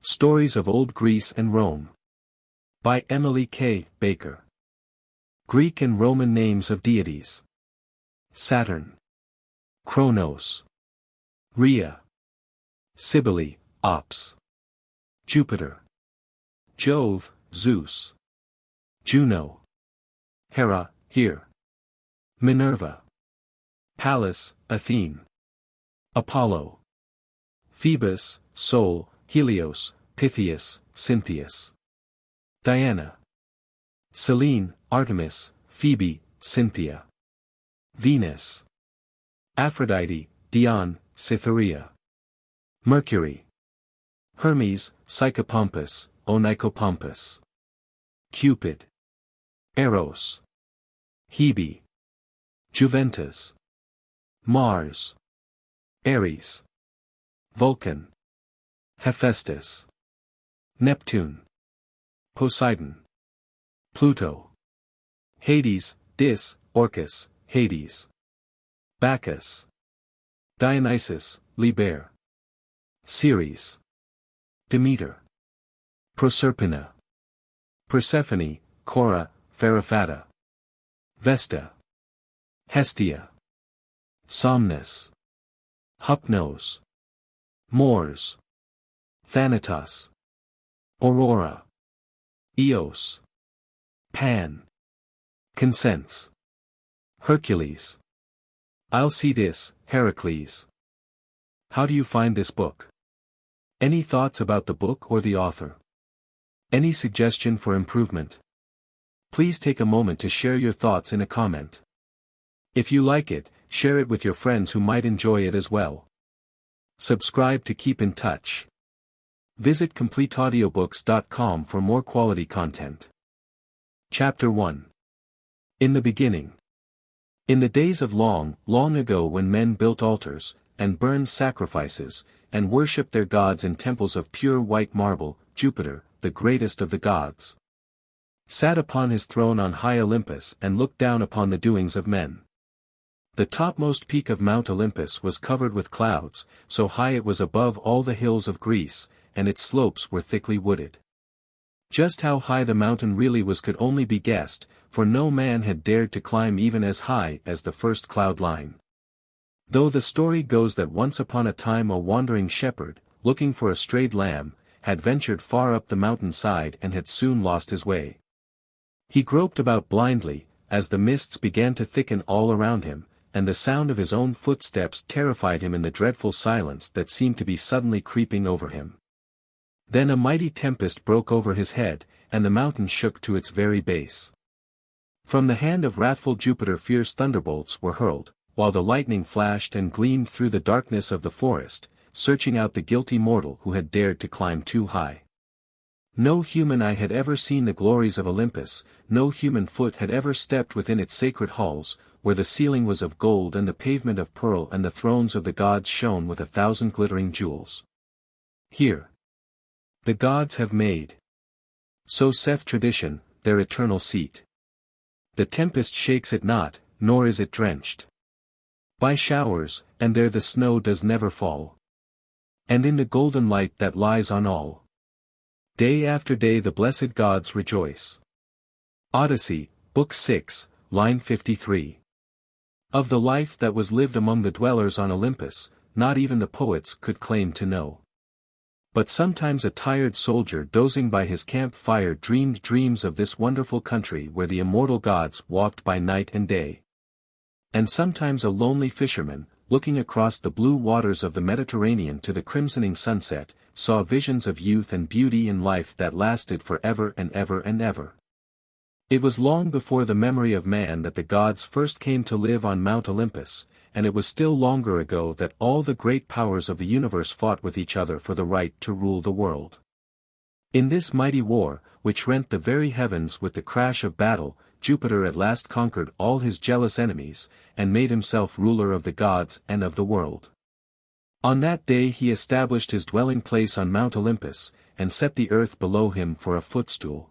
Stories of Old Greece and Rome. By Emilie K. Baker. Greek and Roman names of deities. Saturn. Kronos. Rhea. Cybele, Ops. Jupiter. Jove, Zeus. Juno. Hera, here. Minerva. Pallas, Athene. Apollo. Phoebus, Sol, Helios, Pythias, Cynthius. Diana. Selene, Artemis, Phoebe, Cynthia. Venus. Aphrodite, Dion, Cytherea. Mercury. Hermes, Psychopompus, Onychopompus. Cupid. Eros. Hebe. Juventus. Mars. Ares. Vulcan. Hephaestus. Neptune. Poseidon. Pluto. Hades, Dis, Orcus, Hades. Bacchus. Dionysus, Liber. Ceres. Demeter. Proserpina. Persephone, Cora, Farifata. Vesta. Hestia. Somnus. Hypnos. Mors. Thanatos. Aurora. Eos. Pan. Consents. Hercules. Alcides, Heracles. How do you find this book? Any thoughts about the book or the author? Any suggestion for improvement? Please take a moment to share your thoughts in a comment. If you like it, share it with your friends who might enjoy it as well. Subscribe to keep in touch. Visit CompleteAudiobooks.com for more quality content. Chapter 1. In the beginning. In the days of long, long ago, when men built altars, and burned sacrifices, and worshipped their gods in temples of pure white marble, Jupiter, the greatest of the gods, sat upon his throne on high Olympus and looked down upon the doings of men. The topmost peak of Mount Olympus was covered with clouds, so high it was above all the hills of Greece, and its slopes were thickly wooded. Just how high the mountain really was could only be guessed, for no man had dared to climb even as high as the first cloud line. Though the story goes that once upon a time a wandering shepherd, looking for a strayed lamb, had ventured far up the mountain side and had soon lost his way. He groped about blindly, as the mists began to thicken all around him, and the sound of his own footsteps terrified him in the dreadful silence that seemed to be suddenly creeping over him. Then a mighty tempest broke over his head, and the mountain shook to its very base. From the hand of wrathful Jupiter fierce thunderbolts were hurled, while the lightning flashed and gleamed through the darkness of the forest, searching out the guilty mortal who had dared to climb too high. No human eye had ever seen the glories of Olympus, no human foot had ever stepped within its sacred halls, where the ceiling was of gold and the pavement of pearl and the thrones of the gods shone with 1,000 glittering jewels. Here the gods have made, so saith tradition, their eternal seat. The tempest shakes it not, nor is it drenched by showers, and there the snow does never fall. And in the golden light that lies on all, day after day the blessed gods rejoice. Odyssey, Book 6, line 53. Of the life that was lived among the dwellers on Olympus, not even the poets could claim to know. But sometimes a tired soldier dozing by his camp-fire dreamed dreams of this wonderful country where the immortal gods walked by night and day. And sometimes a lonely fisherman, looking across the blue waters of the Mediterranean to the crimsoning sunset, saw visions of youth and beauty in life that lasted for ever and ever and ever. It was long before the memory of man that the gods first came to live on Mount Olympus, and it was still longer ago that all the great powers of the universe fought with each other for the right to rule the world. In this mighty war, which rent the very heavens with the crash of battle, Jupiter at last conquered all his jealous enemies, and made himself ruler of the gods and of the world. On that day he established his dwelling place on Mount Olympus, and set the earth below him for a footstool.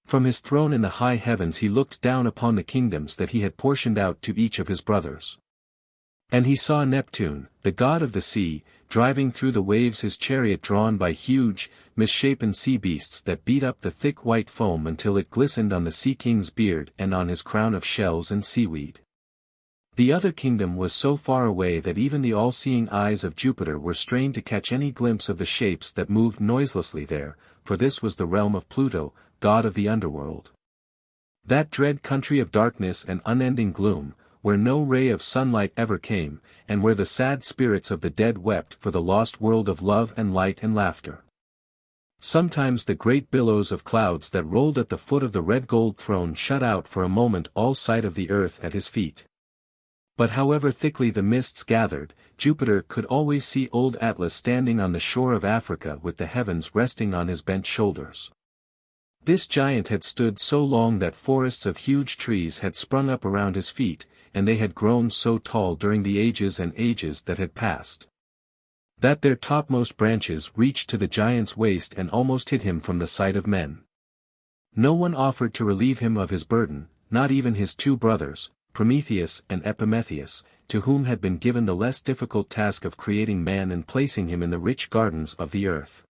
From his throne in the high heavens he looked down upon the kingdoms that he had portioned out to each of his brothers. And he saw Neptune, the god of the sea, driving through the waves his chariot drawn by huge, misshapen sea beasts that beat up the thick white foam until it glistened on the sea king's beard and on his crown of shells and seaweed. The other kingdom was so far away that even the all-seeing eyes of Jupiter were strained to catch any glimpse of the shapes that moved noiselessly there, for this was the realm of Pluto, god of the underworld. That dread country of darkness and unending gloom, where no ray of sunlight ever came, and where the sad spirits of the dead wept for the lost world of love and light and laughter. Sometimes the great billows of clouds that rolled at the foot of the red gold throne shut out for a moment all sight of the earth at his feet. But however thickly the mists gathered, Jupiter could always see old Atlas standing on the shore of Africa with the heavens resting on his bent shoulders. This giant had stood so long that forests of huge trees had sprung up around his feet, and they had grown so tall during the ages and ages that had passed, that their topmost branches reached to the giant's waist and almost hid him from the sight of men. No one offered to relieve him of his burden, not even his two brothers, Prometheus and Epimetheus, to whom had been given the less difficult task of creating man and placing him in the rich gardens of the earth.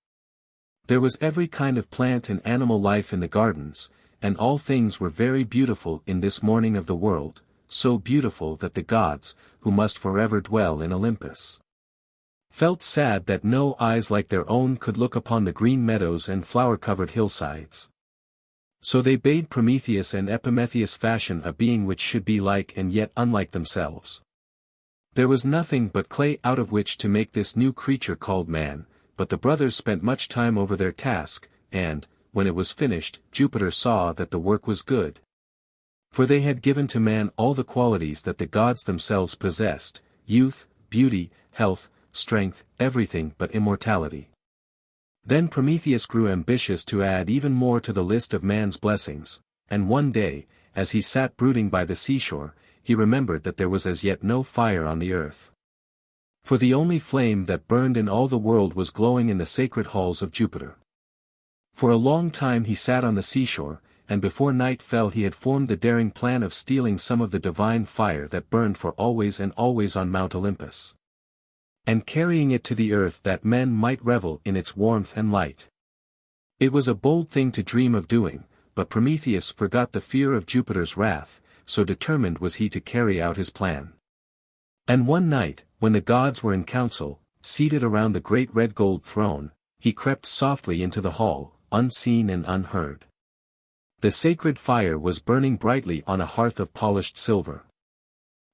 There was every kind of plant and animal life in the gardens, and all things were very beautiful in this morning of the world, so beautiful that the gods, who must forever dwell in Olympus, felt sad that no eyes like their own could look upon the green meadows and flower-covered hillsides. So they bade Prometheus and Epimetheus fashion a being which should be like and yet unlike themselves. There was nothing but clay out of which to make this new creature called man, but the brothers spent much time over their task, and, when it was finished, Jupiter saw that the work was good. For they had given to man all the qualities that the gods themselves possessed: youth, beauty, health, strength, everything but immortality. Then Prometheus grew ambitious to add even more to the list of man's blessings, and one day, as he sat brooding by the seashore, he remembered that there was as yet no fire on the earth. For the only flame that burned in all the world was glowing in the sacred halls of Jupiter. For a long time he sat on the seashore, and before night fell he had formed the daring plan of stealing some of the divine fire that burned for always and always on Mount Olympus, and carrying it to the earth that men might revel in its warmth and light. It was a bold thing to dream of doing, but Prometheus forgot the fear of Jupiter's wrath, so determined was he to carry out his plan. And one night, when the gods were in council, seated around the great red gold throne, he crept softly into the hall, unseen and unheard. The sacred fire was burning brightly on a hearth of polished silver.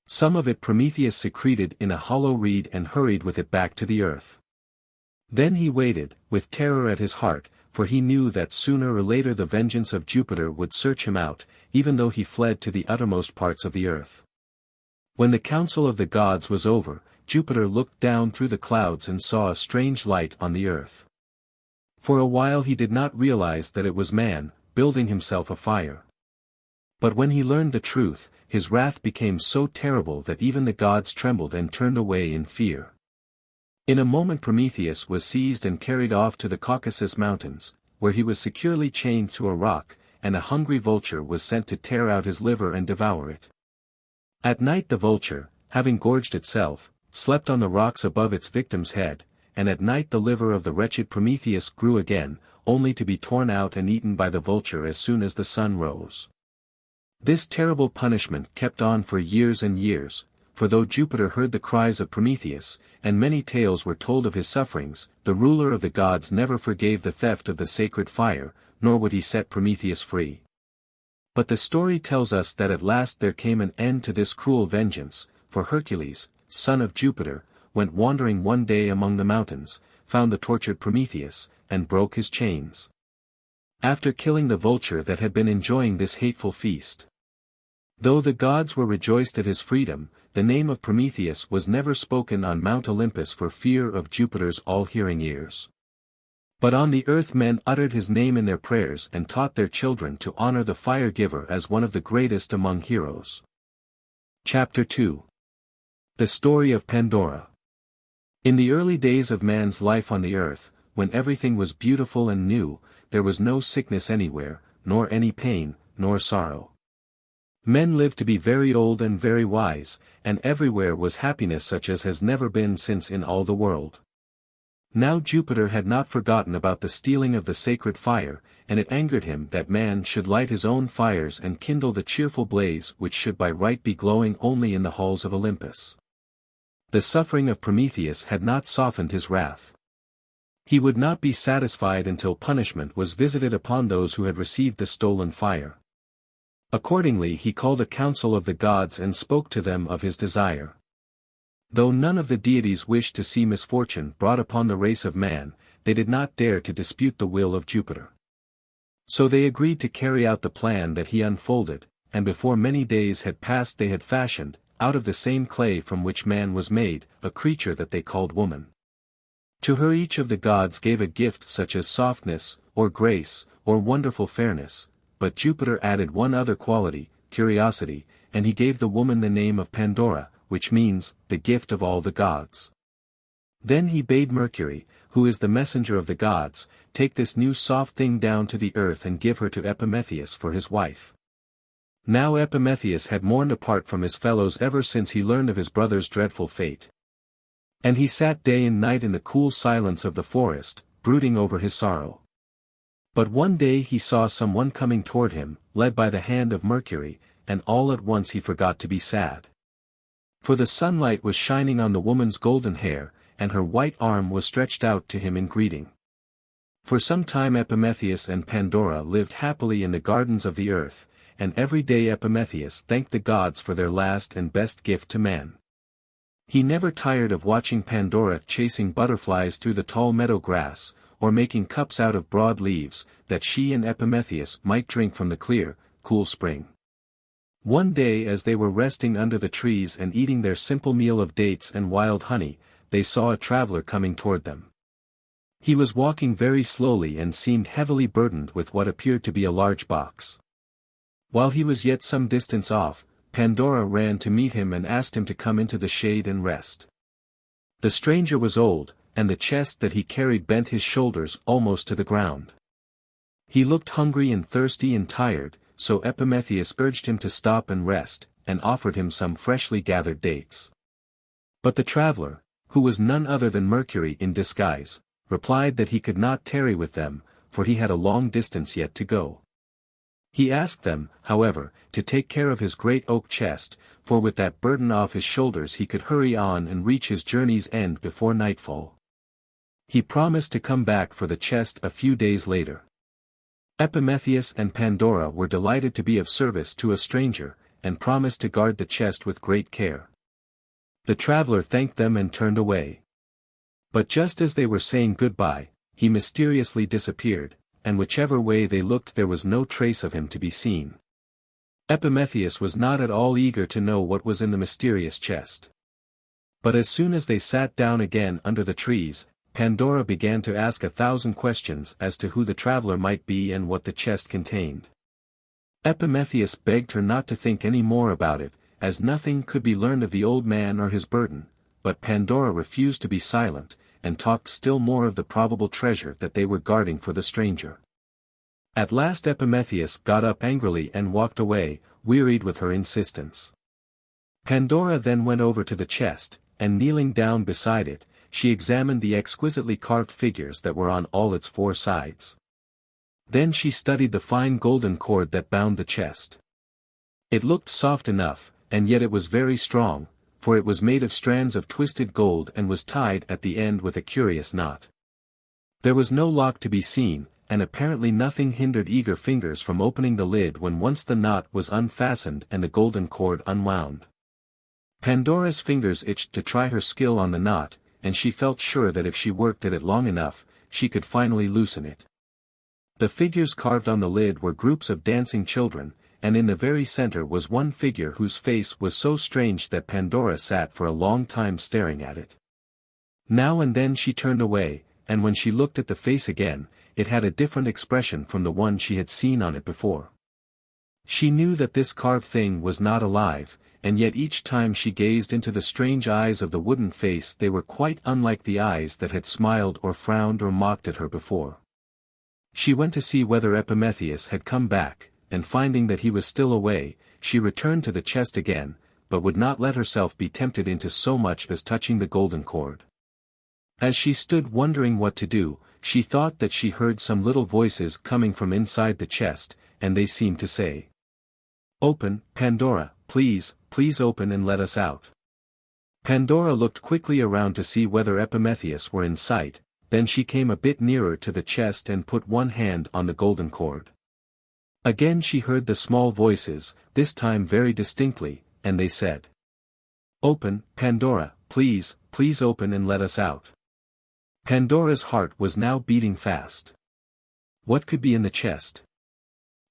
Some of it Prometheus secreted in a hollow reed and hurried with it back to the earth. Then he waited, with terror at his heart, for he knew that sooner or later the vengeance of Jupiter would search him out, even though he fled to the uttermost parts of the earth. When the council of the gods was over, Jupiter looked down through the clouds and saw a strange light on the earth. For a while he did not realize that it was man, building himself a fire. But when he learned the truth, his wrath became so terrible that even the gods trembled and turned away in fear. In a moment Prometheus was seized and carried off to the Caucasus Mountains, where he was securely chained to a rock, and a hungry vulture was sent to tear out his liver and devour it. At night the vulture, having gorged itself, slept on the rocks above its victim's head, and at night the liver of the wretched Prometheus grew again, only to be torn out and eaten by the vulture as soon as the sun rose. This terrible punishment kept on for years and years, for though Jupiter heard the cries of Prometheus, and many tales were told of his sufferings, the ruler of the gods never forgave the theft of the sacred fire, nor would he set Prometheus free. But the story tells us that at last there came an end to this cruel vengeance, for Hercules, son of Jupiter, went wandering one day among the mountains, found the tortured Prometheus, and broke his chains. After killing the vulture that had been enjoying this hateful feast. Though the gods were rejoiced at his freedom, the name of Prometheus was never spoken on Mount Olympus for fear of Jupiter's all-hearing ears. But on the earth men uttered his name in their prayers and taught their children to honor the fire-giver as one of the greatest among heroes. Chapter 2. The Story of Pandora. In the early days of man's life on the earth, when everything was beautiful and new, there was no sickness anywhere, nor any pain, nor sorrow. Men lived to be very old and very wise, and everywhere was happiness such as has never been since in all the world. Now Jupiter had not forgotten about the stealing of the sacred fire, and it angered him that man should light his own fires and kindle the cheerful blaze which should by right be glowing only in the halls of Olympus. The suffering of Prometheus had not softened his wrath. He would not be satisfied until punishment was visited upon those who had received the stolen fire. Accordingly he called a council of the gods and spoke to them of his desire. Though none of the deities wished to see misfortune brought upon the race of man, they did not dare to dispute the will of Jupiter. So they agreed to carry out the plan that he unfolded, and before many days had passed they had fashioned, out of the same clay from which man was made, a creature that they called woman. To her each of the gods gave a gift such as softness, or grace, or wonderful fairness, but Jupiter added one other quality, curiosity, and he gave the woman the name of Pandora, which means, the gift of all the gods. Then he bade Mercury, who is the messenger of the gods, take this new soft thing down to the earth and give her to Epimetheus for his wife. Now Epimetheus had mourned apart from his fellows ever since he learned of his brother's dreadful fate. And he sat day and night in the cool silence of the forest, brooding over his sorrow. But one day he saw someone coming toward him, led by the hand of Mercury, and all at once he forgot to be sad. For the sunlight was shining on the woman's golden hair, and her white arm was stretched out to him in greeting. For some time Epimetheus and Pandora lived happily in the gardens of the earth, and every day Epimetheus thanked the gods for their last and best gift to man. He never tired of watching Pandora chasing butterflies through the tall meadow grass, or making cups out of broad leaves, that she and Epimetheus might drink from the clear, cool spring. One day as they were resting under the trees and eating their simple meal of dates and wild honey, they saw a traveler coming toward them. He was walking very slowly and seemed heavily burdened with what appeared to be a large box. While he was yet some distance off, Pandora ran to meet him and asked him to come into the shade and rest. The stranger was old, and the chest that he carried bent his shoulders almost to the ground. He looked hungry and thirsty and tired, so Epimetheus urged him to stop and rest, and offered him some freshly gathered dates. But the traveler, who was none other than Mercury in disguise, replied that he could not tarry with them, for he had a long distance yet to go. He asked them, however, to take care of his great oak chest, for with that burden off his shoulders he could hurry on and reach his journey's end before nightfall. He promised to come back for the chest a few days later. Epimetheus and Pandora were delighted to be of service to a stranger, and promised to guard the chest with great care. The traveler thanked them and turned away. But just as they were saying goodbye, he mysteriously disappeared, and whichever way they looked there was no trace of him to be seen. Epimetheus was not at all eager to know what was in the mysterious chest. But as soon as they sat down again under the trees, Pandora began to ask 1,000 questions as to who the traveler might be and what the chest contained. Epimetheus begged her not to think any more about it, as nothing could be learned of the old man or his burden, but Pandora refused to be silent, and talked still more of the probable treasure that they were guarding for the stranger. At last Epimetheus got up angrily and walked away, wearied with her insistence. Pandora then went over to the chest, and kneeling down beside it, she examined the exquisitely carved figures that were on all its 4 sides. Then she studied the fine golden cord that bound the chest. It looked soft enough, and yet it was very strong, for it was made of strands of twisted gold and was tied at the end with a curious knot. There was no lock to be seen, and apparently nothing hindered eager fingers from opening the lid when once the knot was unfastened and the golden cord unwound. Pandora's fingers itched to try her skill on the knot, and she felt sure that if she worked at it long enough, she could finally loosen it. The figures carved on the lid were groups of dancing children, and in the very center was one figure whose face was so strange that Pandora sat for a long time staring at it. Now and then she turned away, and when she looked at the face again, it had a different expression from the one she had seen on it before. She knew that this carved thing was not alive, and yet each time she gazed into the strange eyes of the wooden face they were quite unlike the eyes that had smiled or frowned or mocked at her before. She went to see whether Epimetheus had come back, and finding that he was still away, she returned to the chest again, but would not let herself be tempted into so much as touching the golden cord. As she stood wondering what to do, she thought that she heard some little voices coming from inside the chest, and they seemed to say, "Open, Pandora, please, please open and let us out." Pandora looked quickly around to see whether Epimetheus were in sight, then she came a bit nearer to the chest and put one hand on the golden cord. Again she heard the small voices, this time very distinctly, and they said, "Open, Pandora, please, please open and let us out." Pandora's heart was now beating fast. What could be in the chest?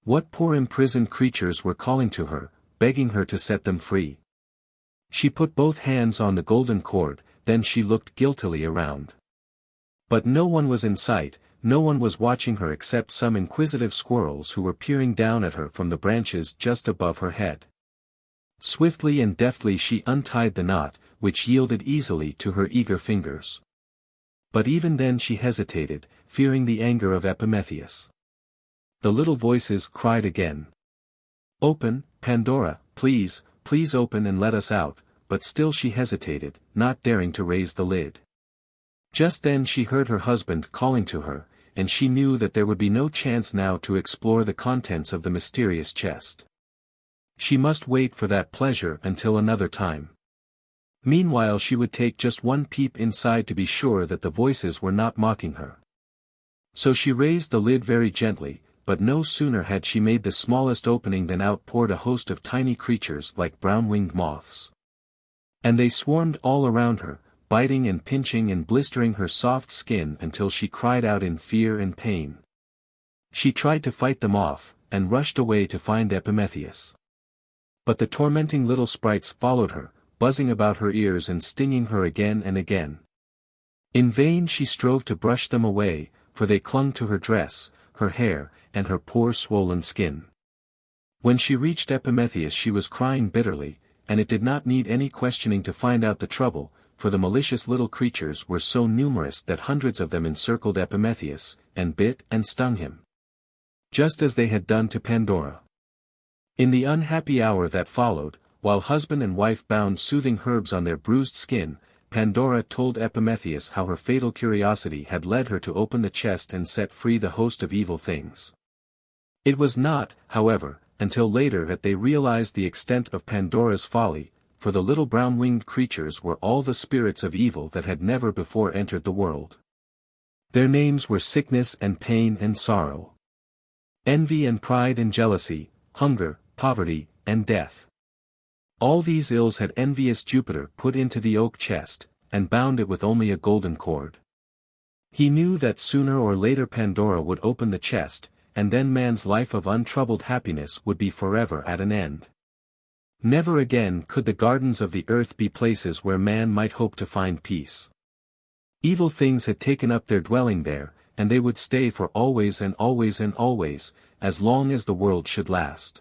What poor imprisoned creatures were calling to her, begging her to set them free? She put both hands on the golden cord, then she looked guiltily around. But no one was in sight, no one was watching her except some inquisitive squirrels who were peering down at her from the branches just above her head. Swiftly and deftly she untied the knot, which yielded easily to her eager fingers. But even then she hesitated, fearing the anger of Epimetheus. The little voices cried again, "Open, Pandora, please, please open and let us out," but still she hesitated, not daring to raise the lid. Just then she heard her husband calling to her, and she knew that there would be no chance now to explore the contents of the mysterious chest. She must wait for that pleasure until another time. Meanwhile she would take just one peep inside to be sure that the voices were not mocking her. So she raised the lid very gently, but no sooner had she made the smallest opening than out poured a host of tiny creatures like brown-winged moths. And they swarmed all around her, biting and pinching and blistering her soft skin until she cried out in fear and pain. She tried to fight them off, and rushed away to find Epimetheus. But the tormenting little sprites followed her, buzzing about her ears and stinging her again and again. In vain she strove to brush them away, for they clung to her dress, her hair, and her poor swollen skin. When she reached Epimetheus she was crying bitterly, and it did not need any questioning to find out the trouble, for the malicious little creatures were so numerous that hundreds of them encircled Epimetheus, and bit and stung him. Just as they had done to Pandora. In the unhappy hour that followed, while husband and wife bound soothing herbs on their bruised skin, Pandora told Epimetheus how her fatal curiosity had led her to open the chest and set free the host of evil things. It was not, however, until later that they realized the extent of Pandora's folly, for the little brown-winged creatures were all the spirits of evil that had never before entered the world. Their names were sickness and pain and sorrow, envy and pride and jealousy, hunger, poverty, and death. All these ills had envious Jupiter put into the oak chest, and bound it with only a golden cord. He knew that sooner or later Pandora would open the chest, and then man's life of untroubled happiness would be forever at an end. Never again could the gardens of the earth be places where man might hope to find peace. Evil things had taken up their dwelling there, and they would stay for always and always and always, as long as the world should last.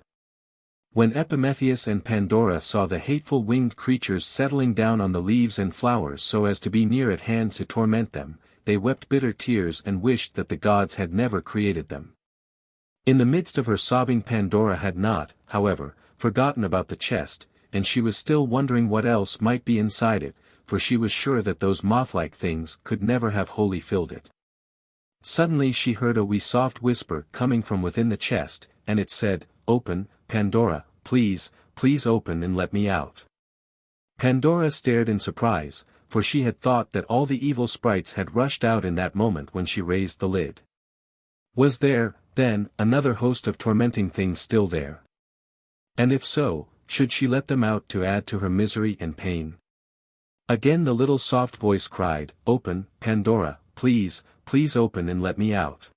When Epimetheus and Pandora saw the hateful winged creatures settling down on the leaves and flowers so as to be near at hand to torment them, they wept bitter tears and wished that the gods had never created them. In the midst of her sobbing Pandora had not, however, forgotten about the chest, and she was still wondering what else might be inside it, for she was sure that those moth-like things could never have wholly filled it. Suddenly she heard a wee soft whisper coming from within the chest, and it said, "Open, Pandora, please, please open and let me out." Pandora stared in surprise, for she had thought that all the evil sprites had rushed out in that moment when she raised the lid. Was there, then, another host of tormenting things still there? And if so, should she let them out to add to her misery and pain? Again the little soft voice cried, "Open, Pandora, please, please open and let me out."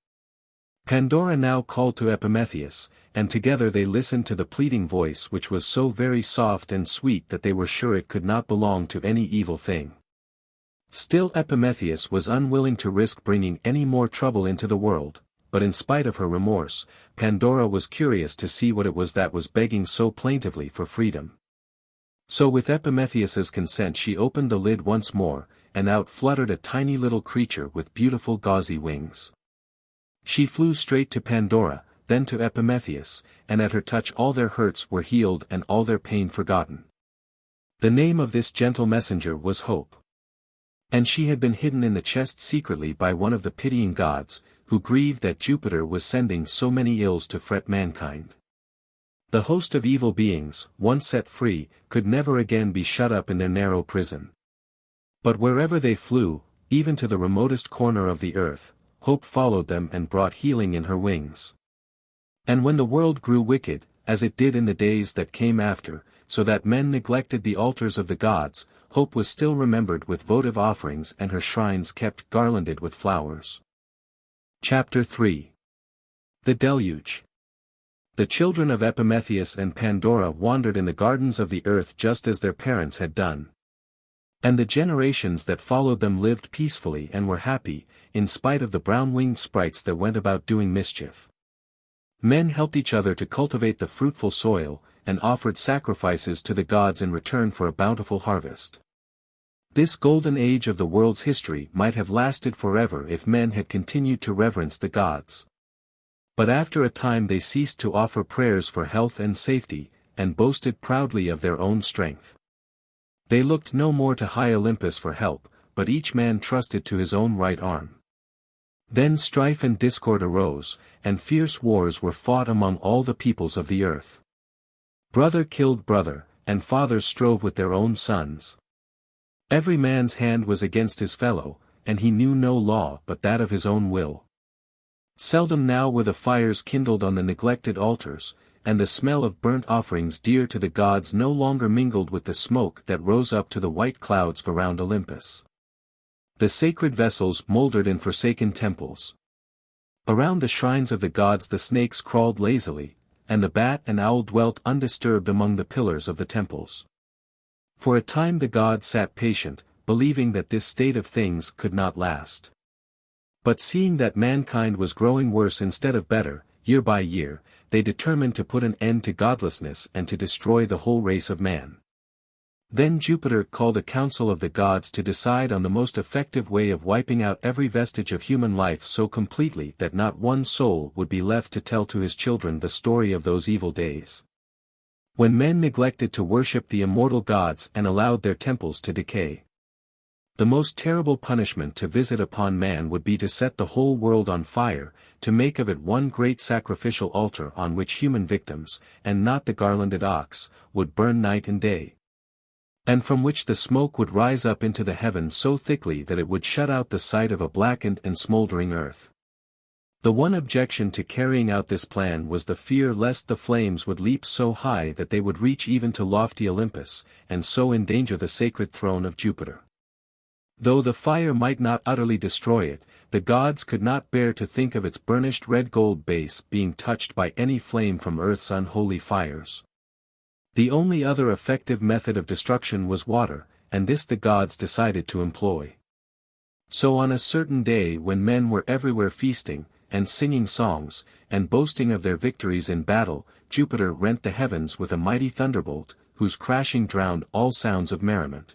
Pandora now called to Epimetheus, and together they listened to the pleading voice which was so very soft and sweet that they were sure it could not belong to any evil thing. Still Epimetheus was unwilling to risk bringing any more trouble into the world, but in spite of her remorse, Pandora was curious to see what it was that was begging so plaintively for freedom. So with Epimetheus's consent she opened the lid once more, and out fluttered a tiny little creature with beautiful gauzy wings. She flew straight to Pandora, then to Epimetheus, and at her touch all their hurts were healed and all their pain forgotten. The name of this gentle messenger was Hope. And she had been hidden in the chest secretly by one of the pitying gods, who grieved that Jupiter was sending so many ills to fret mankind. The host of evil beings, once set free, could never again be shut up in their narrow prison. But wherever they flew, even to the remotest corner of the earth, hope followed them and brought healing in her wings. And when the world grew wicked, as it did in the days that came after, so that men neglected the altars of the gods, hope was still remembered with votive offerings and her shrines kept garlanded with flowers. Chapter 3. The Deluge. The children of Epimetheus and Pandora wandered in the gardens of the earth just as their parents had done. And the generations that followed them lived peacefully and were happy, in spite of the brown-winged sprites that went about doing mischief. Men helped each other to cultivate the fruitful soil, and offered sacrifices to the gods in return for a bountiful harvest. This golden age of the world's history might have lasted forever if men had continued to reverence the gods. But after a time they ceased to offer prayers for health and safety, and boasted proudly of their own strength. They looked no more to high Olympus for help, but each man trusted to his own right arm. Then strife and discord arose, and fierce wars were fought among all the peoples of the earth. Brother killed brother, and fathers strove with their own sons. Every man's hand was against his fellow, and he knew no law but that of his own will. Seldom now were the fires kindled on the neglected altars, and the smell of burnt offerings dear to the gods no longer mingled with the smoke that rose up to the white clouds around Olympus. The sacred vessels mouldered in forsaken temples. Around the shrines of the gods the snakes crawled lazily, and the bat and owl dwelt undisturbed among the pillars of the temples. For a time the gods sat patient, believing that this state of things could not last. But seeing that mankind was growing worse instead of better, year by year, they determined to put an end to godlessness and to destroy the whole race of man. Then Jupiter called a council of the gods to decide on the most effective way of wiping out every vestige of human life so completely that not one soul would be left to tell to his children the story of those evil days, when men neglected to worship the immortal gods and allowed their temples to decay. The most terrible punishment to visit upon man would be to set the whole world on fire, to make of it one great sacrificial altar on which human victims, and not the garlanded ox, would burn night and day, and from which the smoke would rise up into the heavens so thickly that it would shut out the sight of a blackened and smoldering earth. The one objection to carrying out this plan was the fear lest the flames would leap so high that they would reach even to lofty Olympus, and so endanger the sacred throne of Jupiter. Though the fire might not utterly destroy it, the gods could not bear to think of its burnished red gold base being touched by any flame from earth's unholy fires. The only other effective method of destruction was water, and this the gods decided to employ. So on a certain day when men were everywhere feasting, and singing songs, and boasting of their victories in battle, Jupiter rent the heavens with a mighty thunderbolt, whose crashing drowned all sounds of merriment,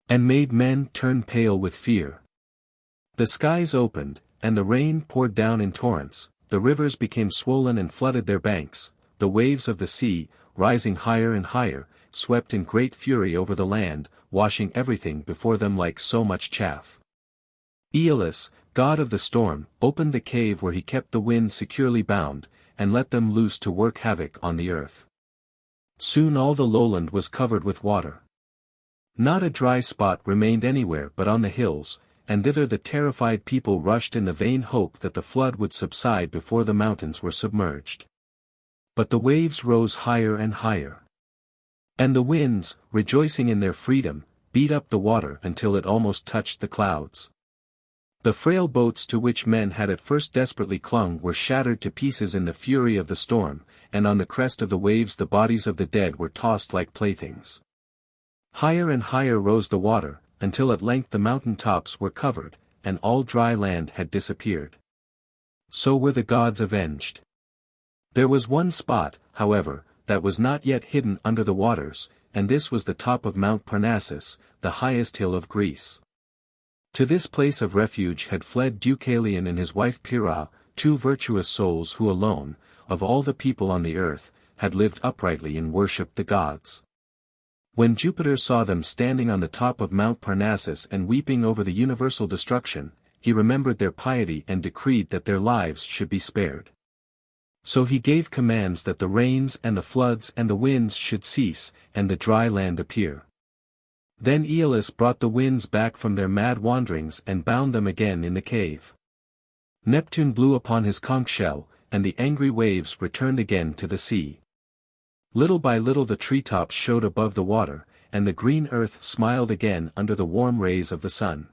and made men turn pale with fear. The skies opened, and the rain poured down in torrents, the rivers became swollen and flooded their banks, the waves of the sea, rising higher and higher, swept in great fury over the land, washing everything before them like so much chaff. Aeolus, god of the storm, opened the cave where he kept the winds securely bound, and let them loose to work havoc on the earth. Soon all the lowland was covered with water. Not a dry spot remained anywhere but on the hills, and thither the terrified people rushed in the vain hope that the flood would subside before the mountains were submerged. But the waves rose higher and higher. And the winds, rejoicing in their freedom, beat up the water until it almost touched the clouds. The frail boats to which men had at first desperately clung were shattered to pieces in the fury of the storm, and on the crest of the waves the bodies of the dead were tossed like playthings. Higher and higher rose the water, until at length the mountain tops were covered, and all dry land had disappeared. So were the gods avenged. There was one spot, however, that was not yet hidden under the waters, and this was the top of Mount Parnassus, the highest hill of Greece. To this place of refuge had fled Deucalion and his wife Pyrrha, two virtuous souls who alone, of all the people on the earth, had lived uprightly and worshipped the gods. When Jupiter saw them standing on the top of Mount Parnassus and weeping over the universal destruction, he remembered their piety and decreed that their lives should be spared. So he gave commands that the rains and the floods and the winds should cease, and the dry land appear. Then Aeolus brought the winds back from their mad wanderings and bound them again in the cave. Neptune blew upon his conch shell, and the angry waves returned again to the sea. Little by little the treetops showed above the water, and the green earth smiled again under the warm rays of the sun.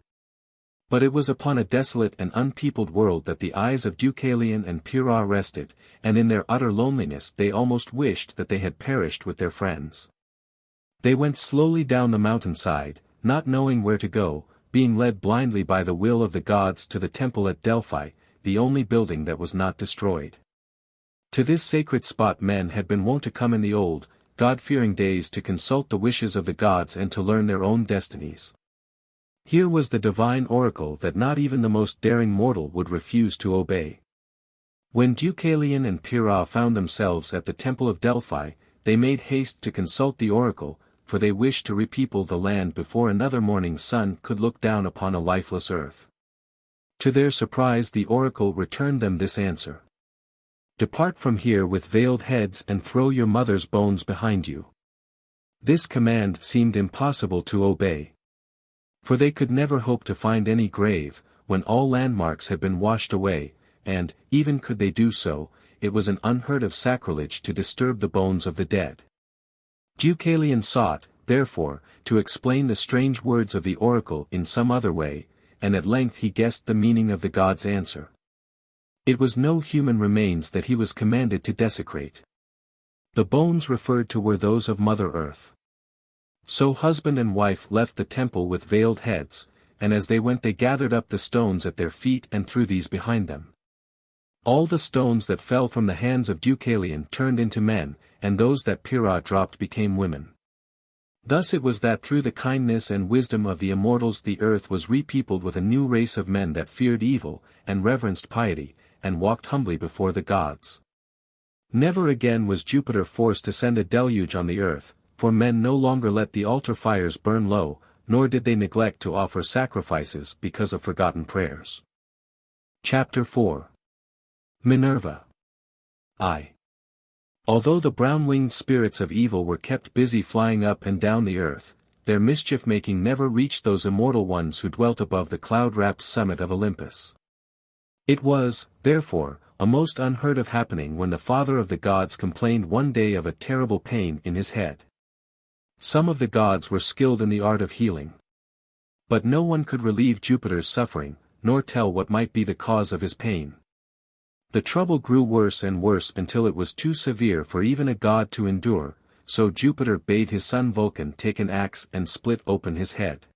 But it was upon a desolate and unpeopled world that the eyes of Deucalion and Pyrrha rested, and in their utter loneliness they almost wished that they had perished with their friends. They went slowly down the mountainside, not knowing where to go, being led blindly by the will of the gods to the temple at Delphi, the only building that was not destroyed. To this sacred spot men had been wont to come in the old, God-fearing days to consult the wishes of the gods and to learn their own destinies. Here was the divine oracle that not even the most daring mortal would refuse to obey. When Deucalion and Pyrrha found themselves at the temple of Delphi, they made haste to consult the oracle, for they wished to repeople the land before another morning sun could look down upon a lifeless earth. To their surprise the oracle returned them this answer. Depart from here with veiled heads and throw your mother's bones behind you. This command seemed impossible to obey. For they could never hope to find any grave, when all landmarks had been washed away, and, even could they do so, it was an unheard of sacrilege to disturb the bones of the dead. Deucalion sought, therefore, to explain the strange words of the oracle in some other way, and at length he guessed the meaning of the god's answer. It was no human remains that he was commanded to desecrate. The bones referred to were those of Mother Earth. So husband and wife left the temple with veiled heads, and as they went they gathered up the stones at their feet and threw these behind them. All the stones that fell from the hands of Deucalion turned into men, and those that Pyrrha dropped became women. Thus it was that through the kindness and wisdom of the immortals the earth was repeopled with a new race of men that feared evil, and reverenced piety, and walked humbly before the gods. Never again was Jupiter forced to send a deluge on the earth, for men no longer let the altar fires burn low, nor did they neglect to offer sacrifices because of forgotten prayers. Chapter 4. Minerva. Although the brown-winged spirits of evil were kept busy flying up and down the earth, their mischief-making never reached those immortal ones who dwelt above the cloud-wrapped summit of Olympus. It was, therefore, a most unheard-of happening when the father of the gods complained one day of a terrible pain in his head. Some of the gods were skilled in the art of healing. But no one could relieve Jupiter's suffering, nor tell what might be the cause of his pain. The trouble grew worse and worse until it was too severe for even a god to endure, so Jupiter bade his son Vulcan take an axe and split open his head.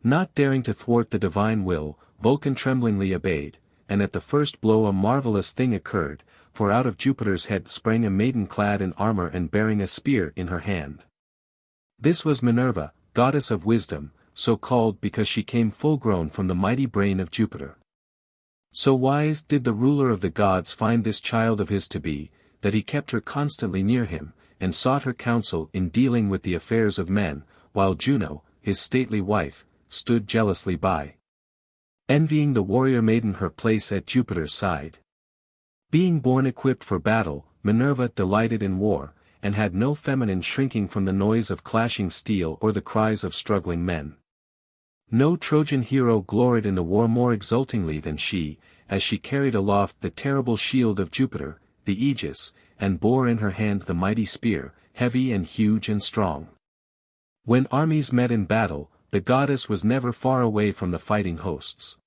Not daring to thwart the divine will, Vulcan tremblingly obeyed, and at the first blow a marvelous thing occurred, for out of Jupiter's head sprang a maiden clad in armor and bearing a spear in her hand. This was Minerva, goddess of wisdom, so called because she came full-grown from the mighty brain of Jupiter. So wise did the ruler of the gods find this child of his to be, that he kept her constantly near him, and sought her counsel in dealing with the affairs of men, while Juno, his stately wife, stood jealously by, envying the warrior maiden her place at Jupiter's side. Being born equipped for battle, Minerva delighted in war, and had no feminine shrinking from the noise of clashing steel or the cries of struggling men. No Trojan hero gloried in the war more exultingly than she, as she carried aloft the terrible shield of Jupiter, the Aegis, and bore in her hand the mighty spear, heavy and huge and strong. When armies met in battle, the goddess was never far away from the fighting hosts.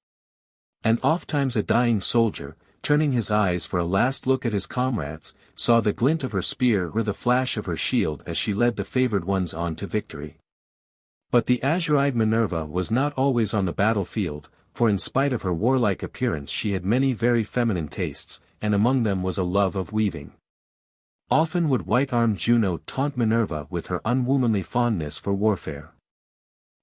And ofttimes a dying soldier, turning his eyes for a last look at his comrades, saw the glint of her spear or the flash of her shield as she led the favored ones on to victory. But the azure-eyed Minerva was not always on the battlefield, for in spite of her warlike appearance she had many very feminine tastes, and among them was a love of weaving. Often would white-armed Juno taunt Minerva with her unwomanly fondness for warfare.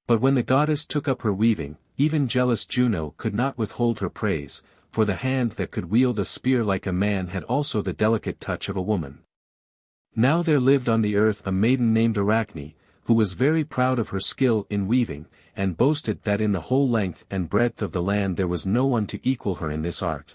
But when the goddess took up her weaving, even jealous Juno could not withhold her praise, for the hand that could wield a spear like a man had also the delicate touch of a woman. Now there lived on the earth a maiden named Arachne, who was very proud of her skill in weaving, and boasted that in the whole length and breadth of the land there was no one to equal her in this art.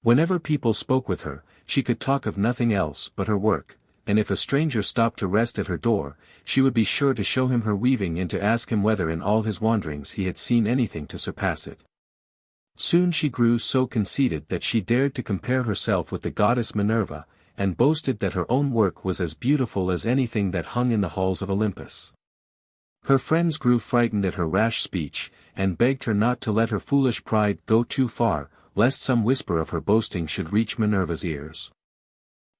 Whenever people spoke with her, she could talk of nothing else but her work, and if a stranger stopped to rest at her door, she would be sure to show him her weaving and to ask him whether in all his wanderings he had seen anything to surpass it. Soon she grew so conceited that she dared to compare herself with the goddess Minerva, and boasted that her own work was as beautiful as anything that hung in the halls of Olympus. Her friends grew frightened at her rash speech, and begged her not to let her foolish pride go too far, lest some whisper of her boasting should reach Minerva's ears.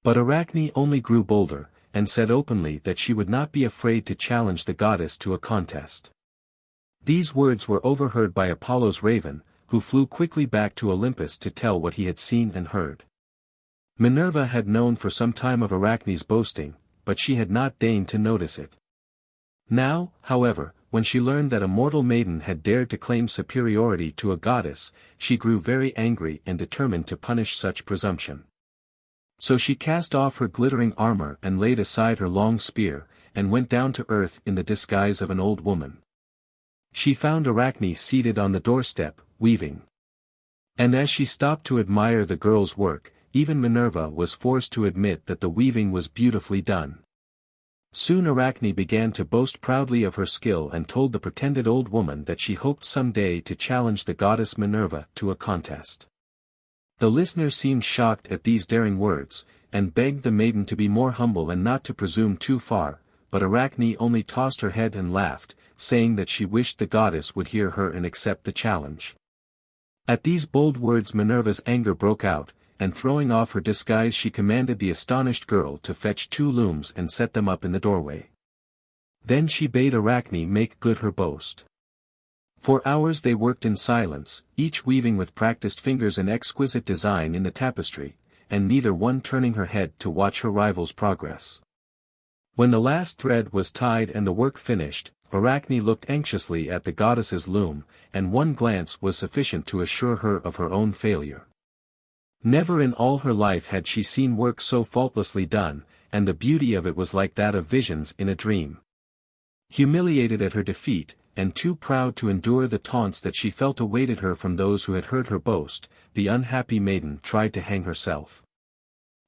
But Arachne only grew bolder, and said openly that she would not be afraid to challenge the goddess to a contest. These words were overheard by Apollo's raven, who flew quickly back to Olympus to tell what he had seen and heard. Minerva had known for some time of Arachne's boasting, but she had not deigned to notice it. Now, however, when she learned that a mortal maiden had dared to claim superiority to a goddess, she grew very angry and determined to punish such presumption. So she cast off her glittering armor and laid aside her long spear, and went down to earth in the disguise of an old woman. She found Arachne seated on the doorstep, weaving. And as she stopped to admire the girl's work, even Minerva was forced to admit that the weaving was beautifully done. Soon Arachne began to boast proudly of her skill and told the pretended old woman that she hoped some day to challenge the goddess Minerva to a contest. The listener seemed shocked at these daring words, and begged the maiden to be more humble and not to presume too far, but Arachne only tossed her head and laughed, saying that she wished the goddess would hear her and accept the challenge. At these bold words Minerva's anger broke out, and throwing off her disguise she commanded the astonished girl to fetch 2 looms and set them up in the doorway. Then she bade Arachne make good her boast. For hours they worked in silence, each weaving with practiced fingers an exquisite design in the tapestry, and neither one turning her head to watch her rival's progress. When the last thread was tied and the work finished, Arachne looked anxiously at the goddess's loom, and one glance was sufficient to assure her of her own failure. Never in all her life had she seen work so faultlessly done, and the beauty of it was like that of visions in a dream. Humiliated at her defeat, and too proud to endure the taunts that she felt awaited her from those who had heard her boast, the unhappy maiden tried to hang herself.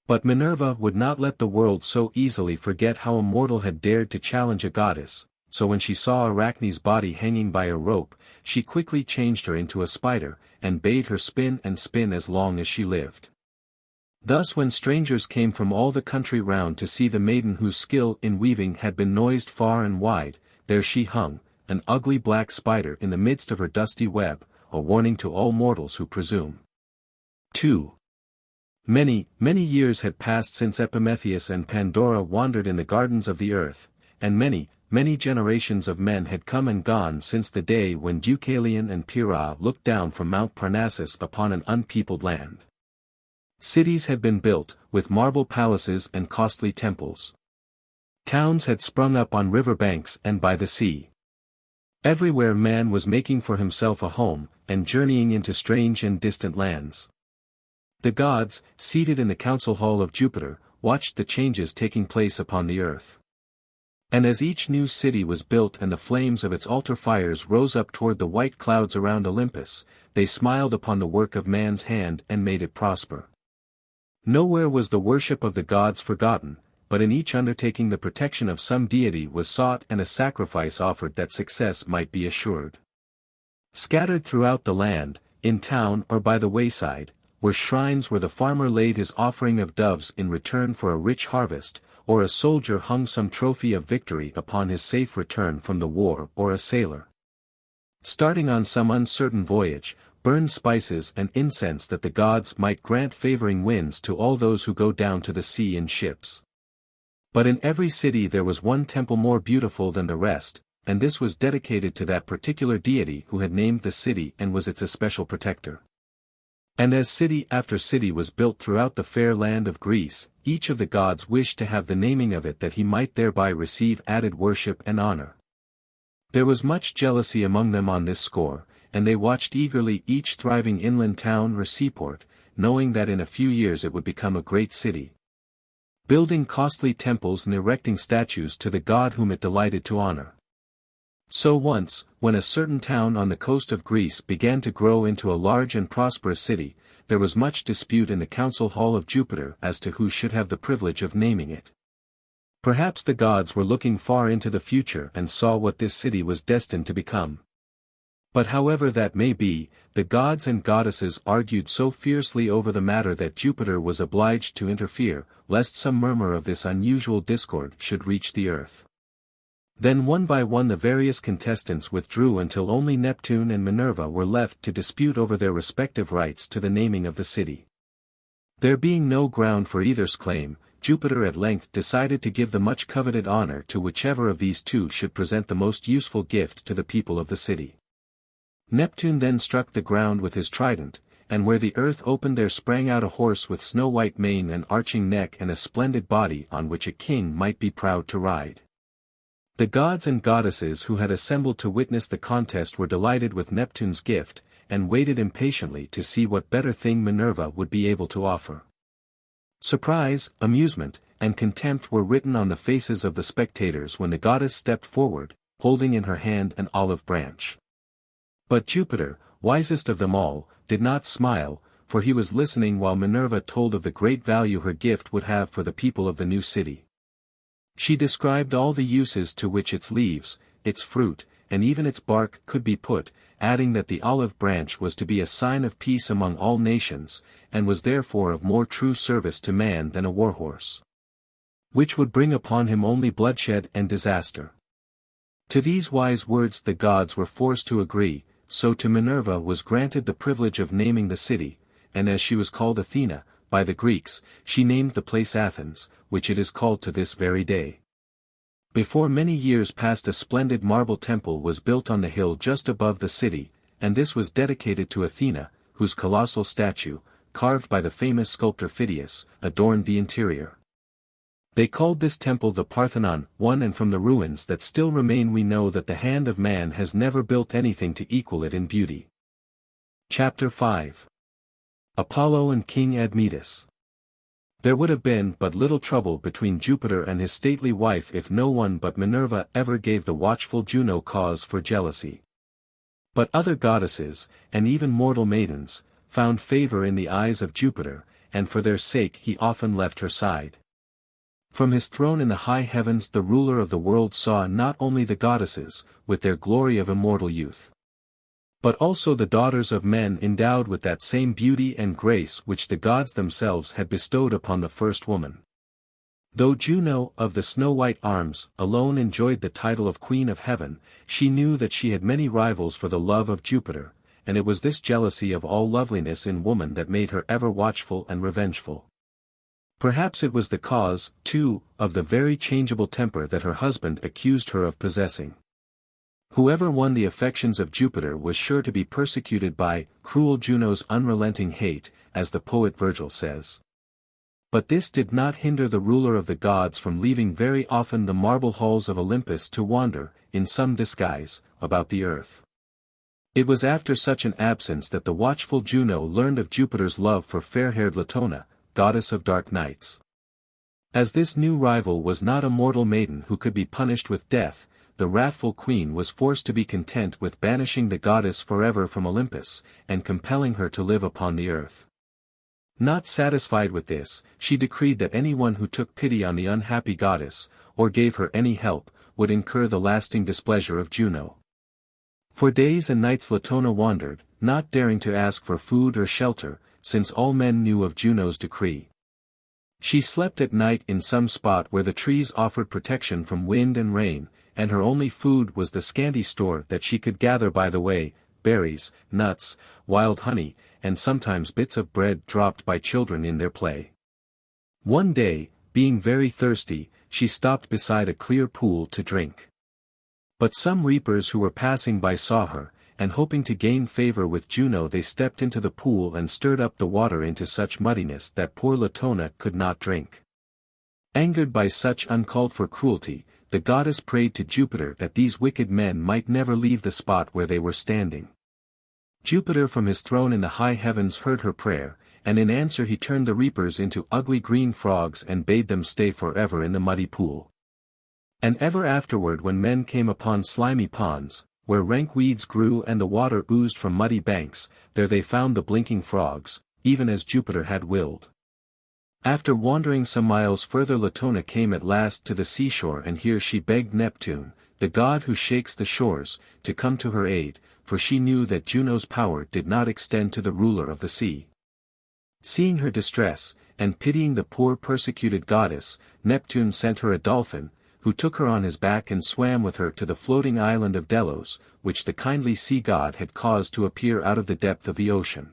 But Minerva would not let the world so easily forget how a mortal had dared to challenge a goddess, so when she saw Arachne's body hanging by a rope, she quickly changed her into a spider, and bade her spin and spin as long as she lived. Thus when strangers came from all the country round to see the maiden whose skill in weaving had been noised far and wide, there she hung, an ugly black spider in the midst of her dusty web, a warning to all mortals who presume. 2. Many years had passed since Epimetheus and Pandora wandered in the gardens of the earth, and many generations of men had come and gone since the day when Deucalion and Pyrrha looked down from Mount Parnassus upon an unpeopled land. Cities had been built, with marble palaces and costly temples. Towns had sprung up on river banks and by the sea. Everywhere man was making for himself a home, and journeying into strange and distant lands. The gods, seated in the council hall of Jupiter, watched the changes taking place upon the earth. And as each new city was built and the flames of its altar fires rose up toward the white clouds around Olympus, they smiled upon the work of man's hand and made it prosper. Nowhere was the worship of the gods forgotten, but in each undertaking the protection of some deity was sought and a sacrifice offered that success might be assured. Scattered throughout the land, in town or by the wayside, were shrines where the farmer laid his offering of doves in return for a rich harvest, or a soldier hung some trophy of victory upon his safe return from the war, or a sailor, starting on some uncertain voyage, burned spices and incense that the gods might grant favoring winds to all those who go down to the sea in ships. But in every city there was one temple more beautiful than the rest, and this was dedicated to that particular deity who had named the city and was its especial protector. And as city after city was built throughout the fair land of Greece, each of the gods wished to have the naming of it that he might thereby receive added worship and honor. There was much jealousy among them on this score, and they watched eagerly each thriving inland town or seaport, knowing that in a few years it would become a great city. building costly temples and erecting statues to the god whom it delighted to honor. So once, when a certain town on the coast of Greece began to grow into a large and prosperous city, there was much dispute in the council hall of Jupiter as to who should have the privilege of naming it. Perhaps the gods were looking far into the future and saw what this city was destined to become. But however that may be, the gods and goddesses argued so fiercely over the matter that Jupiter was obliged to interfere, lest some murmur of this unusual discord should reach the earth. Then one by one the various contestants withdrew until only Neptune and Minerva were left to dispute over their respective rights to the naming of the city. There being no ground for either's claim, Jupiter at length decided to give the much coveted honor to whichever of these two should present the most useful gift to the people of the city. Neptune then struck the ground with his trident, and where the earth opened there sprang out a horse with snow-white mane and arching neck and a splendid body on which a king might be proud to ride. The gods and goddesses who had assembled to witness the contest were delighted with Neptune's gift, and waited impatiently to see what better thing Minerva would be able to offer. Surprise, amusement, and contempt were written on the faces of the spectators when the goddess stepped forward, holding in her hand an olive branch. But Jupiter, wisest of them all, did not smile, for he was listening while Minerva told of the great value her gift would have for the people of the new city. She described all the uses to which its leaves, its fruit, and even its bark could be put, adding that the olive branch was to be a sign of peace among all nations, and was therefore of more true service to man than a war-horse, which would bring upon him only bloodshed and disaster. To these wise words the gods were forced to agree, so to Minerva was granted the privilege of naming the city, and as she was called Athena, by the Greeks, she named the place Athens, which it is called to this very day. Before many years passed a splendid marble temple was built on the hill just above the city, and this was dedicated to Athena, whose colossal statue, carved by the famous sculptor Phidias, adorned the interior. They called this temple the Parthenon, and from the ruins that still remain we know that the hand of man has never built anything to equal it in beauty. Chapter 5. Apollo and King Admetus. There would have been but little trouble between Jupiter and his stately wife if no one but Minerva ever gave the watchful Juno cause for jealousy. But other goddesses, and even mortal maidens, found favor in the eyes of Jupiter, and for their sake he often left her side. From his throne in the high heavens the ruler of the world saw not only the goddesses, with their glory of immortal youth, but also the daughters of men endowed with that same beauty and grace which the gods themselves had bestowed upon the first woman. Though Juno, of the snow-white arms, alone enjoyed the title of Queen of Heaven, she knew that she had many rivals for the love of Jupiter, and it was this jealousy of all loveliness in woman that made her ever watchful and revengeful. Perhaps it was the cause, too, of the very changeable temper that her husband accused her of possessing. Whoever won the affections of Jupiter was sure to be persecuted by cruel Juno's unrelenting hate, as the poet Virgil says. But this did not hinder the ruler of the gods from leaving very often the marble halls of Olympus to wander, in some disguise, about the earth. It was after such an absence that the watchful Juno learned of Jupiter's love for fair-haired Latona, goddess of dark nights. As this new rival was not a mortal maiden who could be punished with death, the wrathful queen was forced to be content with banishing the goddess forever from Olympus, and compelling her to live upon the earth. Not satisfied with this, she decreed that anyone who took pity on the unhappy goddess, or gave her any help, would incur the lasting displeasure of Juno. For days and nights Latona wandered, not daring to ask for food or shelter, since all men knew of Juno's decree. She slept at night in some spot where the trees offered protection from wind and rain, and her only food was the scanty store that she could gather by the way, berries, nuts, wild honey, and sometimes bits of bread dropped by children in their play. One day, being very thirsty, she stopped beside a clear pool to drink. But some reapers who were passing by saw her, and hoping to gain favor with Juno they stepped into the pool and stirred up the water into such muddiness that poor Latona could not drink. Angered by such uncalled-for cruelty, the goddess prayed to Jupiter that these wicked men might never leave the spot where they were standing. Jupiter from his throne in the high heavens heard her prayer, and in answer he turned the reapers into ugly green frogs and bade them stay forever in the muddy pool. And ever afterward when men came upon slimy ponds, where rank weeds grew and the water oozed from muddy banks, there they found the blinking frogs, even as Jupiter had willed. After wandering some miles further, Latona came at last to the seashore, and here she begged Neptune, the god who shakes the shores, to come to her aid, for she knew that Juno's power did not extend to the ruler of the sea. Seeing her distress, and pitying the poor persecuted goddess, Neptune sent her a dolphin, who took her on his back and swam with her to the floating island of Delos, which the kindly sea god had caused to appear out of the depth of the ocean.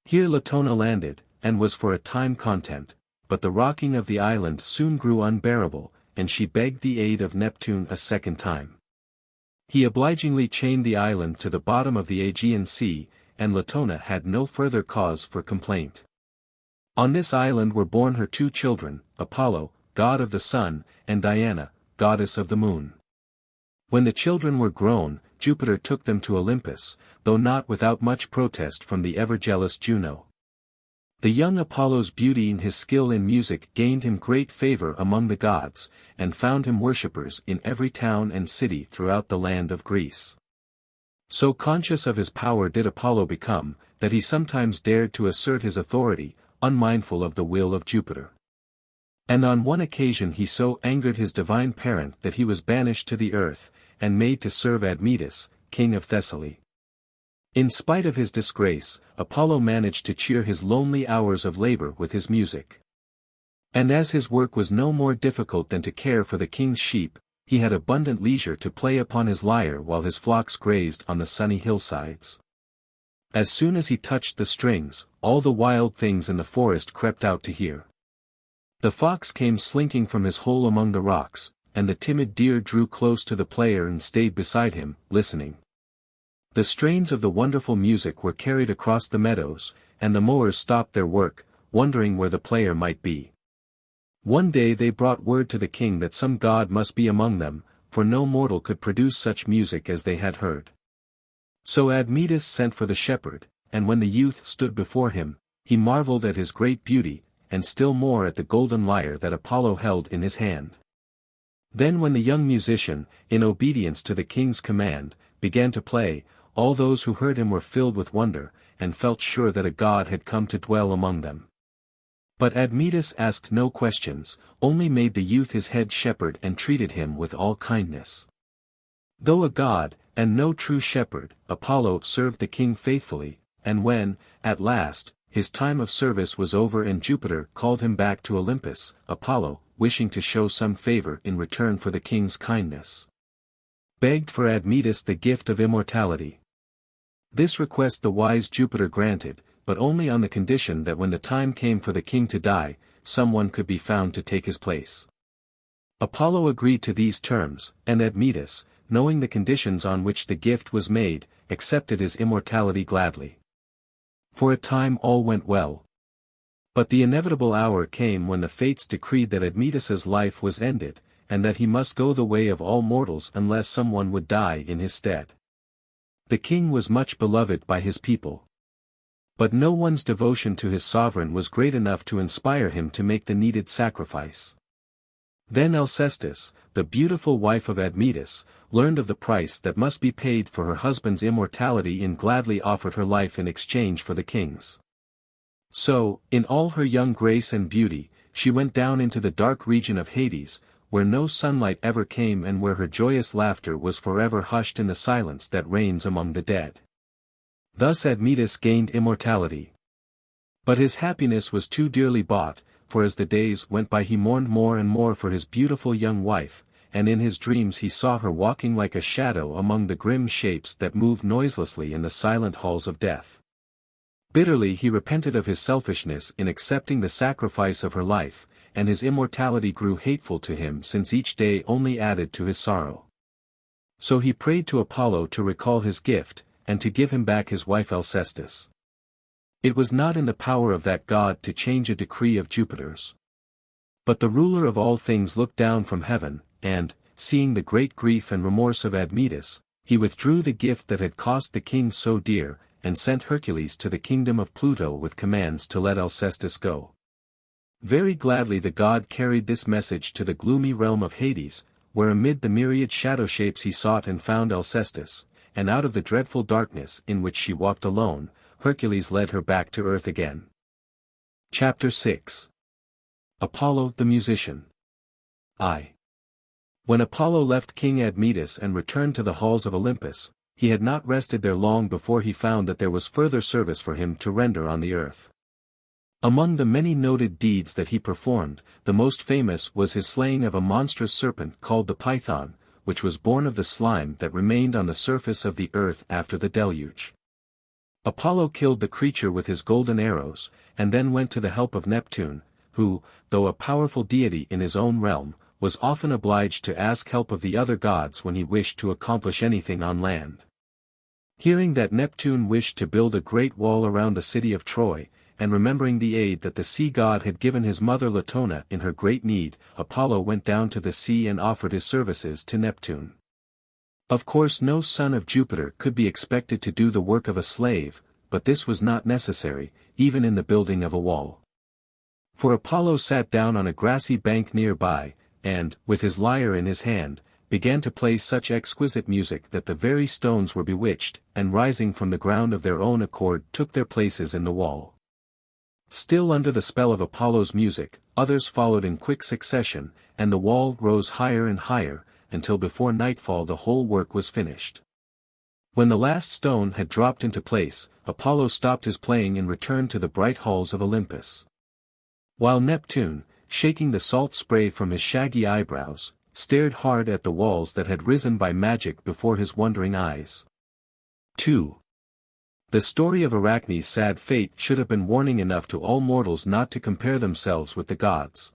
Here Latona landed, and was for a time content, but the rocking of the island soon grew unbearable, and she begged the aid of Neptune a second time. He obligingly chained the island to the bottom of the Aegean Sea, and Latona had no further cause for complaint. On this island were born her two children, Apollo, god of the sun, and Diana, goddess of the moon. When the children were grown, Jupiter took them to Olympus, though not without much protest from the ever-jealous Juno. The young Apollo's beauty and his skill in music gained him great favor among the gods, and found him worshippers in every town and city throughout the land of Greece. So conscious of his power did Apollo become, that he sometimes dared to assert his authority, unmindful of the will of Jupiter. And on one occasion he so angered his divine parent that he was banished to the earth, and made to serve Admetus, king of Thessaly. In spite of his disgrace, Apollo managed to cheer his lonely hours of labor with his music. And as his work was no more difficult than to care for the king's sheep, he had abundant leisure to play upon his lyre while his flocks grazed on the sunny hillsides. As soon as he touched the strings, all the wild things in the forest crept out to hear. The fox came slinking from his hole among the rocks, and the timid deer drew close to the player and stayed beside him, listening. The strains of the wonderful music were carried across the meadows, and the mowers stopped their work, wondering where the player might be. One day they brought word to the king that some god must be among them, for no mortal could produce such music as they had heard. So Admetus sent for the shepherd, and when the youth stood before him, he marveled at his great beauty, and still more at the golden lyre that Apollo held in his hand. Then when the young musician, in obedience to the king's command, began to play, all those who heard him were filled with wonder, and felt sure that a god had come to dwell among them. But Admetus asked no questions, only made the youth his head shepherd and treated him with all kindness. Though a god, and no true shepherd, Apollo served the king faithfully, and when, at last, his time of service was over and Jupiter called him back to Olympus, Apollo, wishing to show some favor in return for the king's kindness, begged for Admetus the gift of immortality. This request the wise Jupiter granted, but only on the condition that when the time came for the king to die, someone could be found to take his place. Apollo agreed to these terms, and Admetus, knowing the conditions on which the gift was made, accepted his immortality gladly. For a time all went well. But the inevitable hour came when the fates decreed that Admetus's life was ended, and that he must go the way of all mortals unless someone would die in his stead. The king was much beloved by his people. But no one's devotion to his sovereign was great enough to inspire him to make the needed sacrifice. Then Alcestis, the beautiful wife of Admetus, learned of the price that must be paid for her husband's immortality and gladly offered her life in exchange for the king's. So, in all her young grace and beauty, she went down into the dark region of Hades, where no sunlight ever came and where her joyous laughter was forever hushed in the silence that reigns among the dead. Thus Admetus gained immortality. But his happiness was too dearly bought, for as the days went by he mourned more and more for his beautiful young wife, and in his dreams he saw her walking like a shadow among the grim shapes that moved noiselessly in the silent halls of death. Bitterly he repented of his selfishness in accepting the sacrifice of her life, and his immortality grew hateful to him since each day only added to his sorrow. So he prayed to Apollo to recall his gift, and to give him back his wife Alcestis. It was not in the power of that god to change a decree of Jupiter's. But the ruler of all things looked down from heaven, and, seeing the great grief and remorse of Admetus, he withdrew the gift that had cost the king so dear, and sent Hercules to the kingdom of Pluto with commands to let Alcestis go. Very gladly the god carried this message to the gloomy realm of Hades, where amid the myriad shadow shapes he sought and found Alcestis, and out of the dreadful darkness in which she walked alone, Hercules led her back to earth again. Chapter 6. Apollo the Musician. When Apollo left King Admetus and returned to the halls of Olympus, he had not rested there long before he found that there was further service for him to render on the earth. Among the many noted deeds that he performed, the most famous was his slaying of a monstrous serpent called the Python, which was born of the slime that remained on the surface of the earth after the deluge. Apollo killed the creature with his golden arrows, and then went to the help of Neptune, who, though a powerful deity in his own realm, was often obliged to ask help of the other gods when he wished to accomplish anything on land. Hearing that Neptune wished to build a great wall around the city of Troy, and remembering the aid that the sea god had given his mother Latona in her great need, Apollo went down to the sea and offered his services to Neptune. Of course no son of Jupiter could be expected to do the work of a slave, but this was not necessary, even in the building of a wall. For Apollo sat down on a grassy bank nearby, and, with his lyre in his hand, began to play such exquisite music that the very stones were bewitched, and rising from the ground of their own accord took their places in the wall. Still under the spell of Apollo's music, others followed in quick succession, and the wall rose higher and higher, until before nightfall the whole work was finished. When the last stone had dropped into place, Apollo stopped his playing and returned to the bright halls of Olympus. While Neptune, shaking the salt spray from his shaggy eyebrows, stared hard at the walls that had risen by magic before his wondering eyes. 2. The story of Arachne's sad fate should have been warning enough to all mortals not to compare themselves with the gods.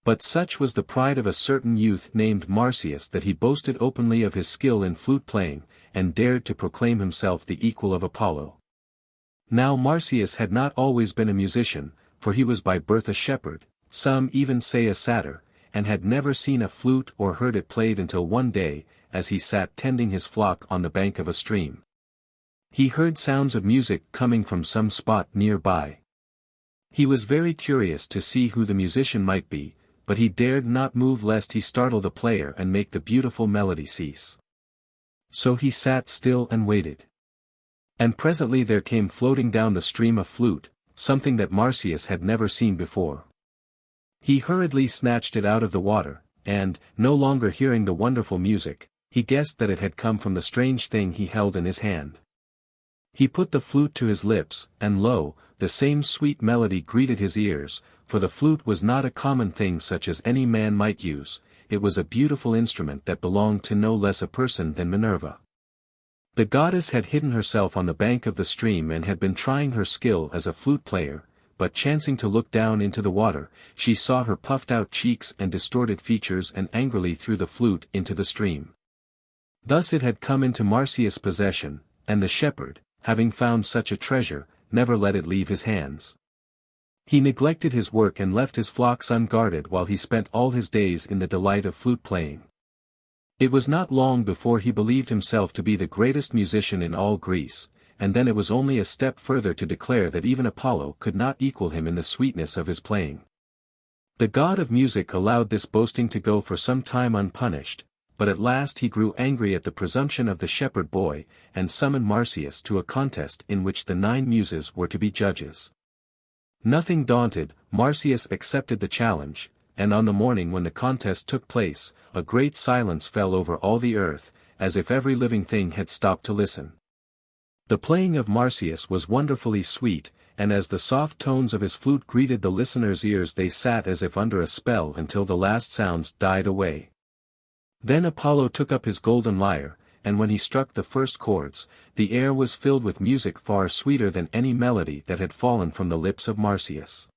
But such was the pride of a certain youth named Marsyas that he boasted openly of his skill in flute playing, and dared to proclaim himself the equal of Apollo. Now Marsyas had not always been a musician, for he was by birth a shepherd, some even say a satyr, and had never seen a flute or heard it played until one day, as he sat tending his flock on the bank of a stream. He heard sounds of music coming from some spot nearby. He was very curious to see who the musician might be, but he dared not move lest he startle the player and make the beautiful melody cease. So he sat still and waited. And presently there came floating down the stream a flute, something that Marsyas had never seen before. He hurriedly snatched it out of the water, and, no longer hearing the wonderful music, he guessed that it had come from the strange thing he held in his hand. He put the flute to his lips, and lo, the same sweet melody greeted his ears, for the flute was not a common thing such as any man might use, it was a beautiful instrument that belonged to no less a person than Minerva. The goddess had hidden herself on the bank of the stream and had been trying her skill as a flute player, but chancing to look down into the water, she saw her puffed-out cheeks and distorted features and angrily threw the flute into the stream. Thus it had come into Marsyas' possession, and the shepherd, having found such a treasure, never let it leave his hands. He neglected his work and left his flocks unguarded while he spent all his days in the delight of flute playing. It was not long before he believed himself to be the greatest musician in all Greece, and then it was only a step further to declare that even Apollo could not equal him in the sweetness of his playing. The god of music allowed this boasting to go for some time unpunished, but at last he grew angry at the presumption of the shepherd boy, and summoned Marsyas to a contest in which the 9 muses were to be judges. Nothing daunted, Marsyas accepted the challenge, and on the morning when the contest took place, a great silence fell over all the earth, as if every living thing had stopped to listen. The playing of Marsyas was wonderfully sweet, and as the soft tones of his flute greeted the listeners' ears they sat as if under a spell until the last sounds died away. Then Apollo took up his golden lyre, and when he struck the first chords, the air was filled with music far sweeter than any melody that had fallen from the lips of Marsyas.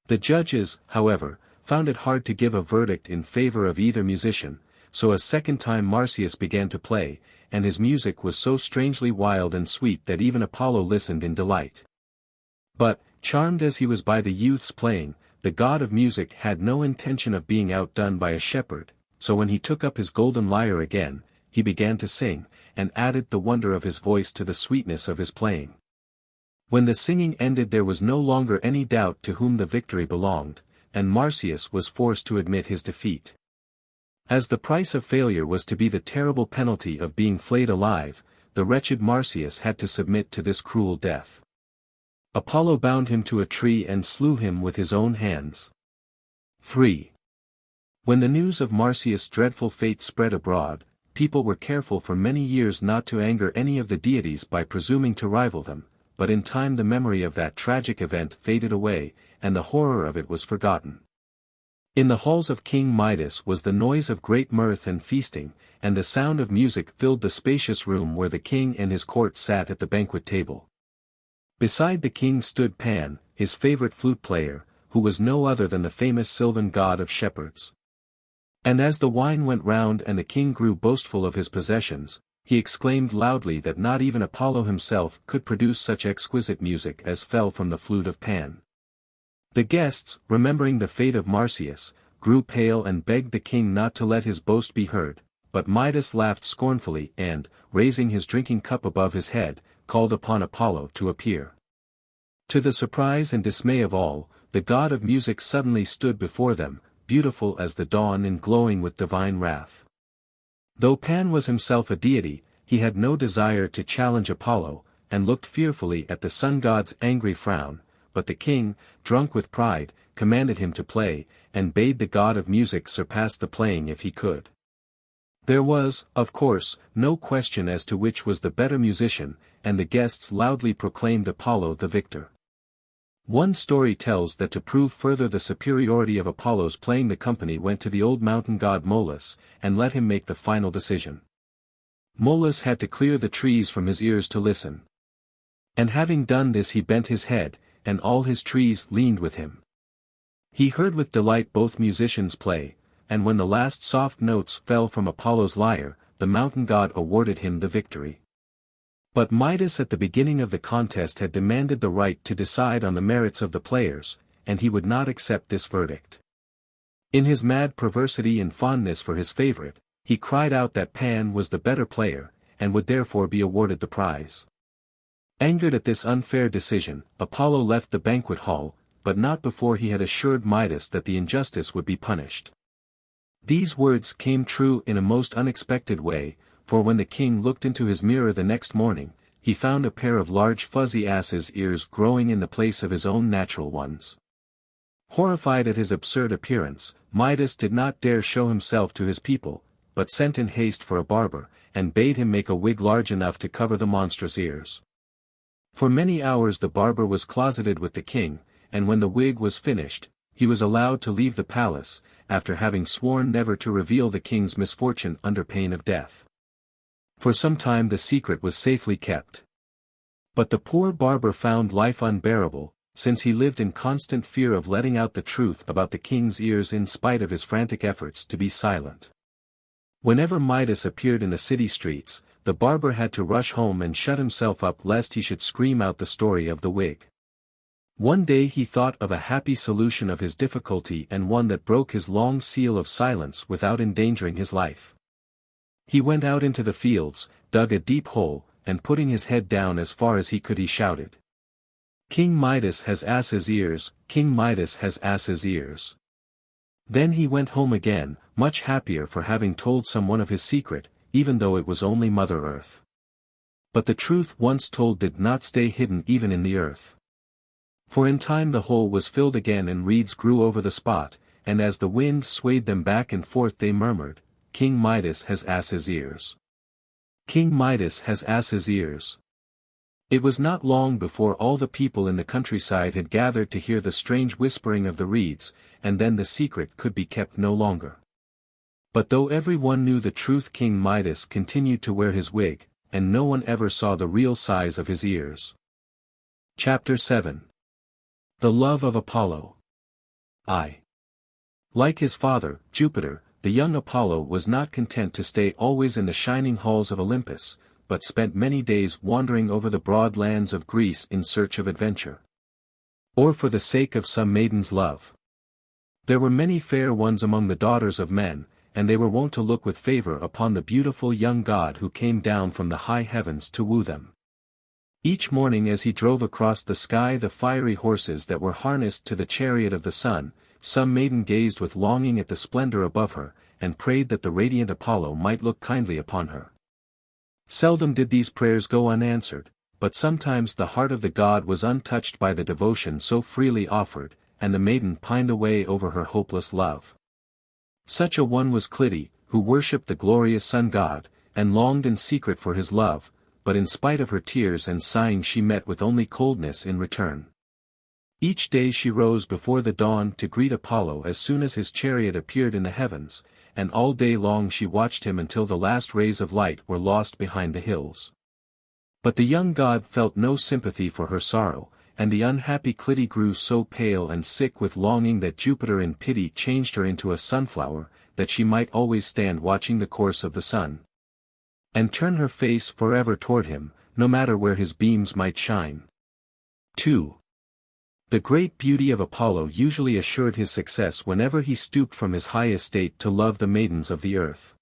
The judges, however, found it hard to give a verdict in favor of either musician, so a second time Marsyas began to play, and his music was so strangely wild and sweet that even Apollo listened in delight. But, charmed as he was by the youth's playing, the god of music had no intention of being outdone by a shepherd, so when he took up his golden lyre again, he began to sing, and added the wonder of his voice to the sweetness of his playing. When the singing ended there was no longer any doubt to whom the victory belonged, and Marsyas was forced to admit his defeat. As the price of failure was to be the terrible penalty of being flayed alive, the wretched Marsyas had to submit to this cruel death. Apollo bound him to a tree and slew him with his own hands. 3. When the news of Marsyas' dreadful fate spread abroad, people were careful for many years not to anger any of the deities by presuming to rival them, but in time the memory of that tragic event faded away, and the horror of it was forgotten. In the halls of King Midas was the noise of great mirth and feasting, and the sound of music filled the spacious room where the king and his court sat at the banquet table. Beside the king stood Pan, his favorite flute player, who was no other than the famous sylvan god of shepherds. And as the wine went round and the king grew boastful of his possessions, he exclaimed loudly that not even Apollo himself could produce such exquisite music as fell from the flute of Pan. The guests, remembering the fate of Marsyas, grew pale and begged the king not to let his boast be heard, but Midas laughed scornfully and, raising his drinking cup above his head, called upon Apollo to appear. To the surprise and dismay of all, the god of music suddenly stood before them, beautiful as the dawn and glowing with divine wrath. Though Pan was himself a deity, he had no desire to challenge Apollo, and looked fearfully at the sun god's angry frown, but the king, drunk with pride, commanded him to play, and bade the god of music surpass the playing if he could. There was, of course, no question as to which was the better musician, and the guests loudly proclaimed Apollo the victor. One story tells that to prove further the superiority of Apollo's playing the company went to the old mountain god Moelis, and let him make the final decision. Moelis had to clear the trees from his ears to listen. And having done this he bent his head, and all his trees leaned with him. He heard with delight both musicians play, and when the last soft notes fell from Apollo's lyre, the mountain god awarded him the victory. But Midas at the beginning of the contest had demanded the right to decide on the merits of the players, and he would not accept this verdict. In his mad perversity and fondness for his favorite, he cried out that Pan was the better player, and would therefore be awarded the prize. Angered at this unfair decision, Apollo left the banquet hall, but not before he had assured Midas that the injustice would be punished. These words came true in a most unexpected way, for when the king looked into his mirror the next morning, he found a pair of large fuzzy ass's ears growing in the place of his own natural ones. Horrified at his absurd appearance, Midas did not dare show himself to his people, but sent in haste for a barber, and bade him make a wig large enough to cover the monstrous ears. For many hours the barber was closeted with the king, and when the wig was finished, he was allowed to leave the palace, after having sworn never to reveal the king's misfortune under pain of death. For some time the secret was safely kept. But the poor barber found life unbearable, since he lived in constant fear of letting out the truth about the king's ears in spite of his frantic efforts to be silent. Whenever Midas appeared in the city streets, the barber had to rush home and shut himself up lest he should scream out the story of the wig. One day he thought of a happy solution of his difficulty and one that broke his long seal of silence without endangering his life. He went out into the fields, dug a deep hole, and putting his head down as far as he could he shouted, "King Midas has ass's ears, King Midas has ass's ears." Then he went home again, much happier for having told someone of his secret, even though it was only Mother Earth. But the truth once told did not stay hidden even in the earth. For in time the hole was filled again and reeds grew over the spot, and as the wind swayed them back and forth they murmured, "King Midas has ass's ears. King Midas has ass's ears." It was not long before all the people in the countryside had gathered to hear the strange whispering of the reeds, and then the secret could be kept no longer. But though every one knew the truth, King Midas continued to wear his wig, and no one ever saw the real size of his ears. Chapter 7. The Love of Apollo. Like his father, Jupiter, the young Apollo was not content to stay always in the shining halls of Olympus, but spent many days wandering over the broad lands of Greece in search of adventure. Or for the sake of some maiden's love. There were many fair ones among the daughters of men, and they were wont to look with favor upon the beautiful young god who came down from the high heavens to woo them. Each morning as he drove across the sky the fiery horses that were harnessed to the chariot of the sun, some maiden gazed with longing at the splendor above her, and prayed that the radiant Apollo might look kindly upon her. Seldom did these prayers go unanswered, but sometimes the heart of the god was untouched by the devotion so freely offered, and the maiden pined away over her hopeless love. Such a one was Clytie, who worshipped the glorious sun-god, and longed in secret for his love, but in spite of her tears and sighing she met with only coldness in return. Each day she rose before the dawn to greet Apollo as soon as his chariot appeared in the heavens, and all day long she watched him until the last rays of light were lost behind the hills. But the young god felt no sympathy for her sorrow, and the unhappy Clytie grew so pale and sick with longing that Jupiter in pity changed her into a sunflower, that she might always stand watching the course of the sun, and turn her face forever toward him, no matter where his beams might shine. 2. The great beauty of Apollo usually assured his success whenever he stooped from his high estate to love the maidens of the earth.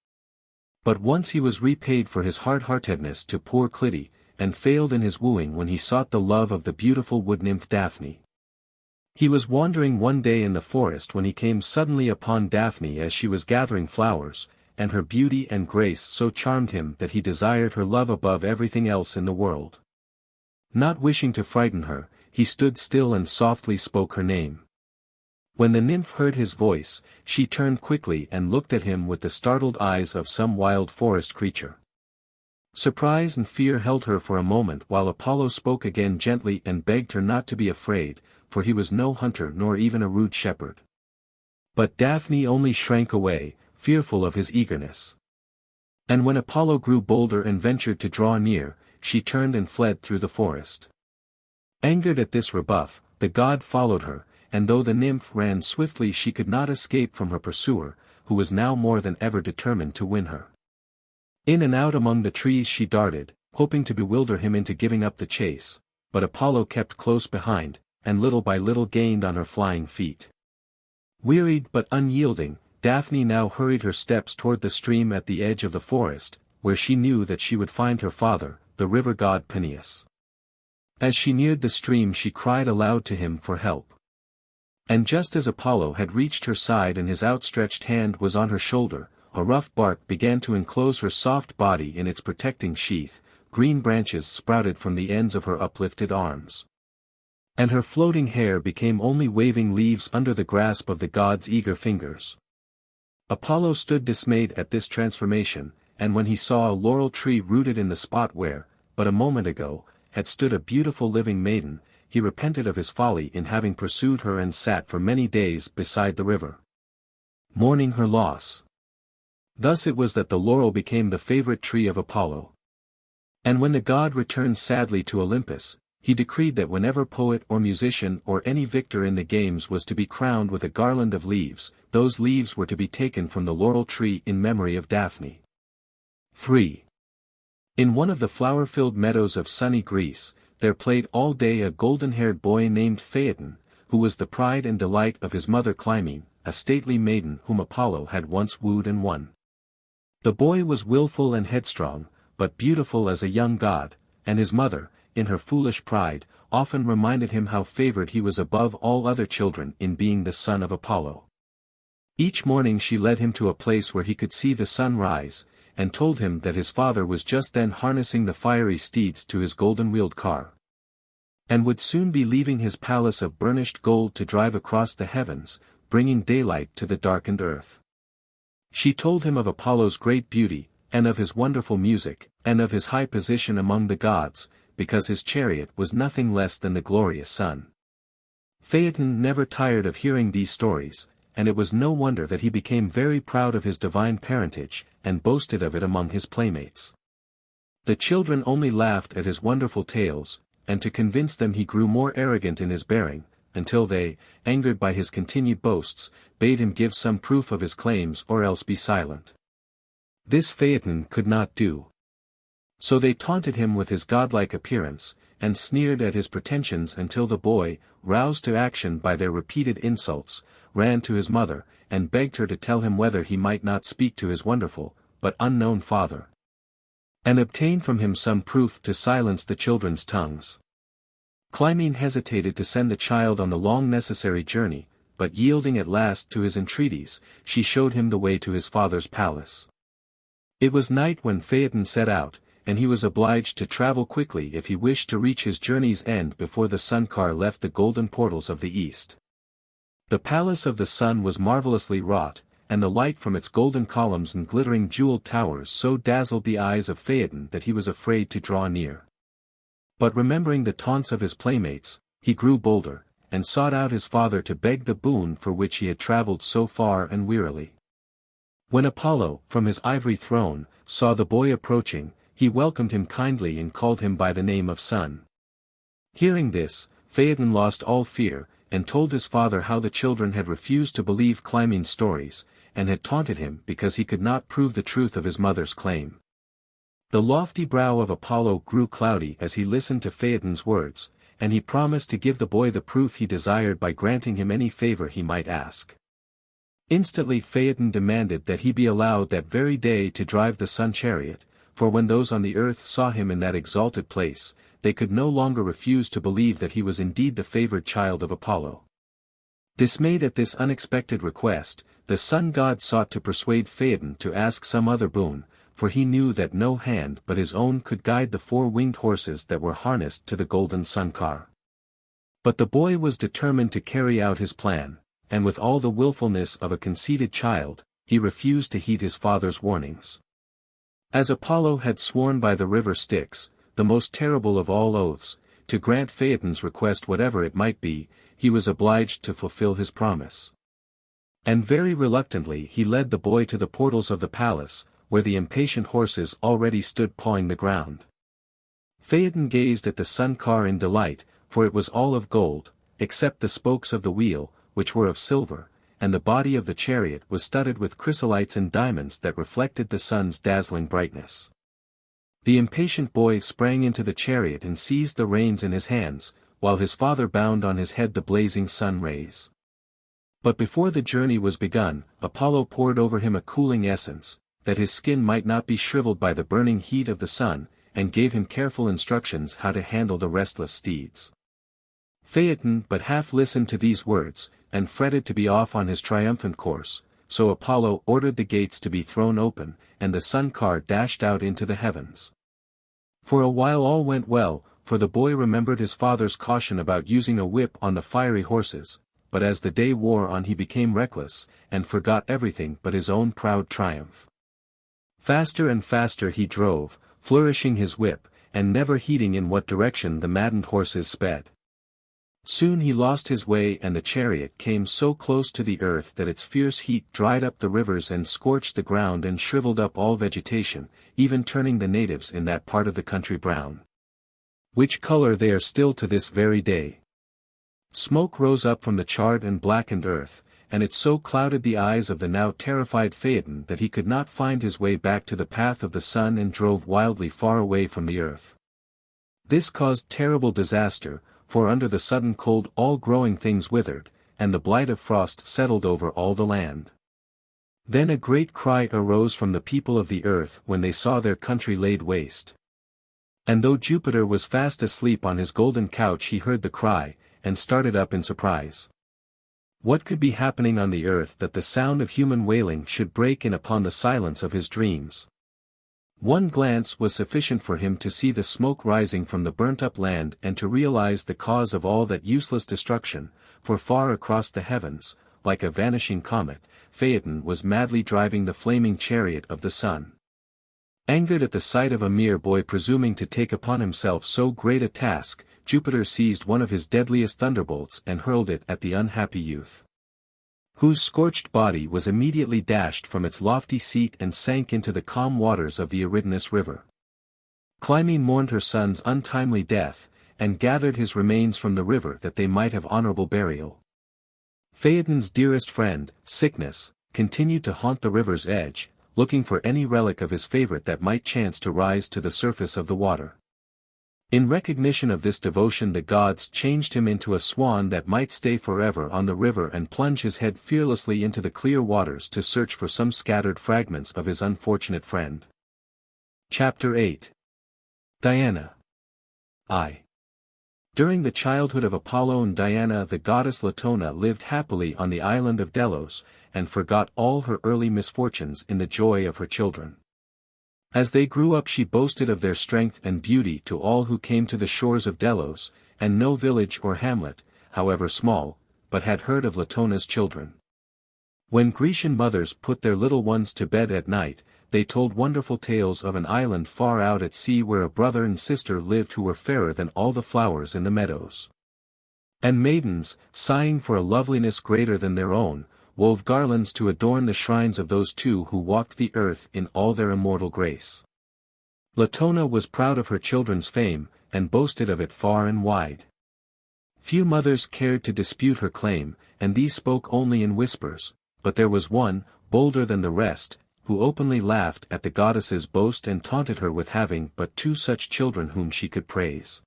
But once he was repaid for his hard-heartedness to poor Clytie, and failed in his wooing when he sought the love of the beautiful wood-nymph Daphne. He was wandering one day in the forest when he came suddenly upon Daphne as she was gathering flowers, and her beauty and grace so charmed him that he desired her love above everything else in the world. Not wishing to frighten her, he stood still and softly spoke her name. When the nymph heard his voice, she turned quickly and looked at him with the startled eyes of some wild forest creature. Surprise and fear held her for a moment while Apollo spoke again gently and begged her not to be afraid, for he was no hunter nor even a rude shepherd. But Daphne only shrank away, fearful of his eagerness. And when Apollo grew bolder and ventured to draw near, she turned and fled through the forest. Angered at this rebuff, the god followed her, and though the nymph ran swiftly she could not escape from her pursuer, who was now more than ever determined to win her. In and out among the trees she darted, hoping to bewilder him into giving up the chase, but Apollo kept close behind, and little by little gained on her flying feet. Wearied but unyielding, Daphne now hurried her steps toward the stream at the edge of the forest, where she knew that she would find her father, the river god Peneus. As she neared the stream she cried aloud to him for help. And just as Apollo had reached her side and his outstretched hand was on her shoulder, a rough bark began to enclose her soft body in its protecting sheath, green branches sprouted from the ends of her uplifted arms. And her floating hair became only waving leaves under the grasp of the god's eager fingers. Apollo stood dismayed at this transformation, and when he saw a laurel tree rooted in the spot where, but a moment ago, had stood a beautiful living maiden, he repented of his folly in having pursued her and sat for many days beside the river, mourning her loss. Thus it was that the laurel became the favorite tree of Apollo. And when the god returned sadly to Olympus, he decreed that whenever poet or musician or any victor in the games was to be crowned with a garland of leaves, those leaves were to be taken from the laurel tree in memory of Daphne. 3. In one of the flower-filled meadows of sunny Greece, there played all day a golden-haired boy named Phaeton, who was the pride and delight of his mother Clymene, a stately maiden whom Apollo had once wooed and won. The boy was willful and headstrong, but beautiful as a young god, and his mother, in her foolish pride, often reminded him how favored he was above all other children in being the son of Apollo. Each morning she led him to a place where he could see the sun rise, and told him that his father was just then harnessing the fiery steeds to his golden-wheeled car, and would soon be leaving his palace of burnished gold to drive across the heavens, bringing daylight to the darkened earth. She told him of Apollo's great beauty, and of his wonderful music, and of his high position among the gods, because his chariot was nothing less than the glorious sun. Phaeton never tired of hearing these stories, and it was no wonder that he became very proud of his divine parentage, and boasted of it among his playmates. The children only laughed at his wonderful tales, and to convince them he grew more arrogant in his bearing, until they, angered by his continued boasts, bade him give some proof of his claims or else be silent. This Phaeton could not do. So they taunted him with his godlike appearance, and sneered at his pretensions until the boy, roused to action by their repeated insults, ran to his mother, and begged her to tell him whether he might not speak to his wonderful, but unknown father, and obtain from him some proof to silence the children's tongues. Clymene hesitated to send the child on the long necessary journey, but yielding at last to his entreaties, she showed him the way to his father's palace. It was night when Phaeton set out, and he was obliged to travel quickly if he wished to reach his journey's end before the sun-car left the golden portals of the east. The palace of the sun was marvelously wrought, and the light from its golden columns and glittering jeweled towers so dazzled the eyes of Phaeton that he was afraid to draw near. But remembering the taunts of his playmates, he grew bolder, and sought out his father to beg the boon for which he had traveled so far and wearily. When Apollo, from his ivory throne, saw the boy approaching, he welcomed him kindly and called him by the name of son. Hearing this, Phaeton lost all fear, and told his father how the children had refused to believe Clymene's stories, and had taunted him because he could not prove the truth of his mother's claim. The lofty brow of Apollo grew cloudy as he listened to Phaeton's words, and he promised to give the boy the proof he desired by granting him any favor he might ask. Instantly Phaeton demanded that he be allowed that very day to drive the sun chariot, for when those on the earth saw him in that exalted place, they could no longer refuse to believe that he was indeed the favored child of Apollo. Dismayed at this unexpected request, the sun god sought to persuade Phaeton to ask some other boon, for he knew that no hand but his own could guide the four-winged horses that were harnessed to the golden sun-car. But the boy was determined to carry out his plan, and with all the willfulness of a conceited child, he refused to heed his father's warnings. As Apollo had sworn by the river Styx, the most terrible of all oaths, to grant Phaeton's request whatever it might be, he was obliged to fulfill his promise. And very reluctantly he led the boy to the portals of the palace, where the impatient horses already stood pawing the ground. Phaeton gazed at the sun-car in delight, for it was all of gold, except the spokes of the wheel, which were of silver, and the body of the chariot was studded with chrysolites and diamonds that reflected the sun's dazzling brightness. The impatient boy sprang into the chariot and seized the reins in his hands, while his father bound on his head the blazing sun rays. But before the journey was begun, Apollo poured over him a cooling essence, that his skin might not be shriveled by the burning heat of the sun, and gave him careful instructions how to handle the restless steeds. Phaeton but half listened to these words, and fretted to be off on his triumphant course, so Apollo ordered the gates to be thrown open, and the sun-car dashed out into the heavens. For a while all went well, for the boy remembered his father's caution about using a whip on the fiery horses, but as the day wore on he became reckless, and forgot everything but his own proud triumph. Faster and faster he drove, flourishing his whip, and never heeding in what direction the maddened horses sped. Soon he lost his way and the chariot came so close to the earth that its fierce heat dried up the rivers and scorched the ground and shriveled up all vegetation, even turning the natives in that part of the country brown, which color they are still to this very day. Smoke rose up from the charred and blackened earth, and it so clouded the eyes of the now terrified Phaeton that he could not find his way back to the path of the sun and drove wildly far away from the earth. This caused terrible disaster, for under the sudden cold all growing things withered, and the blight of frost settled over all the land. Then a great cry arose from the people of the earth when they saw their country laid waste. And though Jupiter was fast asleep on his golden couch he heard the cry, and started up in surprise. What could be happening on the earth that the sound of human wailing should break in upon the silence of his dreams? One glance was sufficient for him to see the smoke rising from the burnt-up land and to realize the cause of all that useless destruction, for far across the heavens, like a vanishing comet, Phaeton was madly driving the flaming chariot of the sun. Angered at the sight of a mere boy presuming to take upon himself so great a task, Jupiter seized one of his deadliest thunderbolts and hurled it at the unhappy youth, whose scorched body was immediately dashed from its lofty seat and sank into the calm waters of the Eurydice river. Clymene mourned her son's untimely death, and gathered his remains from the river that they might have honorable burial. Phaeton's dearest friend, Sickness, continued to haunt the river's edge, looking for any relic of his favorite that might chance to rise to the surface of the water. In recognition of this devotion the gods changed him into a swan that might stay forever on the river and plunge his head fearlessly into the clear waters to search for some scattered fragments of his unfortunate friend. Chapter 8. Diana. During the childhood of Apollo and Diana the goddess Latona lived happily on the island of Delos, and forgot all her early misfortunes in the joy of her children. As they grew up she boasted of their strength and beauty to all who came to the shores of Delos, and no village or hamlet, however small, but had heard of Latona's children. When Grecian mothers put their little ones to bed at night, they told wonderful tales of an island far out at sea where a brother and sister lived who were fairer than all the flowers in the meadows. And maidens, sighing for a loveliness greater than their own, wove garlands to adorn the shrines of those two who walked the earth in all their immortal grace. Latona was proud of her children's fame, and boasted of it far and wide. Few mothers cared to dispute her claim, and these spoke only in whispers, but there was one, bolder than the rest, who openly laughed at the goddess's boast and taunted her with having but 2 such children whom she could praise.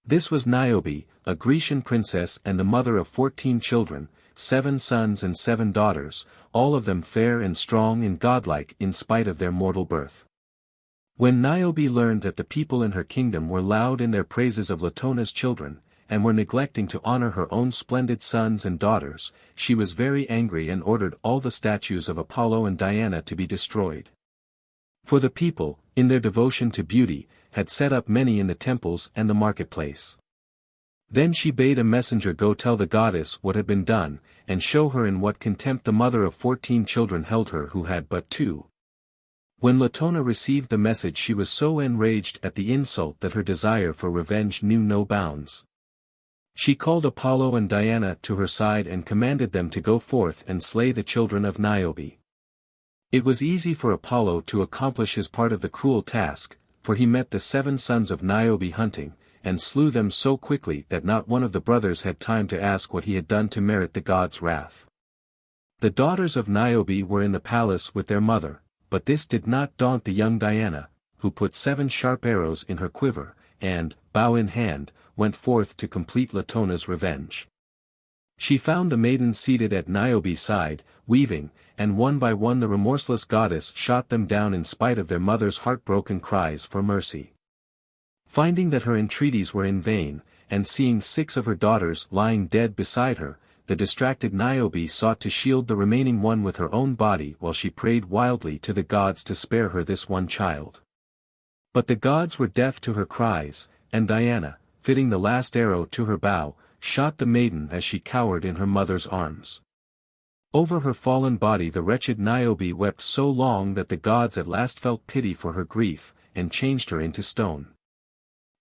This was Niobe, a Grecian princess and the mother of 14 children, 7 sons and 7 daughters, all of them fair and strong and godlike in spite of their mortal birth. When Niobe learned that the people in her kingdom were loud in their praises of Latona's children, and were neglecting to honor her own splendid sons and daughters, she was very angry and ordered all the statues of Apollo and Diana to be destroyed. For the people, in their devotion to beauty, had set up many in the temples and the marketplace. Then she bade a messenger go tell the goddess what had been done, and show her in what contempt the mother of 14 children held her who had but 2. When Latona received the message she was so enraged at the insult that her desire for revenge knew no bounds. She called Apollo and Diana to her side and commanded them to go forth and slay the children of Niobe. It was easy for Apollo to accomplish his part of the cruel task, for he met the 7 sons of Niobe hunting, and slew them so quickly that not one of the brothers had time to ask what he had done to merit the god's wrath. The daughters of Niobe were in the palace with their mother, but this did not daunt the young Diana, who put 7 sharp arrows in her quiver, and, bow in hand, went forth to complete Latona's revenge. She found the maidens seated at Niobe's side, weaving, and one by one the remorseless goddess shot them down in spite of their mother's heartbroken cries for mercy. Finding that her entreaties were in vain, and seeing 6 of her daughters lying dead beside her, the distracted Niobe sought to shield the remaining one with her own body while she prayed wildly to the gods to spare her this one child. But the gods were deaf to her cries, and Diana, fitting the last arrow to her bow, shot the maiden as she cowered in her mother's arms. Over her fallen body the wretched Niobe wept so long that the gods at last felt pity for her grief, and changed her into stone.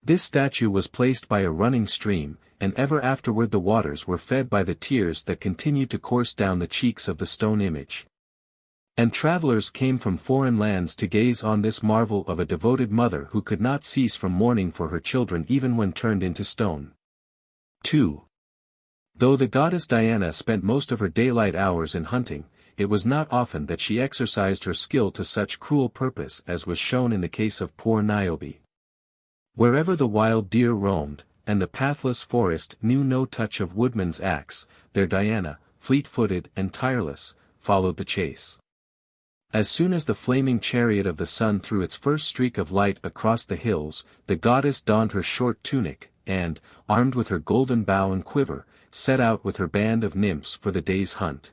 This statue was placed by a running stream, and ever afterward the waters were fed by the tears that continued to course down the cheeks of the stone image. And travelers came from foreign lands to gaze on this marvel of a devoted mother who could not cease from mourning for her children even when turned into stone. 2. Though the goddess Diana spent most of her daylight hours in hunting, it was not often that she exercised her skill to such cruel purpose as was shown in the case of poor Niobe. Wherever the wild deer roamed, and the pathless forest knew no touch of woodman's axe, there Diana, fleet-footed and tireless, followed the chase. As soon as the flaming chariot of the sun threw its first streak of light across the hills, the goddess donned her short tunic, and, armed with her golden bow and quiver, set out with her band of nymphs for the day's hunt.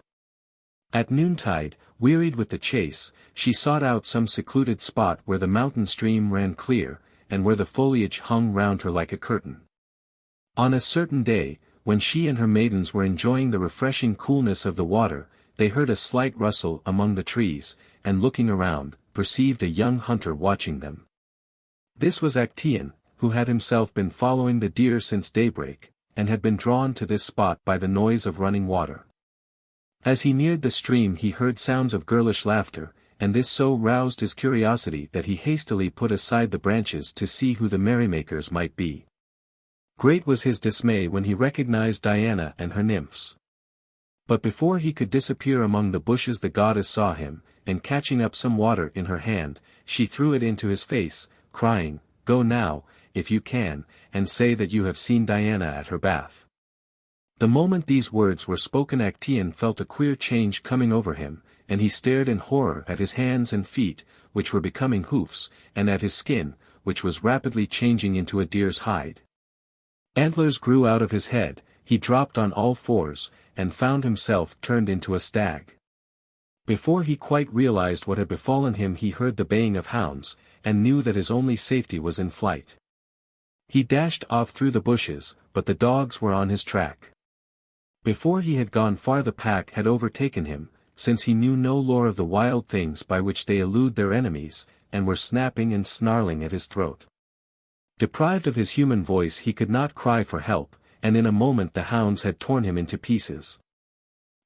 At noontide, wearied with the chase, she sought out some secluded spot where the mountain stream ran clear, and where the foliage hung round her like a curtain. On a certain day, when she and her maidens were enjoying the refreshing coolness of the water, they heard a slight rustle among the trees, and looking around, perceived a young hunter watching them. This was Actaeon, who had himself been following the deer since daybreak, and had been drawn to this spot by the noise of running water. As he neared the stream he heard sounds of girlish laughter, and this so roused his curiosity that he hastily put aside the branches to see who the merrymakers might be. Great was his dismay when he recognized Diana and her nymphs. But before he could disappear among the bushes the goddess saw him, and catching up some water in her hand, she threw it into his face, crying, "Go now, if you can, and say that you have seen Diana at her bath." The moment these words were spoken, Actaeon felt a queer change coming over him, and he stared in horror at his hands and feet, which were becoming hoofs, and at his skin, which was rapidly changing into a deer's hide. Antlers grew out of his head, he dropped on all fours, and found himself turned into a stag. Before he quite realized what had befallen him, he heard the baying of hounds, and knew that his only safety was in flight. He dashed off through the bushes, but the dogs were on his track. Before he had gone far, the pack had overtaken him, since he knew no lore of the wild things by which they elude their enemies, and were snapping and snarling at his throat. Deprived of his human voice, he could not cry for help, and in a moment the hounds had torn him into pieces.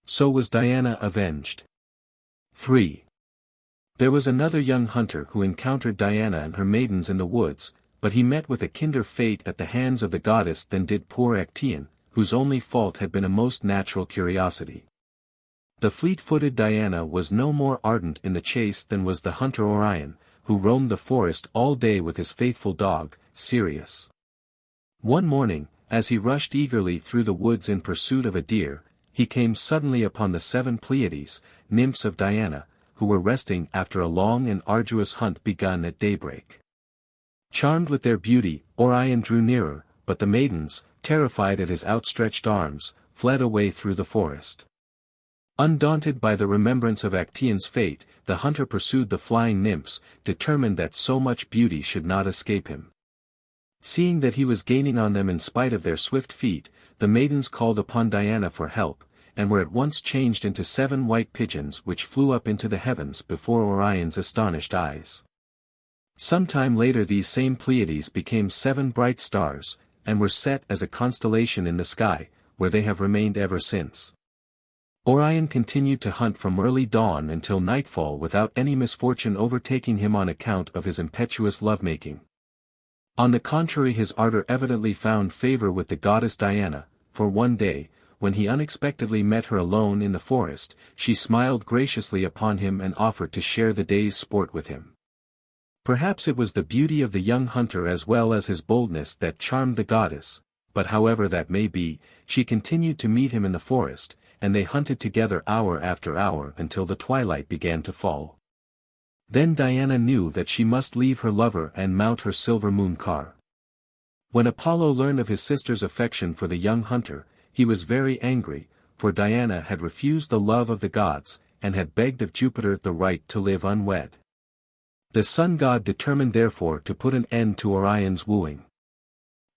So was Diana avenged. 3. There was another young hunter who encountered Diana and her maidens in the woods, but he met with a kinder fate at the hands of the goddess than did poor Actaeon, whose only fault had been a most natural curiosity. The fleet-footed Diana was no more ardent in the chase than was the hunter Orion, who roamed the forest all day with his faithful dog, Sirius. One morning, as he rushed eagerly through the woods in pursuit of a deer, he came suddenly upon the 7 Pleiades, nymphs of Diana, who were resting after a long and arduous hunt begun at daybreak. Charmed with their beauty, Orion drew nearer, but the maidens, terrified at his outstretched arms, fled away through the forest. Undaunted by the remembrance of Actaeon's fate, the hunter pursued the flying nymphs, determined that so much beauty should not escape him. Seeing that he was gaining on them in spite of their swift feet, the maidens called upon Diana for help, and were at once changed into 7 white pigeons which flew up into the heavens before Orion's astonished eyes. Some time later these same Pleiades became 7 bright stars, and were set as a constellation in the sky, where they have remained ever since. Orion continued to hunt from early dawn until nightfall without any misfortune overtaking him on account of his impetuous lovemaking. On the contrary, his ardor evidently found favor with the goddess Diana, for one day, when he unexpectedly met her alone in the forest, she smiled graciously upon him and offered to share the day's sport with him. Perhaps it was the beauty of the young hunter as well as his boldness that charmed the goddess, but however that may be, she continued to meet him in the forest, and they hunted together hour after hour until the twilight began to fall. Then Diana knew that she must leave her lover and mount her silver moon car. When Apollo learned of his sister's affection for the young hunter, he was very angry, for Diana had refused the love of the gods, and had begged of Jupiter the right to live unwed. The sun god determined therefore to put an end to Orion's wooing.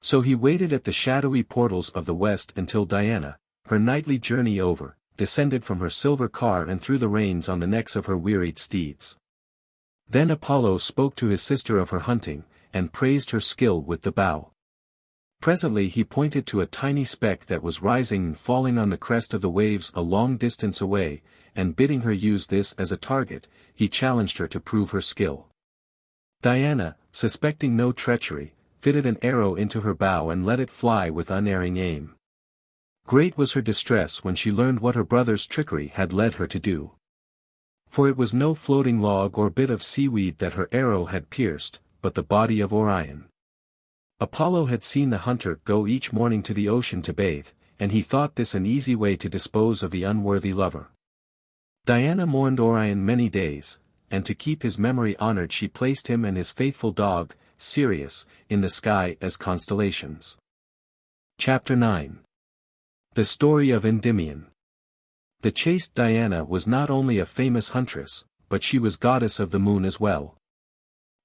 So he waited at the shadowy portals of the west until Diana, her nightly journey over, descended from her silver car and threw the reins on the necks of her wearied steeds. Then Apollo spoke to his sister of her hunting, and praised her skill with the bow. Presently he pointed to a tiny speck that was rising and falling on the crest of the waves a long distance away, and bidding her use this as a target, he challenged her to prove her skill. Diana, suspecting no treachery, fitted an arrow into her bow and let it fly with unerring aim. Great was her distress when she learned what her brother's trickery had led her to do. For it was no floating log or bit of seaweed that her arrow had pierced, but the body of Orion. Apollo had seen the hunter go each morning to the ocean to bathe, and he thought this an easy way to dispose of the unworthy lover. Diana mourned Orion many days, and to keep his memory honored she placed him and his faithful dog, Sirius, in the sky as constellations. Chapter 9. The Story of Endymion. The chaste Diana was not only a famous huntress, but she was goddess of the moon as well.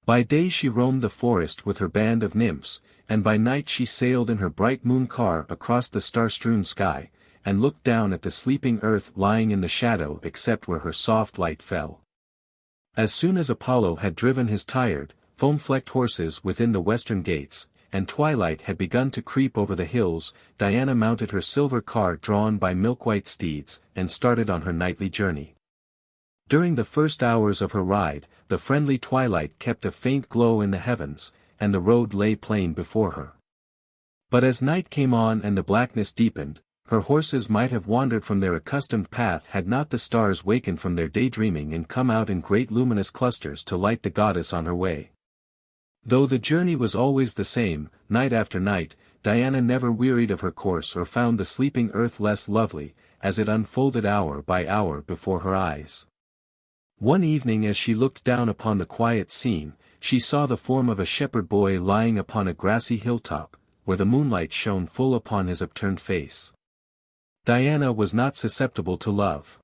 By day she roamed the forest with her band of nymphs, and by night she sailed in her bright moon car across the star-strewn sky, and looked down at the sleeping earth lying in the shadow except where her soft light fell. As soon as Apollo had driven his tired, foam-flecked horses within the western gates, and twilight had begun to creep over the hills, Diana mounted her silver car drawn by milk-white steeds, and started on her nightly journey. During the first hours of her ride, the friendly twilight kept a faint glow in the heavens, and the road lay plain before her. But as night came on and the blackness deepened, her horses might have wandered from their accustomed path had not the stars wakened from their daydreaming and come out in great luminous clusters to light the goddess on her way. Though the journey was always the same, night after night, Diana never wearied of her course or found the sleeping earth less lovely, as it unfolded hour by hour before her eyes. One evening as she looked down upon the quiet scene, she saw the form of a shepherd boy lying upon a grassy hilltop, where the moonlight shone full upon his upturned face. Diana was not susceptible to love.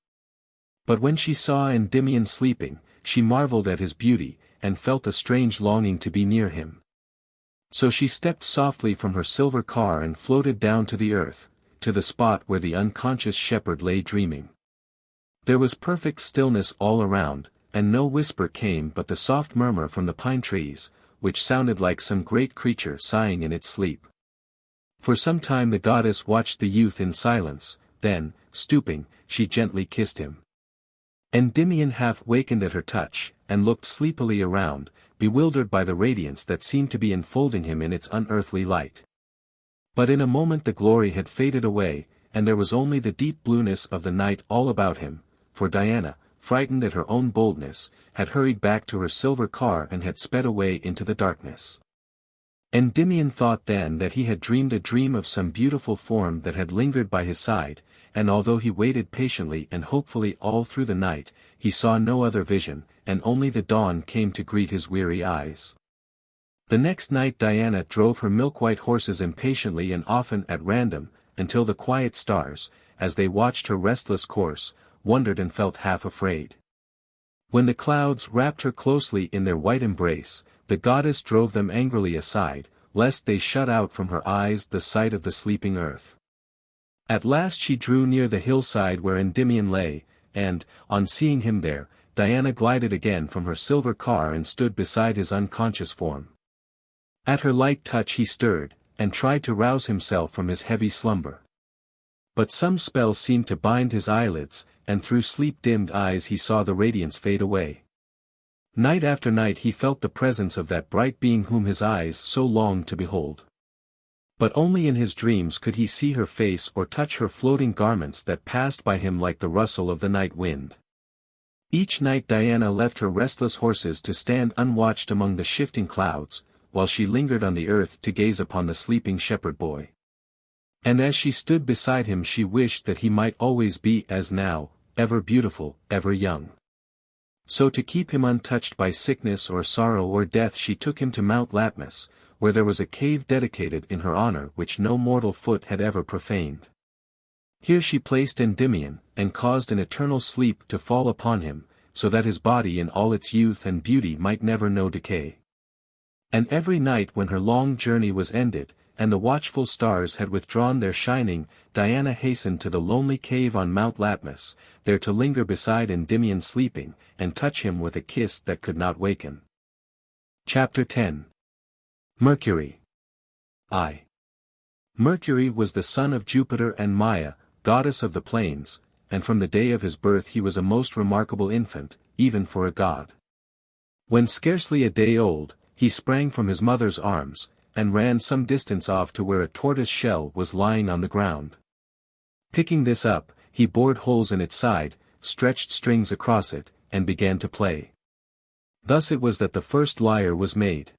But when she saw Endymion sleeping, she marveled at his beauty, and felt a strange longing to be near him. So she stepped softly from her silver car and floated down to the earth, to the spot where the unconscious shepherd lay dreaming. There was perfect stillness all around, and no whisper came but the soft murmur from the pine trees, which sounded like some great creature sighing in its sleep. For some time the goddess watched the youth in silence, then, stooping, she gently kissed him. Endymion half wakened at her touch, and looked sleepily around, bewildered by the radiance that seemed to be enfolding him in its unearthly light. But in a moment the glory had faded away, and there was only the deep blueness of the night all about him, for Diana, frightened at her own boldness, had hurried back to her silver car and had sped away into the darkness. Endymion thought then that he had dreamed a dream of some beautiful form that had lingered by his side, and although he waited patiently and hopefully all through the night, he saw no other vision, and only the dawn came to greet his weary eyes. The next night Diana drove her milk-white horses impatiently and often at random, until the quiet stars, as they watched her restless course, wondered and felt half afraid. When the clouds wrapped her closely in their white embrace, the goddess drove them angrily aside, lest they shut out from her eyes the sight of the sleeping earth. At last she drew near the hillside where Endymion lay, and, on seeing him there, Diana glided again from her silver car and stood beside his unconscious form. At her light touch he stirred, and tried to rouse himself from his heavy slumber. But some spell seemed to bind his eyelids, and through sleep-dimmed eyes he saw the radiance fade away. Night after night he felt the presence of that bright being whom his eyes so longed to behold. But only in his dreams could he see her face or touch her floating garments that passed by him like the rustle of the night wind. Each night Diana left her restless horses to stand unwatched among the shifting clouds, while she lingered on the earth to gaze upon the sleeping shepherd boy. And as she stood beside him she wished that he might always be as now, ever beautiful, ever young. So to keep him untouched by sickness or sorrow or death she took him to Mount Olympus, where there was a cave dedicated in her honor which no mortal foot had ever profaned. Here she placed Endymion, and caused an eternal sleep to fall upon him, so that his body in all its youth and beauty might never know decay. And every night when her long journey was ended, and the watchful stars had withdrawn their shining, Diana hastened to the lonely cave on Mount Olympus, there to linger beside Endymion sleeping, and touch him with a kiss that could not waken. Chapter 10. Mercury. Mercury was the son of Jupiter and Maia, goddess of the plains, and from the day of his birth he was a most remarkable infant, even for a god. When scarcely a day old, he sprang from his mother's arms, and ran some distance off to where a tortoise shell was lying on the ground. Picking this up, he bored holes in its side, stretched strings across it, and began to play. Thus it was that the first lyre was made.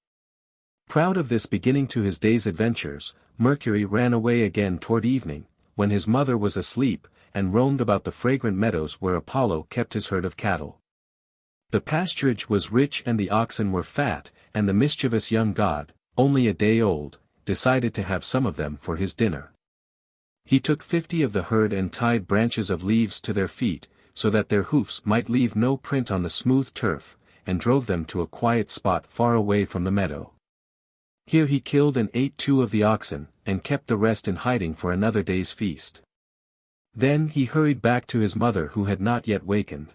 Proud of this beginning to his day's adventures, Mercury ran away again toward evening, when his mother was asleep, and roamed about the fragrant meadows where Apollo kept his herd of cattle. The pasturage was rich and the oxen were fat, and the mischievous young god, only a day old, decided to have some of them for his dinner. He took 50 of the herd and tied branches of leaves to their feet, so that their hoofs might leave no print on the smooth turf, and drove them to a quiet spot far away from the meadow. Here he killed and ate 2 of the oxen, and kept the rest in hiding for another day's feast. Then he hurried back to his mother who had not yet wakened.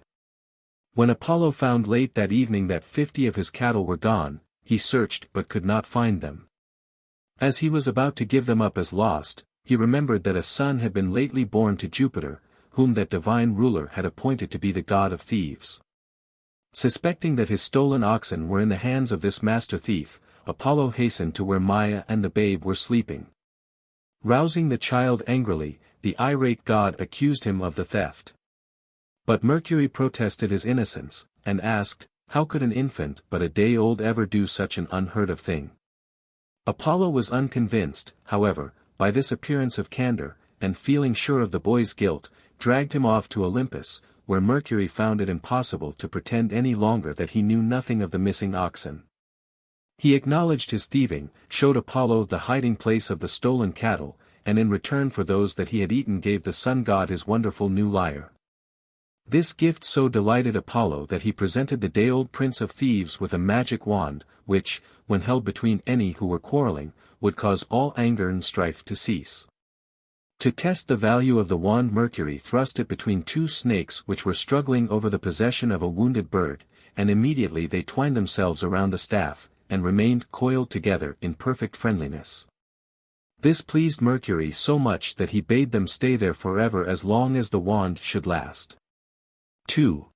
When Apollo found late that evening that 50 of his cattle were gone, he searched but could not find them. As he was about to give them up as lost, he remembered that a son had been lately born to Jupiter, whom that divine ruler had appointed to be the god of thieves. Suspecting that his stolen oxen were in the hands of this master thief, Apollo hastened to where Maia and the babe were sleeping. Rousing the child angrily, the irate god accused him of the theft. But Mercury protested his innocence, and asked, How could an infant but a day old ever do such an unheard of thing? Apollo was unconvinced, however, by this appearance of candor, and feeling sure of the boy's guilt, dragged him off to Olympus, where Mercury found it impossible to pretend any longer that he knew nothing of the missing oxen. He acknowledged his thieving, showed Apollo the hiding place of the stolen cattle, and in return for those that he had eaten gave the sun god his wonderful new lyre. This gift so delighted Apollo that he presented the day-old prince of thieves with a magic wand, which, when held between any who were quarreling, would cause all anger and strife to cease. To test the value of the wand, Mercury thrust it between two snakes which were struggling over the possession of a wounded bird, and immediately they twined themselves around the staff, and remained coiled together in perfect friendliness. This pleased Mercury so much that he bade them stay there forever as long as the wand should last. 2.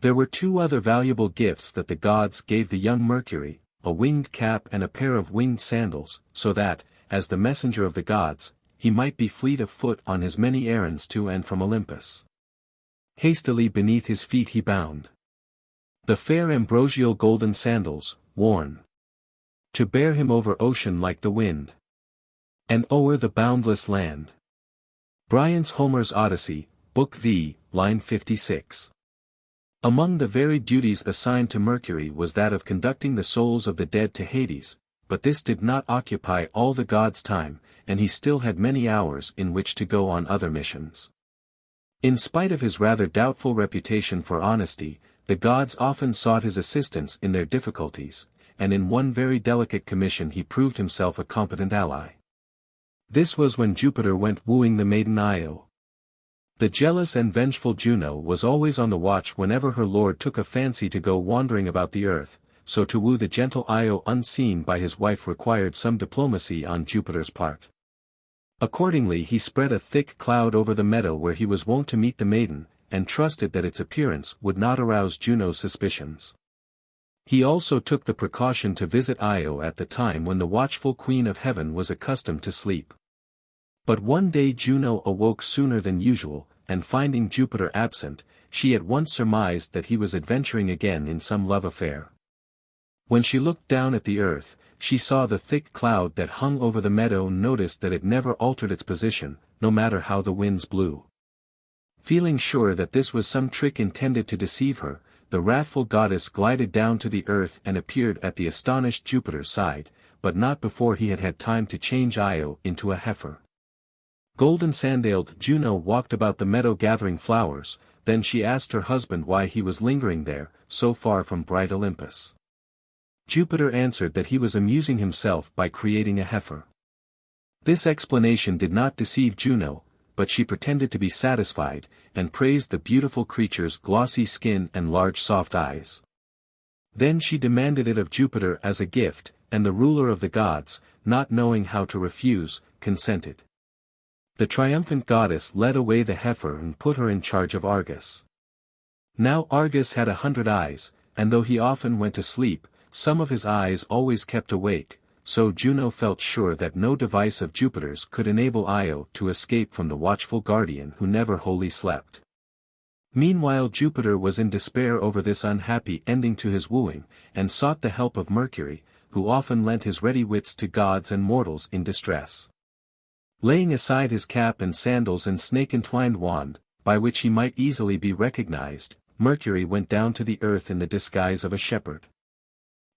There were two other valuable gifts that the gods gave the young Mercury, a winged cap and a pair of winged sandals, so that, as the messenger of the gods, he might be fleet of foot on his many errands to and from Olympus. Hastily beneath his feet he bound the fair ambrosial golden sandals, worn to bear him over ocean like the wind, and o'er the boundless land. Bryant's Homer's Odyssey, Book V, line 56. Among the varied duties assigned to Mercury was that of conducting the souls of the dead to Hades, but this did not occupy all the god's time, and he still had many hours in which to go on other missions. In spite of his rather doubtful reputation for honesty, the gods often sought his assistance in their difficulties, and in one very delicate commission he proved himself a competent ally. This was when Jupiter went wooing the maiden Io. The jealous and vengeful Juno was always on the watch whenever her lord took a fancy to go wandering about the earth, so to woo the gentle Io unseen by his wife required some diplomacy on Jupiter's part. Accordingly he spread a thick cloud over the meadow where he was wont to meet the maiden, and trusted that its appearance would not arouse Juno's suspicions. He also took the precaution to visit Io at the time when the watchful queen of heaven was accustomed to sleep. But one day Juno awoke sooner than usual, and finding Jupiter absent, she at once surmised that he was adventuring again in some love affair. When she looked down at the earth, she saw the thick cloud that hung over the meadow and noticed that it never altered its position, no matter how the winds blew. Feeling sure that this was some trick intended to deceive her, the wrathful goddess glided down to the earth and appeared at the astonished Jupiter's side, but not before he had had time to change Io into a heifer. Golden sandaled Juno walked about the meadow gathering flowers, then she asked her husband why he was lingering there, so far from bright Olympus. Jupiter answered that he was amusing himself by creating a heifer. This explanation did not deceive Juno, but she pretended to be satisfied, and praised the beautiful creature's glossy skin and large soft eyes. Then she demanded it of Jupiter as a gift, and the ruler of the gods, not knowing how to refuse, consented. The triumphant goddess led away the heifer and put her in charge of Argus. Now Argus had 100 eyes, and though he often went to sleep, some of his eyes always kept awake, so Juno felt sure that no device of Jupiter's could enable Io to escape from the watchful guardian who never wholly slept. Meanwhile Jupiter was in despair over this unhappy ending to his wooing, and sought the help of Mercury, who often lent his ready wits to gods and mortals in distress. Laying aside his cap and sandals and snake-entwined wand, by which he might easily be recognized, Mercury went down to the earth in the disguise of a shepherd.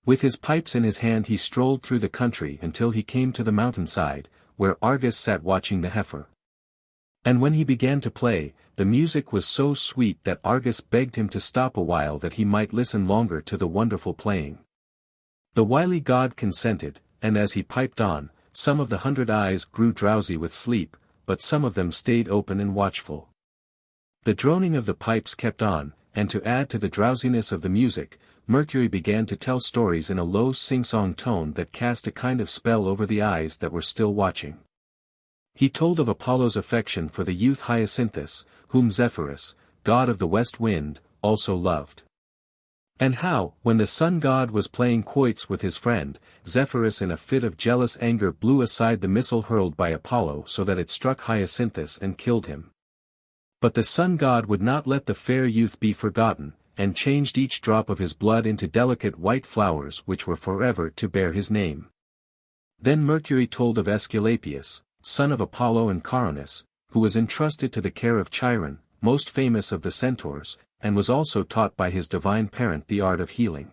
With his pipes in his hand he strolled through the country until he came to the mountainside, where Argus sat watching the heifer. And when he began to play, the music was so sweet that Argus begged him to stop a while that he might listen longer to the wonderful playing. The wily god consented, and as he piped on, some of the 100 eyes grew drowsy with sleep, but some of them stayed open and watchful. The droning of the pipes kept on, and to add to the drowsiness of the music, Mercury began to tell stories in a low sing-song tone that cast a kind of spell over the eyes that were still watching. He told of Apollo's affection for the youth Hyacinthus, whom Zephyrus, god of the west wind, also loved. And how, when the sun god was playing quoits with his friend, Zephyrus in a fit of jealous anger blew aside the missile hurled by Apollo so that it struck Hyacinthus and killed him. But the sun god would not let the fair youth be forgotten, and changed each drop of his blood into delicate white flowers which were forever to bear his name. Then Mercury told of Aesculapius, son of Apollo and Caronis, who was entrusted to the care of Chiron, most famous of the centaurs, and was also taught by his divine parent the art of healing.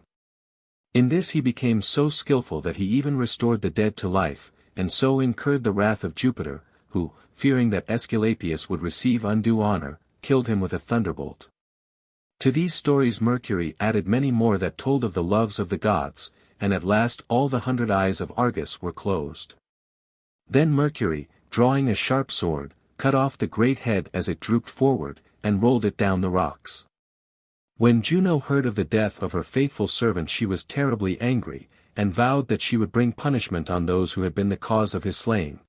In this he became so skillful that he even restored the dead to life, and so incurred the wrath of Jupiter, who, fearing that Aesculapius would receive undue honor, killed him with a thunderbolt. To these stories Mercury added many more that told of the loves of the gods, and at last all the 100 eyes of Argus were closed. Then Mercury, drawing a sharp sword, cut off the great head as it drooped forward, and rolled it down the rocks. When Juno heard of the death of her faithful servant she was terribly angry, and vowed that she would bring punishment on those who had been the cause of his slaying.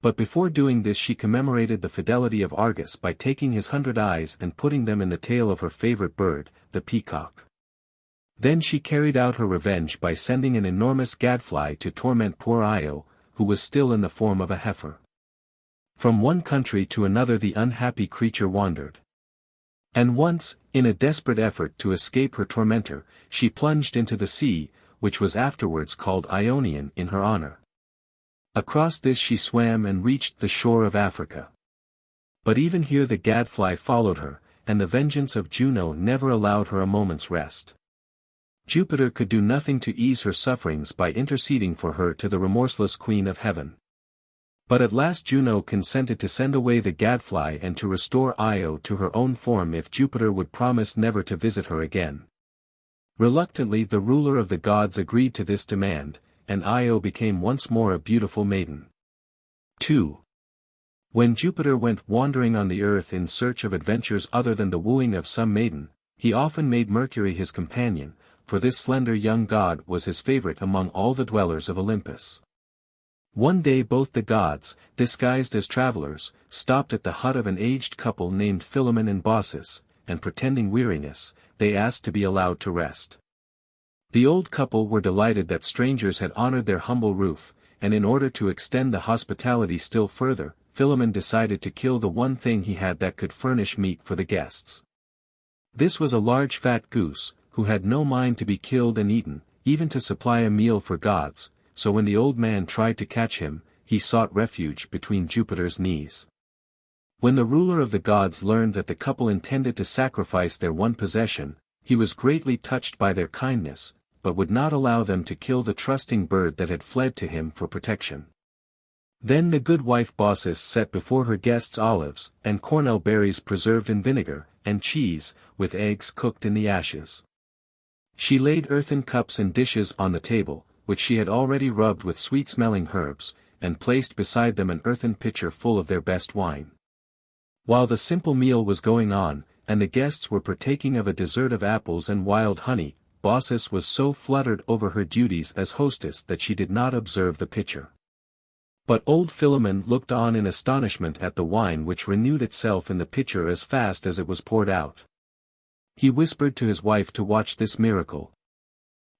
But before doing this she commemorated the fidelity of Argus by taking his 100 eyes and putting them in the tail of her favorite bird, the peacock. Then she carried out her revenge by sending an enormous gadfly to torment poor Io, who was still in the form of a heifer. From one country to another the unhappy creature wandered. And once, in a desperate effort to escape her tormentor, she plunged into the sea, which was afterwards called Ionian in her honor. Across this she swam and reached the shore of Africa. But even here the gadfly followed her, and the vengeance of Juno never allowed her a moment's rest. Jupiter could do nothing to ease her sufferings by interceding for her to the remorseless Queen of Heaven. But at last Juno consented to send away the gadfly and to restore Io to her own form if Jupiter would promise never to visit her again. Reluctantly the ruler of the gods agreed to this demand, and Io became once more a beautiful maiden. 2. When Jupiter went wandering on the earth in search of adventures other than the wooing of some maiden, he often made Mercury his companion, for this slender young god was his favorite among all the dwellers of Olympus. One day both the gods, disguised as travelers, stopped at the hut of an aged couple named Philemon and Baucis, and pretending weariness, they asked to be allowed to rest. The old couple were delighted that strangers had honored their humble roof, and in order to extend the hospitality still further, Philemon decided to kill the one thing he had that could furnish meat for the guests. This was a large fat goose, who had no mind to be killed and eaten, even to supply a meal for gods, so when the old man tried to catch him, he sought refuge between Jupiter's knees. When the ruler of the gods learned that the couple intended to sacrifice their one possession, he was greatly touched by their kindness, but would not allow them to kill the trusting bird that had fled to him for protection. Then the good wife Baucis set before her guests olives, and cornel berries preserved in vinegar, and cheese, with eggs cooked in the ashes. She laid earthen cups and dishes on the table, which she had already rubbed with sweet-smelling herbs, and placed beside them an earthen pitcher full of their best wine. While the simple meal was going on, and the guests were partaking of a dessert of apples and wild honey, Baucis was so fluttered over her duties as hostess that she did not observe the pitcher. But old Philemon looked on in astonishment at the wine which renewed itself in the pitcher as fast as it was poured out. He whispered to his wife to watch this miracle.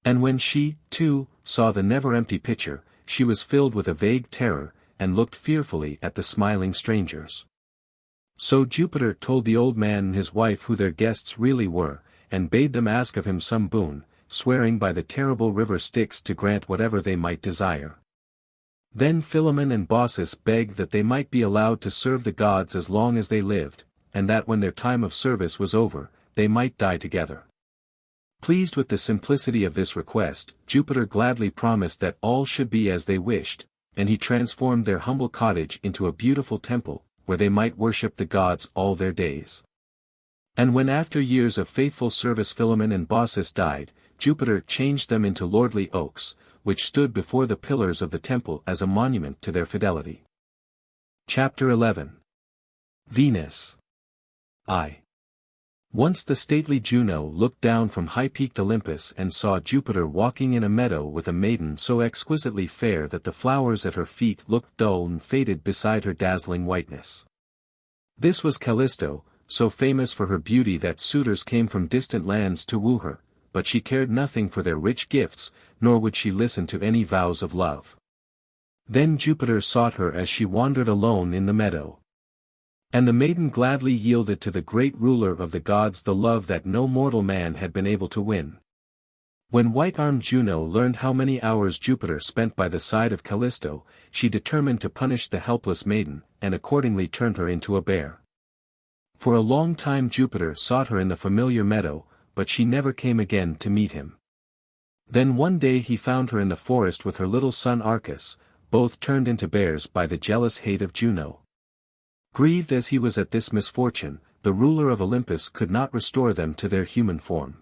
And when she, too, saw the never-empty pitcher, she was filled with a vague terror, and looked fearfully at the smiling strangers. So Jupiter told the old man and his wife who their guests really were, and bade them ask of him some boon, swearing by the terrible river Styx to grant whatever they might desire. Then Philemon and Baucis begged that they might be allowed to serve the gods as long as they lived, and that when their time of service was over, they might die together. Pleased with the simplicity of this request, Jupiter gladly promised that all should be as they wished, and he transformed their humble cottage into a beautiful temple, where they might worship the gods all their days. And when after years of faithful service Philemon and Baucis died, Jupiter changed them into lordly oaks, which stood before the pillars of the temple as a monument to their fidelity. Chapter 11. Venus. Once the stately Juno looked down from high-peaked Olympus and saw Jupiter walking in a meadow with a maiden so exquisitely fair that the flowers at her feet looked dull and faded beside her dazzling whiteness. This was Callisto, so famous for her beauty that suitors came from distant lands to woo her, but she cared nothing for their rich gifts, nor would she listen to any vows of love. Then Jupiter sought her as she wandered alone in the meadow. And the maiden gladly yielded to the great ruler of the gods the love that no mortal man had been able to win. When white-armed Juno learned how many hours Jupiter spent by the side of Callisto, she determined to punish the helpless maiden, and accordingly turned her into a bear. For a long time Jupiter sought her in the familiar meadow, but she never came again to meet him. Then one day he found her in the forest with her little son Arcas, both turned into bears by the jealous hate of Juno. Grieved as he was at this misfortune, the ruler of Olympus could not restore them to their human form.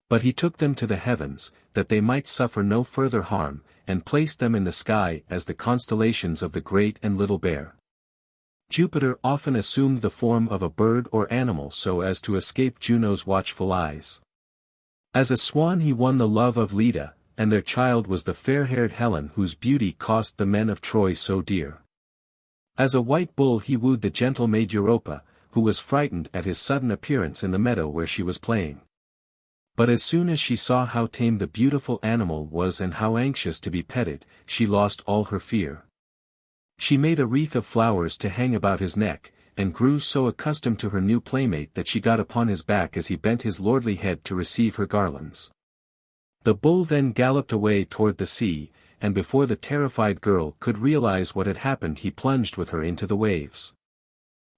But he took them to the heavens, that they might suffer no further harm, and placed them in the sky as the constellations of the Great and Little Bear. Jupiter often assumed the form of a bird or animal so as to escape Juno's watchful eyes. As a swan he won the love of Leda, and their child was the fair-haired Helen whose beauty cost the men of Troy so dear. As a white bull he wooed the gentle maid Europa, who was frightened at his sudden appearance in the meadow where she was playing. But as soon as she saw how tame the beautiful animal was and how anxious to be petted, she lost all her fear. She made a wreath of flowers to hang about his neck, and grew so accustomed to her new playmate that she got upon his back as he bent his lordly head to receive her garlands. The bull then galloped away toward the sea, and before the terrified girl could realize what had happened he plunged with her into the waves.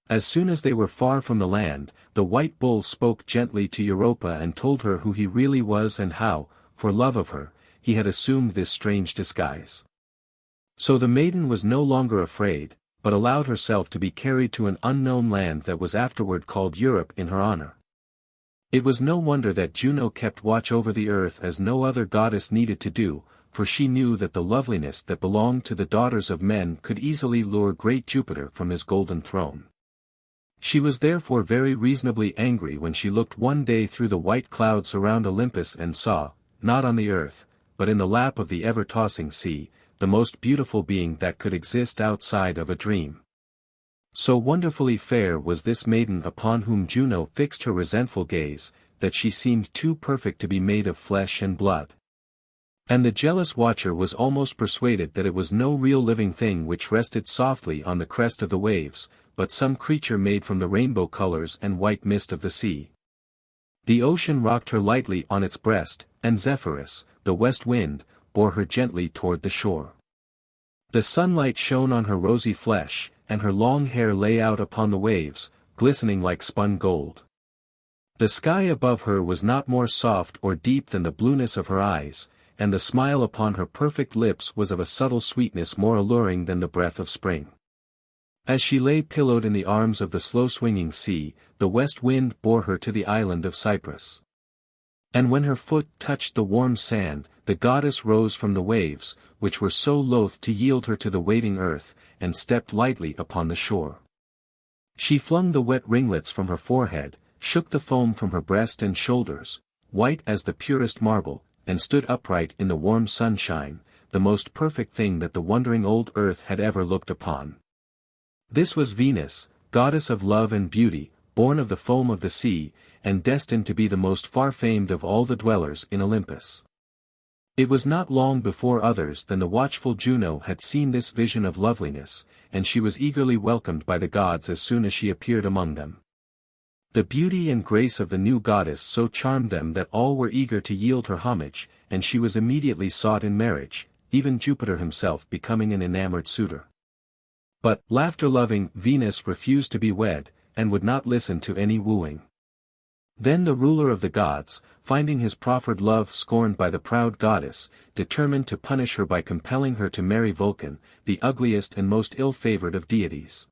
As soon as they were far from the land, the white bull spoke gently to Europa and told her who he really was and how, for love of her, he had assumed this strange disguise. So the maiden was no longer afraid, but allowed herself to be carried to an unknown land that was afterward called Europe in her honor. It was no wonder that Juno kept watch over the earth as no other goddess needed to do, for she knew that the loveliness that belonged to the daughters of men could easily lure great Jupiter from his golden throne. She was therefore very reasonably angry when she looked one day through the white clouds around Olympus and saw, not on the earth, but in the lap of the ever-tossing sea, the most beautiful being that could exist outside of a dream. So wonderfully fair was this maiden upon whom Juno fixed her resentful gaze, that she seemed too perfect to be made of flesh and blood. And the jealous watcher was almost persuaded that it was no real living thing which rested softly on the crest of the waves, but some creature made from the rainbow colors and white mist of the sea. The ocean rocked her lightly on its breast, and Zephyrus, the west wind, bore her gently toward the shore. The sunlight shone on her rosy flesh, and her long hair lay out upon the waves, glistening like spun gold. The sky above her was not more soft or deep than the blueness of her eyes, and the smile upon her perfect lips was of a subtle sweetness more alluring than the breath of spring. As she lay pillowed in the arms of the slow-swinging sea, the west wind bore her to the island of Cyprus. And when her foot touched the warm sand, the goddess rose from the waves, which were so loath to yield her to the waiting earth, and stepped lightly upon the shore. She flung the wet ringlets from her forehead, shook the foam from her breast and shoulders, white as the purest marble, and stood upright in the warm sunshine, the most perfect thing that the wondering old earth had ever looked upon. This was Venus, goddess of love and beauty, born of the foam of the sea, and destined to be the most far-famed of all the dwellers in Olympus. It was not long before others than the watchful Juno had seen this vision of loveliness, and she was eagerly welcomed by the gods as soon as she appeared among them. The beauty and grace of the new goddess so charmed them that all were eager to yield her homage, and she was immediately sought in marriage, even Jupiter himself becoming an enamored suitor. But, laughter-loving Venus refused to be wed, and would not listen to any wooing. Then the ruler of the gods, finding his proffered love scorned by the proud goddess, determined to punish her by compelling her to marry Vulcan, the ugliest and most ill-favored of deities.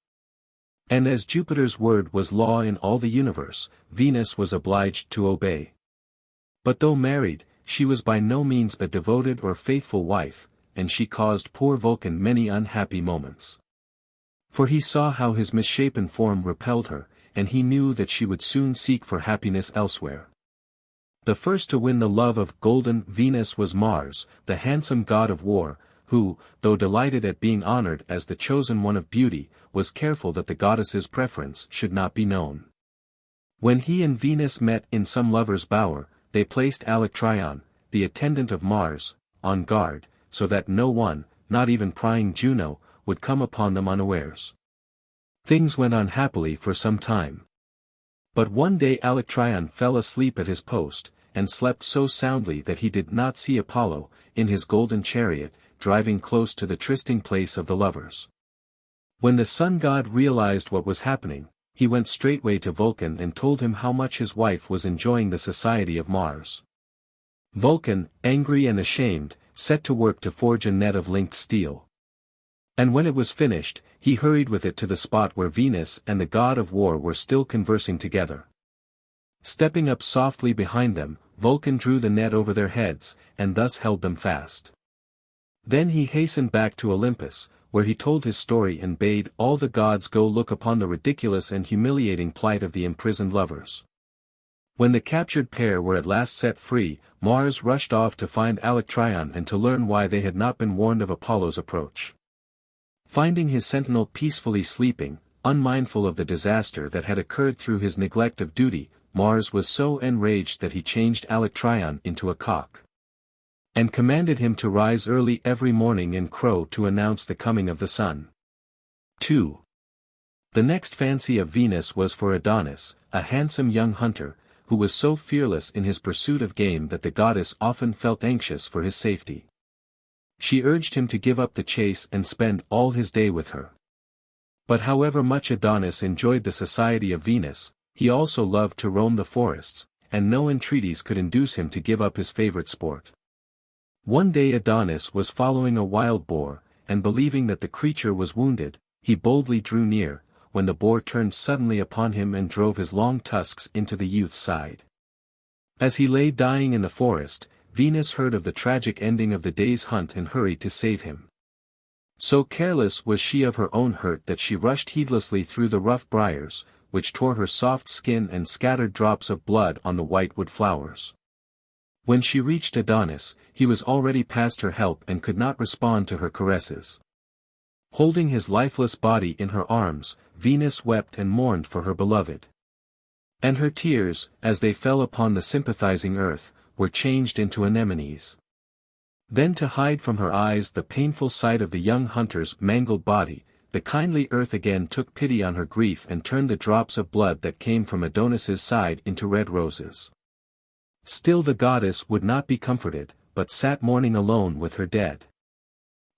And as Jupiter's word was law in all the universe, Venus was obliged to obey. But though married, she was by no means a devoted or faithful wife, and she caused poor Vulcan many unhappy moments. For he saw how his misshapen form repelled her, and he knew that she would soon seek for happiness elsewhere. The first to win the love of golden Venus was Mars, the handsome god of war, who, though delighted at being honored as the chosen one of beauty, was careful that the goddess's preference should not be known. When he and Venus met in some lover's bower, they placed Alectryon, the attendant of Mars, on guard, so that no one, not even prying Juno, would come upon them unawares. Things went on happily for some time. But one day Alectryon fell asleep at his post, and slept so soundly that he did not see Apollo, in his golden chariot, driving close to the trysting place of the lovers. When the sun god realized what was happening, he went straightway to Vulcan and told him how much his wife was enjoying the society of Mars. Vulcan, angry and ashamed, set to work to forge a net of linked steel. And when it was finished, he hurried with it to the spot where Venus and the god of war were still conversing together. Stepping up softly behind them, Vulcan drew the net over their heads, and thus held them fast. Then he hastened back to Olympus, where he told his story and bade all the gods go look upon the ridiculous and humiliating plight of the imprisoned lovers. When the captured pair were at last set free, Mars rushed off to find Alectryon and to learn why they had not been warned of Apollo's approach. Finding his sentinel peacefully sleeping, unmindful of the disaster that had occurred through his neglect of duty, Mars was so enraged that he changed Alectryon into a cock, and commanded him to rise early every morning and crow to announce the coming of the sun. 2. The next fancy of Venus was for Adonis, a handsome young hunter, who was so fearless in his pursuit of game that the goddess often felt anxious for his safety. She urged him to give up the chase and spend all his day with her. But however much Adonis enjoyed the society of Venus, he also loved to roam the forests, and no entreaties could induce him to give up his favorite sport. One day Adonis was following a wild boar, and believing that the creature was wounded, he boldly drew near, when the boar turned suddenly upon him and drove his long tusks into the youth's side. As he lay dying in the forest, Venus heard of the tragic ending of the day's hunt and hurried to save him. So careless was she of her own hurt that she rushed heedlessly through the rough briars, which tore her soft skin and scattered drops of blood on the whitewood flowers. When she reached Adonis, he was already past her help and could not respond to her caresses. Holding his lifeless body in her arms, Venus wept and mourned for her beloved. And her tears, as they fell upon the sympathizing earth, were changed into anemones. Then to hide from her eyes the painful sight of the young hunter's mangled body, the kindly earth again took pity on her grief and turned the drops of blood that came from Adonis's side into red roses. Still the goddess would not be comforted, but sat mourning alone with her dead.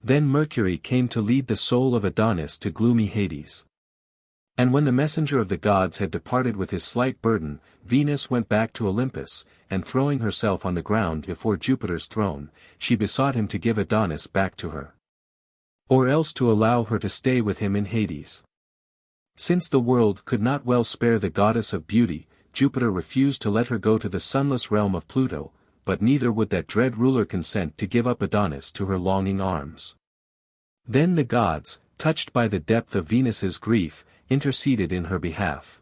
Then Mercury came to lead the soul of Adonis to gloomy Hades. And when the messenger of the gods had departed with his slight burden, Venus went back to Olympus, and throwing herself on the ground before Jupiter's throne, she besought him to give Adonis back to her, or else to allow her to stay with him in Hades. Since the world could not well spare the goddess of beauty, Jupiter refused to let her go to the sunless realm of Pluto, but neither would that dread ruler consent to give up Adonis to her longing arms. Then the gods, touched by the depth of Venus's grief, interceded in her behalf.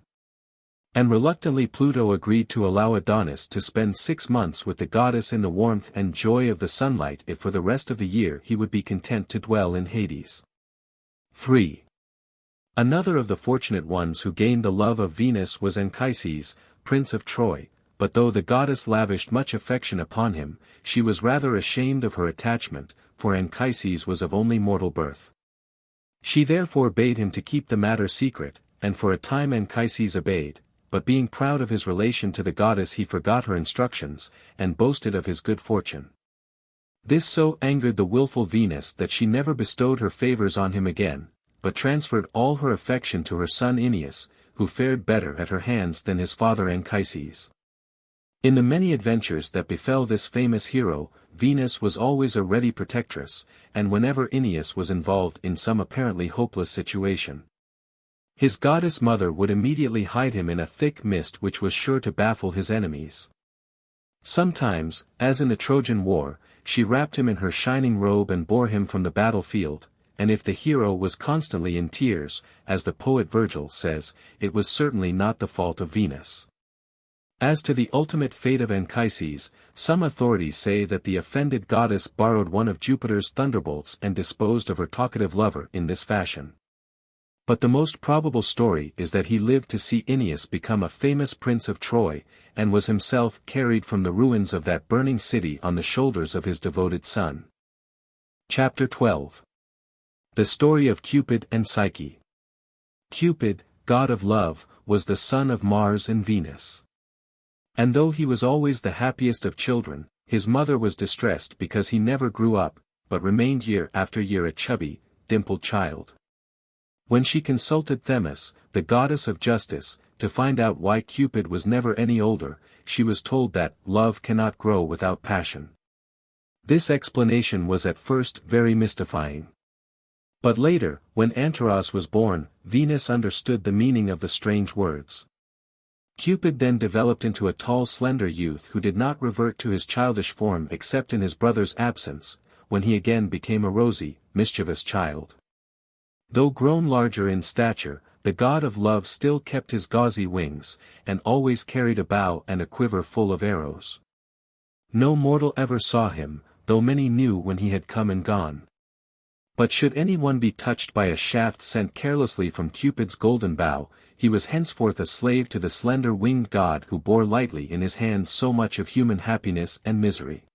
And reluctantly Pluto agreed to allow Adonis to spend 6 months with the goddess in the warmth and joy of the sunlight if for the rest of the year he would be content to dwell in Hades. 3. Another of the fortunate ones who gained the love of Venus was Anchises, prince of Troy, but though the goddess lavished much affection upon him, she was rather ashamed of her attachment, for Anchises was of only mortal birth. She therefore bade him to keep the matter secret, and for a time Anchises obeyed, but being proud of his relation to the goddess he forgot her instructions, and boasted of his good fortune. This so angered the willful Venus that she never bestowed her favors on him again, but transferred all her affection to her son Aeneas, who fared better at her hands than his father Anchises. In the many adventures that befell this famous hero, Venus was always a ready protectress, and whenever Aeneas was involved in some apparently hopeless situation, his goddess mother would immediately hide him in a thick mist which was sure to baffle his enemies. Sometimes, as in the Trojan War, she wrapped him in her shining robe and bore him from the battlefield, and if the hero was constantly in tears, as the poet Virgil says, it was certainly not the fault of Venus. As to the ultimate fate of Anchises, some authorities say that the offended goddess borrowed one of Jupiter's thunderbolts and disposed of her talkative lover in this fashion. But the most probable story is that he lived to see Aeneas become a famous prince of Troy, and was himself carried from the ruins of that burning city on the shoulders of his devoted son. Chapter 12. The Story of Cupid and Psyche. Cupid, god of love, was the son of Mars and Venus. And though he was always the happiest of children, his mother was distressed because he never grew up, but remained year after year a chubby, dimpled child. When she consulted Themis, the goddess of justice, to find out why Cupid was never any older, she was told that love cannot grow without passion. This explanation was at first very mystifying. But later, when Antaros was born, Venus understood the meaning of the strange words. Cupid then developed into a tall slender youth who did not revert to his childish form except in his brother's absence, when he again became a rosy, mischievous child. Though grown larger in stature, the god of love still kept his gauzy wings, and always carried a bow and a quiver full of arrows. No mortal ever saw him, though many knew when he had come and gone. But should anyone be touched by a shaft sent carelessly from Cupid's golden bow, he was henceforth a slave to the slender winged god who bore lightly in his hands so much of human happiness and misery.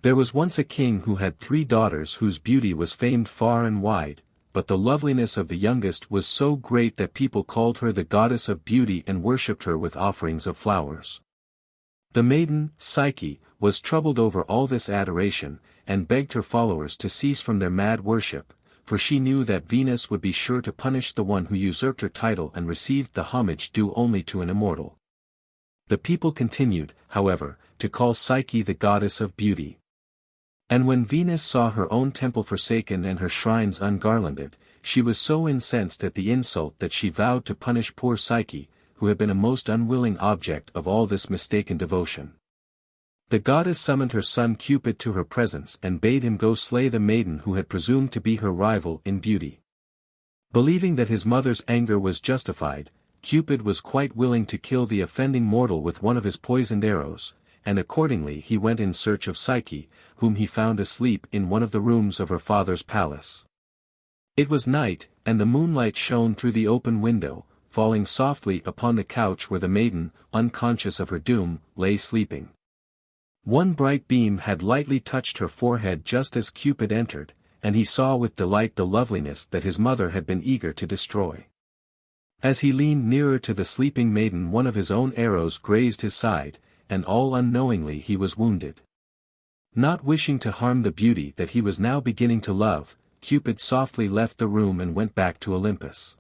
There was once a king who had 3 daughters whose beauty was famed far and wide, but the loveliness of the youngest was so great that people called her the goddess of beauty and worshipped her with offerings of flowers. The maiden, Psyche, was troubled over all this adoration, and begged her followers to cease from their mad worship, for she knew that Venus would be sure to punish the one who usurped her title and received the homage due only to an immortal. The people continued, however, to call Psyche the goddess of beauty. And when Venus saw her own temple forsaken and her shrines ungarlanded, she was so incensed at the insult that she vowed to punish poor Psyche, who had been a most unwilling object of all this mistaken devotion. The goddess summoned her son Cupid to her presence and bade him go slay the maiden who had presumed to be her rival in beauty. Believing that his mother's anger was justified, Cupid was quite willing to kill the offending mortal with one of his poisoned arrows, and accordingly he went in search of Psyche, whom he found asleep in one of the rooms of her father's palace. It was night, and the moonlight shone through the open window, falling softly upon the couch where the maiden, unconscious of her doom, lay sleeping. One bright beam had lightly touched her forehead just as Cupid entered, and he saw with delight the loveliness that his mother had been eager to destroy. As he leaned nearer to the sleeping maiden, one of his own arrows grazed his side, and all unknowingly he was wounded. Not wishing to harm the beauty that he was now beginning to love, Cupid softly left the room and went back to Olympus.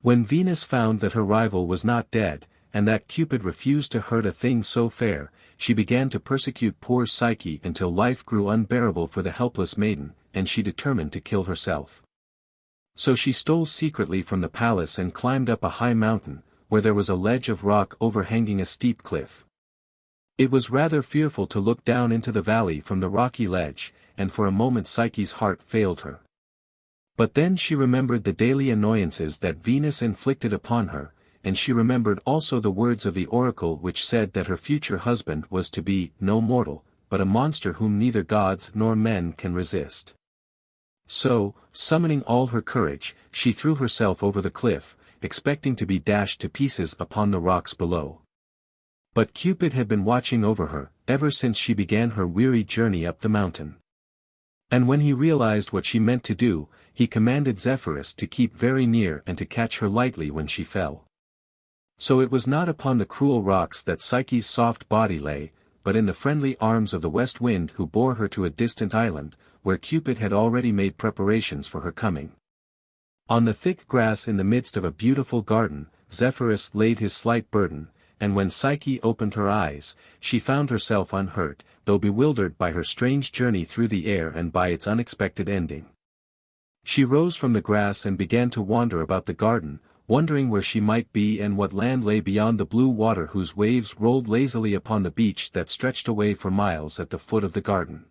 When Venus found that her rival was not dead, and that Cupid refused to hurt a thing so fair, she began to persecute poor Psyche until life grew unbearable for the helpless maiden, and she determined to kill herself. So she stole secretly from the palace and climbed up a high mountain, where there was a ledge of rock overhanging a steep cliff. It was rather fearful to look down into the valley from the rocky ledge, and for a moment Psyche's heart failed her. But then she remembered the daily annoyances that Venus inflicted upon her, and she remembered also the words of the oracle which said that her future husband was to be no mortal, but a monster whom neither gods nor men can resist. So, summoning all her courage, she threw herself over the cliff, expecting to be dashed to pieces upon the rocks below. But Cupid had been watching over her, ever since she began her weary journey up the mountain. And when he realized what she meant to do, he commanded Zephyrus to keep very near and to catch her lightly when she fell. So it was not upon the cruel rocks that Psyche's soft body lay, but in the friendly arms of the west wind who bore her to a distant island, where Cupid had already made preparations for her coming. On the thick grass in the midst of a beautiful garden, Zephyrus laid his slight burden, and when Psyche opened her eyes, she found herself unhurt, though bewildered by her strange journey through the air and by its unexpected ending. She rose from the grass and began to wander about the garden, wondering where she might be and what land lay beyond the blue water whose waves rolled lazily upon the beach that stretched away for miles at the foot of the garden.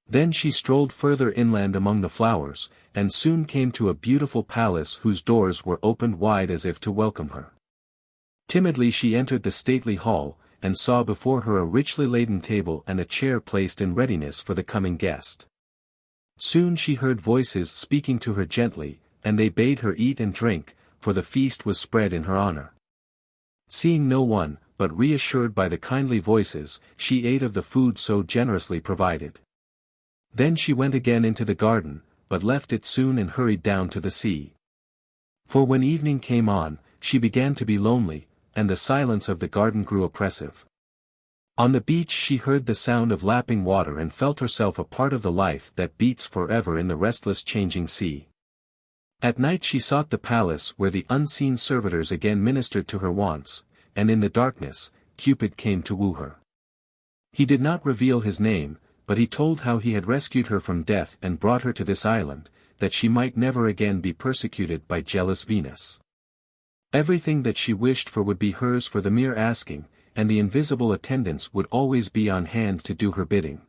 Then she strolled further inland among the flowers, and soon came to a beautiful palace whose doors were opened wide as if to welcome her. Timidly she entered the stately hall, and saw before her a richly laden table and a chair placed in readiness for the coming guest. Soon she heard voices speaking to her gently, and they bade her eat and drink, for the feast was spread in her honor. Seeing no one, but reassured by the kindly voices, she ate of the food so generously provided. Then she went again into the garden, but left it soon and hurried down to the sea. For when evening came on, she began to be lonely, and the silence of the garden grew oppressive. On the beach she heard the sound of lapping water and felt herself a part of the life that beats forever in the restless changing sea. At night she sought the palace where the unseen servitors again ministered to her wants, and in the darkness, Cupid came to woo her. He did not reveal his name, but he told how he had rescued her from death and brought her to this island, that she might never again be persecuted by jealous Venus. Everything that she wished for would be hers for the mere asking, and the invisible attendants would always be on hand to do her bidding.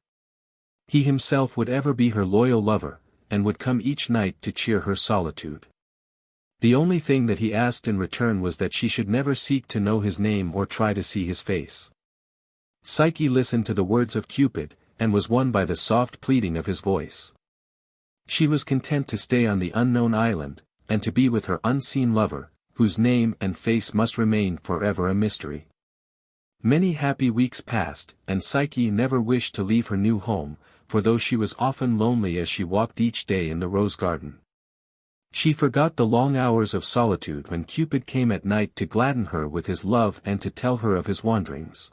He himself would ever be her loyal lover, and would come each night to cheer her solitude. The only thing that he asked in return was that she should never seek to know his name or try to see his face. Psyche listened to the words of Cupid, and was won by the soft pleading of his voice. She was content to stay on the unknown island, and to be with her unseen lover, whose name and face must remain forever a mystery. Many happy weeks passed, and Psyche never wished to leave her new home, for though she was often lonely as she walked each day in the rose garden, she forgot the long hours of solitude when Cupid came at night to gladden her with his love and to tell her of his wanderings.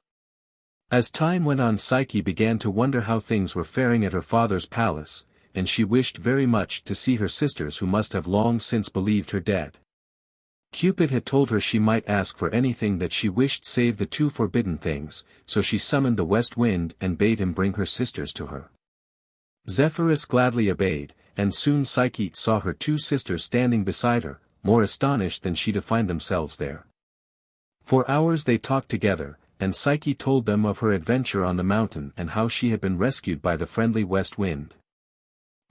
As time went on, Psyche began to wonder how things were faring at her father's palace, and she wished very much to see her sisters who must have long since believed her dead. Cupid had told her she might ask for anything that she wished save the two forbidden things, so she summoned the west wind and bade him bring her sisters to her. Zephyrus gladly obeyed, and soon Psyche saw her two sisters standing beside her, more astonished than she to find themselves there. For hours they talked together, and Psyche told them of her adventure on the mountain and how she had been rescued by the friendly west wind.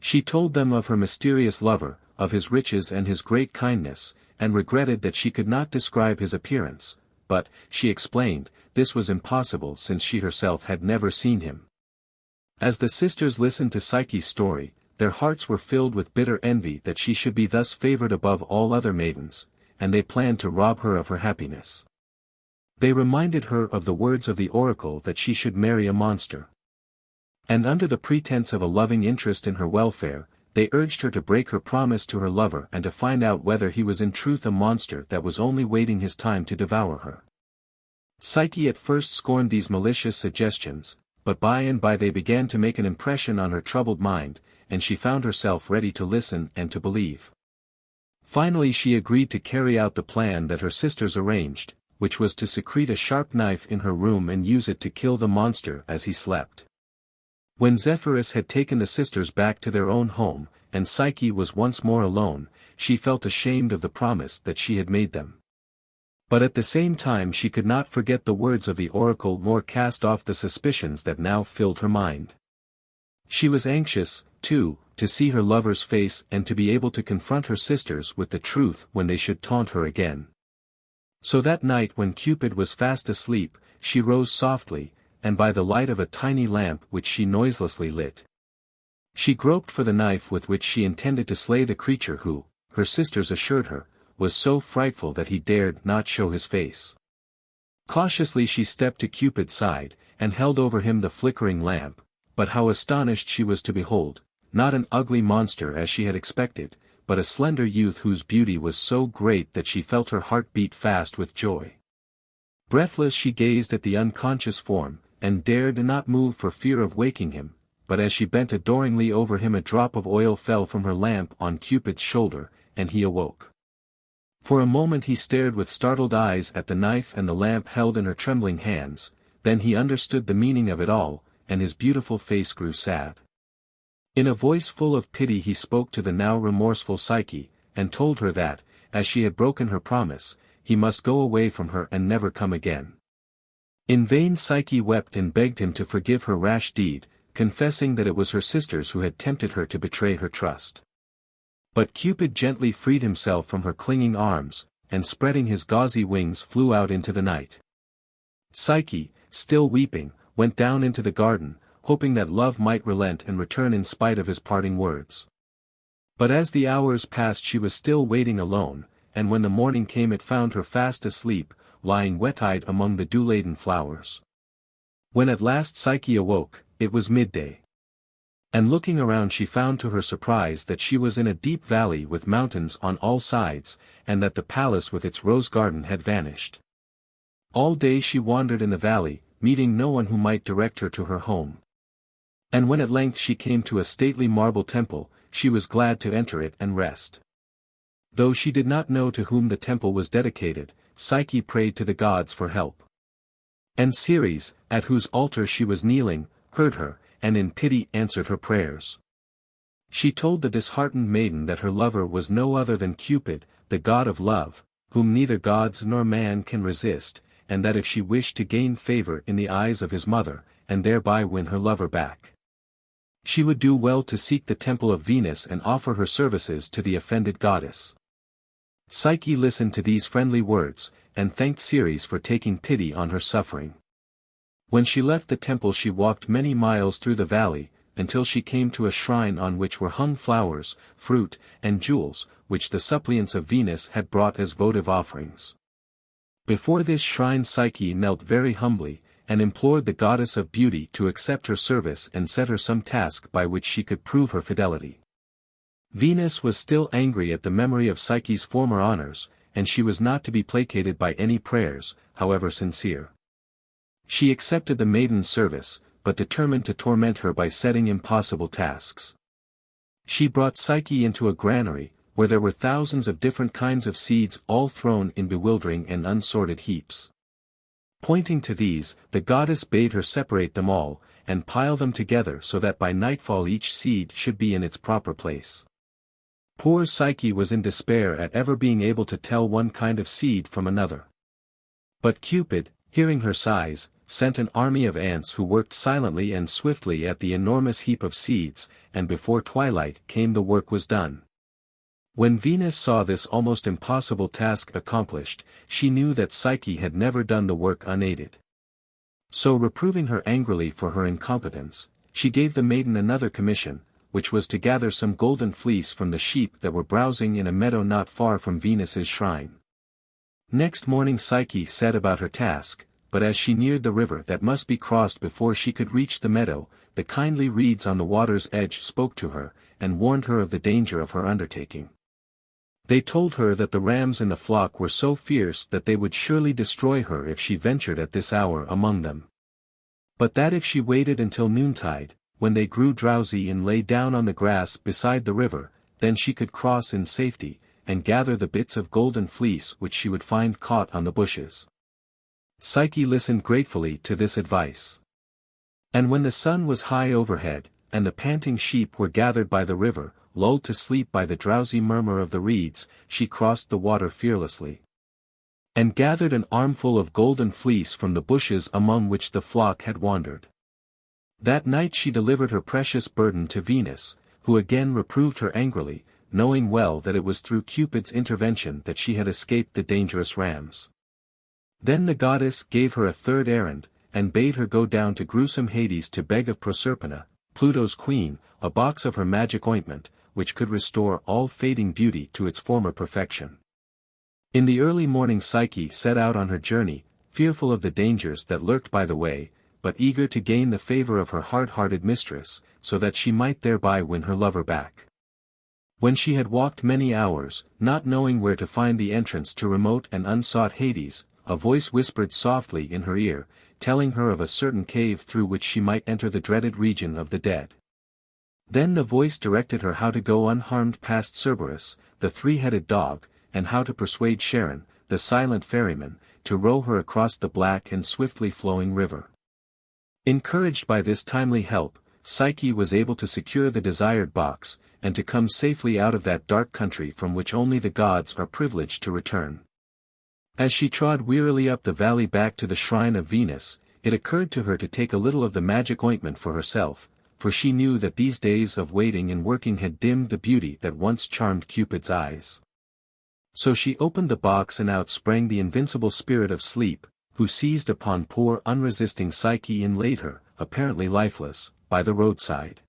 She told them of her mysterious lover, of his riches and his great kindness, and regretted that she could not describe his appearance, but, she explained, this was impossible since she herself had never seen him. As the sisters listened to Psyche's story, their hearts were filled with bitter envy that she should be thus favored above all other maidens, and they planned to rob her of her happiness. They reminded her of the words of the oracle that she should marry a monster. And under the pretense of a loving interest in her welfare, they urged her to break her promise to her lover and to find out whether he was in truth a monster that was only waiting his time to devour her. Psyche at first scorned these malicious suggestions, but by and by they began to make an impression on her troubled mind, and she found herself ready to listen and to believe. Finally she agreed to carry out the plan that her sisters arranged, which was to secrete a sharp knife in her room and use it to kill the monster as he slept. When Zephyrus had taken the sisters back to their own home, and Psyche was once more alone, she felt ashamed of the promise that she had made them. But at the same time she could not forget the words of the oracle nor cast off the suspicions that now filled her mind. She was anxious, too, to see her lover's face and to be able to confront her sisters with the truth when they should taunt her again. So that night when Cupid was fast asleep, she rose softly, and by the light of a tiny lamp which she noiselessly lit, she groped for the knife with which she intended to slay the creature who, her sisters assured her, was so frightful that he dared not show his face. Cautiously she stepped to Cupid's side, and held over him the flickering lamp, but how astonished she was to behold, not an ugly monster as she had expected, but a slender youth whose beauty was so great that she felt her heart beat fast with joy. Breathless she gazed at the unconscious form, and dared not move for fear of waking him, but as she bent adoringly over him a drop of oil fell from her lamp on Cupid's shoulder, and he awoke. For a moment he stared with startled eyes at the knife and the lamp held in her trembling hands, then he understood the meaning of it all, and his beautiful face grew sad. In a voice full of pity he spoke to the now remorseful Psyche, and told her that, as she had broken her promise, he must go away from her and never come again. In vain Psyche wept and begged him to forgive her rash deed, confessing that it was her sisters who had tempted her to betray her trust. But Cupid gently freed himself from her clinging arms, and spreading his gauzy wings flew out into the night. Psyche, still weeping, went down into the garden, hoping that love might relent and return in spite of his parting words. But as the hours passed she was still waiting alone, and when the morning came it found her fast asleep, lying wet-eyed among the dew-laden flowers. When at last Psyche awoke, it was midday. And looking around she found to her surprise that she was in a deep valley with mountains on all sides, and that the palace with its rose garden had vanished. All day she wandered in the valley, meeting no one who might direct her to her home. And when at length she came to a stately marble temple, she was glad to enter it and rest. Though she did not know to whom the temple was dedicated, Psyche prayed to the gods for help. And Ceres, at whose altar she was kneeling, heard her, and in pity answered her prayers. She told the disheartened maiden that her lover was no other than Cupid, the god of love, whom neither gods nor man can resist, and that if she wished to gain favor in the eyes of his mother, and thereby win her lover back, she would do well to seek the temple of Venus and offer her services to the offended goddess. Psyche listened to these friendly words, and thanked Ceres for taking pity on her suffering. When she left the temple she walked many miles through the valley, until she came to a shrine on which were hung flowers, fruit, and jewels, which the suppliants of Venus had brought as votive offerings. Before this shrine Psyche knelt very humbly, and implored the goddess of beauty to accept her service and set her some task by which she could prove her fidelity. Venus was still angry at the memory of Psyche's former honors, and she was not to be placated by any prayers, however sincere. She accepted the maiden's service, but determined to torment her by setting impossible tasks. She brought Psyche into a granary, where there were thousands of different kinds of seeds all thrown in bewildering and unsorted heaps. Pointing to these, the goddess bade her separate them all, and pile them together so that by nightfall each seed should be in its proper place. Poor Psyche was in despair at ever being able to tell one kind of seed from another. But Cupid, hearing her sighs, sent an army of ants who worked silently and swiftly at the enormous heap of seeds, and before twilight came the work was done. When Venus saw this almost impossible task accomplished, she knew that Psyche had never done the work unaided. So reproving her angrily for her incompetence, she gave the maiden another commission, which was to gather some golden fleece from the sheep that were browsing in a meadow not far from Venus's shrine. Next morning Psyche set about her task, but as she neared the river that must be crossed before she could reach the meadow, the kindly reeds on the water's edge spoke to her, and warned her of the danger of her undertaking. They told her that the rams in the flock were so fierce that they would surely destroy her if she ventured at this hour among them. But that if she waited until noontide, when they grew drowsy and lay down on the grass beside the river, then she could cross in safety, and gather the bits of golden fleece which she would find caught on the bushes. Psyche listened gratefully to this advice. And when the sun was high overhead, and the panting sheep were gathered by the river, lulled to sleep by the drowsy murmur of the reeds, she crossed the water fearlessly, and gathered an armful of golden fleece from the bushes among which the flock had wandered. That night she delivered her precious burden to Venus, who again reproved her angrily, knowing well that it was through Cupid's intervention that she had escaped the dangerous rams. Then the goddess gave her a third errand, and bade her go down to gruesome Hades to beg of Proserpina, Pluto's queen, a box of her magic ointment, which could restore all fading beauty to its former perfection. In the early morning Psyche set out on her journey, fearful of the dangers that lurked by the way, but eager to gain the favor of her hard-hearted mistress, so that she might thereby win her lover back. When she had walked many hours, not knowing where to find the entrance to remote and unsought Hades, a voice whispered softly in her ear, telling her of a certain cave through which she might enter the dreaded region of the dead. Then the voice directed her how to go unharmed past Cerberus, the three-headed dog, and how to persuade Charon, the silent ferryman, to row her across the black and swiftly flowing river. Encouraged by this timely help, Psyche was able to secure the desired box, and to come safely out of that dark country from which only the gods are privileged to return. As she trod wearily up the valley back to the shrine of Venus, it occurred to her to take a little of the magic ointment for herself, for she knew that these days of waiting and working had dimmed the beauty that once charmed Cupid's eyes. So she opened the box and out sprang the invincible spirit of sleep, who seized upon poor unresisting Psyche and laid her, apparently lifeless, by the roadside.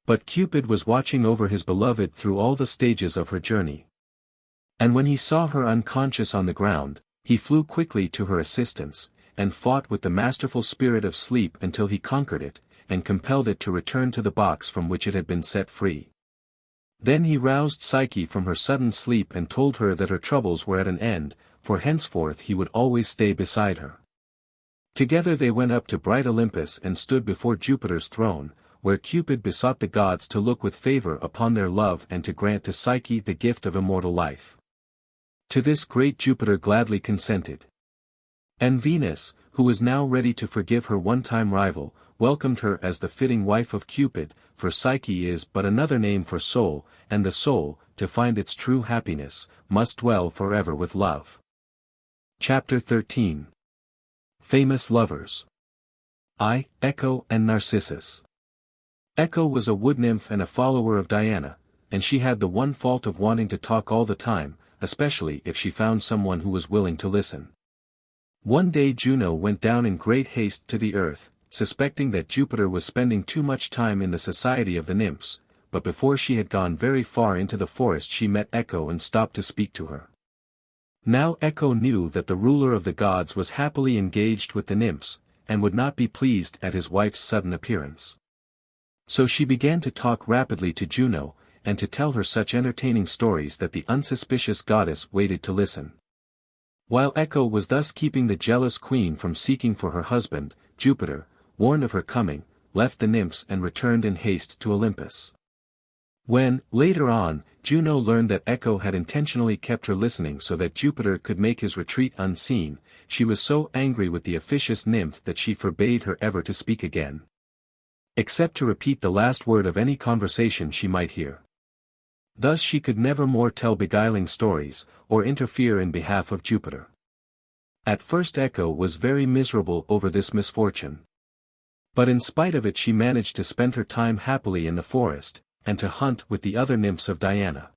But Cupid was watching over his beloved through all the stages of her journey. And when he saw her unconscious on the ground, he flew quickly to her assistance, and fought with the masterful spirit of sleep until he conquered it, and compelled it to return to the box from which it had been set free. Then he roused Psyche from her sudden sleep and told her that her troubles were at an end, for henceforth he would always stay beside her. Together they went up to bright Olympus and stood before Jupiter's throne, where Cupid besought the gods to look with favor upon their love and to grant to Psyche the gift of immortal life. To this great Jupiter gladly consented. And Venus, who was now ready to forgive her one-time rival, welcomed her as the fitting wife of Cupid, for Psyche is but another name for soul, and the soul, to find its true happiness, must dwell forever with love. Chapter 13. Famous Lovers. I, Echo and Narcissus. Echo was a wood nymph and a follower of Diana, and she had the one fault of wanting to talk all the time, especially if she found someone who was willing to listen. One day Juno went down in great haste to the earth, suspecting that Jupiter was spending too much time in the society of the nymphs, but before she had gone very far into the forest she met Echo and stopped to speak to her. Now Echo knew that the ruler of the gods was happily engaged with the nymphs, and would not be pleased at his wife's sudden appearance. So she began to talk rapidly to Juno, and to tell her such entertaining stories that the unsuspicious goddess waited to listen. While Echo was thus keeping the jealous queen from seeking for her husband, Jupiter, warned of her coming, left the nymphs and returned in haste to Olympus. When, later on, Juno learned that Echo had intentionally kept her listening so that Jupiter could make his retreat unseen, she was so angry with the officious nymph that she forbade her ever to speak again, except to repeat the last word of any conversation she might hear. Thus she could never more tell beguiling stories, or interfere in behalf of Jupiter. At first Echo was very miserable over this misfortune. But in spite of it she managed to spend her time happily in the forest, and to hunt with the other nymphs of Diana.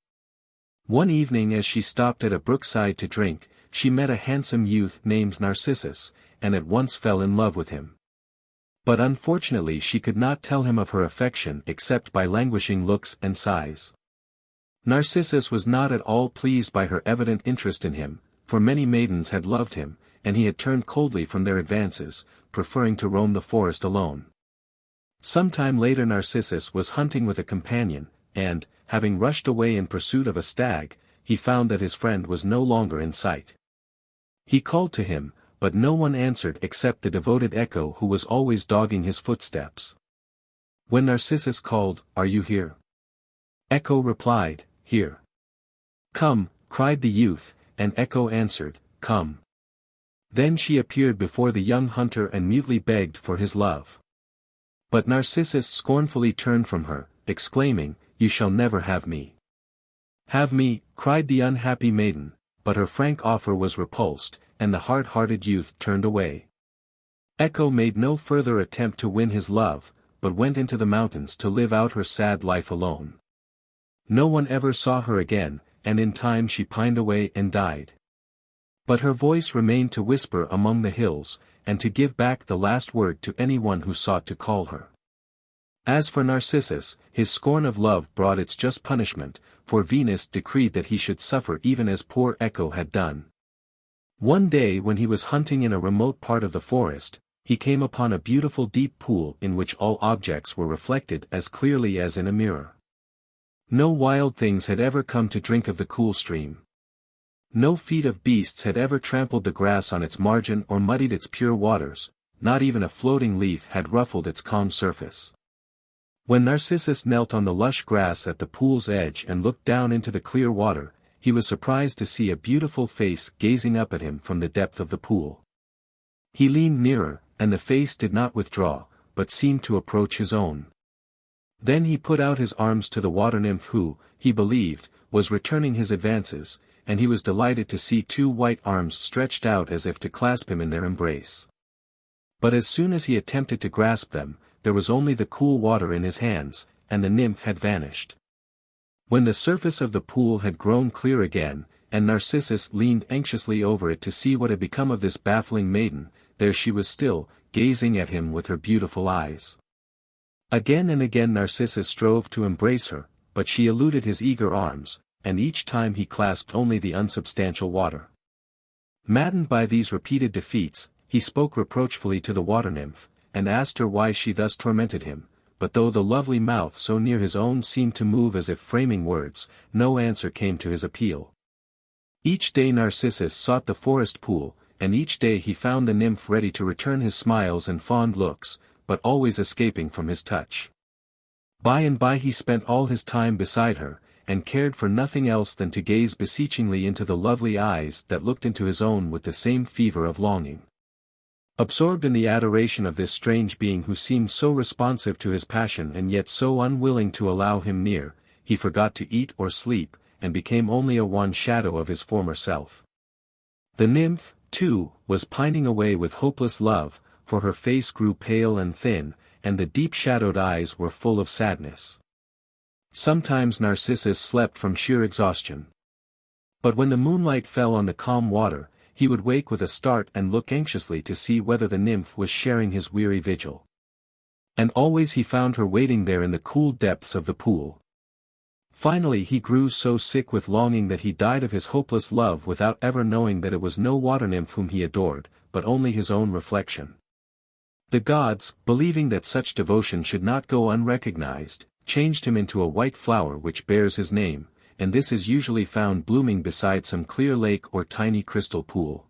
One evening as she stopped at a brookside to drink, she met a handsome youth named Narcissus, and at once fell in love with him. But unfortunately she could not tell him of her affection except by languishing looks and sighs. Narcissus was not at all pleased by her evident interest in him, for many maidens had loved him, and he had turned coldly from their advances, preferring to roam the forest alone. Some time later Narcissus was hunting with a companion, and, having rushed away in pursuit of a stag, he found that his friend was no longer in sight. He called to him, but no one answered except the devoted Echo who was always dogging his footsteps. When Narcissus called, "Are you here?" Echo replied, "Here." "Come," cried the youth, and Echo answered, "Come." Then she appeared before the young hunter and mutely begged for his love. But Narcissus scornfully turned from her, exclaiming, "You shall never have me." "Have me," cried the unhappy maiden, but her frank offer was repulsed, and the hard-hearted youth turned away. Echo made no further attempt to win his love, but went into the mountains to live out her sad life alone. No one ever saw her again, and in time she pined away and died. But her voice remained to whisper among the hills, and to give back the last word to anyone who sought to call her. As for Narcissus, his scorn of love brought its just punishment, for Venus decreed that he should suffer even as poor Echo had done. One day when he was hunting in a remote part of the forest, he came upon a beautiful deep pool in which all objects were reflected as clearly as in a mirror. No wild things had ever come to drink of the cool stream. No feet of beasts had ever trampled the grass on its margin or muddied its pure waters, not even a floating leaf had ruffled its calm surface. When Narcissus knelt on the lush grass at the pool's edge and looked down into the clear water, he was surprised to see a beautiful face gazing up at him from the depth of the pool. He leaned nearer, and the face did not withdraw, but seemed to approach his own. Then he put out his arms to the water nymph who, he believed, was returning his advances, and he was delighted to see two white arms stretched out as if to clasp him in their embrace. But as soon as he attempted to grasp them, there was only the cool water in his hands, and the nymph had vanished. When the surface of the pool had grown clear again, and Narcissus leaned anxiously over it to see what had become of this baffling maiden, there she was still, gazing at him with her beautiful eyes. Again and again Narcissus strove to embrace her, but she eluded his eager arms, and each time he clasped only the unsubstantial water. Maddened by these repeated defeats, he spoke reproachfully to the water nymph, and asked her why she thus tormented him, but though the lovely mouth so near his own seemed to move as if framing words, no answer came to his appeal. Each day Narcissus sought the forest pool, and each day he found the nymph ready to return his smiles and fond looks, but always escaping from his touch. By and by he spent all his time beside her, and cared for nothing else than to gaze beseechingly into the lovely eyes that looked into his own with the same fever of longing. Absorbed in the adoration of this strange being who seemed so responsive to his passion and yet so unwilling to allow him near, he forgot to eat or sleep, and became only a wan shadow of his former self. The nymph, too, was pining away with hopeless love, for her face grew pale and thin, and the deep-shadowed eyes were full of sadness. Sometimes Narcissus slept from sheer exhaustion. But when the moonlight fell on the calm water, he would wake with a start and look anxiously to see whether the nymph was sharing his weary vigil. And always he found her waiting there in the cool depths of the pool. Finally he grew so sick with longing that he died of his hopeless love without ever knowing that it was no water nymph whom he adored, but only his own reflection. The gods, believing that such devotion should not go unrecognized, changed him into a white flower which bears his name, and this is usually found blooming beside some clear lake or tiny crystal pool.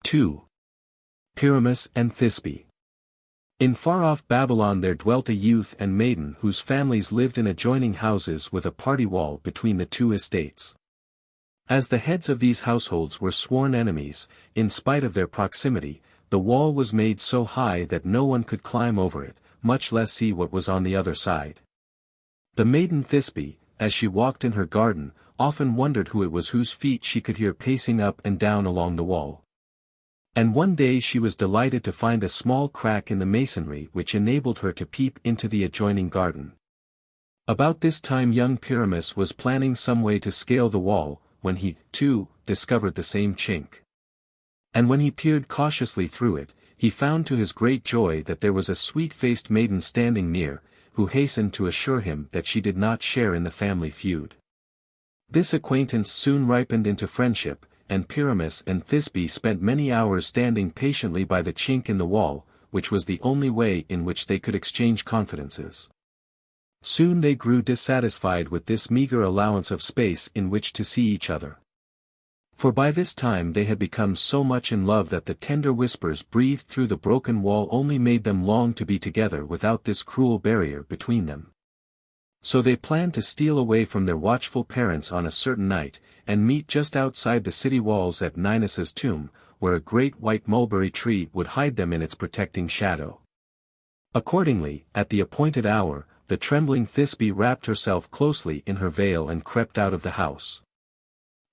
2. Pyramus and Thisbe. In far-off Babylon there dwelt a youth and maiden whose families lived in adjoining houses with a party wall between the two estates. As the heads of these households were sworn enemies, in spite of their proximity, the wall was made so high that no one could climb over it, much less see what was on the other side. The maiden Thisbe, as she walked in her garden, often wondered who it was whose feet she could hear pacing up and down along the wall. And one day she was delighted to find a small crack in the masonry which enabled her to peep into the adjoining garden. About this time young Pyramus was planning some way to scale the wall, when he, too, discovered the same chink. And when he peered cautiously through it, he found to his great joy that there was a sweet-faced maiden standing near, who hastened to assure him that she did not share in the family feud. This acquaintance soon ripened into friendship, and Pyramus and Thisbe spent many hours standing patiently by the chink in the wall, which was the only way in which they could exchange confidences. Soon they grew dissatisfied with this meager allowance of space in which to see each other. For by this time they had become so much in love that the tender whispers breathed through the broken wall only made them long to be together without this cruel barrier between them. So they planned to steal away from their watchful parents on a certain night, and meet just outside the city walls at Ninus's tomb, where a great white mulberry tree would hide them in its protecting shadow. Accordingly, at the appointed hour, the trembling Thisbe wrapped herself closely in her veil and crept out of the house.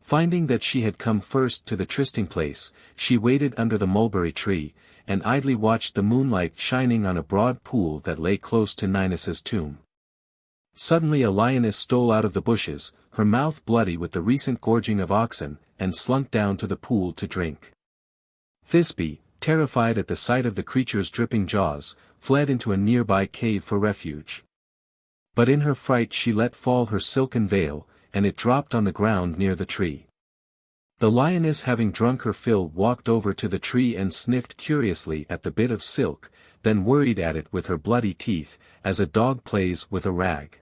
Finding that she had come first to the trysting place, she waited under the mulberry tree, and idly watched the moonlight shining on a broad pool that lay close to Ninus's tomb. Suddenly a lioness stole out of the bushes, her mouth bloody with the recent gorging of oxen, and slunk down to the pool to drink. Thisbe, terrified at the sight of the creature's dripping jaws, fled into a nearby cave for refuge. But in her fright she let fall her silken veil, and it dropped on the ground near the tree. The lioness having drunk her fill walked over to the tree and sniffed curiously at the bit of silk, then worried at it with her bloody teeth, as a dog plays with a rag.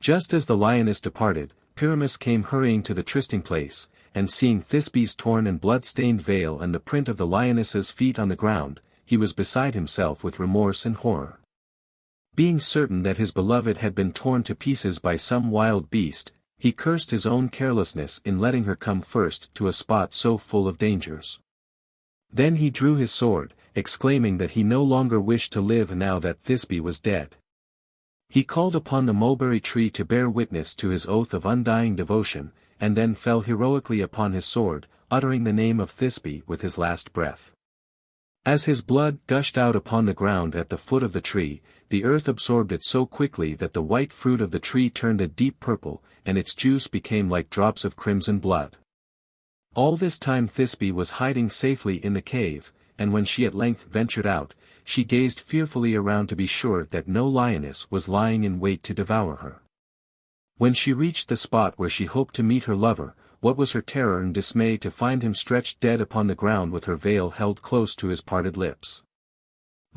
Just as the lioness departed, Pyramus came hurrying to the trysting place, and seeing Thisbe's torn and blood-stained veil and the print of the lioness's feet on the ground, he was beside himself with remorse and horror. Being certain that his beloved had been torn to pieces by some wild beast, he cursed his own carelessness in letting her come first to a spot so full of dangers. Then he drew his sword, exclaiming that he no longer wished to live now that Thisbe was dead. He called upon the mulberry tree to bear witness to his oath of undying devotion, and then fell heroically upon his sword, uttering the name of Thisbe with his last breath. As his blood gushed out upon the ground at the foot of the tree, the earth absorbed it so quickly that the white fruit of the tree turned a deep purple, and its juice became like drops of crimson blood. All this time Thisbe was hiding safely in the cave, and when she at length ventured out, she gazed fearfully around to be sure that no lioness was lying in wait to devour her. When she reached the spot where she hoped to meet her lover, what was her terror and dismay to find him stretched dead upon the ground with her veil held close to his parted lips.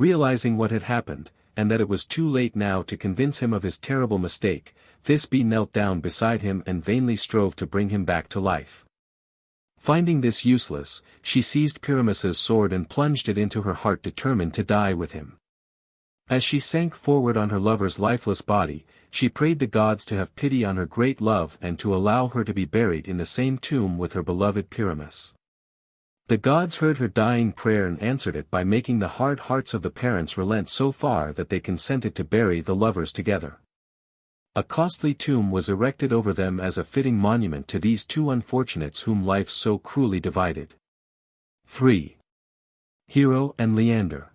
Realizing what had happened, and that it was too late now to convince him of his terrible mistake, Thisbe knelt down beside him and vainly strove to bring him back to life. Finding this useless, she seized Pyramus's sword and plunged it into her heart, determined to die with him. As she sank forward on her lover's lifeless body, she prayed the gods to have pity on her great love and to allow her to be buried in the same tomb with her beloved Pyramus. The gods heard her dying prayer and answered it by making the hard hearts of the parents relent so far that they consented to bury the lovers together. A costly tomb was erected over them as a fitting monument to these two unfortunates whom life so cruelly divided. 3. Hero and Leander.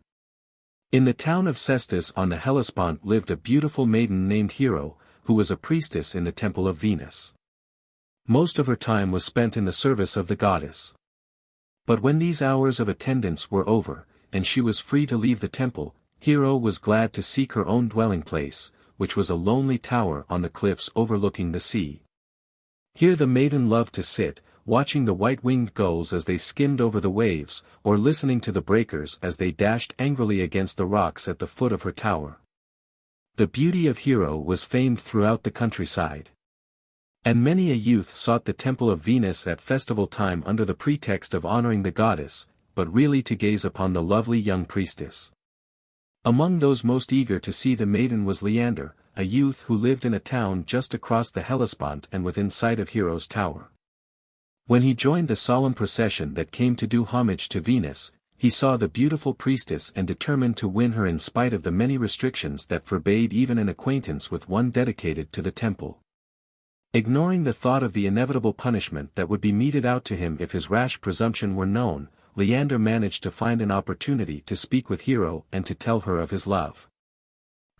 In the town of Cestus on the Hellespont lived a beautiful maiden named Hero, who was a priestess in the temple of Venus. Most of her time was spent in the service of the goddess. But when these hours of attendance were over, and she was free to leave the temple, Hero was glad to seek her own dwelling place, which was a lonely tower on the cliffs overlooking the sea. Here the maiden loved to sit, watching the white-winged gulls as they skimmed over the waves, or listening to the breakers as they dashed angrily against the rocks at the foot of her tower. The beauty of Hero was famed throughout the countryside. And many a youth sought the temple of Venus at festival time under the pretext of honoring the goddess, but really to gaze upon the lovely young priestess. Among those most eager to see the maiden was Leander, a youth who lived in a town just across the Hellespont and within sight of Hero's tower. When he joined the solemn procession that came to do homage to Venus, he saw the beautiful priestess and determined to win her in spite of the many restrictions that forbade even an acquaintance with one dedicated to the temple. Ignoring the thought of the inevitable punishment that would be meted out to him if his rash presumption were known, Leander managed to find an opportunity to speak with Hero and to tell her of his love.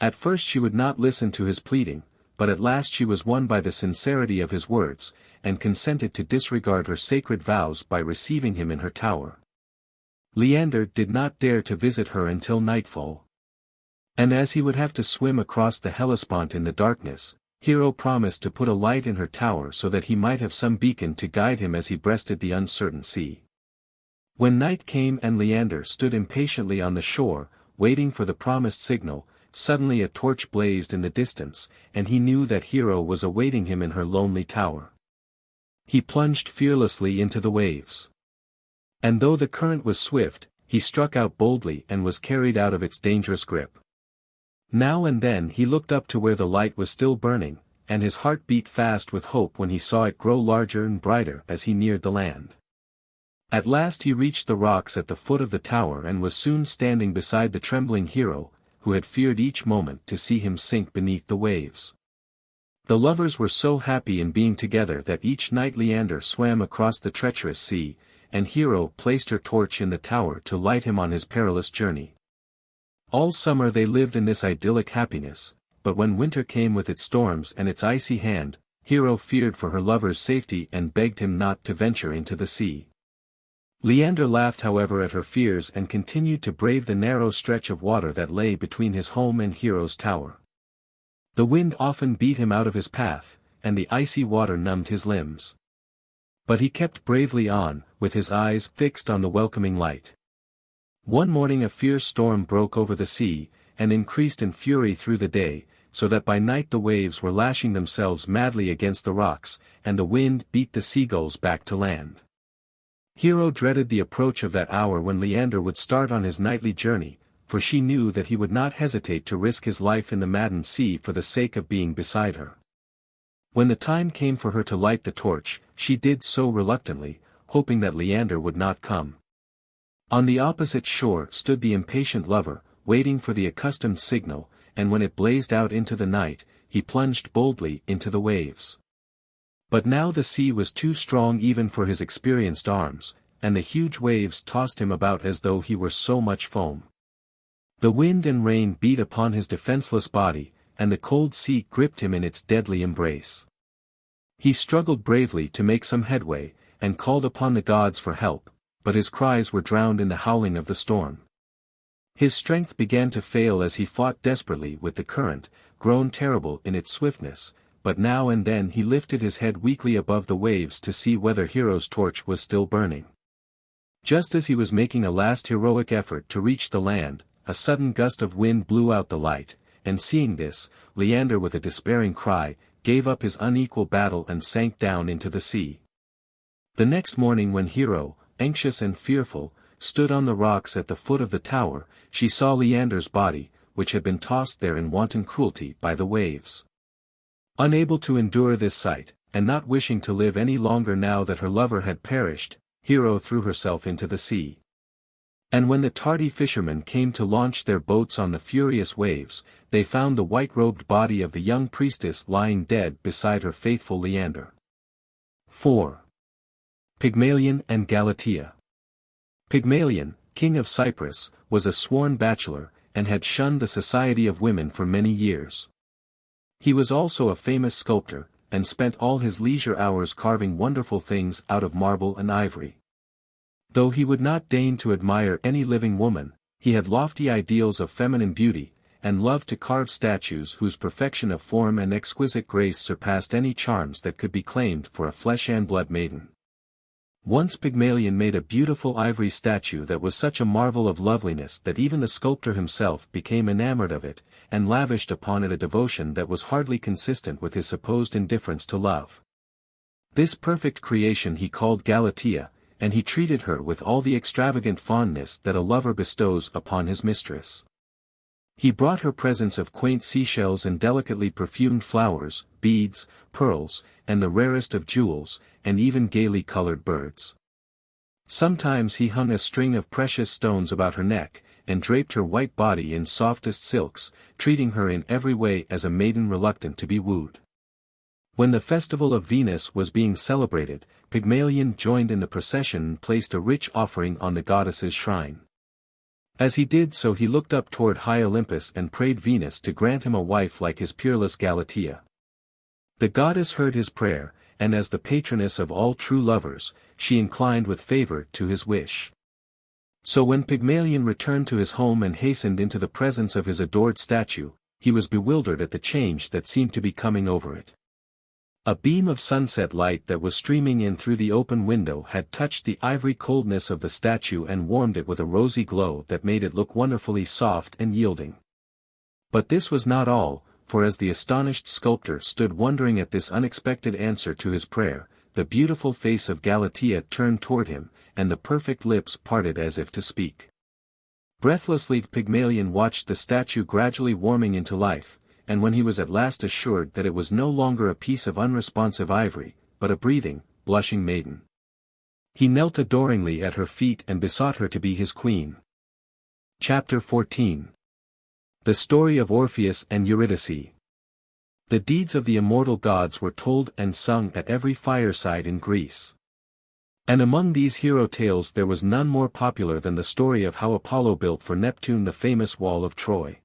At first she would not listen to his pleading, but at last she was won by the sincerity of his words, and consented to disregard her sacred vows by receiving him in her tower. Leander did not dare to visit her until nightfall. And as he would have to swim across the Hellespont in the darkness, Hero promised to put a light in her tower so that he might have some beacon to guide him as he breasted the uncertain sea. When night came and Leander stood impatiently on the shore, waiting for the promised signal, suddenly a torch blazed in the distance, and he knew that Hero was awaiting him in her lonely tower. He plunged fearlessly into the waves. And though the current was swift, he struck out boldly and was carried out of its dangerous grip. Now and then he looked up to where the light was still burning, and his heart beat fast with hope when he saw it grow larger and brighter as he neared the land. At last he reached the rocks at the foot of the tower and was soon standing beside the trembling Hero, who had feared each moment to see him sink beneath the waves. The lovers were so happy in being together that each night Leander swam across the treacherous sea, and Hero placed her torch in the tower to light him on his perilous journey. All summer they lived in this idyllic happiness, but when winter came with its storms and its icy hand, Hero feared for her lover's safety and begged him not to venture into the sea. Leander laughed however at her fears and continued to brave the narrow stretch of water that lay between his home and Hero's tower. The wind often beat him out of his path, and the icy water numbed his limbs. But he kept bravely on, with his eyes fixed on the welcoming light. One morning a fierce storm broke over the sea, and increased in fury through the day, so that by night the waves were lashing themselves madly against the rocks, and the wind beat the seagulls back to land. Hero dreaded the approach of that hour when Leander would start on his nightly journey, for she knew that he would not hesitate to risk his life in the maddened sea for the sake of being beside her. When the time came for her to light the torch, she did so reluctantly, hoping that Leander would not come. On the opposite shore stood the impatient lover, waiting for the accustomed signal, and when it blazed out into the night, he plunged boldly into the waves. But now the sea was too strong even for his experienced arms, and the huge waves tossed him about as though he were so much foam. The wind and rain beat upon his defenseless body, and the cold sea gripped him in its deadly embrace. He struggled bravely to make some headway, and called upon the gods for help, but his cries were drowned in the howling of the storm. His strength began to fail as he fought desperately with the current, grown terrible in its swiftness, but now and then he lifted his head weakly above the waves to see whether Hero's torch was still burning. Just as he was making a last heroic effort to reach the land, a sudden gust of wind blew out the light, and seeing this, Leander with a despairing cry, gave up his unequal battle and sank down into the sea. The next morning when Hero, anxious and fearful, stood on the rocks at the foot of the tower, she saw Leander's body, which had been tossed there in wanton cruelty by the waves. Unable to endure this sight, and not wishing to live any longer now that her lover had perished, Hero threw herself into the sea. And when the tardy fishermen came to launch their boats on the furious waves, they found the white-robed body of the young priestess lying dead beside her faithful Leander. 4. Pygmalion and Galatea. Pygmalion, king of Cyprus, was a sworn bachelor, and had shunned the society of women for many years. He was also a famous sculptor, and spent all his leisure hours carving wonderful things out of marble and ivory. Though he would not deign to admire any living woman, he had lofty ideals of feminine beauty, and loved to carve statues whose perfection of form and exquisite grace surpassed any charms that could be claimed for a flesh and blood maiden. Once Pygmalion made a beautiful ivory statue that was such a marvel of loveliness that even the sculptor himself became enamored of it, and lavished upon it a devotion that was hardly consistent with his supposed indifference to love. This perfect creation he called Galatea, and he treated her with all the extravagant fondness that a lover bestows upon his mistress. He brought her presents of quaint seashells and delicately perfumed flowers, beads, pearls, and the rarest of jewels, and even gaily colored birds. Sometimes he hung a string of precious stones about her neck, and draped her white body in softest silks, treating her in every way as a maiden reluctant to be wooed. When the festival of Venus was being celebrated, Pygmalion joined in the procession and placed a rich offering on the goddess's shrine. As he did so he looked up toward high Olympus and prayed Venus to grant him a wife like his peerless Galatea. The goddess heard his prayer, and as the patroness of all true lovers, she inclined with favor to his wish. So when Pygmalion returned to his home and hastened into the presence of his adored statue, he was bewildered at the change that seemed to be coming over it. A beam of sunset light that was streaming in through the open window had touched the ivory coldness of the statue and warmed it with a rosy glow that made it look wonderfully soft and yielding. But this was not all, for as the astonished sculptor stood wondering at this unexpected answer to his prayer, the beautiful face of Galatea turned toward him, and the perfect lips parted as if to speak. Breathlessly Pygmalion watched the statue gradually warming into life, and when he was at last assured that it was no longer a piece of unresponsive ivory, but a breathing, blushing maiden, he knelt adoringly at her feet and besought her to be his queen. Chapter 14. The story of Orpheus and Eurydice. The deeds of the immortal gods were told and sung at every fireside in Greece. And among these hero tales there was none more popular than the story of how Apollo built for Neptune the famous wall of Troy.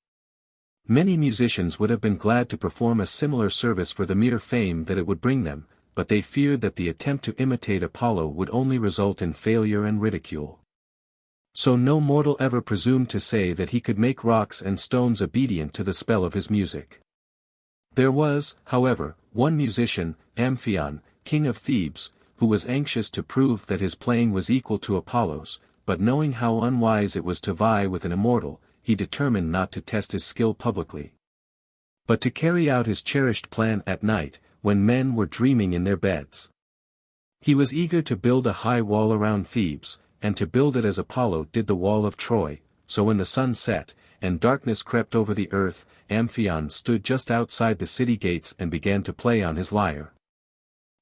Many musicians would have been glad to perform a similar service for the mere fame that it would bring them, but they feared that the attempt to imitate Apollo would only result in failure and ridicule. So no mortal ever presumed to say that he could make rocks and stones obedient to the spell of his music. There was, however, one musician, Amphion, king of Thebes, who was anxious to prove that his playing was equal to Apollo's, but knowing how unwise it was to vie with an immortal, he determined not to test his skill publicly, but to carry out his cherished plan at night, when men were dreaming in their beds. He was eager to build a high wall around Thebes, and to build it as Apollo did the wall of Troy, so when the sun set, and darkness crept over the earth, Amphion stood just outside the city gates and began to play on his lyre.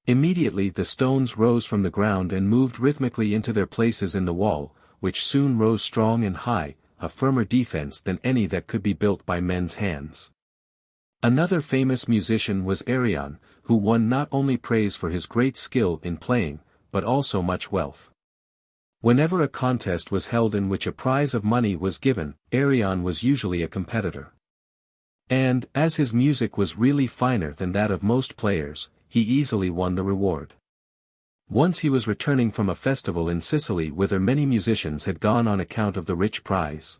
Immediately the stones rose from the ground and moved rhythmically into their places in the wall, which soon rose strong and high, a firmer defense than any that could be built by men's hands. Another famous musician was Arion, who won not only praise for his great skill in playing, but also much wealth. Whenever a contest was held in which a prize of money was given, Arion was usually a competitor. And, as his music was really finer than that of most players, he easily won the reward. Once he was returning from a festival in Sicily whither many musicians had gone on account of the rich prize.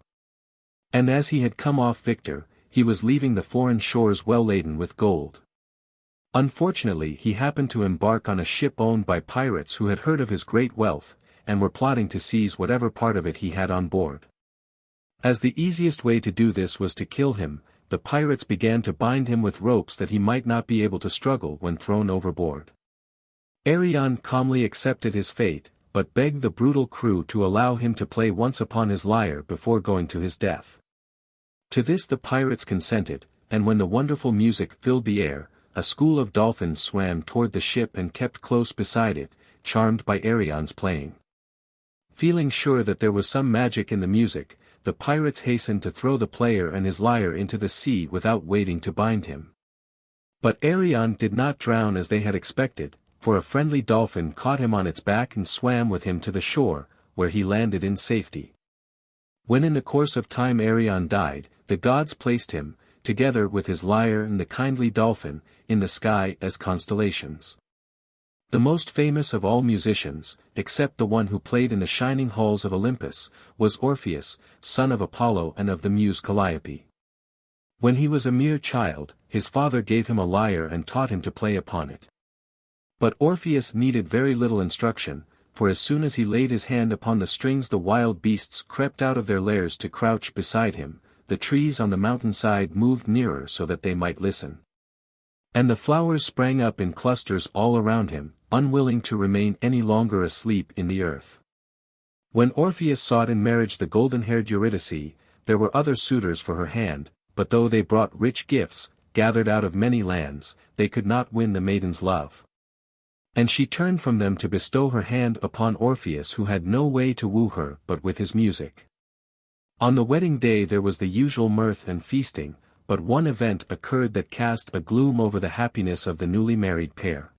And as he had come off victor, he was leaving the foreign shores well laden with gold. Unfortunately he happened to embark on a ship owned by pirates who had heard of his great wealth, and were plotting to seize whatever part of it he had on board. As the easiest way to do this was to kill him, the pirates began to bind him with ropes that he might not be able to struggle when thrown overboard. Arion calmly accepted his fate, but begged the brutal crew to allow him to play once upon his lyre before going to his death. To this the pirates consented, and when the wonderful music filled the air, a school of dolphins swam toward the ship and kept close beside it, charmed by Arion's playing. Feeling sure that there was some magic in the music, the pirates hastened to throw the player and his lyre into the sea without waiting to bind him. But Arion did not drown as they had expected, for a friendly dolphin caught him on its back and swam with him to the shore, where he landed in safety. When in the course of time Arion died, the gods placed him, together with his lyre and the kindly dolphin, in the sky as constellations. The most famous of all musicians, except the one who played in the shining halls of Olympus, was Orpheus, son of Apollo and of the muse Calliope. When he was a mere child, his father gave him a lyre and taught him to play upon it. But Orpheus needed very little instruction, for as soon as he laid his hand upon the strings the wild beasts crept out of their lairs to crouch beside him, the trees on the mountainside moved nearer so that they might listen. And the flowers sprang up in clusters all around him, unwilling to remain any longer asleep in the earth. When Orpheus sought in marriage the golden-haired Eurydice, there were other suitors for her hand, but though they brought rich gifts, gathered out of many lands, they could not win the maiden's love. And she turned from them to bestow her hand upon Orpheus, who had no way to woo her but with his music. On the wedding day there was the usual mirth and feasting, but one event occurred that cast a gloom over the happiness of the newly married pair.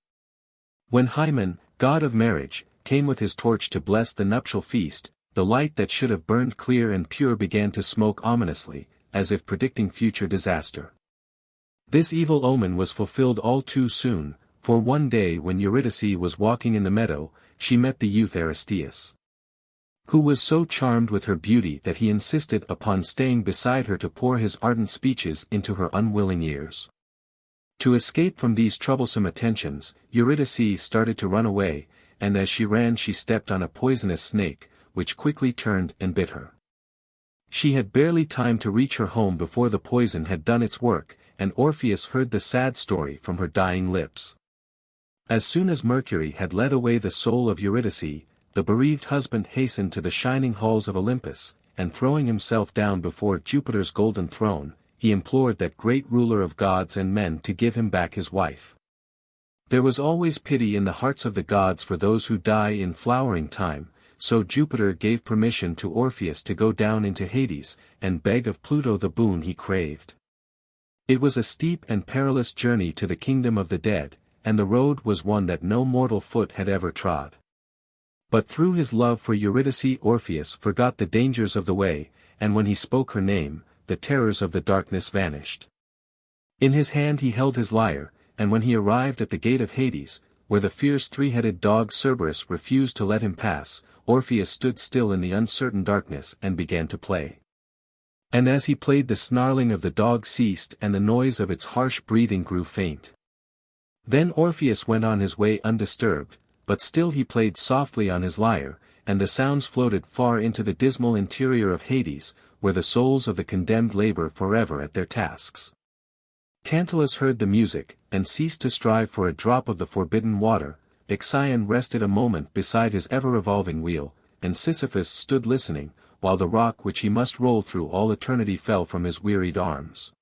When Hymen, god of marriage, came with his torch to bless the nuptial feast, the light that should have burned clear and pure began to smoke ominously, as if predicting future disaster. This evil omen was fulfilled all too soon, for one day when Eurydice was walking in the meadow, she met the youth Aristeus, who was so charmed with her beauty that he insisted upon staying beside her to pour his ardent speeches into her unwilling ears. To escape from these troublesome attentions, Eurydice started to run away, and as she ran she stepped on a poisonous snake, which quickly turned and bit her. She had barely time to reach her home before the poison had done its work, and Orpheus heard the sad story from her dying lips. As soon as Mercury had led away the soul of Eurydice, the bereaved husband hastened to the shining halls of Olympus, and throwing himself down before Jupiter's golden throne, he implored that great ruler of gods and men to give him back his wife. There was always pity in the hearts of the gods for those who die in flowering time, so Jupiter gave permission to Orpheus to go down into Hades, and beg of Pluto the boon he craved. It was a steep and perilous journey to the kingdom of the dead, and the road was one that no mortal foot had ever trod. But through his love for Eurydice Orpheus forgot the dangers of the way, and when he spoke her name, the terrors of the darkness vanished. In his hand he held his lyre, and when he arrived at the gate of Hades, where the fierce three-headed dog Cerberus refused to let him pass, Orpheus stood still in the uncertain darkness and began to play. And as he played the snarling of the dog ceased and the noise of its harsh breathing grew faint. Then Orpheus went on his way undisturbed, but still he played softly on his lyre, and the sounds floated far into the dismal interior of Hades, where the souls of the condemned labor forever at their tasks. Tantalus heard the music, and ceased to strive for a drop of the forbidden water. Ixion rested a moment beside his ever-revolving wheel, and Sisyphus stood listening, while the rock which he must roll through all eternity fell from his wearied arms.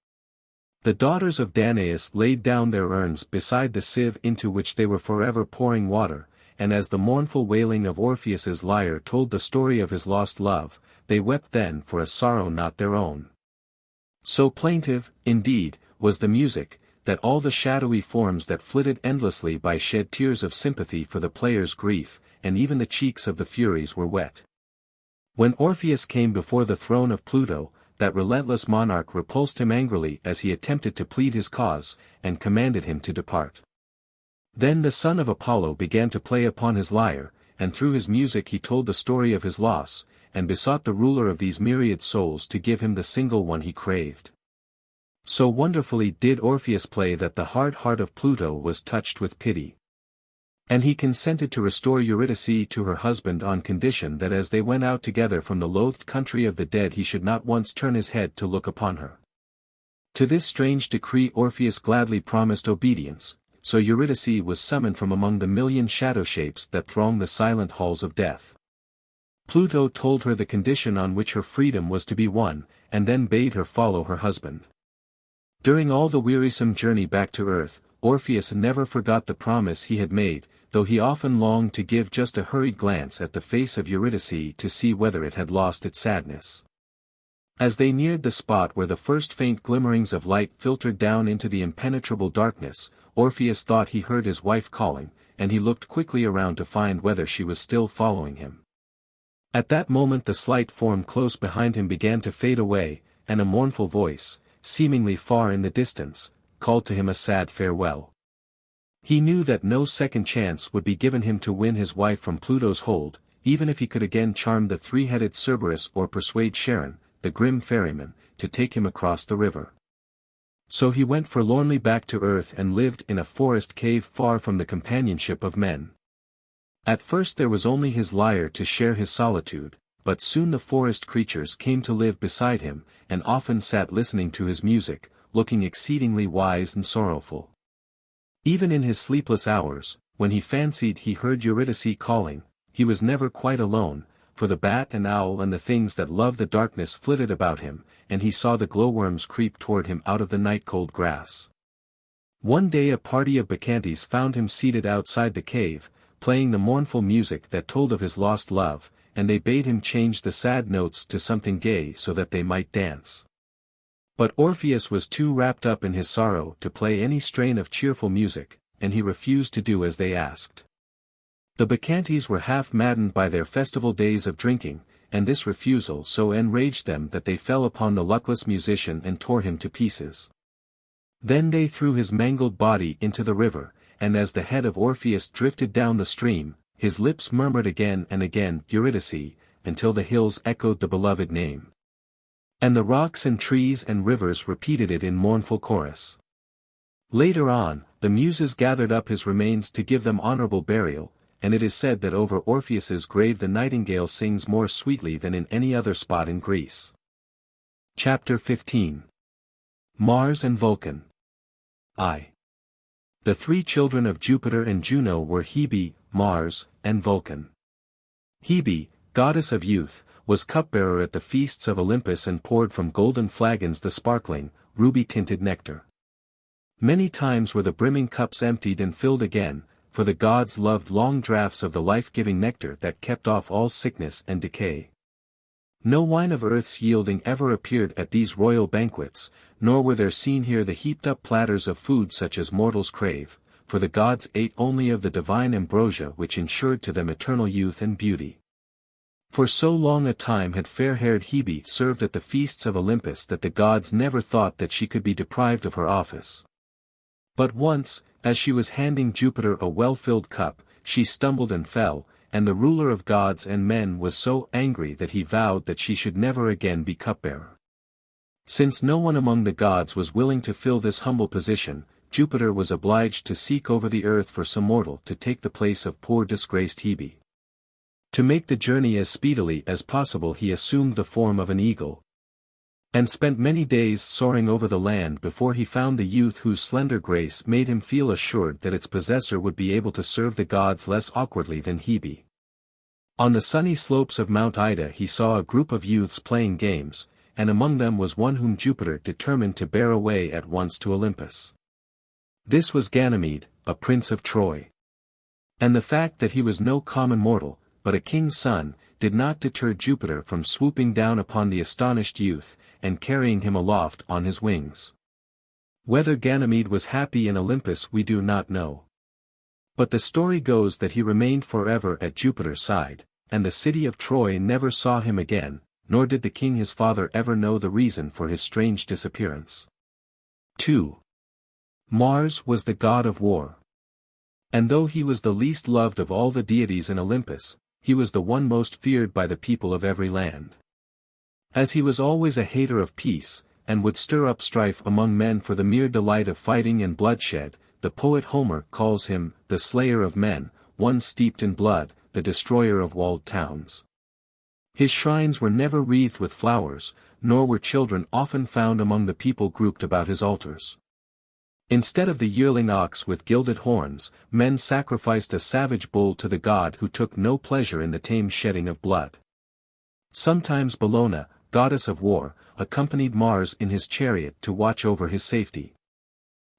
The daughters of Danaus laid down their urns beside the sieve into which they were forever pouring water, and as the mournful wailing of Orpheus's lyre told the story of his lost love, they wept then for a sorrow not their own. So plaintive, indeed, was the music, that all the shadowy forms that flitted endlessly by shed tears of sympathy for the player's grief, and even the cheeks of the Furies were wet. When Orpheus came before the throne of Pluto, that relentless monarch repulsed him angrily as he attempted to plead his cause, and commanded him to depart. Then the son of Apollo began to play upon his lyre, and through his music he told the story of his loss, and besought the ruler of these myriad souls to give him the single one he craved. So wonderfully did Orpheus play that the hard heart of Pluto was touched with pity. And he consented to restore Eurydice to her husband on condition that as they went out together from the loathed country of the dead he should not once turn his head to look upon her. To this strange decree Orpheus gladly promised obedience, so Eurydice was summoned from among the million shadow shapes that throng the silent halls of death. Pluto told her the condition on which her freedom was to be won, and then bade her follow her husband. During all the wearisome journey back to earth, Orpheus never forgot the promise he had made, though he often longed to give just a hurried glance at the face of Eurydice to see whether it had lost its sadness. As they neared the spot where the first faint glimmerings of light filtered down into the impenetrable darkness, Orpheus thought he heard his wife calling, and he looked quickly around to find whether she was still following him. At that moment the slight form close behind him began to fade away, and a mournful voice, seemingly far in the distance, called to him a sad farewell. He knew that no second chance would be given him to win his wife from Pluto's hold, even if he could again charm the three-headed Cerberus or persuade Charon, the grim ferryman, to take him across the river. So he went forlornly back to earth and lived in a forest cave far from the companionship of men. At first there was only his lyre to share his solitude, but soon the forest creatures came to live beside him, and often sat listening to his music, looking exceedingly wise and sorrowful. Even in his sleepless hours, when he fancied he heard Eurydice calling, he was never quite alone, for the bat and owl and the things that love the darkness flitted about him, and he saw the glowworms creep toward him out of the night-cold grass. One day a party of Bacchantes found him seated outside the cave, playing the mournful music that told of his lost love, and they bade him change the sad notes to something gay so that they might dance. But Orpheus was too wrapped up in his sorrow to play any strain of cheerful music, and he refused to do as they asked. The Bacchantes were half maddened by their festival days of drinking, and this refusal so enraged them that they fell upon the luckless musician and tore him to pieces. Then they threw his mangled body into the river, and as the head of Orpheus drifted down the stream, his lips murmured again and again Eurydice, until the hills echoed the beloved name. And the rocks and trees and rivers repeated it in mournful chorus. Later on, the Muses gathered up his remains to give them honorable burial, and it is said that over Orpheus's grave the nightingale sings more sweetly than in any other spot in Greece. Chapter 15. Mars and Vulcan. The three children of Jupiter and Juno were Hebe, Mars, and Vulcan. Hebe, goddess of youth, was cupbearer at the feasts of Olympus and poured from golden flagons the sparkling, ruby-tinted nectar. Many times were the brimming cups emptied and filled again, for the gods loved long draughts of the life-giving nectar that kept off all sickness and decay. No wine of earth's yielding ever appeared at these royal banquets, nor were there seen here the heaped-up platters of food such as mortals crave, for the gods ate only of the divine ambrosia which ensured to them eternal youth and beauty. For so long a time had fair-haired Hebe served at the feasts of Olympus that the gods never thought that she could be deprived of her office. But once, as she was handing Jupiter a well-filled cup, she stumbled and fell, and the ruler of gods and men was so angry that he vowed that she should never again be cupbearer. Since no one among the gods was willing to fill this humble position, Jupiter was obliged to seek over the earth for some mortal to take the place of poor disgraced Hebe. To make the journey as speedily as possible he assumed the form of an eagle, and spent many days soaring over the land before he found the youth whose slender grace made him feel assured that its possessor would be able to serve the gods less awkwardly than Hebe. On the sunny slopes of Mount Ida he saw a group of youths playing games, and among them was one whom Jupiter determined to bear away at once to Olympus. This was Ganymede, a prince of Troy. And the fact that he was no common mortal, but a king's son, did not deter Jupiter from swooping down upon the astonished youth, and carrying him aloft on his wings. Whether Ganymede was happy in Olympus we do not know. But the story goes that he remained forever at Jupiter's side, and the city of Troy never saw him again, nor did the king his father ever know the reason for his strange disappearance. 2. Mars was the god of war. And though he was the least loved of all the deities in Olympus, he was the one most feared by the people of every land. As he was always a hater of peace, and would stir up strife among men for the mere delight of fighting and bloodshed, the poet Homer calls him the slayer of men, one steeped in blood, the destroyer of walled towns. His shrines were never wreathed with flowers, nor were children often found among the people grouped about his altars. Instead of the yearling ox with gilded horns, men sacrificed a savage bull to the god who took no pleasure in the tame shedding of blood. Sometimes Bellona, goddess of war, accompanied Mars in his chariot to watch over his safety.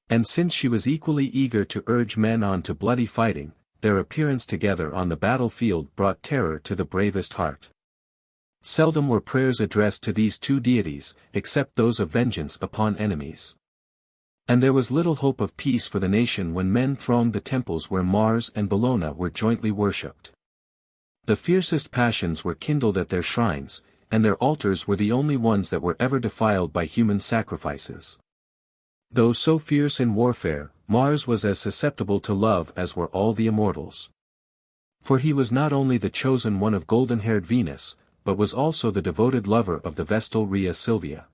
And since she was equally eager to urge men on to bloody fighting, their appearance together on the battlefield brought terror to the bravest heart. Seldom were prayers addressed to these two deities, except those of vengeance upon enemies. And there was little hope of peace for the nation when men thronged the temples where Mars and Bellona were jointly worshipped. The fiercest passions were kindled at their shrines, and their altars were the only ones that were ever defiled by human sacrifices. Though so fierce in warfare, Mars was as susceptible to love as were all the immortals. For he was not only the chosen one of golden-haired Venus, but was also the devoted lover of the Vestal Rhea Silvia.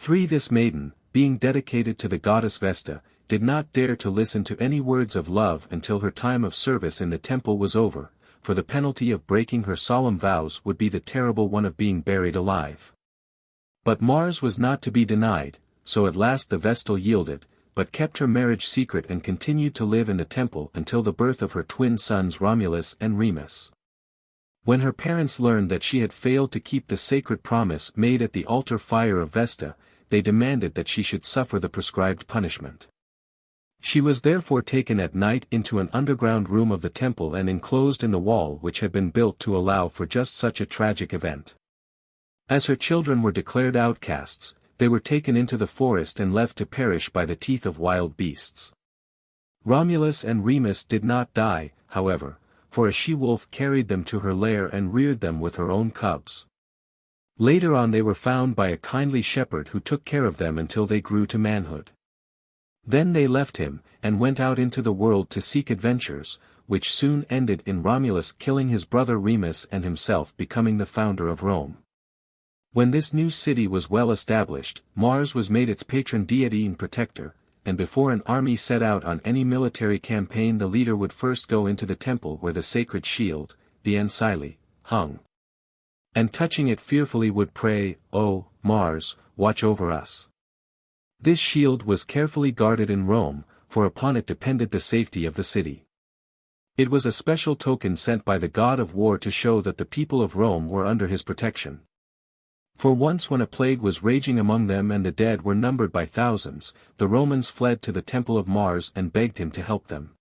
This maiden, being dedicated to the goddess Vesta, did not dare to listen to any words of love until her time of service in the temple was over, for the penalty of breaking her solemn vows would be the terrible one of being buried alive. But Mars was not to be denied, so at last the Vestal yielded, but kept her marriage secret and continued to live in the temple until the birth of her twin sons Romulus and Remus. When her parents learned that she had failed to keep the sacred promise made at the altar fire of Vesta, they demanded that she should suffer the prescribed punishment. She was therefore taken at night into an underground room of the temple and enclosed in the wall which had been built to allow for just such a tragic event. As her children were declared outcasts, they were taken into the forest and left to perish by the teeth of wild beasts. Romulus and Remus did not die, however, for a she-wolf carried them to her lair and reared them with her own cubs. Later on they were found by a kindly shepherd who took care of them until they grew to manhood. Then they left him, and went out into the world to seek adventures, which soon ended in Romulus killing his brother Remus and himself becoming the founder of Rome. When this new city was well established, Mars was made its patron deity and protector, and before an army set out on any military campaign the leader would first go into the temple where the sacred shield, the Ancile, hung. And touching it fearfully would pray, "O, Mars, watch over us." This shield was carefully guarded in Rome, for upon it depended the safety of the city. It was a special token sent by the god of war to show that the people of Rome were under his protection. For once when a plague was raging among them and the dead were numbered by thousands, the Romans fled to the temple of Mars and begged him to help them.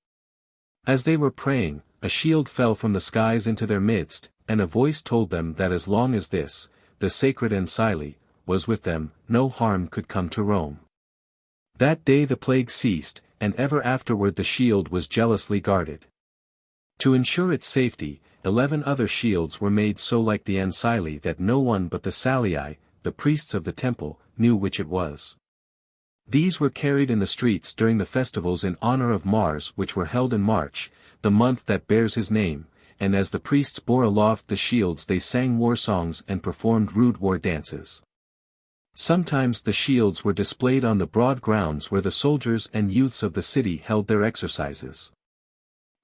As they were praying, a shield fell from the skies into their midst, and a voice told them that as long as this, the sacred Ancile, was with them, no harm could come to Rome. That day the plague ceased, and ever afterward the shield was jealously guarded. To ensure its safety, 11 other shields were made so like the Ancile that no one but the Salii, the priests of the temple, knew which it was. These were carried in the streets during the festivals in honor of Mars which were held in March, the month that bears his name, and as the priests bore aloft the shields they sang war songs and performed rude war dances. Sometimes the shields were displayed on the broad grounds where the soldiers and youths of the city held their exercises.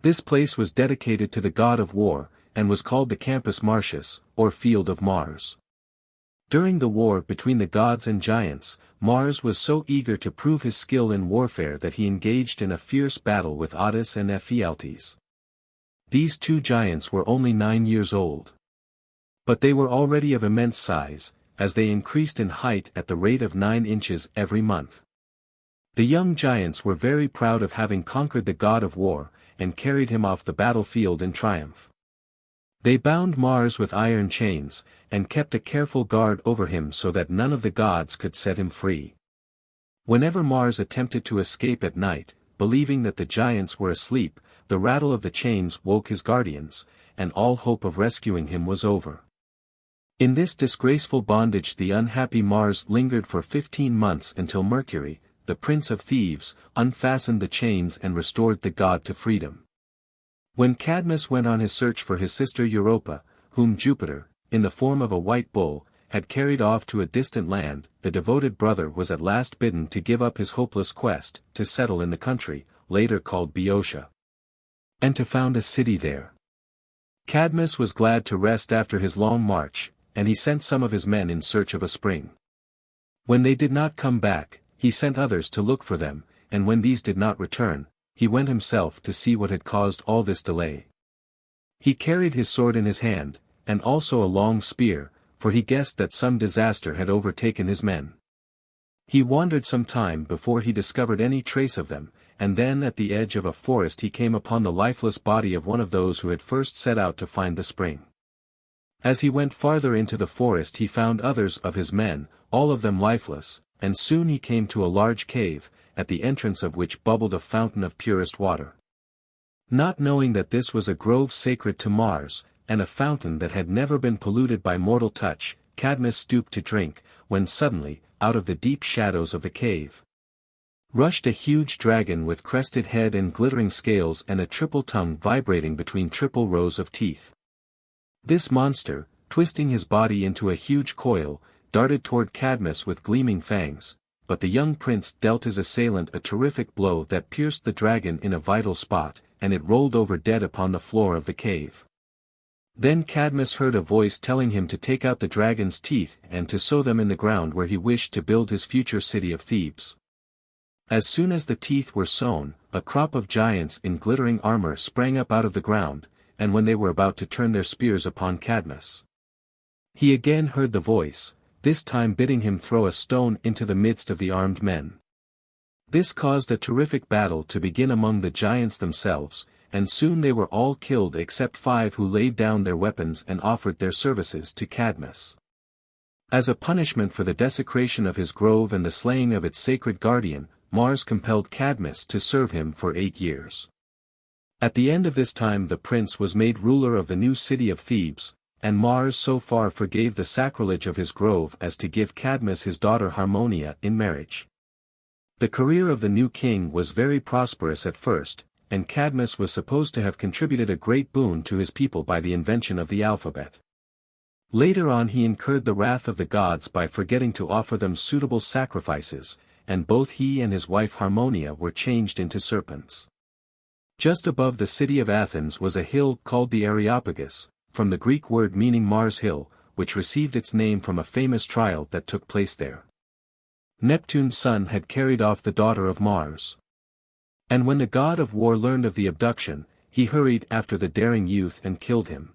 This place was dedicated to the god of war, and was called the Campus Martius, or Field of Mars. During the war between the gods and giants, Mars was so eager to prove his skill in warfare that he engaged in a fierce battle with Œdipus and Ephialtes. These two giants were only 9 years old. But they were already of immense size, as they increased in height at the rate of 9 inches every month. The young giants were very proud of having conquered the god of war, and carried him off the battlefield in triumph. They bound Mars with iron chains, and kept a careful guard over him so that none of the gods could set him free. Whenever Mars attempted to escape at night, believing that the giants were asleep, the rattle of the chains woke his guardians, and all hope of rescuing him was over. In this disgraceful bondage the unhappy Mars lingered for 15 months until Mercury, the prince of thieves, unfastened the chains and restored the god to freedom. When Cadmus went on his search for his sister Europa, whom Jupiter, in the form of a white bull, had carried off to a distant land, the devoted brother was at last bidden to give up his hopeless quest, to settle in the country, later called Boeotia. and to found a city there. Cadmus was glad to rest after his long march, and he sent some of his men in search of a spring. When they did not come back, he sent others to look for them, and when these did not return, he went himself to see what had caused all this delay. He carried his sword in his hand, and also a long spear, for he guessed that some disaster had overtaken his men. He wandered some time before he discovered any trace of them, and then at the edge of a forest he came upon the lifeless body of one of those who had first set out to find the spring. As he went farther into the forest he found others of his men, all of them lifeless, and soon he came to a large cave, at the entrance of which bubbled a fountain of purest water. Not knowing that this was a grove sacred to Mars, and a fountain that had never been polluted by mortal touch, Cadmus stooped to drink, when suddenly, out of the deep shadows of the cave, rushed a huge dragon with crested head and glittering scales and a triple tongue vibrating between triple rows of teeth. This monster, twisting his body into a huge coil, darted toward Cadmus with gleaming fangs, but the young prince dealt his assailant a terrific blow that pierced the dragon in a vital spot, and it rolled over dead upon the floor of the cave. Then Cadmus heard a voice telling him to take out the dragon's teeth and to sow them in the ground where he wished to build his future city of Thebes. As soon as the teeth were sown, a crop of giants in glittering armor sprang up out of the ground, and when they were about to turn their spears upon Cadmus, he again heard the voice, this time bidding him throw a stone into the midst of the armed men. This caused a terrific battle to begin among the giants themselves, and soon they were all killed except 5 who laid down their weapons and offered their services to Cadmus. As a punishment for the desecration of his grove and the slaying of its sacred guardian, Mars compelled Cadmus to serve him for 8 years. At the end of this time the prince was made ruler of the new city of Thebes, and Mars so far forgave the sacrilege of his grove as to give Cadmus his daughter Harmonia in marriage. The career of the new king was very prosperous at first, and Cadmus was supposed to have contributed a great boon to his people by the invention of the alphabet. Later on he incurred the wrath of the gods by forgetting to offer them suitable sacrifices, and both he and his wife Harmonia were changed into serpents. Just above the city of Athens was a hill called the Areopagus, from the Greek word meaning Mars Hill, which received its name from a famous trial that took place there. Neptune's son had carried off the daughter of Mars. And when the god of war learned of the abduction, he hurried after the daring youth and killed him.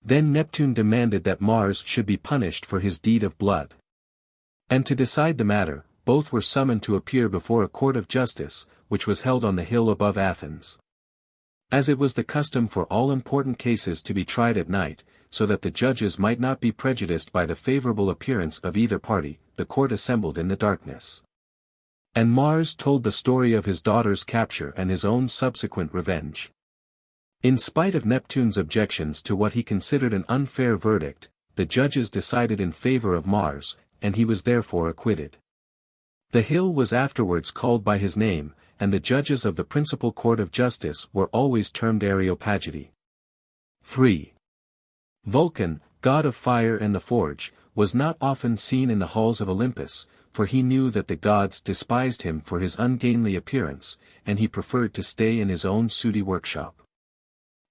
Then Neptune demanded that Mars should be punished for his deed of blood. And to decide the matter, both were summoned to appear before a court of justice, which was held on the hill above Athens. As it was the custom for all important cases to be tried at night, so that the judges might not be prejudiced by the favorable appearance of either party, the court assembled in the darkness. And Mars told the story of his daughter's capture and his own subsequent revenge. In spite of Neptune's objections to what he considered an unfair verdict, the judges decided in favor of Mars, and he was therefore acquitted. The hill was afterwards called by his name, and the judges of the principal court of justice were always termed Areopagity. 3. Vulcan, god of fire and the forge, was not often seen in the halls of Olympus, for he knew that the gods despised him for his ungainly appearance, and he preferred to stay in his own sooty workshop.